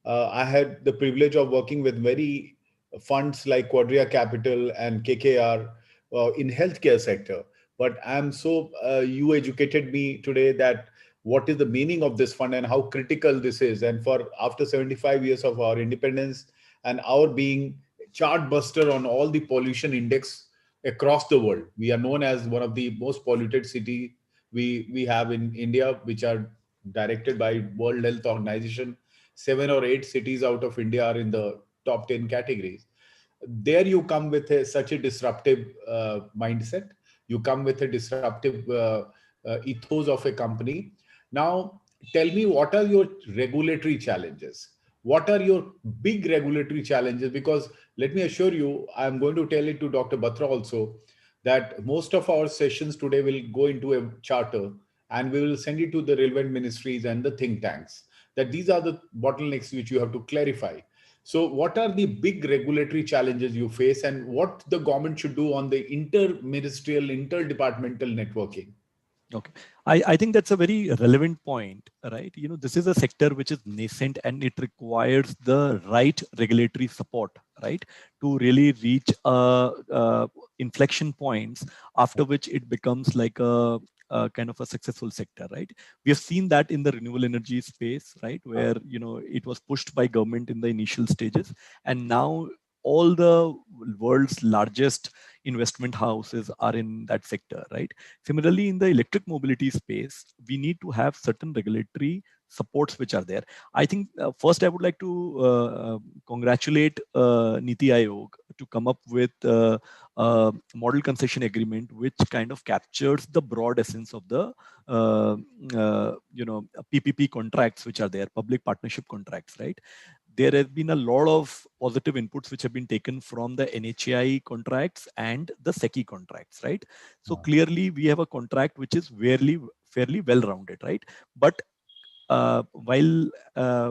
I had the privilege of working with very funds like Quadria Capital and KKR in healthcare sector. But I'm so you educated me today that what is the meaning of this fund and how critical this is. And for after 75 years of our independence and our being chartbuster on all the pollution index across the world, we are known as one of the most polluted city we have in India, which are directed by World Health Organization. 7 or 8 cities out of India are in the top 10 categories. There you come with such a disruptive mindset. You come with a disruptive ethos of a company. Now, tell me, what are your regulatory challenges? What are your big regulatory challenges? Because let me assure you, I'm going to tell it to Dr. Batra also, that most of our sessions today will go into a charter and we will send it to the relevant ministries and the think tanks, that these are the bottlenecks which you have to clarify. So what are the big regulatory challenges you face and what the government should do on the inter-ministerial, interdepartmental networking? Okay, I think that's a very relevant point, right? This is a sector which is nascent and it requires the right regulatory support, right? To really reach inflection points after which it becomes like a kind of a successful sector, right? We have seen that in the renewable energy space, right? Where, it was pushed by government in the initial stages, and now all the world's largest investment houses are in that sector, right? Similarly, in the electric mobility space, we need to have certain regulatory supports which are there. I think first I would like to congratulate Niti Aayog to come up with a model concession agreement which kind of captures the broad essence of the PPP contracts which are there, public partnership contracts, right? There has been a lot of positive inputs which have been taken from the NHAI contracts and the SECI contracts, right? So clearly we have a contract which is fairly well-rounded, right? But while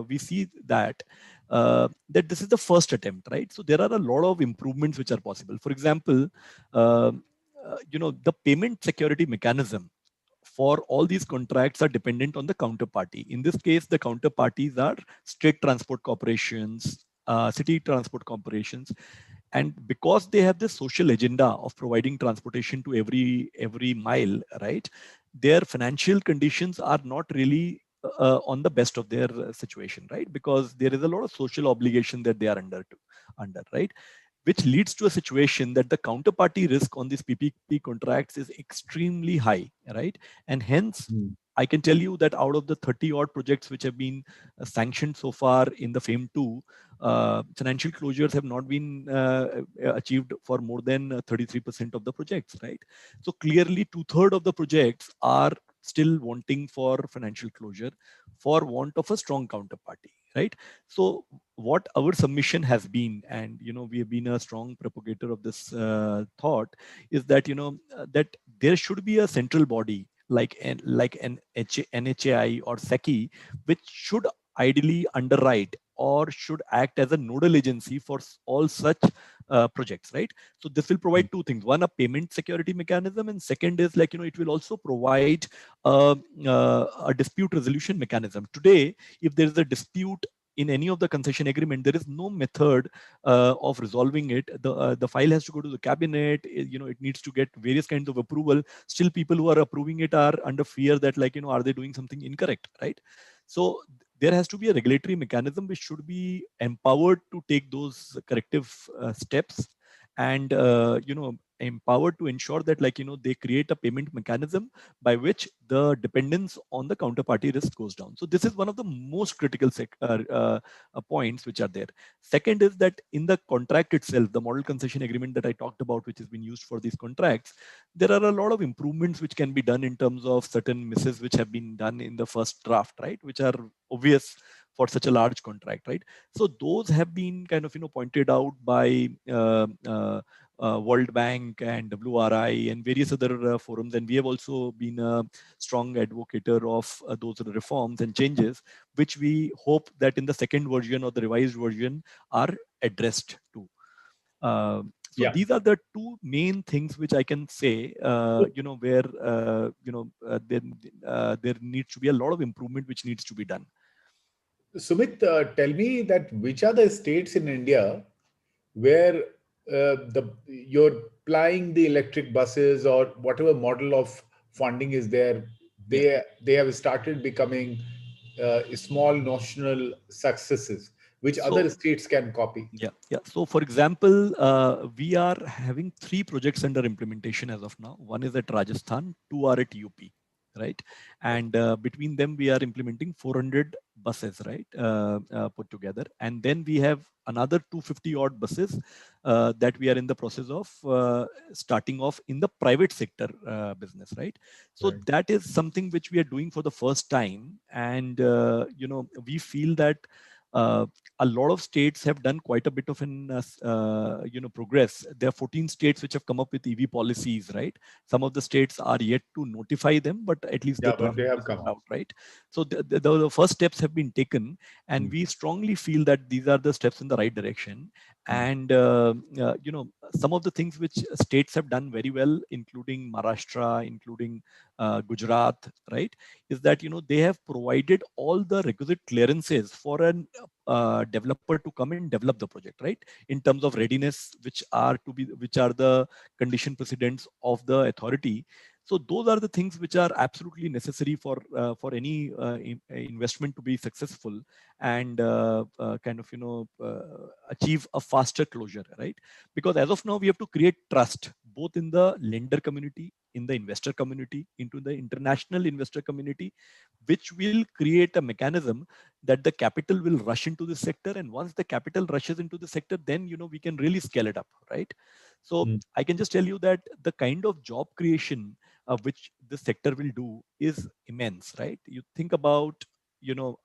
we see that that this is the first attempt, right? So there are a lot of improvements which are possible. For example, the payment security mechanism for all these contracts are dependent on the counterparty. In this case, the counterparties are state transport corporations, city transport corporations, and because they have this social agenda of providing transportation to every mile, right? Their financial conditions are not really on the best of their situation, right? Because there is a lot of social obligation that they are under, right? Which leads to a situation that the counterparty risk on these PPP contracts is extremely high, right? And hence, I can tell you that out of the 30 odd projects which have been sanctioned so far in the FAME 2, financial closures have not been achieved for more than 33% of the projects, right? So clearly 2/3 of the projects are still wanting for financial closure for want of a strong counterparty, right? So what our submission has been, and we have been a strong propagator of this thought, is that that there should be a central body like an NHAI or SECI, which should ideally underwrite or should act as a nodal agency for all such projects, right? So this will provide two things: one, a payment security mechanism, and second is it will also provide a dispute resolution mechanism. Today, if there is a dispute in any of the concession agreement, there is no method of resolving it. The file has to go to the cabinet. It needs to get various kinds of approval. Still, people who are approving it are under fear that are they doing something incorrect, right? So there has to be a regulatory mechanism which should be empowered to take those corrective steps, and empowered to ensure that they create a payment mechanism by which the dependence on the counterparty risk goes down. So this is one of the most critical points which are there. Second is that in the contract itself, the model concession agreement that I talked about, which has been used for these contracts, there are a lot of improvements which can be done in terms of certain misses which have been done in the first draft, right? Which are obvious for such a large contract, right? So those have been kind of pointed out by World Bank and WRI and various other forums, and we have also been a strong advocator of those reforms and changes, which we hope that in the second version or the revised version are addressed too. So these are the two main things which I can say, where there needs to be a lot of improvement which needs to be done. Sumit, tell me that which are the states in India where you're applying the electric buses or whatever model of funding is there, they have started becoming small notional successes, which other states can copy. Yeah. So for example, we are having 3 projects under implementation as of now. One is at Rajasthan, 2 are at UP. Right, and between them we are implementing 400 buses, right, put together, and then we have another 250 odd buses that we are in the process of starting off in the private sector business, right? So that is something which we are doing for the first time, and we feel that a lot of states have done quite a bit of progress. There are 14 states which have come up with EV policies, right? Some of the states are yet to notify them, but at least but they have come out, right? So the first steps have been taken, and we strongly feel that these are the steps in the right direction. And some of the things which states have done very well, including Maharashtra, including Gujarat, right, is that they have provided all the requisite clearances for an developer to come and develop the project, right, in terms of readiness, which are the condition precedents of the authority. So those are the things which are absolutely necessary for any investment to be successful and achieve a faster closure, right? Because as of now, we have to create trust both in the lender community, in the investor community, into the international investor community, which will create a mechanism that the capital will rush into the sector. And once the capital rushes into the sector, then we can really scale it up, right? So I can just tell you that the kind of job creation which this sector will do is immense, right? You think about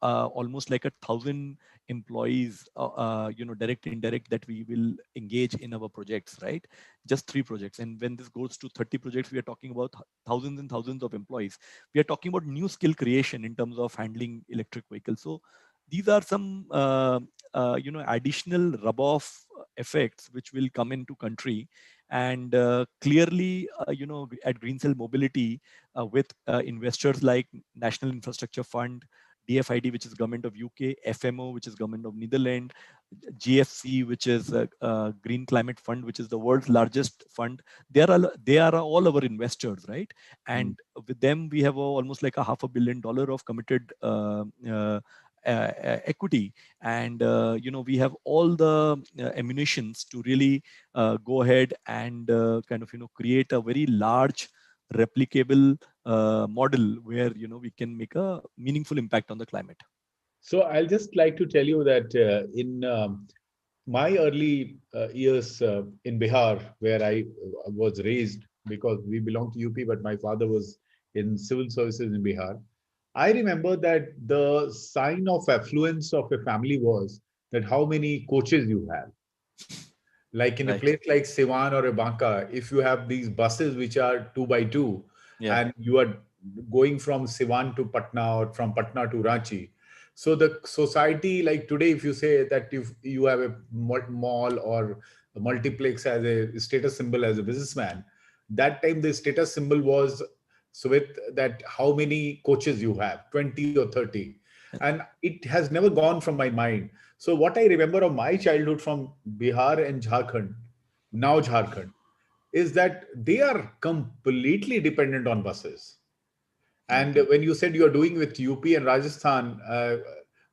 almost like 1,000 employees, direct, indirect, that we will engage in our projects, right? Just 3 projects. And when this goes to 30 projects, we are talking about thousands and thousands of employees. We are talking about new skill creation in terms of handling electric vehicles. So these are some additional rub-off effects which will come into country. And clearly, at Greencell Mobility, with investors like National Infrastructure Fund, DFID, which is government of UK, FMO, which is government of Netherlands, GFC, which is Green Climate Fund, which is the world's largest fund. They are all our investors, right? And with them, we have almost like $500 million of committed equity, and we have all the ammunitions to really go ahead and create a very large replicable model where we can make a meaningful impact on the climate. So I'll just like to tell you that in my early years in Bihar, where I was raised, because we belong to UP, but my father was in civil services in Bihar. I remember that the sign of affluence of a family was that how many coaches you have. Like in a place like Siwan or a Banka, if you have these buses which are 2x2, and you are going from Siwan to Patna or from Patna to Ranchi. So the society, like today, if you say that if you have a mall or a multiplex as a status symbol as a businessman, that time the status symbol was, so with that, how many coaches you have, 20 or 30. And it has never gone from my mind. So what I remember of my childhood from Bihar and Jharkhand, now Jharkhand, is that they are completely dependent on buses. And when you said you are doing with UP and Rajasthan,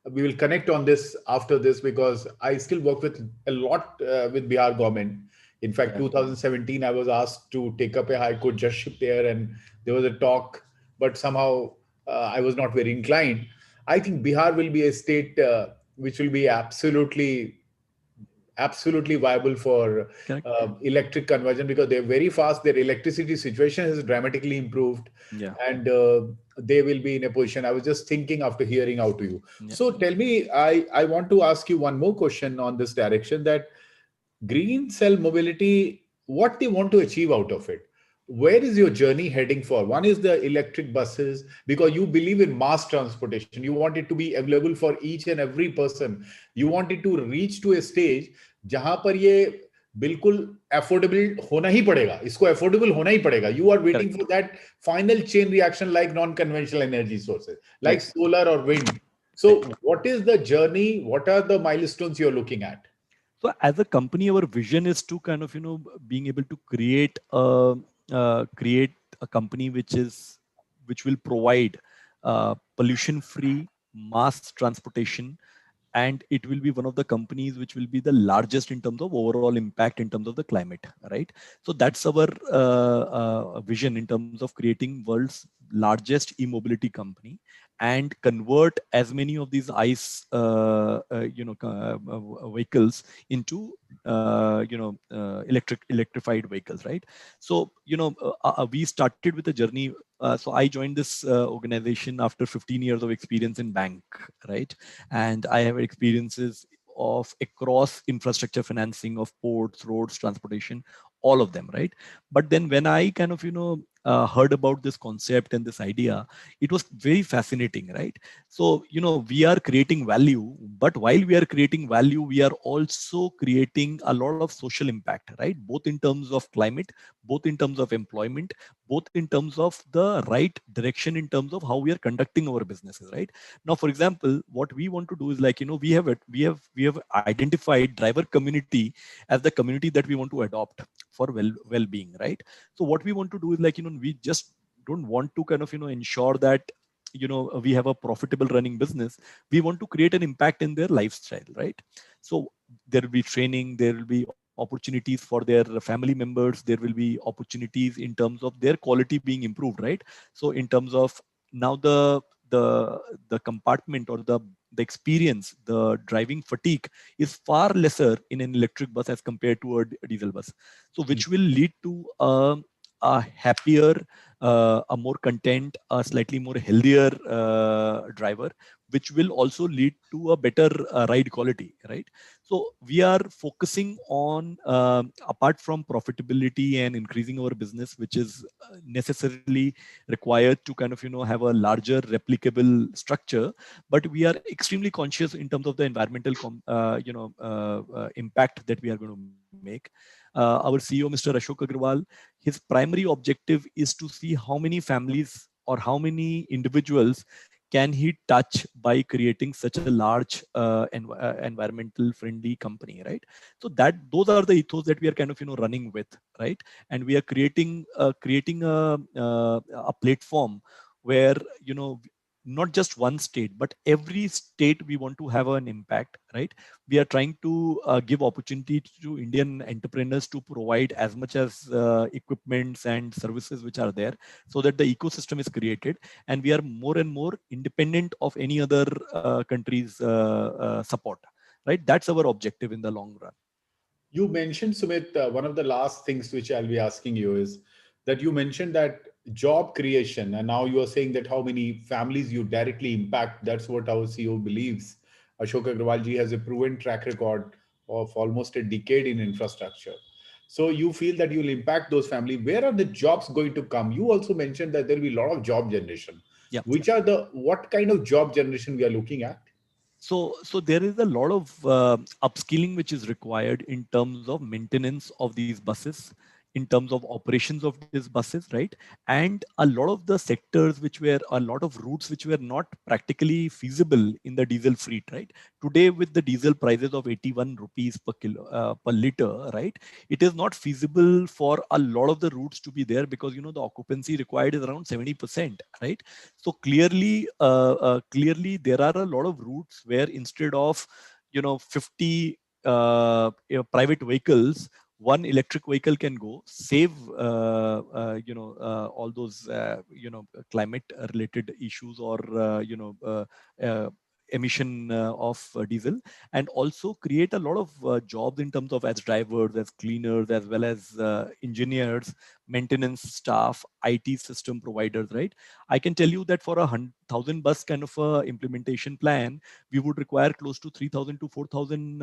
we will connect on this after this, because I still work with a lot with Bihar government. In fact, 2017, I was asked to take up a high court judgeship there, and there was a talk, but somehow I was not very inclined. I think Bihar will be a state which will be absolutely viable for electric conversion, because they're very fast. Their electricity situation has dramatically improved, and they will be in a position. I was just thinking after hearing out to you. So tell me, I want to ask you one more question on this direction, that Greencell Mobility, what they want to achieve out of it. Where is your journey heading for? One is the electric buses, because you believe in mass transportation. You want it to be available for each and every person. You want it to reach to a stage जहां पर ये बिल्कुल affordable होना ही पड़ेगा. इसको affordable होना ही पड़ेगा. You are waiting for that final chain reaction like non-conventional energy sources, like solar or wind. So what is the journey? What are the milestones you're looking at? So as a company, our vision is to being able to create a company which will provide pollution-free mass transportation, and it will be one of the companies which will be the largest in terms of overall impact in terms of the climate, right? So that's our vision in terms of creating world's largest e-mobility company, and convert as many of these ICE vehicles into electrified vehicles, right? So we started with a journey. So I joined this organization after 15 years of experience in bank, right? And I have experiences of across infrastructure financing of ports, roads, transportation, all of them, right? But then when I heard about this concept and this idea, it was very fascinating, right? So, we are creating value, but while we are creating value, we are also creating a lot of social impact, right? Both in terms of climate, both in terms of employment, both in terms of the right direction in terms of how we are conducting our businesses, right? Now, for example, what we want to do is we have identified driver community as the community that we want to adopt for well-being, right? So what we want to do is we just don't want to ensure that we have a profitable running business. We want to create an impact in their lifestyle, right? So there will be training, there will be opportunities for their family members, there will be opportunities in terms of their quality being improved, right? So in terms of now the compartment or the experience, the driving fatigue is far lesser in an electric bus as compared to a diesel bus. So which will lead to a happier a more content, a slightly more healthier driver, which will also lead to a better ride quality, right? So we are focusing on, apart from profitability and increasing our business, which is necessarily required to kind of, have a larger replicable structure, but we are extremely conscious in terms of the environmental, impact that we are going to make. Our CEO, Mr. Ashok Agrawal, his primary objective is to see how many families or how many individuals can he touch by creating such a large environmental friendly company, right? So those are the ethos that we are kind of running with, right? And we are creating a platform where not just one state, but every state we want to have an impact, right? We are trying to give opportunity to Indian entrepreneurs to provide as much as equipments and services which are there, so that the ecosystem is created and we are more and more independent of any other country's support, right? That's our objective in the long run. You mentioned, Sumit, one of the last things which I'll be asking you is that you mentioned that job creation, and now you are saying that how many families you directly impact. That's what our CEO believes. Ashok Agrawal ji has a proven track record of almost a decade in infrastructure. So you feel that you'll impact those families. Where are the jobs going to come? You also mentioned that there'll be a lot of job generation. Yeah. What kind of job generation we are looking at? So there is a lot of upskilling which is required in terms of maintenance of these buses, in terms of operations of these buses, right? And a lot of the sectors a lot of routes which were not practically feasible in the diesel fleet, right? Today, with the diesel prices of 81 rupees per liter, right? It is not feasible for a lot of the routes to be there because, the occupancy required is around 70%, right? So clearly there are a lot of routes where instead of, 50 private vehicles, one electric vehicle can go, save all those climate related issues or emission of diesel, and also create a lot of jobs in terms of as drivers, as cleaners, as well as engineers, maintenance staff, IT system providers, right? I can tell you that for 1,000 bus kind of implementation plan, we would require close to 3,000 to 4,000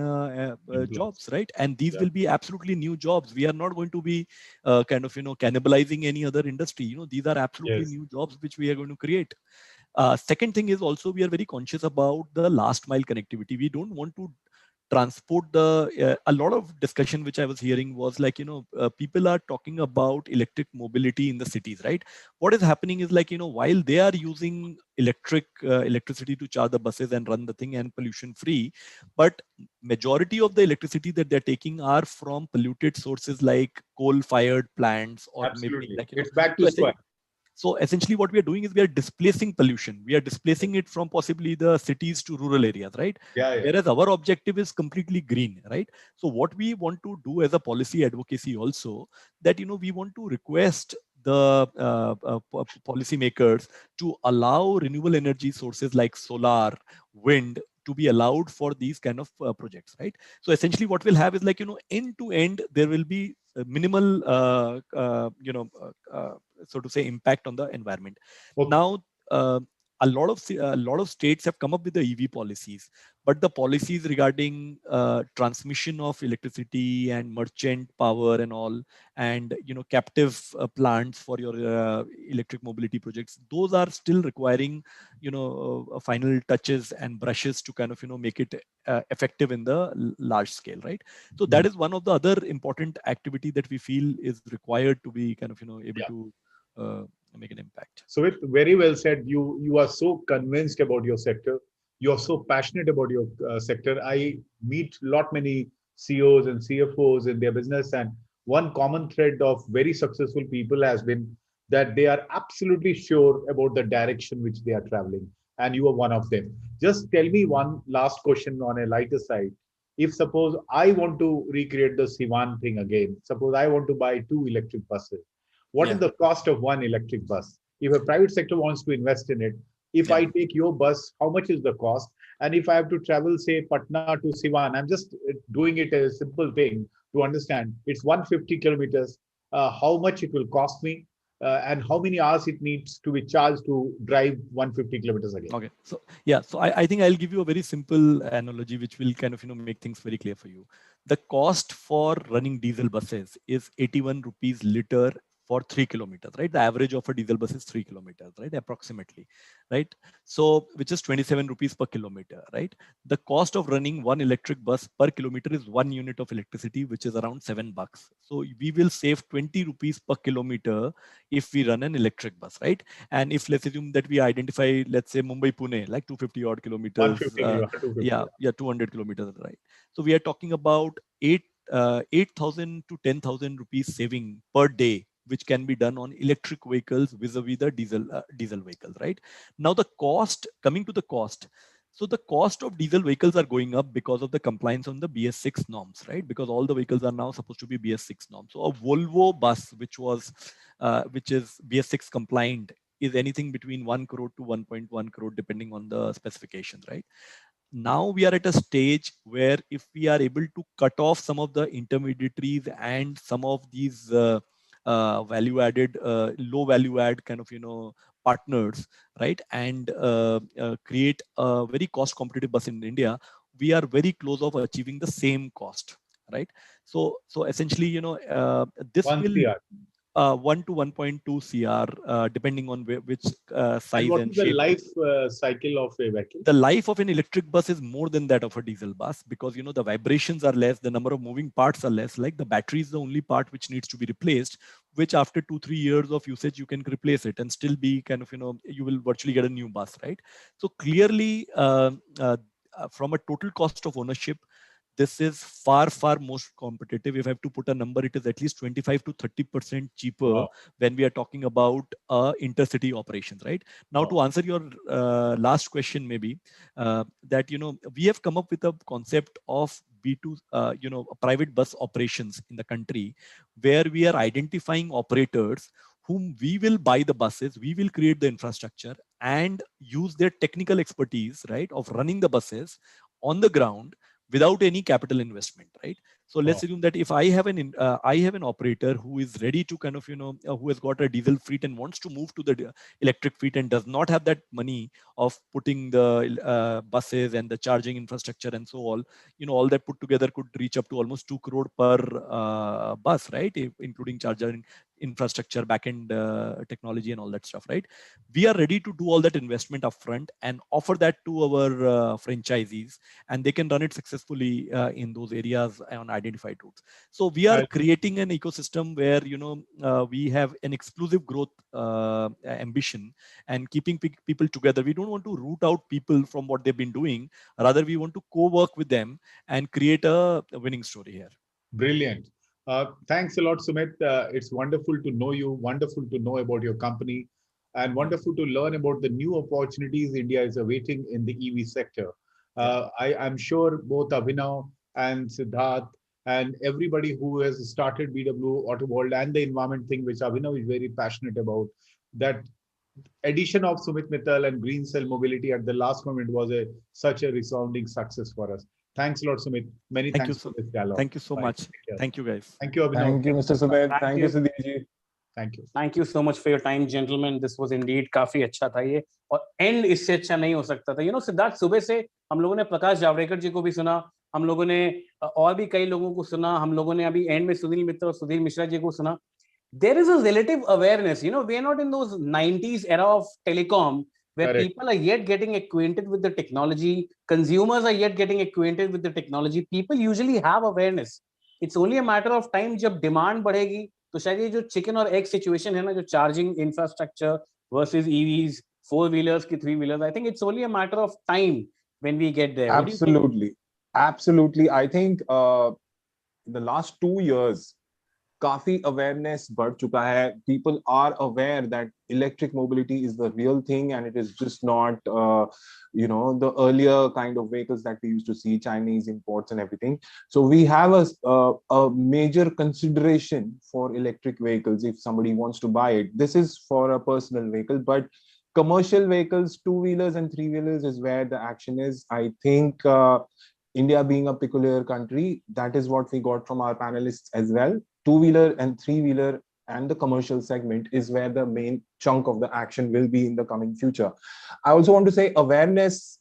jobs, right? And these will be absolutely new jobs. We are not going to be cannibalizing any other industry. These are absolutely new jobs which we are going to create. Second thing is also we are very conscious about the last mile connectivity. We don't want to transport a lot of discussion which I was hearing was like, people are talking about electric mobility in the cities, right? What is happening is like, while they are using electricity to charge the buses and run the thing and pollution free, but majority of the electricity that they're taking are from polluted sources like coal fired plants or maybe like, it's back to square. So essentially what we are doing is we are displacing pollution. We are displacing it from possibly the cities to rural areas, right? Whereas our objective is completely green, right? So what we want to do as a policy advocacy also, that, we want to request the policymakers to allow renewable energy sources like solar, wind, to be allowed for these kind of projects, right? So essentially what we'll have is like, end to end, there will be minimal, so to say, impact on the environment. Now, a lot of states have come up with the EV policies, but the policies regarding transmission of electricity and merchant power and all, and captive plants for your electric mobility projects, those are still requiring final touches and brushes to kind of make it effective in the large scale, right? So that is one of the other important activity that we feel is required to be kind of able to make an impact. So it's very well said. You are so convinced about your sector. You are so passionate about your sector. I meet many CEOs and CFOs in their business, and one common thread of very successful people has been that they are absolutely sure about the direction which they are traveling, and you are one of them. Just tell me one last question on a lighter side. If suppose I want to recreate the Siwan thing again, suppose I want to buy 2 electric buses. What is the cost of one electric bus? If a private sector wants to invest in it, if I take your bus, how much is the cost? And if I have to travel, say, Patna to Siwan, I'm just doing it as a simple thing to understand. It's 150 kilometers. How much it will cost me? and how many hours it needs to be charged to drive 150 kilometers again. Okay, so yeah, so I think I'll give you a very simple analogy which will kind of make things very clear for you. The cost for running diesel buses is 81 rupees liter for 3 kilometers, right? The average of a diesel bus is 3 kilometers, right? Approximately, right? So which is 27 rupees per kilometer, right? The cost of running one electric bus per kilometer is 1 unit of electricity, which is around $7. So we will save 20 rupees per kilometer if we run an electric bus, right? And if let's assume that we identify, let's say Mumbai Pune, like 250 odd kilometers, 250, yeah, 200 kilometers, right? So we are talking about 8,000 to 10,000 rupees saving per day, which can be done on electric vehicles vis-a-vis the diesel vehicles, right? Now the cost, coming to the cost. So the cost of diesel vehicles are going up because of the compliance on the BS6 norms, right? Because all the vehicles are now supposed to be BS6 norms. So a Volvo bus, which is BS6 compliant, is anything between 1 crore to 1.1 crore, depending on the specifications, right? Now we are at a stage where if we are able to cut off some of the intermediaries and some of these value added, low value add kind of, partners, right? And create a very cost competitive bus in India, we are very close of achieving the same cost, right? So essentially, this will 1 to 1.2 CR, depending on which size And what and is the shape. life cycle of a vehicle? The life of an electric bus is more than that of a diesel bus, because the vibrations are less, the number of moving parts are less. Like the battery is the only part which needs to be replaced, which after 2-3 years of usage you can replace it and still be kind of, you will virtually get a new bus, right? So clearly, from a total cost of ownership, this is far most competitive. If I have to put a number, it is at least 25 to 30% cheaper when we are talking about intercity operations, right? Now, to answer your last question, maybe that we have come up with a concept of B2, private bus operations in the country, where we are identifying operators whom we will buy the buses, we will create the infrastructure and use their technical expertise, right, of running the buses on the ground without any capital investment, right? So let's assume that if I have an operator who is ready to kind of, who has got a diesel fleet and wants to move to the electric fleet and does not have that money of putting the buses and the charging infrastructure and so on, all that put together could reach up to almost 2 crore per bus, right? Including charger infrastructure, backend technology and all that stuff, right? We are ready to do all that investment upfront and offer that to our franchisees, and they can run it successfully in those areas on identified routes. So we are creating an ecosystem where we have an exclusive growth ambition and keeping people together. We don't want to root out people from what they've been doing. Rather, we want to co-work with them and create a winning story here. Brilliant. Thanks a lot, Sumit. It's wonderful to know you, wonderful to know about your company, and wonderful to learn about the new opportunities India is awaiting in the EV sector. I'm sure both Abhinav and Siddharth and everybody who has started BW Auto World and the environment thing, which Abhinav is very passionate about, that addition of Sumit Mittal and Green Cell Mobility at the last moment was such a resounding success for us. Thanks a lot, Sumit. Many thanks for this dialogue. Thank you so much. Thank you, guys. Thank you, Abhinav. Thank you, Mr. Sumit. Thank you, Sudhirji. Thank you. Thank you so much for your time, gentlemen. This was indeed काफी अच्छा था ये, और and इससे अच्छा नहीं हो सकता था. सिद्धार्थ, सुबह से हम लोगों ने प्रकाश जावड़ेकर जी को भी सुना, हम लोगों ने और भी कई लोगों को सुना, हम लोगों ने अभी एंड में सुनील मित्र और सुधीर मिश्रा जी को सुना. There is a relative awareness. We are not in those 90s era of telecom where people are yet getting acquainted with the technology. Consumers are yet getting acquainted with the technology. People usually have awareness. It's only a matter of time. जब demand बढ़ेगी, तो शायद ये जो chicken और egg situation है ना, जो charging infrastructure versus EVs, 4-wheelers की 3-wheelers, I think it's only a matter of time when we get there. Absolutely. Absolutely. I think in the last 2 years, काफी awareness बढ़ चुका है. People are aware that electric mobility is the real thing, and it is just not the earlier kind of vehicles that we used to see, Chinese imports and everything. So we have a major consideration for electric vehicles if somebody wants to buy it. This is for a personal vehicle, but commercial vehicles, 2-wheelers and 3-wheelers is where the action is. I think India being a peculiar country, that is what we got from our panelists as well. 2-wheeler and 3-wheeler and the commercial segment is where the main chunk of the action will be in the coming future. I also want to say awareness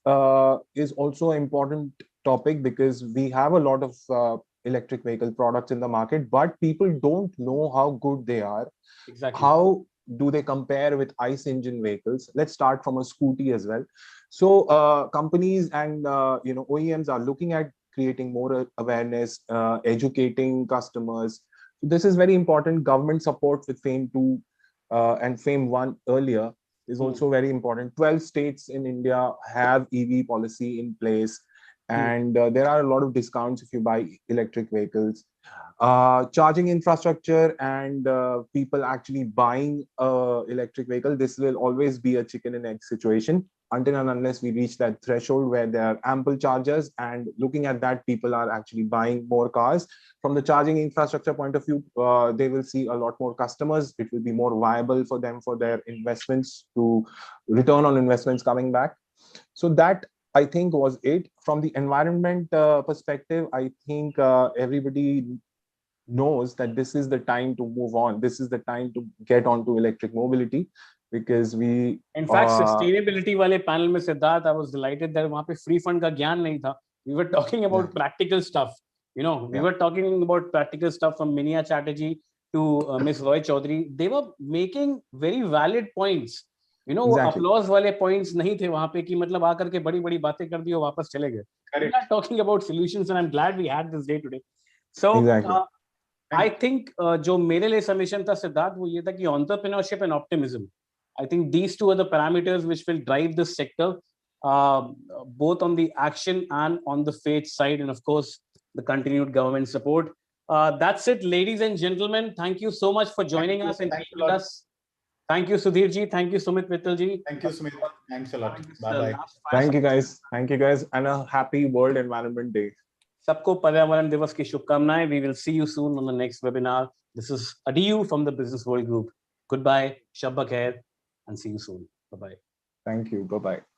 is also an important topic, because we have a lot of electric vehicle products in the market, but people don't know how good they are. Exactly. How do they compare with ICE engine vehicles? Let's start from a scooty as well. So companies and OEMs are looking at creating more awareness, educating customers. This is very important. Government support with FAME 2 and FAME 1 earlier is also very important. 12 states in India have EV policy in place, and there are a lot of discounts if you buy electric vehicles. Charging infrastructure and people actually buying electric vehicle, this will always be a chicken and egg situation until and unless we reach that threshold where there are ample chargers, and looking at that, people are actually buying more cars. From the charging infrastructure point of view, they will see a lot more customers. It will be more viable for them, for their investments, to return on investments coming back. So that, I think, was it. From the environment perspective, I think everybody knows that this is the time to move on. This is the time to get onto electric mobility, because we in fact sustainability wale panel mein, Siddharth, I was delighted that wahan pe free fund ka gyan nahi tha. We were talking about practical stuff. We were talking about practical stuff from Minya Chatterjee to Ms. Roy Chaudhary. They were making very valid points. Exactly. Applause wale points nahi the wahan pe ki matlab aakar ke badi badi baatein kar di aur wapas chale gaye. We are talking about solutions, and I'm glad we had this day today. So I think जो मेरे लिए summation था सिद्धार्थ, वो ये था कि entrepreneurship and optimism. I think these two are the parameters which will drive this sector, both on the action and on the faith side, and of course the continued government support. That's it, ladies and gentlemen. Thank you so much for joining us and being with us. Thank you, Sudhir ji. Thank you, Sumit Mittal ji. Thank you, Sumit. Thanks a lot. Bye bye. Thank you, guys. Thank you, guys, and a happy World Environment Day. सबको पर्यावरण दिवस की शुभकामनाएं. We will see you soon on the next webinar. This is Adiyu from the Business World Group. Goodbye, Shabba Khair, and see you soon. Bye bye. Thank you. Bye bye.